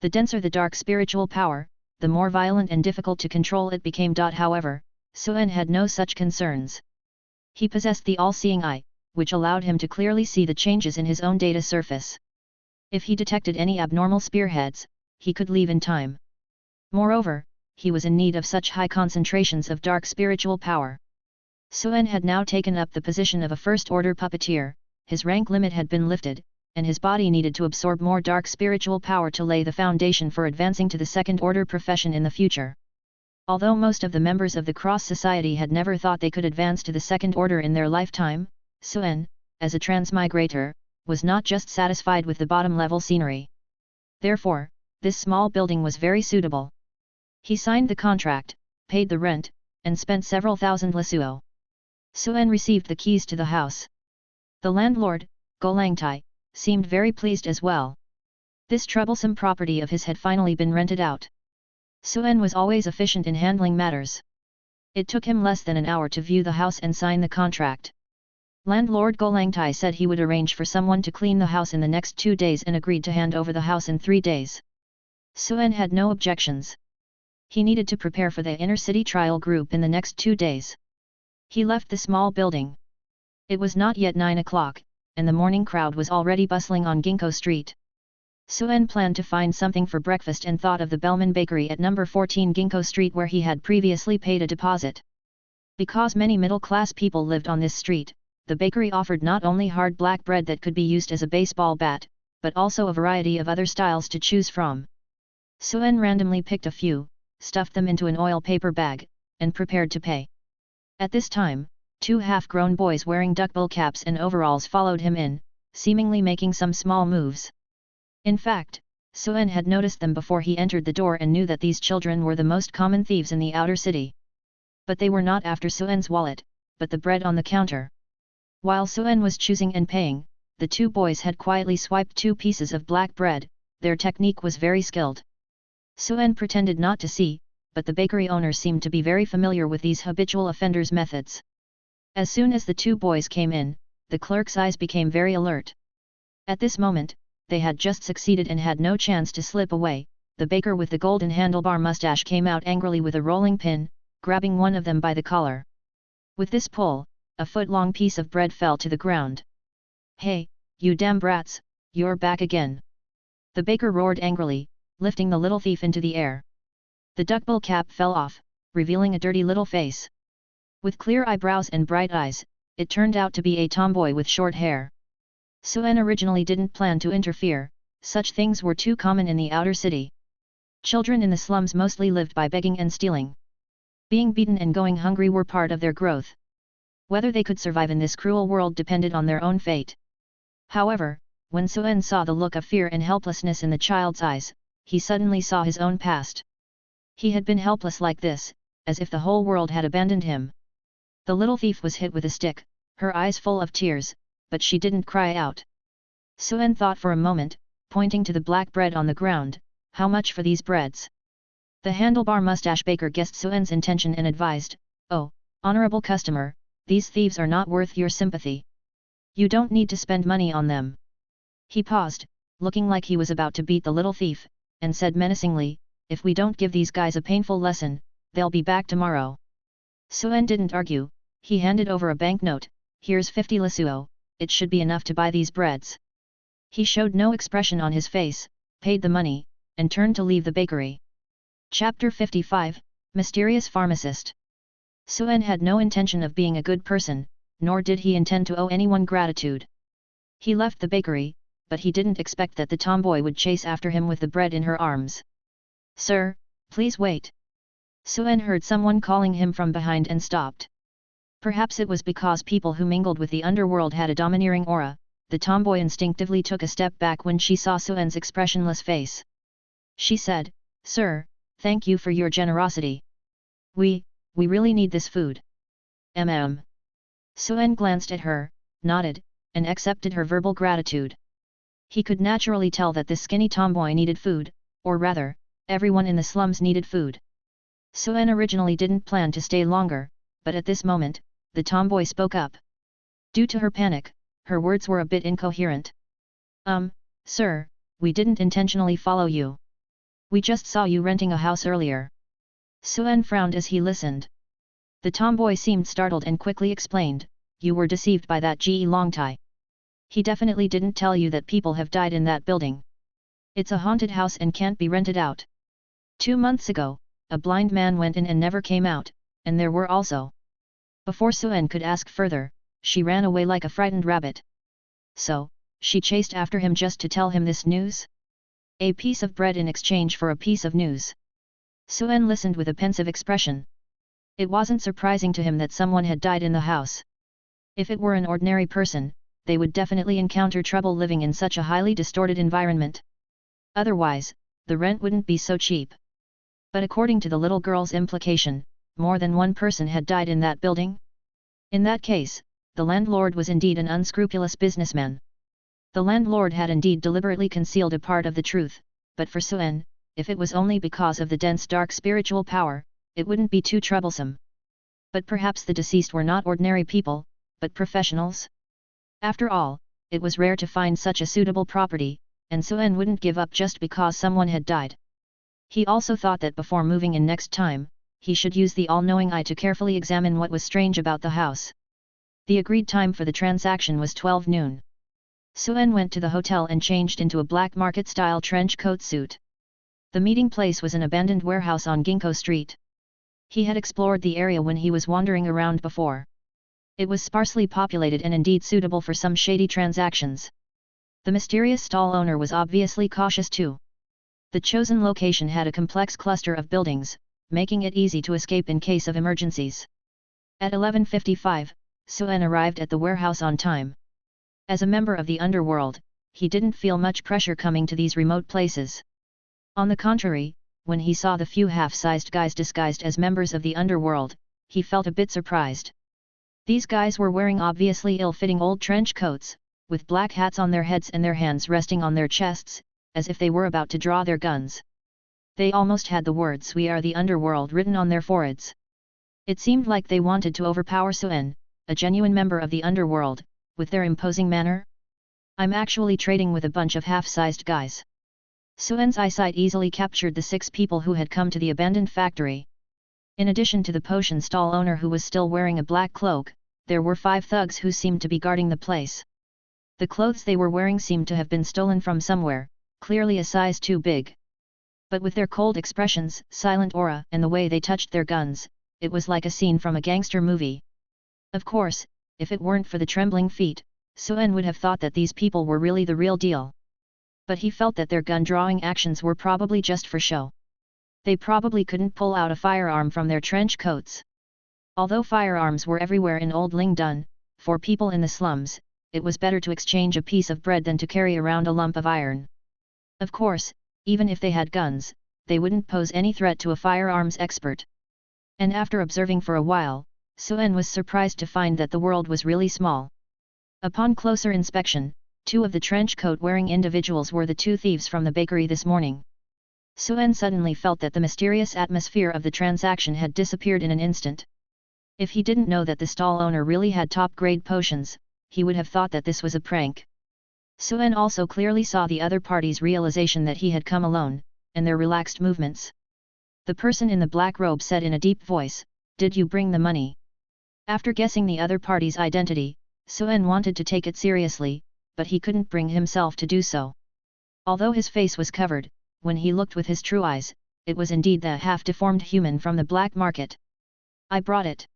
[SPEAKER 1] The denser the dark spiritual power, the more violent and difficult to control it became. However, Suen had no such concerns. He possessed the all-seeing eye, which allowed him to clearly see the changes in his own data surface. If he detected any abnormal spearheads, he could leave in time. Moreover, he was in need of such high concentrations of dark spiritual power. Suen had now taken up the position of a first-order puppeteer, his rank limit had been lifted, and his body needed to absorb more dark spiritual power to lay the foundation for advancing to the second-order profession in the future. Although most of the members of the Cross Society had never thought they could advance to the second order in their lifetime, Suen, as a transmigrator, was not just satisfied with the bottom-level scenery. Therefore, this small building was very suitable. He signed the contract, paid the rent, and spent several thousand lesuo. Suen received the keys to the house. The landlord, Golangtai, seemed very pleased as well. This troublesome property of his had finally been rented out. Suen was always efficient in handling matters. It took him less than an hour to view the house and sign the contract. Landlord Golangtai said he would arrange for someone to clean the house in the next 2 days and agreed to hand over the house in 3 days. Suen had no objections. He needed to prepare for the inner-city trial group in the next 2 days. He left the small building. It was not yet 9 o'clock, and the morning crowd was already bustling on Ginkgo Street. Suen planned to find something for breakfast and thought of the Bellman Bakery at number 14 Ginkgo Street where he had previously paid a deposit. Because many middle-class people lived on this street, the bakery offered not only hard black bread that could be used as a baseball bat, but also a variety of other styles to choose from. Suen randomly picked a few, stuffed them into an oil paper bag, and prepared to pay. At this time, 2 half-grown boys wearing duckbill caps and overalls followed him in, seemingly making some small moves. In fact, Suen had noticed them before he entered the door and knew that these children were the most common thieves in the outer city. But they were not after Suen's wallet, but the bread on the counter. While Suen was choosing and paying, the 2 boys had quietly swiped 2 pieces of black bread. Their technique was very skilled. Suen pretended not to see, but the bakery owner seemed to be very familiar with these habitual offenders' methods. As soon as the 2 boys came in, the clerk's eyes became very alert. At this moment, they had just succeeded and had no chance to slip away. The baker with the golden handlebar mustache came out angrily with a rolling pin, grabbing one of them by the collar. With this pull, a foot-long piece of bread fell to the ground. "Hey, you damn brats, you're back again!" The baker roared angrily, lifting the little thief into the air. The duckbill cap fell off, revealing a dirty little face. With clear eyebrows and bright eyes, it turned out to be a tomboy with short hair. Suen originally didn't plan to interfere, such things were too common in the outer city. Children in the slums mostly lived by begging and stealing. Being beaten and going hungry were part of their growth. Whether they could survive in this cruel world depended on their own fate. However, when Suen saw the look of fear and helplessness in the child's eyes, he suddenly saw his own past. He had been helpless like this, as if the whole world had abandoned him. The little thief was hit with a stick, her eyes full of tears, but she didn't cry out. Suen thought for a moment, pointing to the black bread on the ground, "How much for these breads?" The handlebar mustache baker guessed Suen's intention and advised, "Oh, honorable customer, these thieves are not worth your sympathy. You don't need to spend money on them. He paused, looking like he was about to beat the little thief, and said menacingly, if we don't give these guys a painful lesson, they'll be back tomorrow. Suen didn't argue, he handed over a banknote, here's 50 lisuo, it should be enough to buy these breads. He showed no expression on his face, paid the money, and turned to leave the bakery. Chapter 55, Mysterious Pharmacist. Suen had no intention of being a good person, nor did he intend to owe anyone gratitude. He left the bakery, but he didn't expect that the tomboy would chase after him with the bread in her arms. Sir, please wait. Suen heard someone calling him from behind and stopped. Perhaps it was because people who mingled with the underworld had a domineering aura, the tomboy instinctively took a step back when she saw Suen's expressionless face. She said, Sir, thank you for your generosity. We really need this food. Suen glanced at her, nodded, and accepted her verbal gratitude. He could naturally tell that this skinny tomboy needed food, or rather, everyone in the slums needed food. Suen originally didn't plan to stay longer, but at this moment, the tomboy spoke up. Due to her panic, her words were a bit incoherent. Sir, we didn't intentionally follow you. We just saw you renting a house earlier. Suen frowned as he listened. The tomboy seemed startled and quickly explained, you were deceived by that Ge Longtai. He definitely didn't tell you that people have died in that building. It's a haunted house and can't be rented out. 2 months ago, a blind man went in and never came out, and there were also. Before Suen could ask further, she ran away like a frightened rabbit. So, she chased after him just to tell him this news? A piece of bread in exchange for a piece of news. Suen listened with a pensive expression. It wasn't surprising to him that someone had died in the house. If it were an ordinary person, they would definitely encounter trouble living in such a highly distorted environment. Otherwise, the rent wouldn't be so cheap. But according to the little girl's implication, more than one person had died in that building? In that case, the landlord was indeed an unscrupulous businessman. The landlord had indeed deliberately concealed a part of the truth, but for Suen, if it was only because of the dense dark spiritual power, it wouldn't be too troublesome. But perhaps the deceased were not ordinary people, but professionals? After all, it was rare to find such a suitable property, and Suen wouldn't give up just because someone had died. He also thought that before moving in next time, he should use the all-knowing eye to carefully examine what was strange about the house. The agreed time for the transaction was 12 noon. Suen went to the hotel and changed into a black market-style trench coat suit. The meeting place was an abandoned warehouse on Ginkgo Street. He had explored the area when he was wandering around before. It was sparsely populated and indeed suitable for some shady transactions. The mysterious stall owner was obviously cautious too. The chosen location had a complex cluster of buildings, making it easy to escape in case of emergencies. At 11:55, Suen arrived at the warehouse on time. As a member of the underworld, he didn't feel much pressure coming to these remote places. On the contrary, when he saw the few half-sized guys disguised as members of the underworld, he felt a bit surprised. These guys were wearing obviously ill-fitting old trench coats, with black hats on their heads and their hands resting on their chests, as if they were about to draw their guns. They almost had the words "We are the underworld" written on their foreheads. It seemed like they wanted to overpower Suen, a genuine member of the underworld, with their imposing manner. I'm actually trading with a bunch of half-sized guys. Suen's eyesight easily captured the 6 people who had come to the abandoned factory. In addition to the potion stall owner who was still wearing a black cloak, there were 5 thugs who seemed to be guarding the place. The clothes they were wearing seemed to have been stolen from somewhere, clearly a size too big. But with their cold expressions, silent aura, and the way they touched their guns, it was like a scene from a gangster movie. Of course, if it weren't for the trembling feet, Suen would have thought that these people were really the real deal. But he felt that their gun-drawing actions were probably just for show. They probably couldn't pull out a firearm from their trench coats. Although firearms were everywhere in Old Lingdun, for people in the slums, it was better to exchange a piece of bread than to carry around a lump of iron. Of course, even if they had guns, they wouldn't pose any threat to a firearms expert. And after observing for a while, Suen was surprised to find that the world was really small. Upon closer inspection, 2 of the trench coat-wearing individuals were the 2 thieves from the bakery this morning. Suen suddenly felt that the mysterious atmosphere of the transaction had disappeared in an instant. If he didn't know that the stall owner really had top-grade potions, he would have thought that this was a prank. Suen also clearly saw the other party's realization that he had come alone, and their relaxed movements. The person in the black robe said in a deep voice, "Did you bring the money?" After guessing the other party's identity, Suen wanted to take it seriously, but he couldn't bring himself to do so. Although his face was covered, when he looked with his true eyes, it was indeed the half-deformed human from the black market. "I brought it."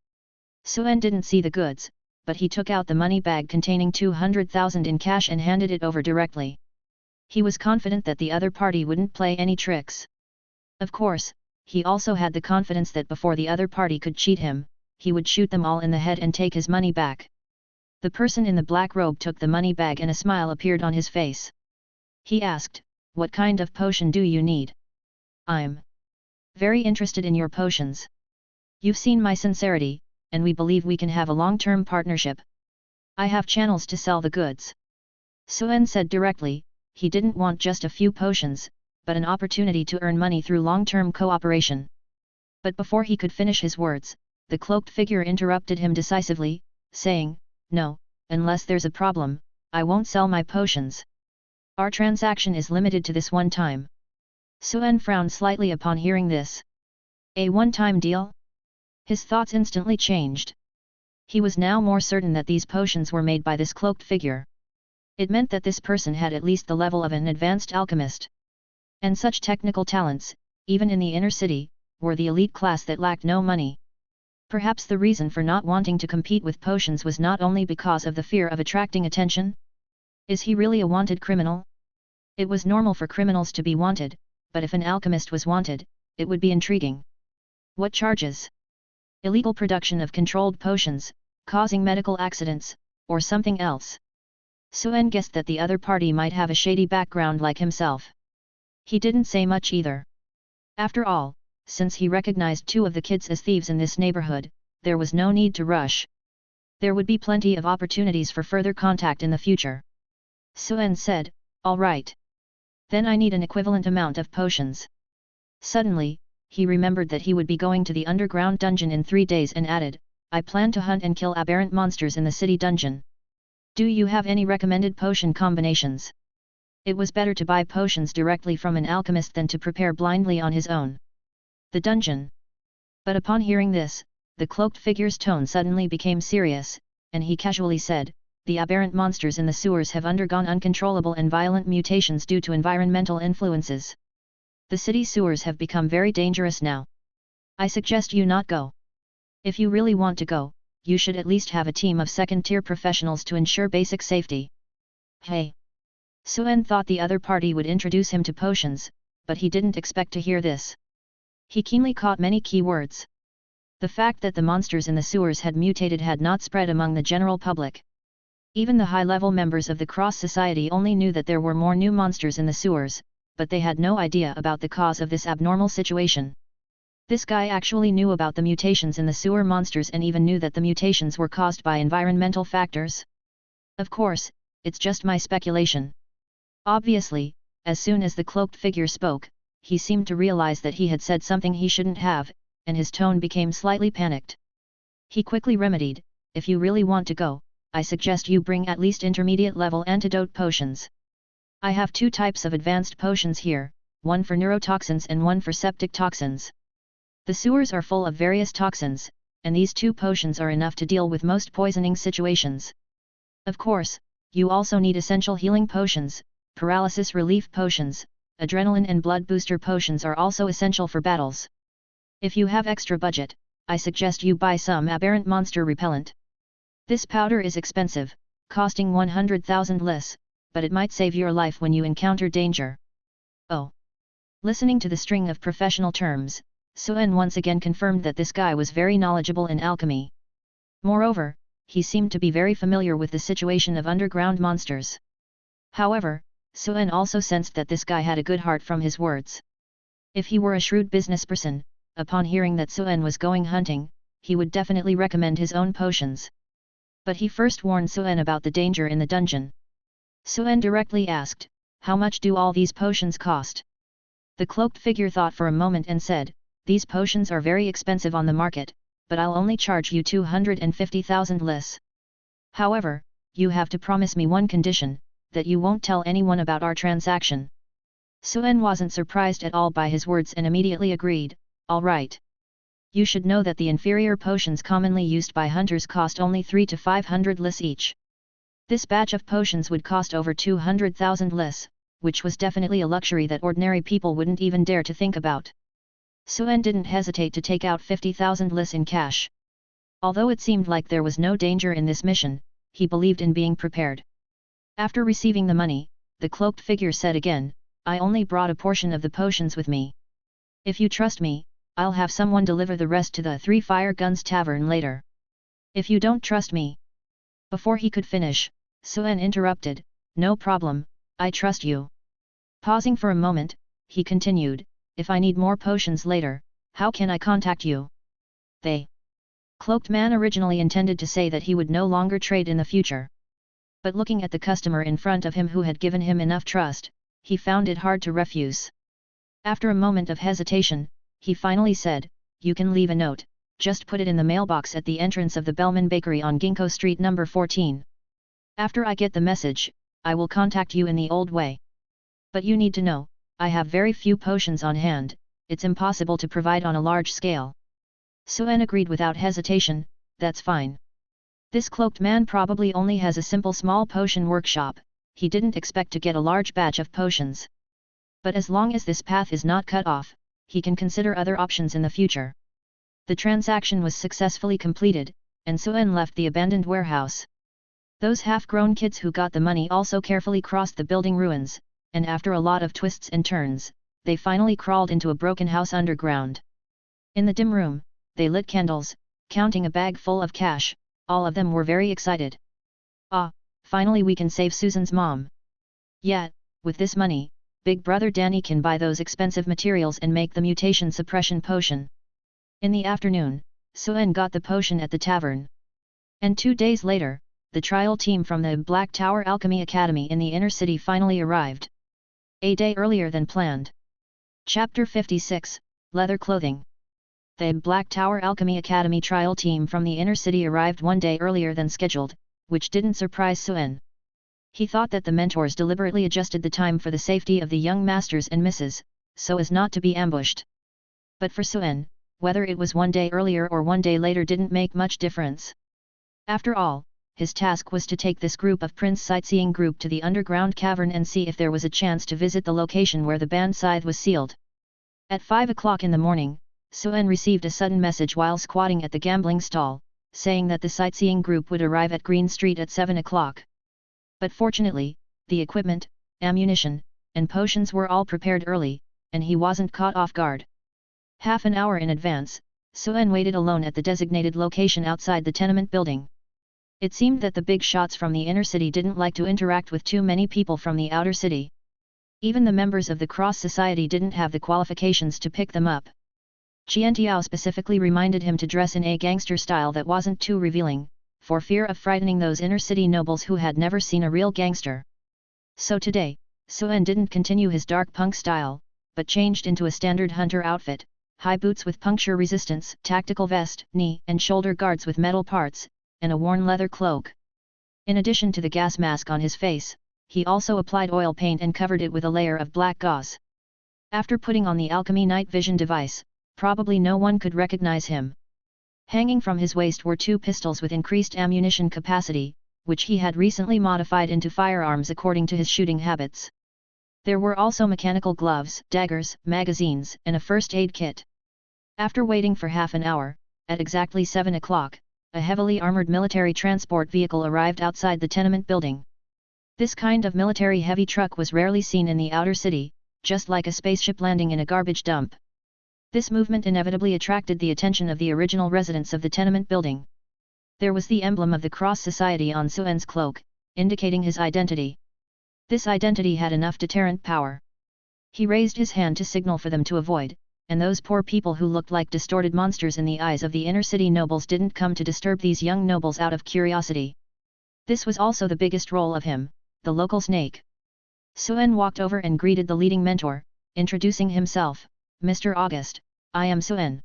[SPEAKER 1] Suen didn't see the goods, but he took out the money bag containing 200,000 in cash and handed it over directly. He was confident that the other party wouldn't play any tricks. Of course, he also had the confidence that before the other party could cheat him, he would shoot them all in the head and take his money back. The person in the black robe took the money bag and a smile appeared on his face. He asked, "What kind of potion do you need?" "I'm very interested in your potions. You've seen my sincerity, and we believe we can have a long-term partnership. I have channels to sell the goods." Suen said directly, he didn't want just a few potions, but an opportunity to earn money through long-term cooperation. But before he could finish his words, the cloaked figure interrupted him decisively, saying, "No, unless there's a problem, I won't sell my potions. Our transaction is limited to this one time." Suen frowned slightly upon hearing this. A one-time deal? His thoughts instantly changed. He was now more certain that these potions were made by this cloaked figure. It meant that this person had at least the level of an advanced alchemist. And such technical talents, even in the inner city, were the elite class that lacked no money. Perhaps the reason for not wanting to compete with potions was not only because of the fear of attracting attention. Is he really a wanted criminal? It was normal for criminals to be wanted, but if an alchemist was wanted, it would be intriguing. What charges? Illegal production of controlled potions, causing medical accidents, or something else? Suen guessed that the other party might have a shady background like himself. He didn't say much either. After all, since he recognized two of the kids as thieves in this neighborhood, there was no need to rush. There would be plenty of opportunities for further contact in the future. Suen said, "All right. Then I need an equivalent amount of potions." Suddenly, he remembered that he would be going to the underground dungeon in 3 days and added, "I plan to hunt and kill aberrant monsters in the city dungeon. Do you have any recommended potion combinations?" It was better to buy potions directly from an alchemist than to prepare blindly on his own. The dungeon. But upon hearing this, the cloaked figure's tone suddenly became serious, and he casually said, "The aberrant monsters in the sewers have undergone uncontrollable and violent mutations due to environmental influences. The city sewers have become very dangerous now. I suggest you not go. If you really want to go, you should at least have a team of second-tier professionals to ensure basic safety." Hey! Suen thought the other party would introduce him to potions, but he didn't expect to hear this. He keenly caught many key words. The fact that the monsters in the sewers had mutated had not spread among the general public. Even the high-level members of the Cross Society only knew that there were more new monsters in the sewers, but they had no idea about the cause of this abnormal situation. This guy actually knew about the mutations in the sewer monsters and even knew that the mutations were caused by environmental factors. Of course, it's just my speculation. Obviously, as soon as the cloaked figure spoke, he seemed to realize that he had said something he shouldn't have, and his tone became slightly panicked. He quickly remedied, "If you really want to go, I suggest you bring at least intermediate-level antidote potions. I have 2 types of advanced potions here, one for neurotoxins and one for septic toxins. The sewers are full of various toxins, and these 2 potions are enough to deal with most poisoning situations. Of course, you also need essential healing potions, paralysis relief potions, adrenaline and blood booster potions are also essential for battles. If you have extra budget, I suggest you buy some aberrant monster repellent. This powder is expensive, costing 100,000 lis, but it might save your life when you encounter danger." Oh! Listening to the string of professional terms, Suen once again confirmed that this guy was very knowledgeable in alchemy. Moreover, he seemed to be very familiar with the situation of underground monsters. However, Suen also sensed that this guy had a good heart from his words. If he were a shrewd businessperson, upon hearing that Suen was going hunting, he would definitely recommend his own potions. But he first warned Suen about the danger in the dungeon. Suen directly asked, "How much do all these potions cost?" The cloaked figure thought for a moment and said, "These potions are very expensive on the market, but I'll only charge you 250,000 lis. However, you have to promise me one condition, that you won't tell anyone about our transaction. Suen wasn't surprised at all by his words and immediately agreed, all right. You should know that the inferior potions commonly used by hunters cost only 3 to 500 lis each. This batch of potions would cost over 200,000 lis, which was definitely a luxury that ordinary people wouldn't even dare to think about. Suen didn't hesitate to take out 50,000 lis in cash. Although it seemed like there was no danger in this mission, he believed in being prepared. After receiving the money, the cloaked figure said again, I only brought a portion of the potions with me. If you trust me, I'll have someone deliver the rest to the Three Fire Guns Tavern later. If you don't trust me. Before he could finish, Suen interrupted, no problem, I trust you. Pausing for a moment, he continued, if I need more potions later, how can I contact you? The cloaked man originally intended to say that he would no longer trade in the future. But looking at the customer in front of him who had given him enough trust, he found it hard to refuse. After a moment of hesitation, he finally said, you can leave a note, just put it in the mailbox at the entrance of the Bellman Bakery on Ginkgo Street number 14. After I get the message, I will contact you in the old way. But you need to know, I have very few potions on hand, it's impossible to provide on a large scale. Suen agreed without hesitation, that's fine. This cloaked man probably only has a simple small potion workshop, he didn't expect to get a large batch of potions. But as long as this path is not cut off, he can consider other options in the future. The transaction was successfully completed, and Suen left the abandoned warehouse. Those half-grown kids who got the money also carefully crossed the building ruins, and after a lot of twists and turns, they finally crawled into a broken house underground. In the dim room, they lit candles, counting a bag full of cash, all of them were very excited. Ah, finally we can save Susan's mom. Yet, with this money, Big Brother Danny can buy those expensive materials and make the mutation suppression potion. In the afternoon, Suen got the potion at the tavern. And 2 days later, the trial team from the Black Tower Alchemy Academy in the inner city finally arrived. A day earlier than planned. Chapter 56, Leather Clothing. The Black Tower Alchemy Academy trial team from the inner city arrived 1 day earlier than scheduled, which didn't surprise Suen. He thought that the mentors deliberately adjusted the time for the safety of the young masters and misses, so as not to be ambushed. But for Suen, whether it was 1 day earlier or 1 day later didn't make much difference. After all, his task was to take this group of Prince sightseeing group to the underground cavern and see if there was a chance to visit the location where the band scythe was sealed. At 5 o'clock in the morning, Suen received a sudden message while squatting at the gambling stall, saying that the sightseeing group would arrive at Green Street at 7 o'clock. But fortunately, the equipment, ammunition, and potions were all prepared early, and he wasn't caught off guard. Half an hour in advance, Suen waited alone at the designated location outside the tenement building. It seemed that the big shots from the inner city didn't like to interact with too many people from the outer city. Even the members of the Cross Society didn't have the qualifications to pick them up. Qiantiao specifically reminded him to dress in a gangster style that wasn't too revealing, for fear of frightening those inner city nobles who had never seen a real gangster. So today, Suen didn't continue his dark punk style, but changed into a standard hunter outfit, high boots with puncture resistance, tactical vest, knee and shoulder guards with metal parts, and a worn leather cloak. In addition to the gas mask on his face, he also applied oil paint and covered it with a layer of black gauze. After putting on the Alchemy night vision device, probably no one could recognize him. Hanging from his waist were 2 pistols with increased ammunition capacity, which he had recently modified into firearms according to his shooting habits. There were also mechanical gloves, daggers, magazines, and a first aid kit. After waiting for half an hour, at exactly 7 o'clock, a heavily armored military transport vehicle arrived outside the tenement building. This kind of military heavy truck was rarely seen in the outer city, just like a spaceship landing in a garbage dump. This movement inevitably attracted the attention of the original residents of the tenement building. There was the emblem of the Cross Society on Suen's cloak, indicating his identity. This identity had enough deterrent power. He raised his hand to signal for them to avoid, and those poor people who looked like distorted monsters in the eyes of the inner city nobles didn't come to disturb these young nobles out of curiosity. This was also the biggest role of him, the local snake. Suen walked over and greeted the leading mentor, introducing himself, Mr. August, I am Suen.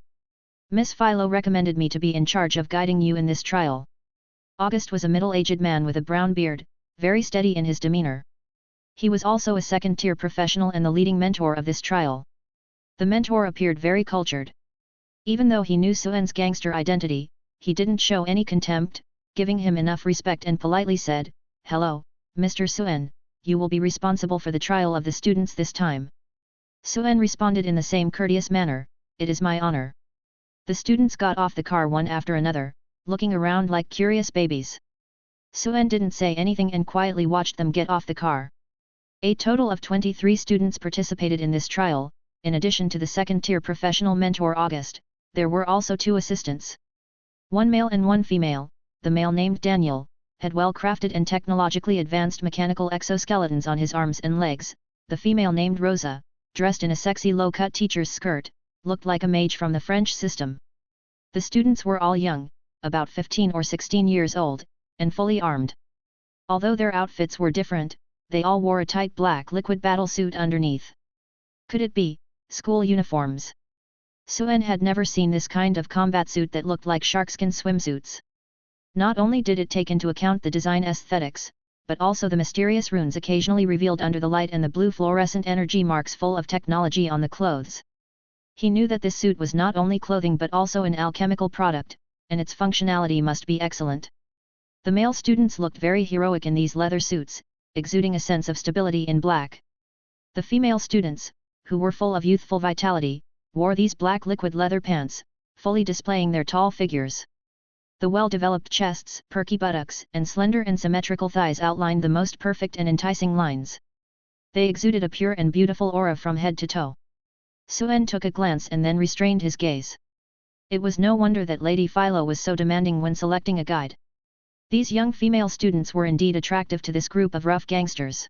[SPEAKER 1] Miss Philo recommended me to be in charge of guiding you in this trial. August was a middle-aged man with a brown beard, very steady in his demeanor. He was also a second-tier professional and the leading mentor of this trial. The mentor appeared very cultured. Even though he knew Suen's gangster identity, he didn't show any contempt, giving him enough respect and politely said, "Hello, Mr. Suen, you will be responsible for the trial of the students this time." Suen responded in the same courteous manner, "It is my honor." The students got off the car one after another, looking around like curious babies. Suen didn't say anything and quietly watched them get off the car. A total of 23 students participated in this trial. In addition to the second-tier professional mentor August, there were also 2 assistants. One male and one female. The male, named Daniel, had well-crafted and technologically advanced mechanical exoskeletons on his arms and legs. The female, named Rosa, dressed in a sexy low-cut teacher's skirt, looked like a mage from the French system. The students were all young, about 15 or 16 years old, and fully armed. Although their outfits were different, they all wore a tight black liquid battle suit underneath. Could it be school uniforms? Suen had never seen this kind of combat suit that looked like sharkskin swimsuits. Not only did it take into account the design aesthetics, but also the mysterious runes occasionally revealed under the light and the blue fluorescent energy marks full of technology on the clothes. He knew that this suit was not only clothing but also an alchemical product, and its functionality must be excellent. The male students looked very heroic in these leather suits, exuding a sense of stability in black. The female students, who were full of youthful vitality, wore these black liquid leather pants, fully displaying their tall figures. The well-developed chests, perky buttocks, and slender and symmetrical thighs outlined the most perfect and enticing lines. They exuded a pure and beautiful aura from head to toe. Suen took a glance and then restrained his gaze. It was no wonder that Lady Philo was so demanding when selecting a guide. These young female students were indeed attractive to this group of rough gangsters.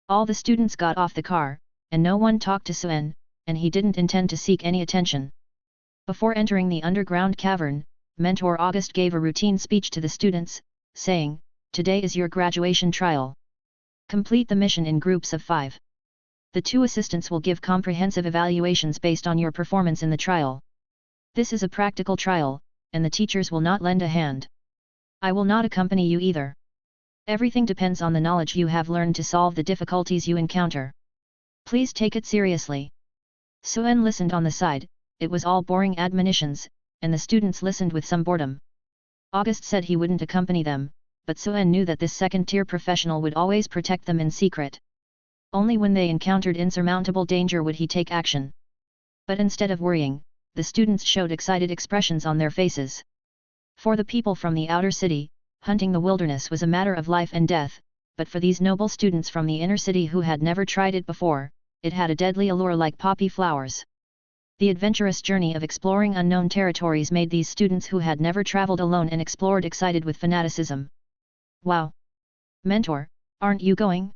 [SPEAKER 1] All the students got off the car, and no one talked to Suen, and he didn't intend to seek any attention. Before entering the underground cavern, Mentor August gave a routine speech to the students, saying, "Today is your graduation trial. Complete the mission in groups of 5. The 2 assistants will give comprehensive evaluations based on your performance in the trial. This is a practical trial, and the teachers will not lend a hand. I will not accompany you either. Everything depends on the knowledge you have learned to solve the difficulties you encounter. Please take it seriously." Suen listened on the side. It was all boring admonitions, and the students listened with some boredom. August said he wouldn't accompany them, but Suen knew that this second-tier professional would always protect them in secret. Only when they encountered insurmountable danger would he take action. But instead of worrying, the students showed excited expressions on their faces. For the people from the outer city, hunting the wilderness was a matter of life and death, but for these noble students from the inner city who had never tried it before, it had a deadly allure like poppy flowers. The adventurous journey of exploring unknown territories made these students who had never traveled alone and explored excited with fanaticism. "Wow! Mentor, aren't you going?"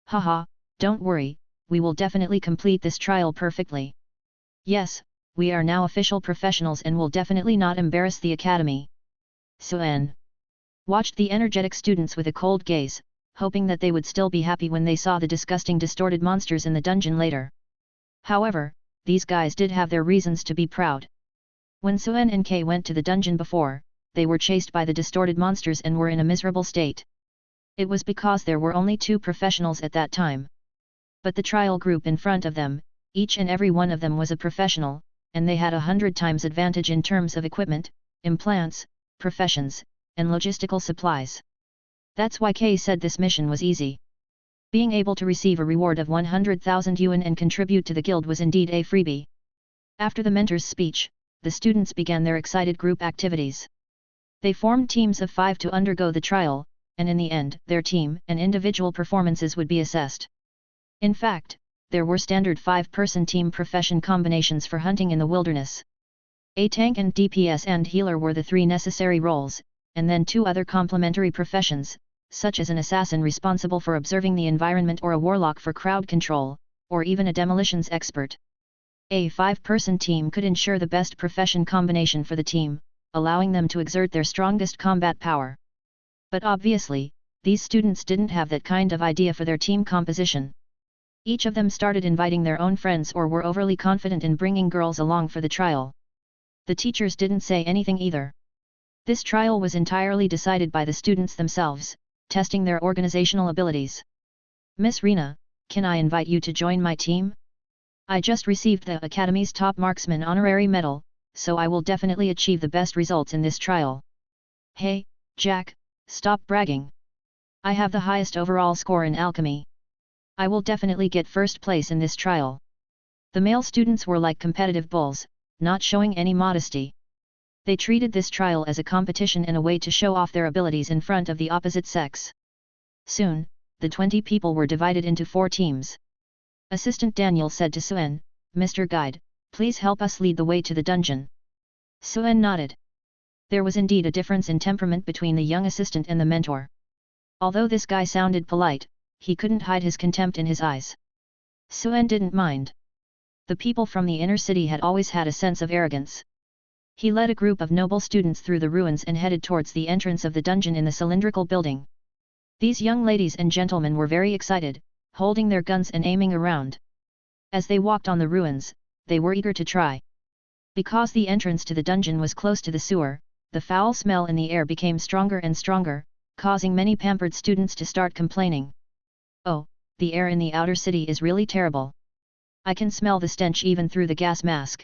[SPEAKER 1] "Haha, don't worry, we will definitely complete this trial perfectly. Yes, we are now official professionals and will definitely not embarrass the academy." Suen watched the energetic students with a cold gaze, hoping that they would still be happy when they saw the disgusting distorted monsters in the dungeon later. However, these guys did have their reasons to be proud. When Suen and Kay went to the dungeon before, they were chased by the distorted monsters and were in a miserable state. It was because there were only 2 professionals at that time. But the trial group in front of them, each and every one of them was a professional, and they had 100 times advantage in terms of equipment, implants, professions, and logistical supplies. That's why Kay said this mission was easy. Being able to receive a reward of 100,000 yuan and contribute to the guild was indeed a freebie. After the mentor's speech, the students began their excited group activities. They formed teams of 5 to undergo the trial, and in the end, their team and individual performances would be assessed. In fact, there were standard 5-person team profession combinations for hunting in the wilderness. A tank and DPS and healer were the 3 necessary roles, and then 2 other complementary professions, such as an assassin responsible for observing the environment or a warlock for crowd control, or even a demolitions expert. A 5-person team could ensure the best profession combination for the team, allowing them to exert their strongest combat power. But obviously, these students didn't have that kind of idea for their team composition. Each of them started inviting their own friends or were overly confident in bringing girls along for the trial. The teachers didn't say anything either. This trial was entirely decided by the students themselves, testing their organizational abilities. Miss Rena, can I invite you to join my team? I just received the Academy's top marksman honorary medal, so I will definitely achieve the best results in this trial. Hey, Jack, stop bragging. I have the highest overall score in alchemy. I will definitely get first place in this trial. The male students were like competitive bulls, not showing any modesty. They treated this trial as a competition and a way to show off their abilities in front of the opposite sex. Soon, the 20 people were divided into 4 teams. Assistant Daniel said to Suen, "Mr. Guide, please help us lead the way to the dungeon." Suen nodded. There was indeed a difference in temperament between the young assistant and the mentor. Although this guy sounded polite, he couldn't hide his contempt in his eyes. Suen didn't mind. The people from the inner city had always had a sense of arrogance. He led a group of noble students through the ruins and headed towards the entrance of the dungeon in the cylindrical building. These young ladies and gentlemen were very excited, holding their guns and aiming around. As they walked on the ruins, they were eager to try. Because the entrance to the dungeon was close to the sewer, the foul smell in the air became stronger and stronger, causing many pampered students to start complaining. "Oh, the air in the outer city is really terrible. I can smell the stench even through the gas mask.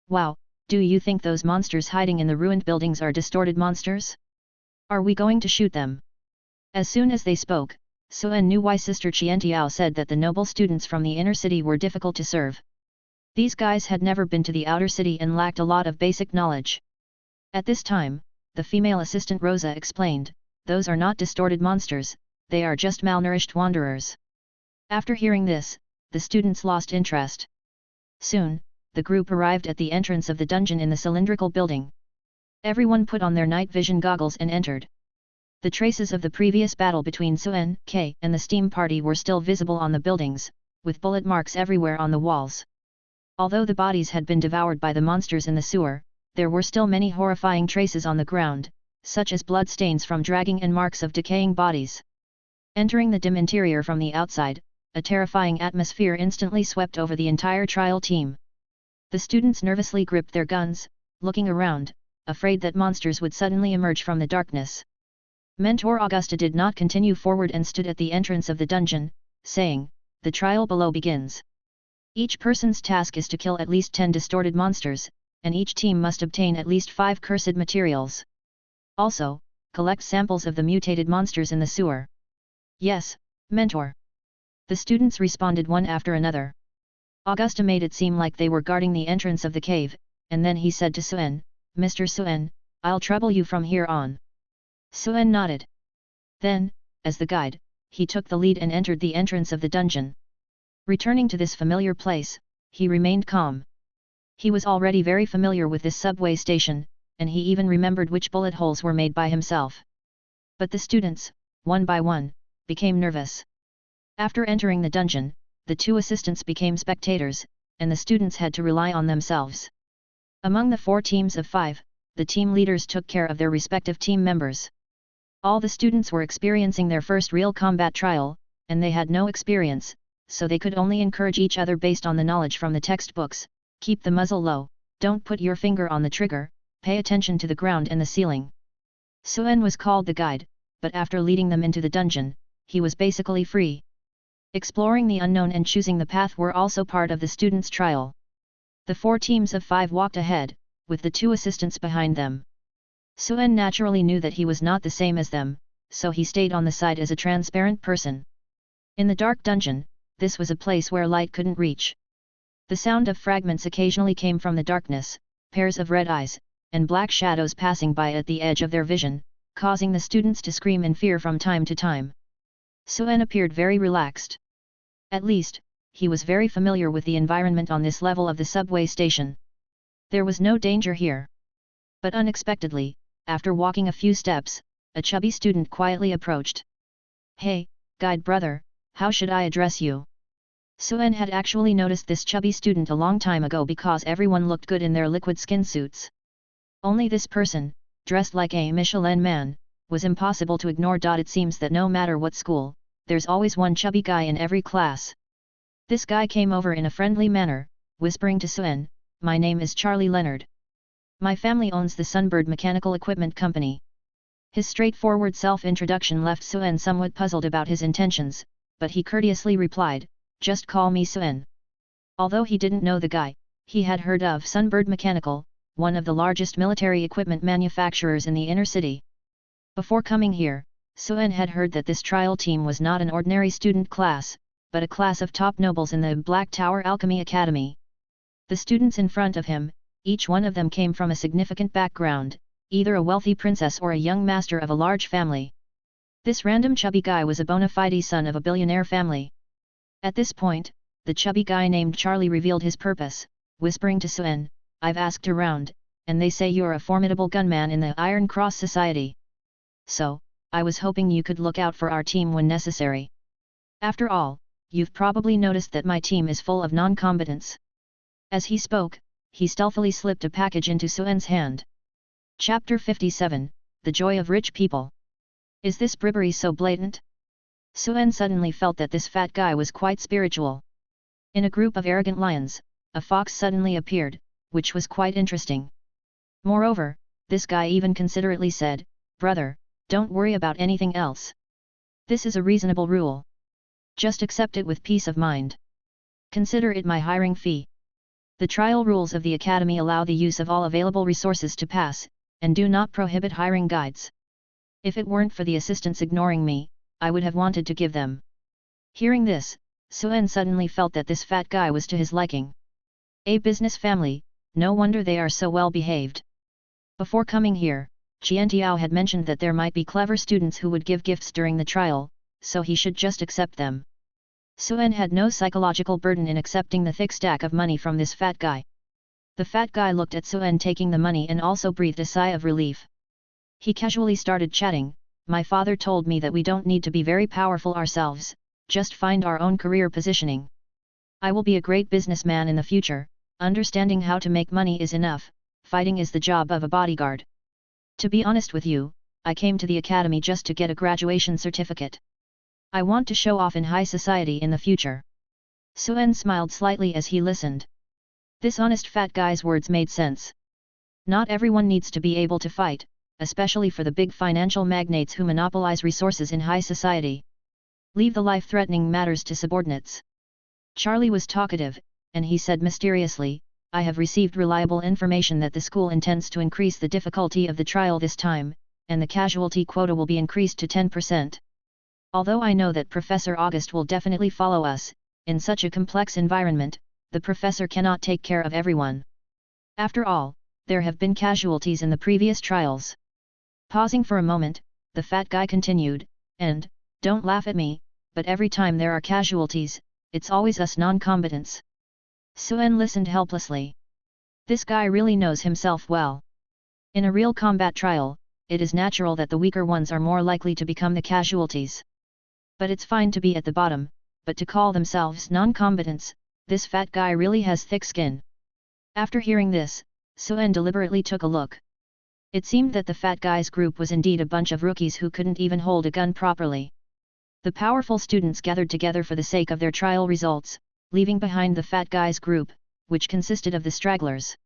[SPEAKER 1] Wow, do you think those monsters hiding in the ruined buildings are distorted monsters? Are we going to shoot them?" As soon as they spoke, Suen knew why Sister Qiantiao said that the noble students from the inner city were difficult to serve. These guys had never been to the outer city and lacked a lot of basic knowledge. At this time, the female assistant Rosa explained, "Those are not distorted monsters, they are just malnourished wanderers." After hearing this, the students lost interest. Soon, the group arrived at the entrance of the dungeon in the cylindrical building. Everyone put on their night vision goggles and entered. The traces of the previous battle between Suen, K, and the steam party were still visible on the buildings, with bullet marks everywhere on the walls. Although the bodies had been devoured by the monsters in the sewer, there were still many horrifying traces on the ground, such as blood stains from dragging and marks of decaying bodies. Entering the dim interior from the outside, a terrifying atmosphere instantly swept over the entire trial team. The students nervously gripped their guns, looking around, afraid that monsters would suddenly emerge from the darkness. Mentor Augusta did not continue forward and stood at the entrance of the dungeon, saying, "The trial below begins. Each person's task is to kill at least 10 distorted monsters, and each team must obtain at least 5 cursed materials. Also, collect samples of the mutated monsters in the sewer." "Yes, Mentor." The students responded one after another. Augusta made it seem like they were guarding the entrance of the cave, and then he said to Suen, "Mr. Suen, I'll trouble you from here on." Suen nodded. Then, as the guide, he took the lead and entered the entrance of the dungeon. Returning to this familiar place, he remained calm. He was already very familiar with this subway station, and he even remembered which bullet holes were made by himself. But the students, one by one, became nervous. After entering the dungeon, the 2 assistants became spectators, and the students had to rely on themselves. Among the 4 teams of 5, the team leaders took care of their respective team members. All the students were experiencing their first real combat trial, and they had no experience, so they could only encourage each other based on the knowledge from the textbooks. "Keep the muzzle low, don't put your finger on the trigger, pay attention to the ground and the ceiling." Suen was called the guide, but after leading them into the dungeon, he was basically free. Exploring the unknown and choosing the path were also part of the students' trial. The 4 teams of 5 walked ahead, with the 2 assistants behind them. Suen naturally knew that he was not the same as them, so he stayed on the side as a transparent person. In the dark dungeon, this was a place where light couldn't reach. The sound of fragments occasionally came from the darkness, pairs of red eyes, and black shadows passing by at the edge of their vision, causing the students to scream in fear from time to time. Suen appeared very relaxed. At least, he was very familiar with the environment on this level of the subway station. There was no danger here. But unexpectedly, after walking a few steps, a chubby student quietly approached. "Hey, guide brother, how should I address you?" Suen had actually noticed this chubby student a long time ago because everyone looked good in their liquid skin suits. Only this person, dressed like a Michelin man, was impossible to ignore. It seems that no matter what school, there's always one chubby guy in every class. This guy came over in a friendly manner, whispering to Suen, "My name is Charlie Leonard. My family owns the Sunbird Mechanical Equipment Company. His straightforward self-introduction left Suen somewhat puzzled about his intentions, but he courteously replied, "Just call me Suen." Although he didn't know the guy, he had heard of Sunbird Mechanical, one of the largest military equipment manufacturers in the inner city. Before coming here, Suen had heard that this trial team was not an ordinary student class, but a class of top nobles in the Black Tower Alchemy Academy. The students in front of him, each one of them came from a significant background, either a wealthy princess or a young master of a large family. This random chubby guy was a bona fide son of a billionaire family. At this point, the chubby guy named Charlie revealed his purpose, whispering to Suen, "I've asked around, and they say you're a formidable gunman in the Iron Cross Society. So, I was hoping you could look out for our team when necessary. After all, you've probably noticed that my team is full of non-combatants." As he spoke, he stealthily slipped a package into Suen's hand. Chapter 57, The Joy of Rich People. Is this bribery so blatant? Suen suddenly felt that this fat guy was quite spiritual. In a group of arrogant lions, a fox suddenly appeared, which was quite interesting. Moreover, this guy even considerately said, "Brother, don't worry about anything else. This is a reasonable rule. Just accept it with peace of mind. Consider it my hiring fee." The trial rules of the Academy allow the use of all available resources to pass, and do not prohibit hiring guides. If it weren't for the assistants ignoring me, I would have wanted to give them. Hearing this, Suen suddenly felt that this fat guy was to his liking. A business family, no wonder they are so well behaved. Before coming here, Qiantiao had mentioned that there might be clever students who would give gifts during the trial, so he should just accept them. Suen had no psychological burden in accepting the thick stack of money from this fat guy. The fat guy looked at Suen taking the money and also breathed a sigh of relief. He casually started chatting, "My father told me that we don't need to be very powerful ourselves, just find our own career positioning. I will be a great businessman in the future, understanding how to make money is enough, fighting is the job of a bodyguard. To be honest with you, I came to the academy just to get a graduation certificate. I want to show off in high society in the future." Suen smiled slightly as he listened. This honest fat guy's words made sense. Not everyone needs to be able to fight, especially for the big financial magnates who monopolize resources in high society. Leave the life-threatening matters to subordinates. Charlie was talkative, and he said mysteriously, "I have received reliable information that the school intends to increase the difficulty of the trial this time, and the casualty quota will be increased to 10%. Although I know that Professor August will definitely follow us, in such a complex environment, the professor cannot take care of everyone. After all, there have been casualties in the previous trials." Pausing for a moment, the fat guy continued, "And, don't laugh at me, but every time there are casualties, it's always us non-combatants." Suen listened helplessly. This guy really knows himself well. In a real combat trial, it is natural that the weaker ones are more likely to become the casualties. But it's fine to be at the bottom, but to call themselves non-combatants, this fat guy really has thick skin. After hearing this, Suen deliberately took a look. It seemed that the fat guy's group was indeed a bunch of rookies who couldn't even hold a gun properly. The powerful students gathered together for the sake of their trial results, leaving behind the fat guy's group, which consisted of the stragglers.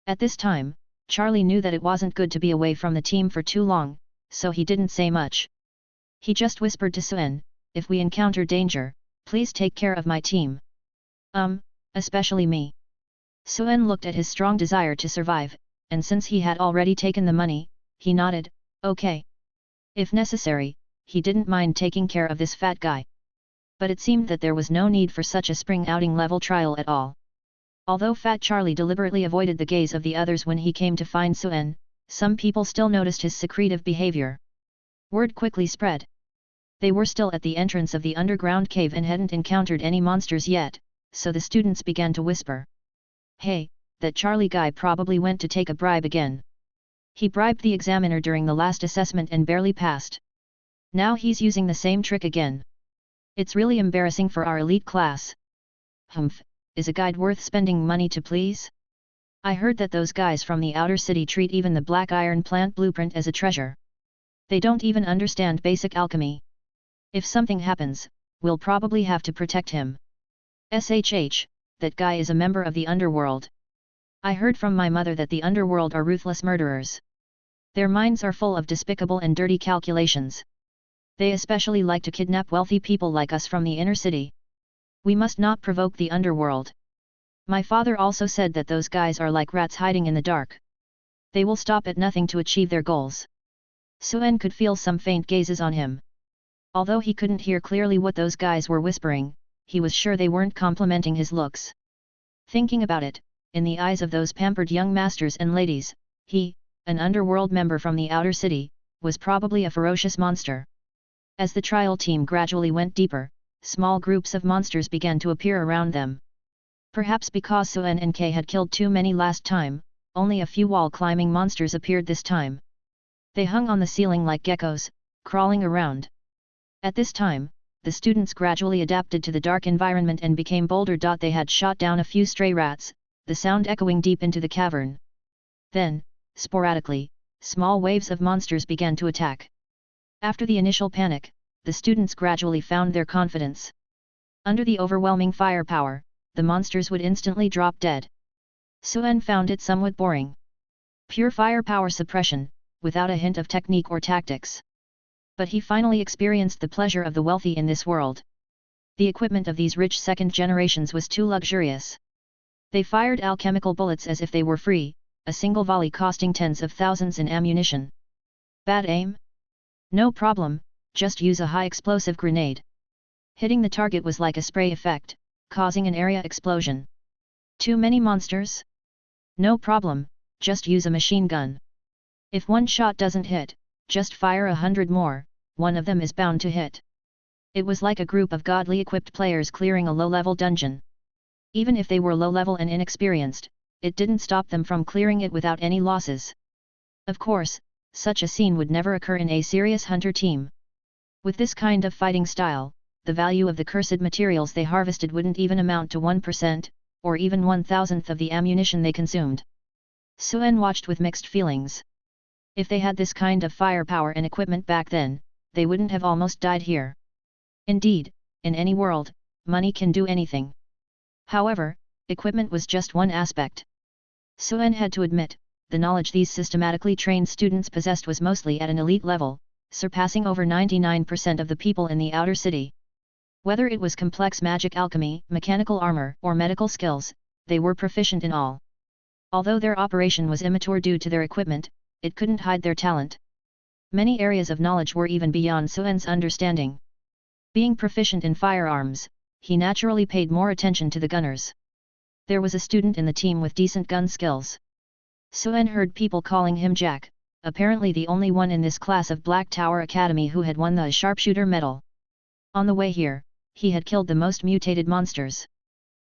[SPEAKER 1] At this time, Charlie knew that it wasn't good to be away from the team for too long, so he didn't say much. He just whispered to Suen, "If we encounter danger, please take care of my team." Especially me." Suen looked at his strong desire to survive, and since he had already taken the money, he nodded, "Okay." If necessary, he didn't mind taking care of this fat guy. But it seemed that there was no need for such a spring outing level trial at all. Although Fat Charlie deliberately avoided the gaze of the others when he came to find Suen, some people still noticed his secretive behavior. Word quickly spread. They were still at the entrance of the underground cave and hadn't encountered any monsters yet, so the students began to whisper. "Hey, that Charlie guy probably went to take a bribe again. He bribed the examiner during the last assessment and barely passed. Now he's using the same trick again. It's really embarrassing for our elite class. Humph, is a guide worth spending money to please? I heard that those guys from the outer city treat even the black iron plant blueprint as a treasure. They don't even understand basic alchemy. If something happens, we'll probably have to protect him. SHH, that guy is a member of the underworld. I heard from my mother that the underworld are ruthless murderers. Their minds are full of despicable and dirty calculations. They especially like to kidnap wealthy people like us from the inner city. We must not provoke the underworld. My father also said that those guys are like rats hiding in the dark. They will stop at nothing to achieve their goals. Suen could feel some faint gazes on him. Although he couldn't hear clearly what those guys were whispering, he was sure they weren't complimenting his looks. Thinking about it, in the eyes of those pampered young masters and ladies, he, an underworld member from the outer city, was probably a ferocious monster. As the trial team gradually went deeper, small groups of monsters began to appear around them. Perhaps because Suen and Kay had killed too many last time, only a few wall-climbing monsters appeared this time. They hung on the ceiling like geckos, crawling around. At this time, the students gradually adapted to the dark environment and became bolder. They had shot down a few stray rats, the sound echoing deep into the cavern. Then, sporadically, small waves of monsters began to attack. After the initial panic, the students gradually found their confidence. Under the overwhelming firepower, the monsters would instantly drop dead. Suen found it somewhat boring. Pure firepower suppression, without a hint of technique or tactics. But he finally experienced the pleasure of the wealthy in this world. The equipment of these rich second generations was too luxurious. They fired alchemical bullets as if they were free, a single volley costing tens of thousands in ammunition. Bad aim? No problem, just use a high explosive grenade. Hitting the target was like a spray effect, causing an area explosion. Too many monsters? No problem, just use a machine gun. If one shot doesn't hit, just fire 100 more, one of them is bound to hit. It was like a group of godly equipped players clearing a low-level dungeon. Even if they were low-level and inexperienced, it didn't stop them from clearing it without any losses. Of course, such a scene would never occur in a serious hunter team. With this kind of fighting style, the value of the cursed materials they harvested wouldn't even amount to 1%, or even 1,000th of the ammunition they consumed. Suen watched with mixed feelings. If they had this kind of firepower and equipment back then, they wouldn't have almost died here. Indeed, in any world, money can do anything. However, equipment was just one aspect. Suen had to admit, the knowledge these systematically trained students possessed was mostly at an elite level, surpassing over 99% of the people in the outer city. Whether it was complex magic alchemy, mechanical armor, or medical skills, they were proficient in all. Although their operation was immature due to their equipment, it couldn't hide their talent. Many areas of knowledge were even beyond Suen's understanding. Being proficient in firearms, he naturally paid more attention to the gunners. There was a student in the team with decent gun skills. Suen heard people calling him Jack, apparently the only one in this class of Black Tower Academy who had won the Sharpshooter medal. On the way here, he had killed the most mutated monsters.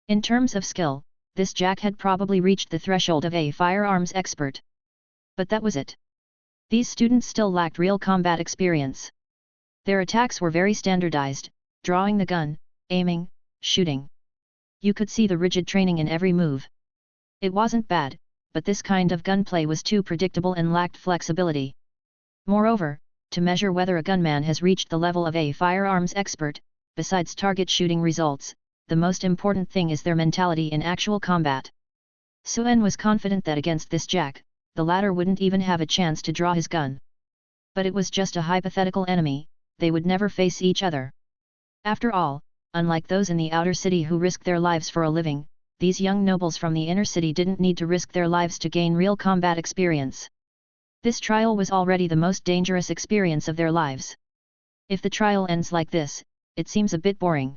[SPEAKER 1] In terms of skill, this Jack had probably reached the threshold of a firearms expert. But that was it. These students still lacked real combat experience. Their attacks were very standardized, drawing the gun, aiming, shooting. You could see the rigid training in every move. It wasn't bad, but this kind of gunplay was too predictable and lacked flexibility. Moreover, to measure whether a gunman has reached the level of a firearms expert, besides target shooting results, the most important thing is their mentality in actual combat. Suen was confident that against this Jack, the latter wouldn't even have a chance to draw his gun. But it was just a hypothetical enemy, they would never face each other. After all, unlike those in the outer city who risked their lives for a living, these young nobles from the inner city didn't need to risk their lives to gain real combat experience. This trial was already the most dangerous experience of their lives. If the trial ends like this, it seems a bit boring.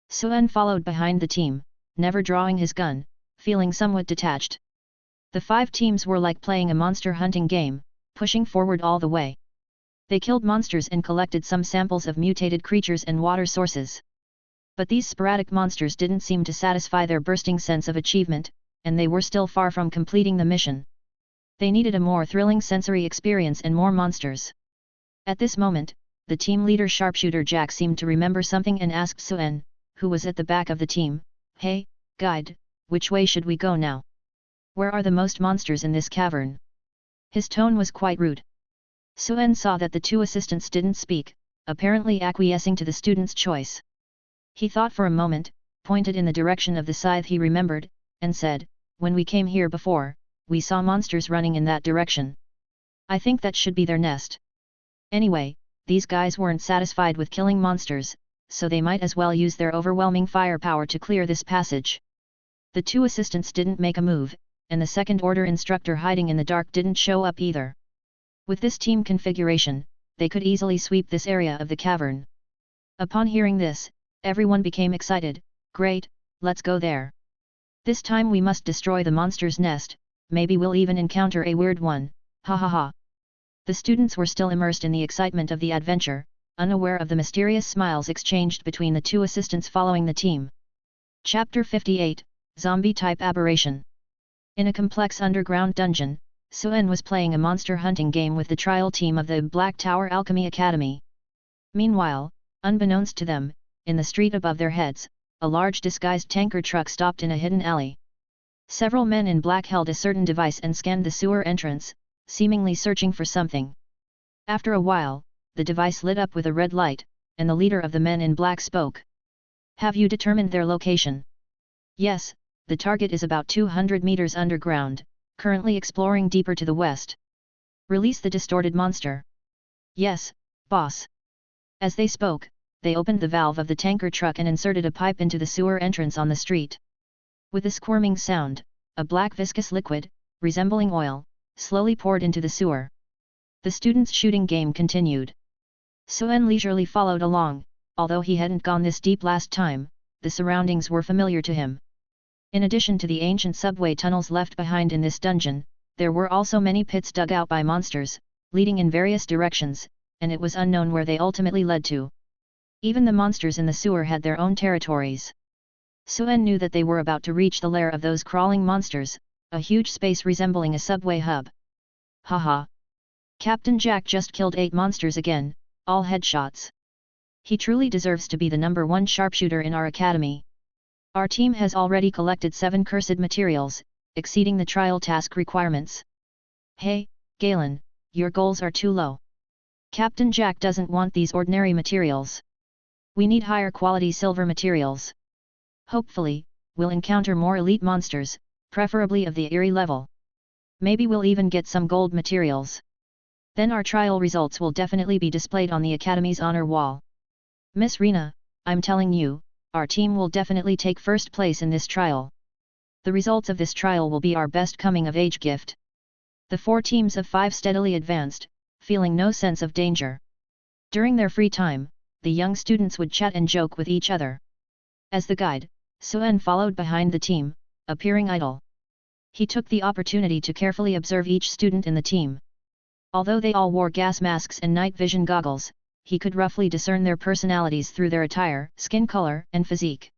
[SPEAKER 1] Suen followed behind the team, never drawing his gun, feeling somewhat detached. The 5 teams were like playing a monster hunting game, pushing forward all the way. They killed monsters and collected some samples of mutated creatures and water sources. But these sporadic monsters didn't seem to satisfy their bursting sense of achievement, and they were still far from completing the mission. They needed a more thrilling sensory experience and more monsters. At this moment, the team leader Sharpshooter Jack seemed to remember something and asked Suen, who was at the back of the team, "Hey, guide, which way should we go now? Where are the most monsters in this cavern?" His tone was quite rude. Suen saw that the 2 assistants didn't speak, apparently acquiescing to the student's choice. He thought for a moment, pointed in the direction of the scythe he remembered, and said, when we came here before, we saw monsters running in that direction. I think that should be their nest. Anyway, these guys weren't satisfied with killing monsters, so they might as well use their overwhelming firepower to clear this passage. The two assistants didn't make a move, and the second-order instructor hiding in the dark didn't show up either. With this team configuration, they could easily sweep this area of the cavern. Upon hearing this, everyone became excited. Great, let's go there. This time we must destroy the monster's nest, maybe we'll even encounter a weird one, ha ha ha. The students were still immersed in the excitement of the adventure, unaware of the mysterious smiles exchanged between the two assistants following the team. Chapter 58, Zombie-type Aberration. In a complex underground dungeon, Suen was playing a monster hunting game with the trial team of the Black Tower Alchemy Academy. Meanwhile, unbeknownst to them, in the street above their heads, a large disguised tanker truck stopped in a hidden alley. Several men in black held a certain device and scanned the sewer entrance, seemingly searching for something. After a while, the device lit up with a red light, and the leader of the men in black spoke. Have you determined their location? Yes, the target is about 200 meters underground, currently exploring deeper to the west. Release the distorted monster. Yes, boss. As they spoke, they opened the valve of the tanker truck and inserted a pipe into the sewer entrance on the street. With a squirming sound, a black viscous liquid, resembling oil, slowly poured into the sewer. The students' shooting game continued. Suen leisurely followed along, although he hadn't gone this deep last time, the surroundings were familiar to him. In addition to the ancient subway tunnels left behind in this dungeon, there were also many pits dug out by monsters, leading in various directions, and it was unknown where they ultimately led to. Even the monsters in the sewer had their own territories. Suen knew that they were about to reach the lair of those crawling monsters, a huge space resembling a subway hub. Haha! Captain Jack just killed 8 monsters again, all headshots. He truly deserves to be the #1 sharpshooter in our academy. Our team has already collected 7 cursed materials, exceeding the trial task requirements. Hey, Galen, your goals are too low. Captain Jack doesn't want these ordinary materials. We need higher quality silver materials. Hopefully, we'll encounter more elite monsters, preferably of the Eerie level. Maybe we'll even get some gold materials. Then our trial results will definitely be displayed on the Academy's honor wall. Miss Rena, I'm telling you, our team will definitely take first place in this trial. The results of this trial will be our best coming-of-age gift. The 4 teams of 5 steadily advanced, feeling no sense of danger. During their free time, the young students would chat and joke with each other. As the guide, Suen followed behind the team, appearing idle. He took the opportunity to carefully observe each student in the team. Although they all wore gas masks and night vision goggles, he could roughly discern their personalities through their attire, skin color, and physique.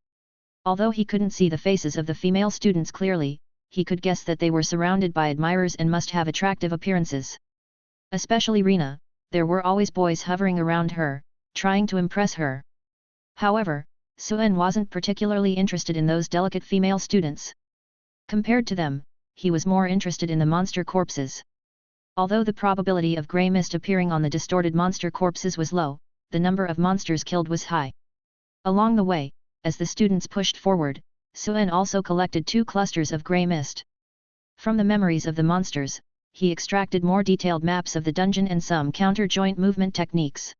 [SPEAKER 1] Although he couldn't see the faces of the female students clearly, he could guess that they were surrounded by admirers and must have attractive appearances. Especially Rena, there were always boys hovering around her, trying to impress her. However, Suen wasn't particularly interested in those delicate female students. Compared to them, he was more interested in the monster corpses. Although the probability of grey mist appearing on the distorted monster corpses was low, the number of monsters killed was high. Along the way, as the students pushed forward, Suen also collected 2 clusters of grey mist. From the memories of the monsters, he extracted more detailed maps of the dungeon and some counter-joint movement techniques.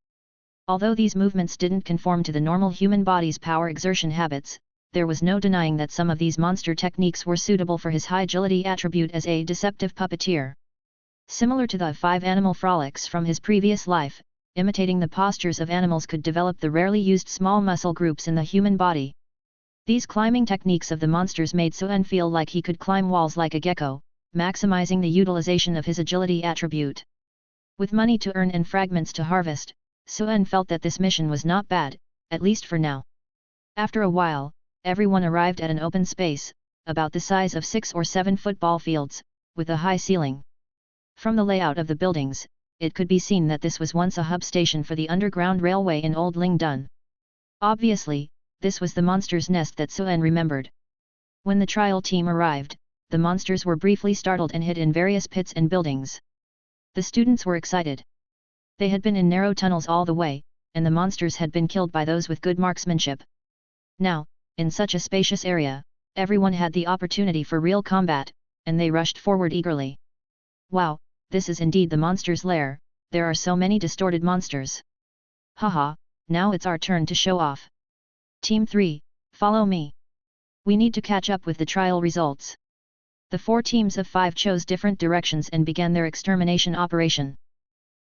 [SPEAKER 1] Although these movements didn't conform to the normal human body's power exertion habits, there was no denying that some of these monster techniques were suitable for his high agility attribute as a deceptive puppeteer. Similar to the 5 animal frolics from his previous life, imitating the postures of animals could develop the rarely used small muscle groups in the human body. These climbing techniques of the monsters made Suen feel like he could climb walls like a gecko, maximizing the utilization of his agility attribute. With money to earn and fragments to harvest, Suen felt that this mission was not bad, at least for now. After a while, everyone arrived at an open space, about the size of 6 or 7 football fields, with a high ceiling. From the layout of the buildings, it could be seen that this was once a hub station for the underground railway in Old Lingdun. Obviously, this was the monster's nest that Suen remembered. When the trial team arrived, the monsters were briefly startled and hid in various pits and buildings. The students were excited. They had been in narrow tunnels all the way, and the monsters had been killed by those with good marksmanship. Now, in such a spacious area, Everyone had the opportunity for real combat, and they rushed forward eagerly. Wow, this is indeed the monster's lair, there are so many distorted monsters. Haha, now it's our turn to show off. Team 3, follow me. We need to catch up with the trial results. The 4 teams of 5 chose different directions and began their extermination operation.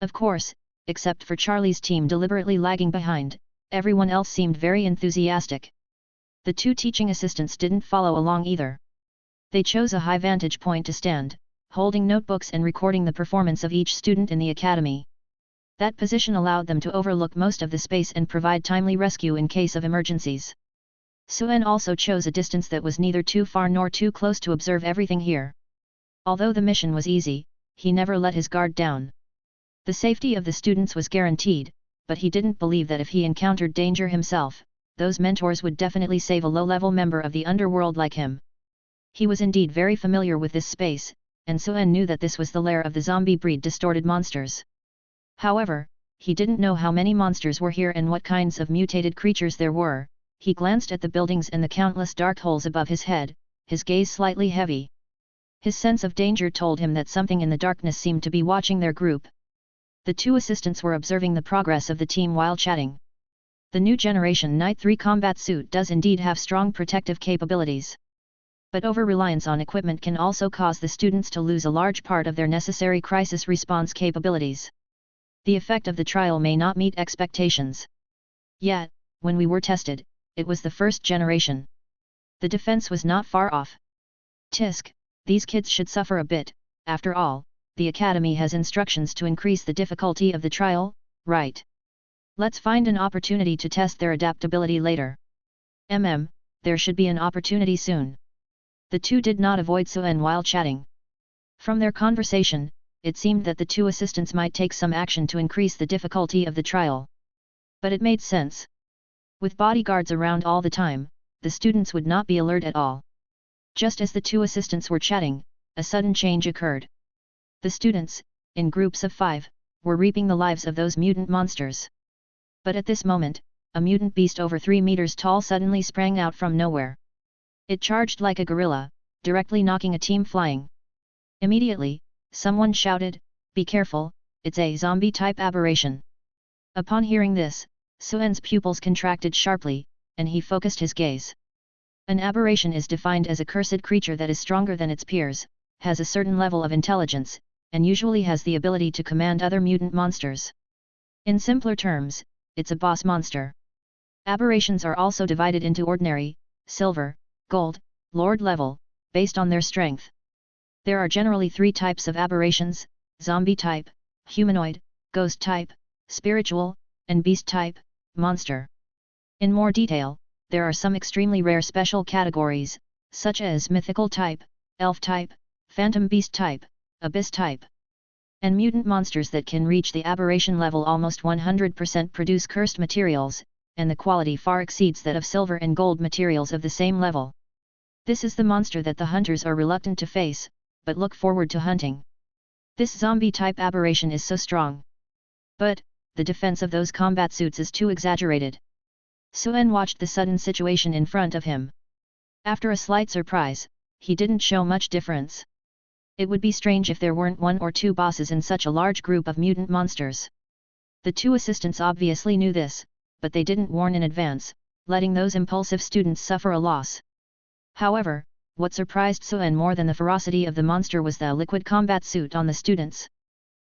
[SPEAKER 1] Of course, except for Charlie's team deliberately lagging behind, everyone else seemed very enthusiastic. The 2 teaching assistants didn't follow along either. They chose a high vantage point to stand, holding notebooks and recording the performance of each student in the academy. That position allowed them to overlook most of the space and provide timely rescue in case of emergencies. Suen also chose a distance that was neither too far nor too close to observe everything here. Although the mission was easy, he never let his guard down. The safety of the students was guaranteed, but he didn't believe that if he encountered danger himself, those mentors would definitely save a low-level member of the underworld like him. He was indeed very familiar with this space, and Suen knew that this was the lair of the zombie breed distorted monsters. However, he didn't know how many monsters were here and what kinds of mutated creatures there were. He glanced at the buildings and the countless dark holes above his head, his gaze slightly heavy. His sense of danger told him that something in the darkness seemed to be watching their group. The 2 assistants were observing the progress of the team while chatting. The new generation Knight 3 combat suit does indeed have strong protective capabilities. But over-reliance on equipment can also cause the students to lose a large part of their necessary crisis response capabilities. The effect of the trial may not meet expectations. Yet, when we were tested, it was the first generation. The defense was not far off. Tisk, these kids should suffer a bit, after all, the Academy has instructions to increase the difficulty of the trial, right? Let's find an opportunity to test their adaptability later. There should be an opportunity soon. The 2 did not avoid Suen while chatting. From their conversation, it seemed that the 2 assistants might take some action to increase the difficulty of the trial. But it made sense. With bodyguards around all the time, the students would not be alert at all. Just as the 2 assistants were chatting, a sudden change occurred. The students, in groups of 5, were reaping the lives of those mutant monsters. But at this moment, a mutant beast over 3 meters tall suddenly sprang out from nowhere. It charged like a gorilla, directly knocking a team flying. Immediately, someone shouted, "Be careful, it's a zombie-type aberration." Upon hearing this, Suen's pupils contracted sharply, and he focused his gaze. An aberration is defined as a cursed creature that is stronger than its peers, has a certain level of intelligence, and usually has the ability to command other mutant monsters. In simpler terms, it's a boss monster. Aberrations are also divided into ordinary, silver, gold, lord level, based on their strength. There are generally 3 types of aberrations: zombie type, humanoid, ghost type, spiritual, and beast type, monster. In more detail, there are some extremely rare special categories, such as mythical type, elf type, phantom beast type, abyss type. And mutant monsters that can reach the aberration level almost 100% produce cursed materials, and the quality far exceeds that of silver and gold materials of the same level. This is the monster that the hunters are reluctant to face, but look forward to hunting. This zombie-type aberration is so strong. But, the defense of those combat suits is too exaggerated. Suen watched the sudden situation in front of him. After a slight surprise, he didn't show much difference. It would be strange if there weren't 1 or 2 bosses in such a large group of mutant monsters. The 2 assistants obviously knew this, but they didn't warn in advance, letting those impulsive students suffer a loss. However, what surprised Suen more than the ferocity of the monster was the liquid combat suit on the students.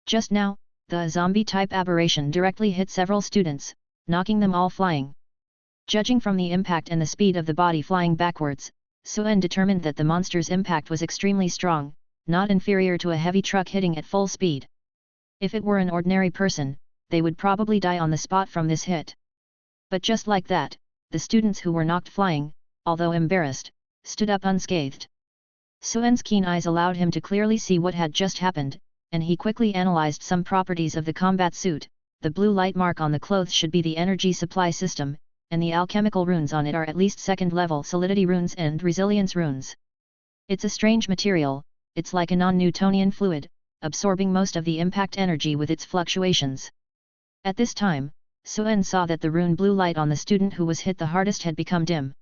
[SPEAKER 1] Just now, the zombie-type aberration directly hit several students, knocking them all flying. Judging from the impact and the speed of the body flying backwards, Suen determined that the monster's impact was extremely strong, not inferior to a heavy truck hitting at full speed. If it were an ordinary person, they would probably die on the spot from this hit. But just like that, the students who were knocked flying, although embarrassed, stood up unscathed. Suen's keen eyes allowed him to clearly see what had just happened, and he quickly analyzed some properties of the combat suit. The blue light mark on the clothes should be the energy supply system, and the alchemical runes on it are at least second-level solidity runes and resilience runes. It's a strange material, it's like a non-Newtonian fluid, absorbing most of the impact energy with its fluctuations. At this time, Suen saw that the rune blue light on the student who was hit the hardest had become dim.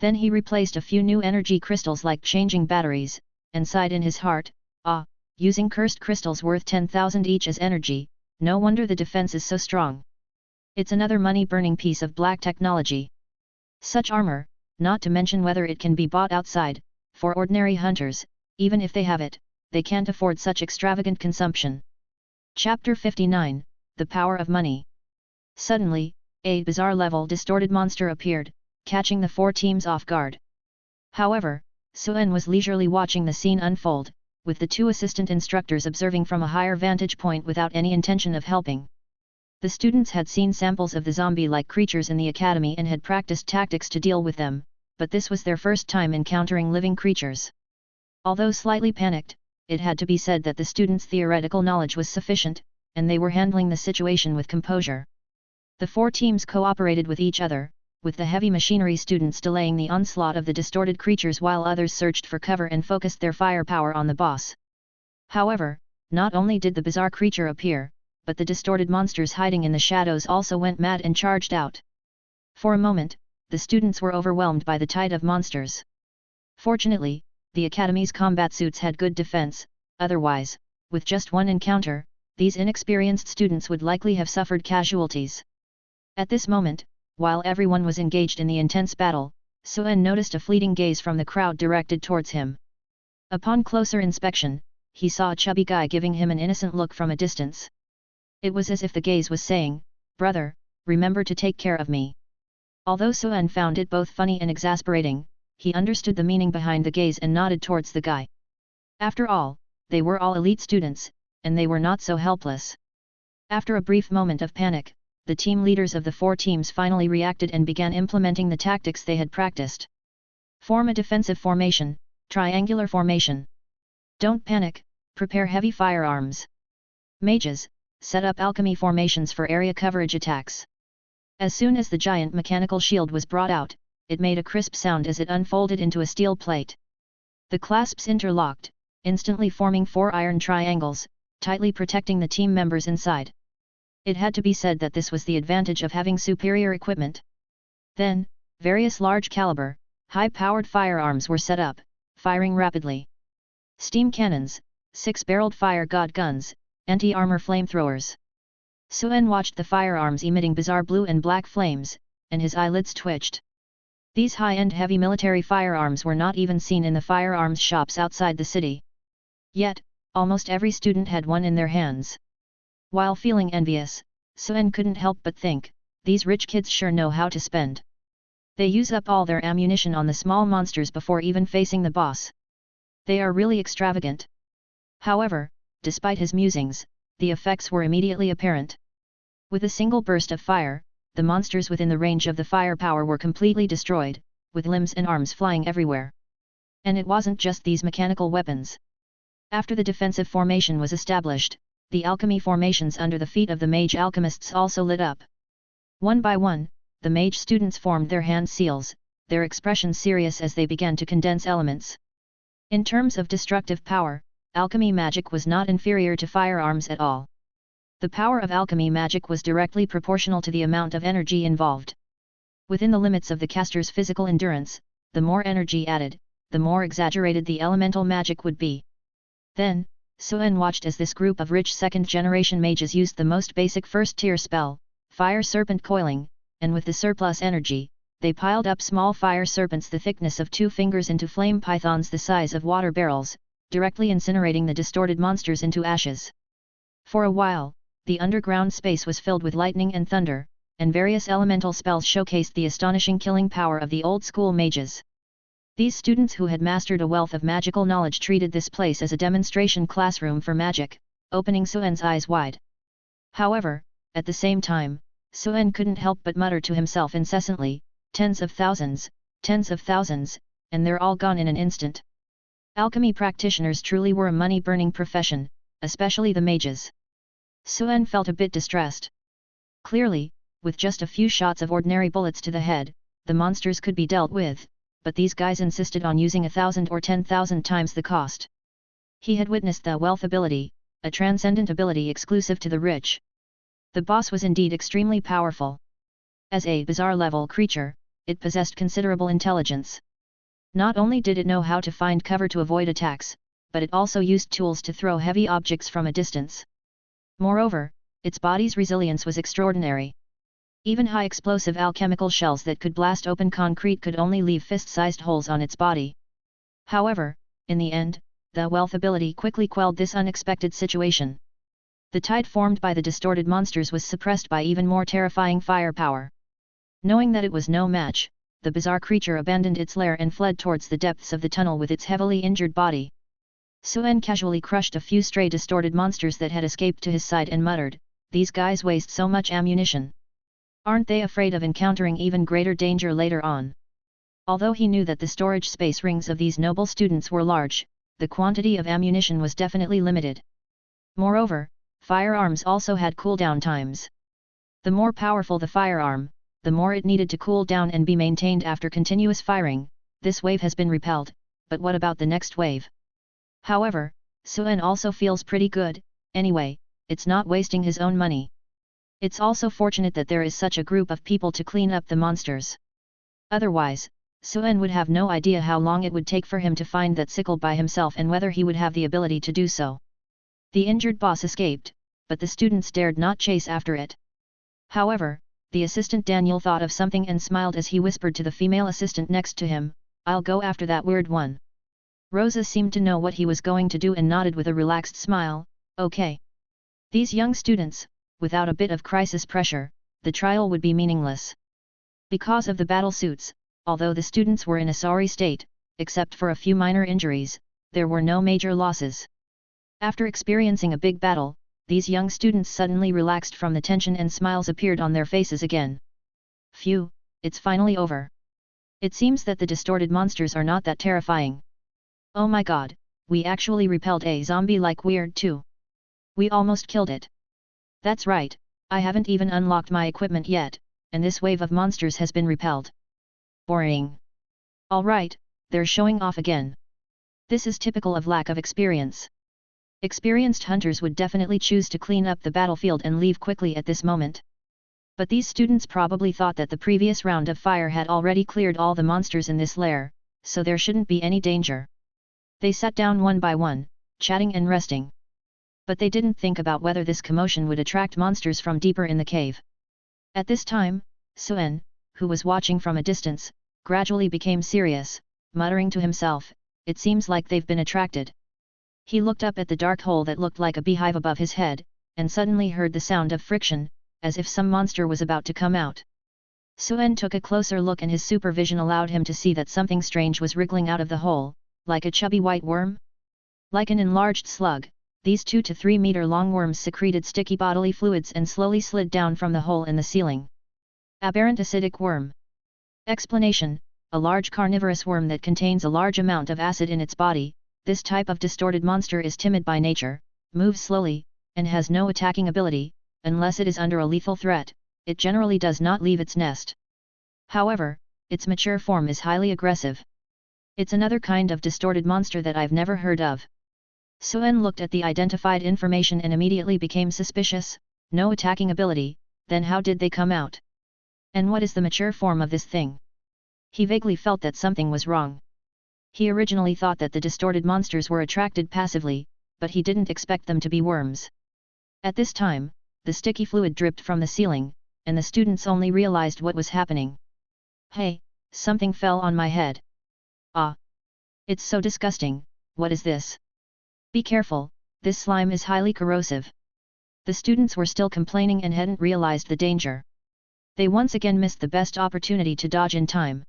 [SPEAKER 1] Then he replaced a few new energy crystals like changing batteries, and sighed in his heart, "Ah, using cursed crystals worth 10,000 each as energy, no wonder the defense is so strong. It's another money-burning piece of black technology. Such armor, not to mention whether it can be bought outside, for ordinary hunters, even if they have it, they can't afford such extravagant consumption." Chapter 59, The Power of Money. Suddenly, a bizarre-level distorted monster appeared, catching the four teams off guard. However, Suen was leisurely watching the scene unfold, with the two assistant instructors observing from a higher vantage point without any intention of helping. The students had seen samples of the zombie-like creatures in the academy and had practiced tactics to deal with them, but this was their first time encountering living creatures. Although slightly panicked, it had to be said that the students' theoretical knowledge was sufficient, and they were handling the situation with composure. The four teams cooperated with each other, with the heavy machinery students delaying the onslaught of the distorted creatures while others searched for cover and focused their firepower on the boss. However, not only did the bizarre creature appear, but the distorted monsters hiding in the shadows also went mad and charged out. For a moment, the students were overwhelmed by the tide of monsters. Fortunately, the Academy's combat suits had good defense, otherwise, with just one encounter, these inexperienced students would likely have suffered casualties. At this moment, while everyone was engaged in the intense battle, Suen noticed a fleeting gaze from the crowd directed towards him. Upon closer inspection, he saw a chubby guy giving him an innocent look from a distance. It was as if the gaze was saying, "Brother, remember to take care of me." Although Suen found it both funny and exasperating, he understood the meaning behind the gaze and nodded towards the guy. After all, they were all elite students, and they were not so helpless. After a brief moment of panic, the team leaders of the four teams finally reacted and began implementing the tactics they had practiced. Form a defensive formation, triangular formation. Don't panic, prepare heavy firearms. Mages, set up alchemy formations for area coverage attacks. As soon as the giant mechanical shield was brought out, it made a crisp sound as it unfolded into a steel plate. The clasps interlocked, instantly forming four iron triangles, tightly protecting the team members inside. It had to be said that this was the advantage of having superior equipment. Then, various large-caliber, high-powered firearms were set up, firing rapidly. Steam cannons, six-barreled fire god guns, anti-armor flamethrowers. Suen watched the firearms emitting bizarre blue and black flames, and his eyelids twitched. These high-end heavy military firearms were not even seen in the firearms shops outside the city. Yet, almost every student had one in their hands. While feeling envious, Suen couldn't help but think, these rich kids sure know how to spend. They use up all their ammunition on the small monsters before even facing the boss. They are really extravagant. However, despite his musings, the effects were immediately apparent. With a single burst of fire, the monsters within the range of the firepower were completely destroyed, with limbs and arms flying everywhere. And it wasn't just these mechanical weapons. After the defensive formation was established, the alchemy formations under the feet of the mage alchemists also lit up. One by one, the mage students formed their hand seals, their expressions serious as they began to condense elements. In terms of destructive power, alchemy magic was not inferior to firearms at all. The power of alchemy magic was directly proportional to the amount of energy involved. Within the limits of the caster's physical endurance, the more energy added, the more exaggerated the elemental magic would be. Then, Suen watched as this group of rich second-generation mages used the most basic first-tier spell, Fire Serpent Coiling, and with the surplus energy, they piled up small fire serpents the thickness of 2 fingers into flame pythons the size of water barrels, directly incinerating the distorted monsters into ashes. For a while, the underground space was filled with lightning and thunder, and various elemental spells showcased the astonishing killing power of the old-school mages. These students who had mastered a wealth of magical knowledge treated this place as a demonstration classroom for magic, opening Suen's eyes wide. However, at the same time, Suen couldn't help but mutter to himself incessantly, tens of thousands, and they're all gone in an instant. Alchemy practitioners truly were a money-burning profession, especially the mages. Suen felt a bit distressed. Clearly, with just a few shots of ordinary bullets to the head, the monsters could be dealt with, but these guys insisted on using 1,000 or 10,000 times the cost. He had witnessed the wealth ability, a transcendent ability exclusive to the rich. The boss was indeed extremely powerful. As a bizarre-level creature, it possessed considerable intelligence. Not only did it know how to find cover to avoid attacks, but it also used tools to throw heavy objects from a distance. Moreover, its body's resilience was extraordinary. Even high explosive alchemical shells that could blast open concrete could only leave fist-sized holes on its body. However, in the end, the wealth ability quickly quelled this unexpected situation. The tide formed by the distorted monsters was suppressed by even more terrifying firepower. Knowing that it was no match, the bizarre creature abandoned its lair and fled towards the depths of the tunnel with its heavily injured body. Suen casually crushed a few stray distorted monsters that had escaped to his side and muttered, "These guys waste so much ammunition. Aren't they afraid of encountering even greater danger later on?" Although he knew that the storage space rings of these noble students were large, the quantity of ammunition was definitely limited. Moreover, firearms also had cooldown times. The more powerful the firearm, the more it needed to cool down and be maintained after continuous firing. This wave has been repelled, but what about the next wave? However, Suen also feels pretty good. Anyway, it's not wasting his own money. It's also fortunate that there is such a group of people to clean up the monsters. Otherwise, Suen would have no idea how long it would take for him to find that sickle by himself and whether he would have the ability to do so. The injured boss escaped, but the students dared not chase after it. However, the assistant Daniel thought of something and smiled as he whispered to the female assistant next to him, "I'll go after that weird one." Rosa seemed to know what he was going to do and nodded with a relaxed smile, "Okay." These young students, without a bit of crisis pressure, the trial would be meaningless. Because of the battle suits, although the students were in a sorry state, except for a few minor injuries, there were no major losses. After experiencing a big battle, these young students suddenly relaxed from the tension and smiles appeared on their faces again. Phew, it's finally over. It seems that the distorted monsters are not that terrifying. Oh my god, we actually repelled a zombie like weird too. We almost killed it. That's right, I haven't even unlocked my equipment yet, and this wave of monsters has been repelled. Boring. Alright, they're showing off again. This is typical of lack of experience. Experienced hunters would definitely choose to clean up the battlefield and leave quickly at this moment. But these students probably thought that the previous round of fire had already cleared all the monsters in this lair, so there shouldn't be any danger. They sat down one by one, chatting and resting. But they didn't think about whether this commotion would attract monsters from deeper in the cave. At this time, Suen, who was watching from a distance, gradually became serious, muttering to himself, "It seems like they've been attracted." He looked up at the dark hole that looked like a beehive above his head, and suddenly heard the sound of friction, as if some monster was about to come out. Suen took a closer look and his supervision allowed him to see that something strange was wriggling out of the hole, like a chubby white worm. Like an enlarged slug, these 2 to 3 meter long worms secreted sticky bodily fluids and slowly slid down from the hole in the ceiling. Aberrant acidic worm. Explanation: a large carnivorous worm that contains a large amount of acid in its body. This type of distorted monster is timid by nature, moves slowly, and has no attacking ability. Unless it is under a lethal threat, it generally does not leave its nest. However, its mature form is highly aggressive. It's another kind of distorted monster that I've never heard of. Suen looked at the identified information and immediately became suspicious. No attacking ability, then how did they come out? And what is the mature form of this thing? He vaguely felt that something was wrong. He originally thought that the distorted monsters were attracted passively, but he didn't expect them to be worms. At this time, the sticky fluid dripped from the ceiling, and the students only realized what was happening. "Hey, something fell on my head. Ah! It's so disgusting, what is this? Be careful, this slime is highly corrosive." The students were still complaining and hadn't realized the danger. They once again missed the best opportunity to dodge in time.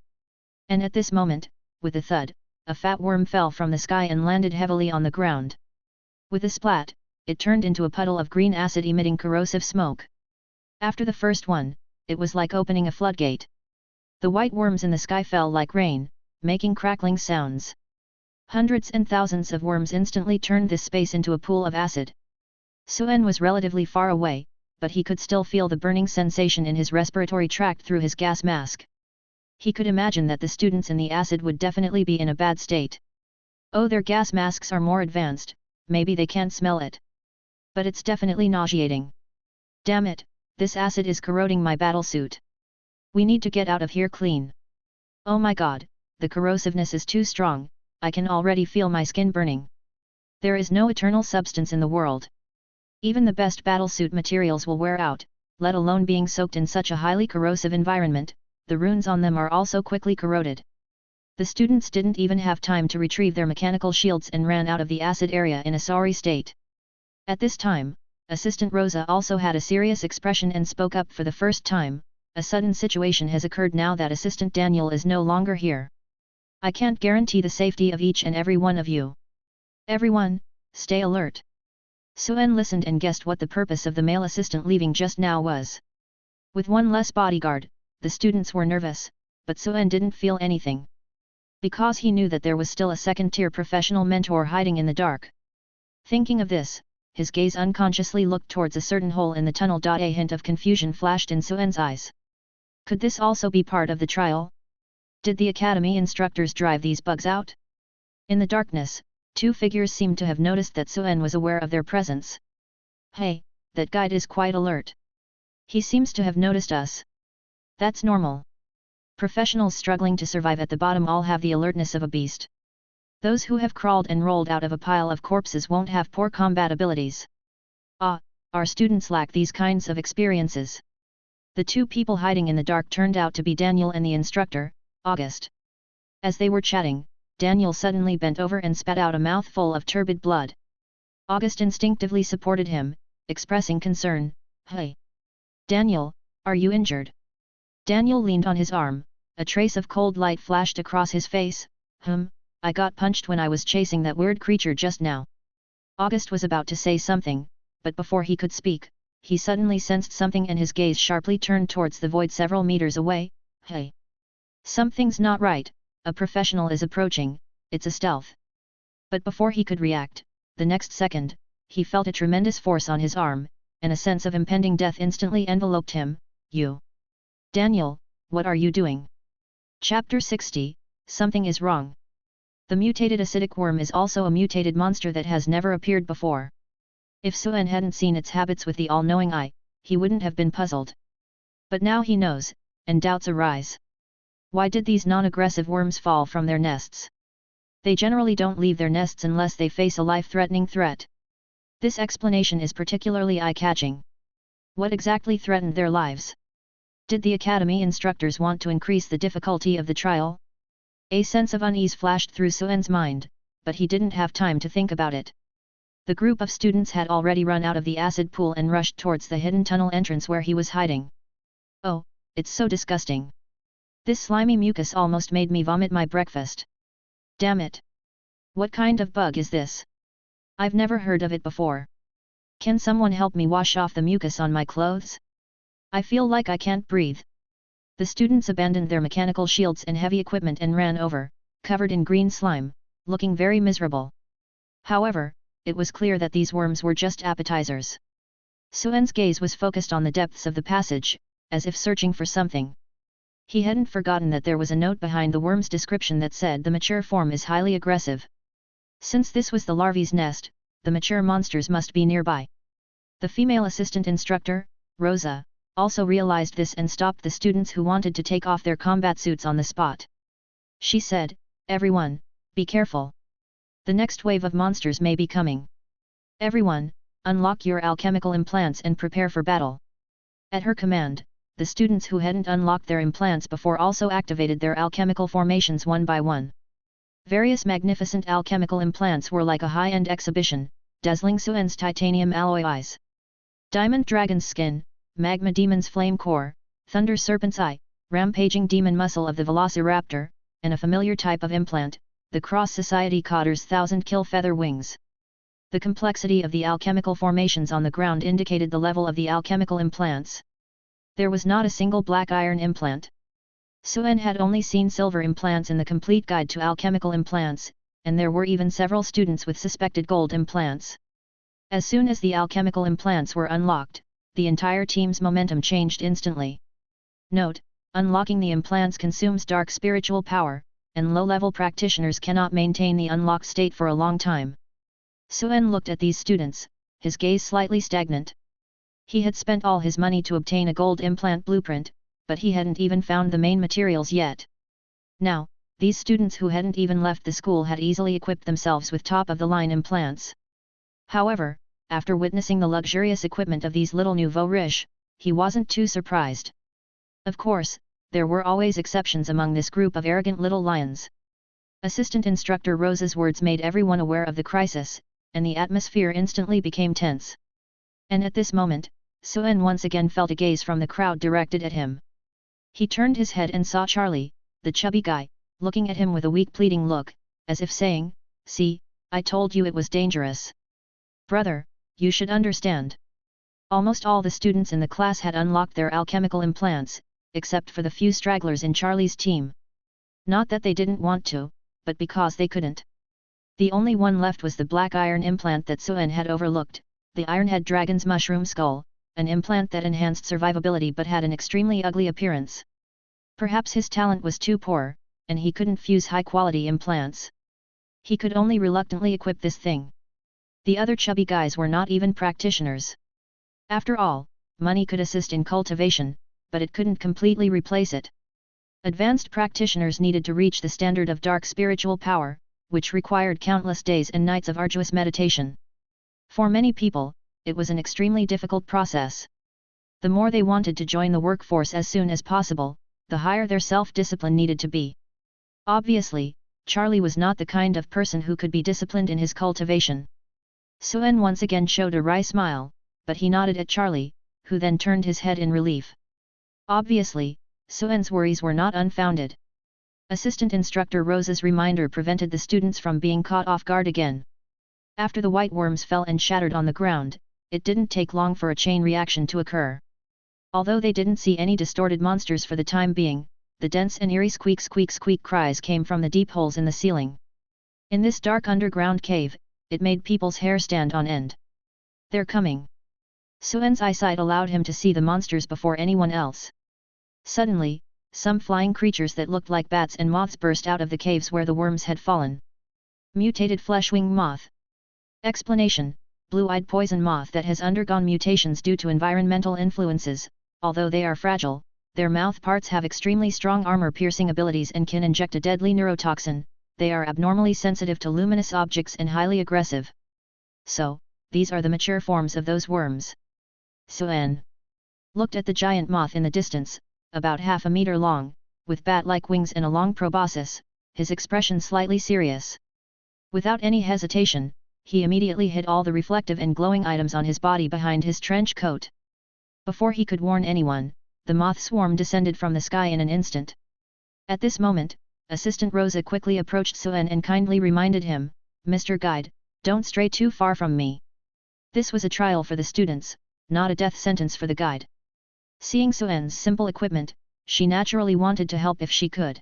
[SPEAKER 1] And at this moment, with a thud, a fat worm fell from the sky and landed heavily on the ground. With a splat, it turned into a puddle of green acid emitting corrosive smoke. After the first one, it was like opening a floodgate. The white worms in the sky fell like rain, making crackling sounds. Hundreds and thousands of worms instantly turned this space into a pool of acid. Suen was relatively far away, but he could still feel the burning sensation in his respiratory tract through his gas mask. He could imagine that the students in the acid would definitely be in a bad state. Oh, their gas masks are more advanced, maybe they can't smell it. But it's definitely nauseating. Damn it, this acid is corroding my battlesuit. We need to get out of here clean. Oh my god, the corrosiveness is too strong, I can already feel my skin burning. There is no eternal substance in the world. Even the best battlesuit materials will wear out, let alone being soaked in such a highly corrosive environment, the runes on them are also quickly corroded. The students didn't even have time to retrieve their mechanical shields and ran out of the acid area in a sorry state. At this time, Assistant Rosa also had a serious expression and spoke up for the first time. A sudden situation has occurred now that Assistant Daniel is no longer here. I can't guarantee the safety of each and every one of you. Everyone, stay alert. Suen listened and guessed what the purpose of the male assistant leaving just now was. With one less bodyguard, the students were nervous, but Suen didn't feel anything. Because he knew that there was still a second-tier professional mentor hiding in the dark. Thinking of this, his gaze unconsciously looked towards a certain hole in the tunnel. A hint of confusion flashed in Suen's eyes. Could this also be part of the trial? Did the academy instructors drive these bugs out? In the darkness, two figures seemed to have noticed that Suen was aware of their presence. Hey, that guide is quite alert. He seems to have noticed us. That's normal. Professionals struggling to survive at the bottom all have the alertness of a beast. Those who have crawled and rolled out of a pile of corpses won't have poor combat abilities. Our students lack these kinds of experiences. The two people hiding in the dark turned out to be Daniel and the instructor, August. As they were chatting, Daniel suddenly bent over and spat out a mouthful of turbid blood. August instinctively supported him, expressing concern. Hey! Daniel, are you injured? Daniel leaned on his arm, a trace of cold light flashed across his face. I got punched when I was chasing that weird creature just now. August was about to say something, but before he could speak, he suddenly sensed something and his gaze sharply turned towards the void several meters away. Hey! Something's not right, a professional is approaching, it's a stealth. But before he could react, the next second, he felt a tremendous force on his arm, and a sense of impending death instantly enveloped him. You! Daniel, what are you doing? Chapter 60, Something is wrong. The mutated acidic worm is also a mutated monster that has never appeared before. If Suen hadn't seen its habits with the all-knowing eye, he wouldn't have been puzzled. But now he knows, and doubts arise. Why did these non-aggressive worms fall from their nests? They generally don't leave their nests unless they face a life-threatening threat. This explanation is particularly eye-catching. What exactly threatened their lives? Did the academy instructors want to increase the difficulty of the trial? A sense of unease flashed through Suen's mind, but he didn't have time to think about it. The group of students had already run out of the acid pool and rushed towards the hidden tunnel entrance where he was hiding. Oh, it's so disgusting. This slimy mucus almost made me vomit my breakfast. Damn it! What kind of bug is this? I've never heard of it before. Can someone help me wash off the mucus on my clothes? I feel like I can't breathe. The students abandoned their mechanical shields and heavy equipment and ran over, covered in green slime, looking very miserable. However, it was clear that these worms were just appetizers. Suen's gaze was focused on the depths of the passage, as if searching for something. He hadn't forgotten that there was a note behind the worm's description that said the mature form is highly aggressive. Since this was the larvae's nest, the mature monsters must be nearby. The female assistant instructor, Rosa, also realized this and stopped the students who wanted to take off their combat suits on the spot. She said, "Everyone, be careful. The next wave of monsters may be coming. Everyone, unlock your alchemical implants and prepare for battle." At her command, the students who hadn't unlocked their implants before also activated their alchemical formations one by one. Various magnificent alchemical implants were like a high-end exhibition, dazzling Suen's titanium alloy eyes. Diamond dragon's skin, magma demon's flame core, thunder serpent's eye, rampaging demon muscle of the velociraptor, and a familiar type of implant, the cross society cotter's 1,000-kill feather wings. The complexity of the alchemical formations on the ground indicated the level of the alchemical implants. There was not a single black iron implant. Suen had only seen silver implants in the complete guide to alchemical implants, and there were even several students with suspected gold implants. As soon as the alchemical implants were unlocked, the entire team's momentum changed instantly. Note: unlocking the implants consumes dark spiritual power, and low-level practitioners cannot maintain the unlocked state for a long time. Suen looked at these students, his gaze slightly stagnant. He had spent all his money to obtain a gold implant blueprint, but he hadn't even found the main materials yet. Now, these students who hadn't even left the school had easily equipped themselves with top-of-the-line implants. However, after witnessing the luxurious equipment of these little nouveau riche, he wasn't too surprised. Of course, there were always exceptions among this group of arrogant little lions. Assistant Instructor Rose's words made everyone aware of the crisis, and the atmosphere instantly became tense. And at this moment, Suen once again felt a gaze from the crowd directed at him. He turned his head and saw Charlie, the chubby guy, looking at him with a weak pleading look, as if saying, "See, I told you it was dangerous. Brother, you should understand." Almost all the students in the class had unlocked their alchemical implants, except for the few stragglers in Charlie's team. Not that they didn't want to, but because they couldn't. The only one left was the black iron implant that Suen had overlooked, the Ironhead Dragon's mushroom skull, an implant that enhanced survivability but had an extremely ugly appearance. Perhaps his talent was too poor, and he couldn't fuse high-quality implants. He could only reluctantly equip this thing. The other chubby guys were not even practitioners. After all, money could assist in cultivation, but it couldn't completely replace it. Advanced practitioners needed to reach the standard of dark spiritual power, which required countless days and nights of arduous meditation. For many people, it was an extremely difficult process. The more they wanted to join the workforce as soon as possible, the higher their self-discipline needed to be. Obviously, Charlie was not the kind of person who could be disciplined in his cultivation. Suen once again showed a wry smile, but he nodded at Charlie, who then turned his head in relief. Obviously, Suen's worries were not unfounded. Assistant Instructor Rose's reminder prevented the students from being caught off guard again. After the white worms fell and shattered on the ground, it didn't take long for a chain reaction to occur. Although they didn't see any distorted monsters for the time being, the dense and eerie squeak squeak squeak cries came from the deep holes in the ceiling. In this dark underground cave, it made people's hair stand on end. "They're coming." Suen's eyesight allowed him to see the monsters before anyone else. Suddenly, some flying creatures that looked like bats and moths burst out of the caves where the worms had fallen. Mutated fleshwing moth. Explanation: blue-eyed poison moth that has undergone mutations due to environmental influences. Although they are fragile, their mouth parts have extremely strong armor-piercing abilities and can inject a deadly neurotoxin. They are abnormally sensitive to luminous objects and highly aggressive. So, these are the mature forms of those worms. Suen looked at the giant moth in the distance, about half a meter long, with bat-like wings and a long proboscis, his expression slightly serious. Without any hesitation, he immediately hid all the reflective and glowing items on his body behind his trench coat. Before he could warn anyone, the moth swarm descended from the sky in an instant. At this moment, Assistant Rosa quickly approached Suen and kindly reminded him, "Mr. Guide, don't stray too far from me." This was a trial for the students, not a death sentence for the guide. Seeing Suen's simple equipment, she naturally wanted to help if she could.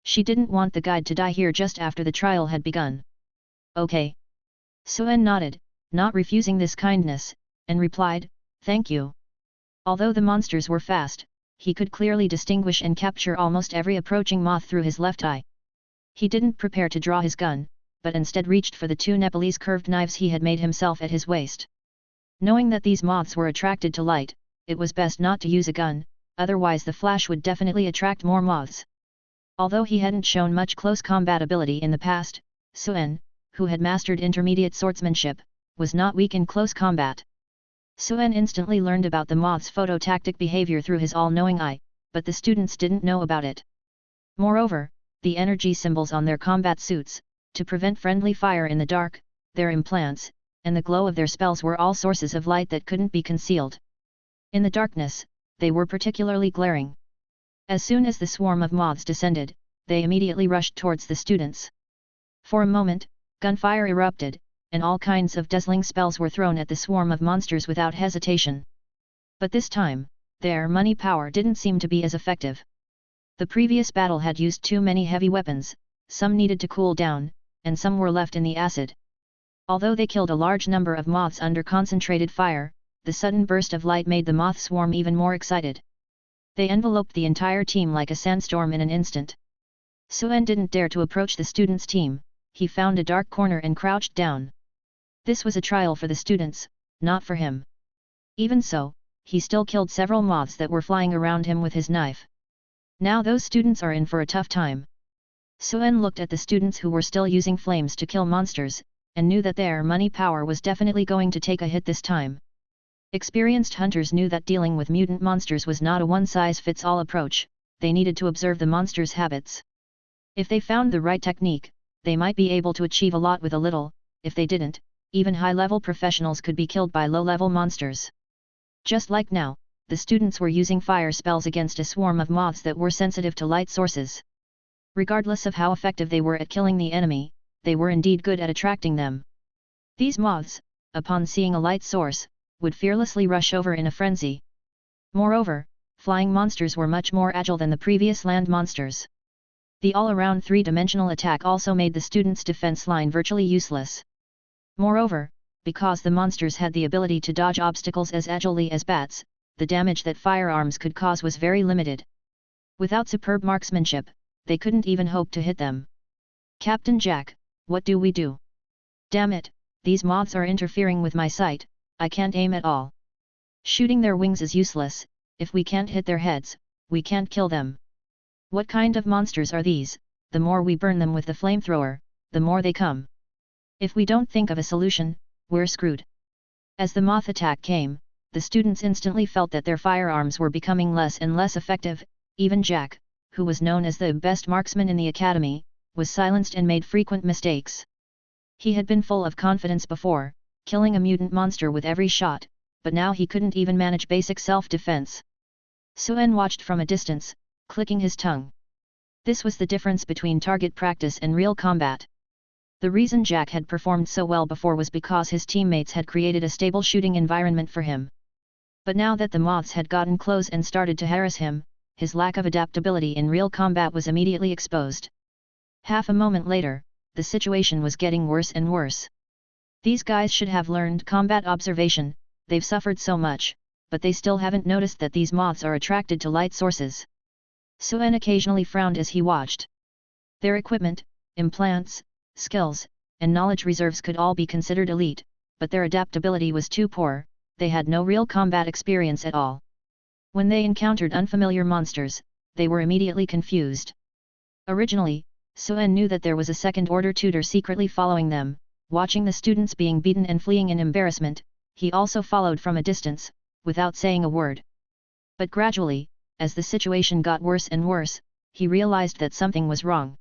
[SPEAKER 1] She didn't want the guide to die here just after the trial had begun. "Okay." Suen nodded, not refusing this kindness, and replied, "Thank you." Although the monsters were fast, he could clearly distinguish and capture almost every approaching moth through his left eye. He didn't prepare to draw his gun, but instead reached for the two Nepalese curved knives he had made himself at his waist. Knowing that these moths were attracted to light, it was best not to use a gun, otherwise the flash would definitely attract more moths. Although he hadn't shown much close combat ability in the past, Suen, who had mastered intermediate swordsmanship, was not weak in close combat. Suen instantly learned about the moth's phototactic behavior through his all-knowing eye, but the students didn't know about it. Moreover, the energy symbols on their combat suits, to prevent friendly fire in the dark, their implants, and the glow of their spells were all sources of light that couldn't be concealed. In the darkness, they were particularly glaring. As soon as the swarm of moths descended, they immediately rushed towards the students. For a moment, gunfire erupted, and all kinds of dazzling spells were thrown at the swarm of monsters without hesitation. But this time, their money power didn't seem to be as effective. The previous battle had used too many heavy weapons, some needed to cool down, and some were left in the acid. Although they killed a large number of moths under concentrated fire, the sudden burst of light made the moth swarm even more excited. They enveloped the entire team like a sandstorm in an instant. Suen didn't dare to approach the students' team. He found a dark corner and crouched down. This was a trial for the students, not for him. Even so, he still killed several moths that were flying around him with his knife. Now those students are in for a tough time. Suen looked at the students who were still using flames to kill monsters, and knew that their money power was definitely going to take a hit this time. Experienced hunters knew that dealing with mutant monsters was not a one-size-fits-all approach, they needed to observe the monsters' habits. If they found the right technique, they might be able to achieve a lot with a little. If they didn't, even high-level professionals could be killed by low-level monsters. Just like now, the students were using fire spells against a swarm of moths that were sensitive to light sources. Regardless of how effective they were at killing the enemy, they were indeed good at attracting them. These moths, upon seeing a light source, would fearlessly rush over in a frenzy. Moreover, flying monsters were much more agile than the previous land monsters. The all-around three-dimensional attack also made the students' defense line virtually useless. Moreover, because the monsters had the ability to dodge obstacles as agilely as bats, the damage that firearms could cause was very limited. Without superb marksmanship, they couldn't even hope to hit them. "Captain Jack, what do we do? Damn it, these moths are interfering with my sight, I can't aim at all. Shooting their wings is useless, if we can't hit their heads, we can't kill them. What kind of monsters are these? The more we burn them with the flamethrower, the more they come. If we don't think of a solution, we're screwed." As the moth attack came, the students instantly felt that their firearms were becoming less and less effective. Even Jack, who was known as the best marksman in the academy, was silenced and made frequent mistakes. He had been full of confidence before, killing a mutant monster with every shot, but now he couldn't even manage basic self-defense. Suen watched from a distance, clicking his tongue. This was the difference between target practice and real combat. The reason Jack had performed so well before was because his teammates had created a stable shooting environment for him. But now that the moths had gotten close and started to harass him, his lack of adaptability in real combat was immediately exposed. Half a moment later, the situation was getting worse and worse. These guys should have learned combat observation, they've suffered so much, but they still haven't noticed that these moths are attracted to light sources. Suen occasionally frowned as he watched. Their equipment, implants, skills, and knowledge reserves could all be considered elite, but their adaptability was too poor, they had no real combat experience at all. When they encountered unfamiliar monsters, they were immediately confused. Originally, Suen knew that there was a second-order tutor secretly following them, watching the students being beaten and fleeing in embarrassment. He also followed from a distance, without saying a word. But gradually, as the situation got worse and worse, he realized that something was wrong.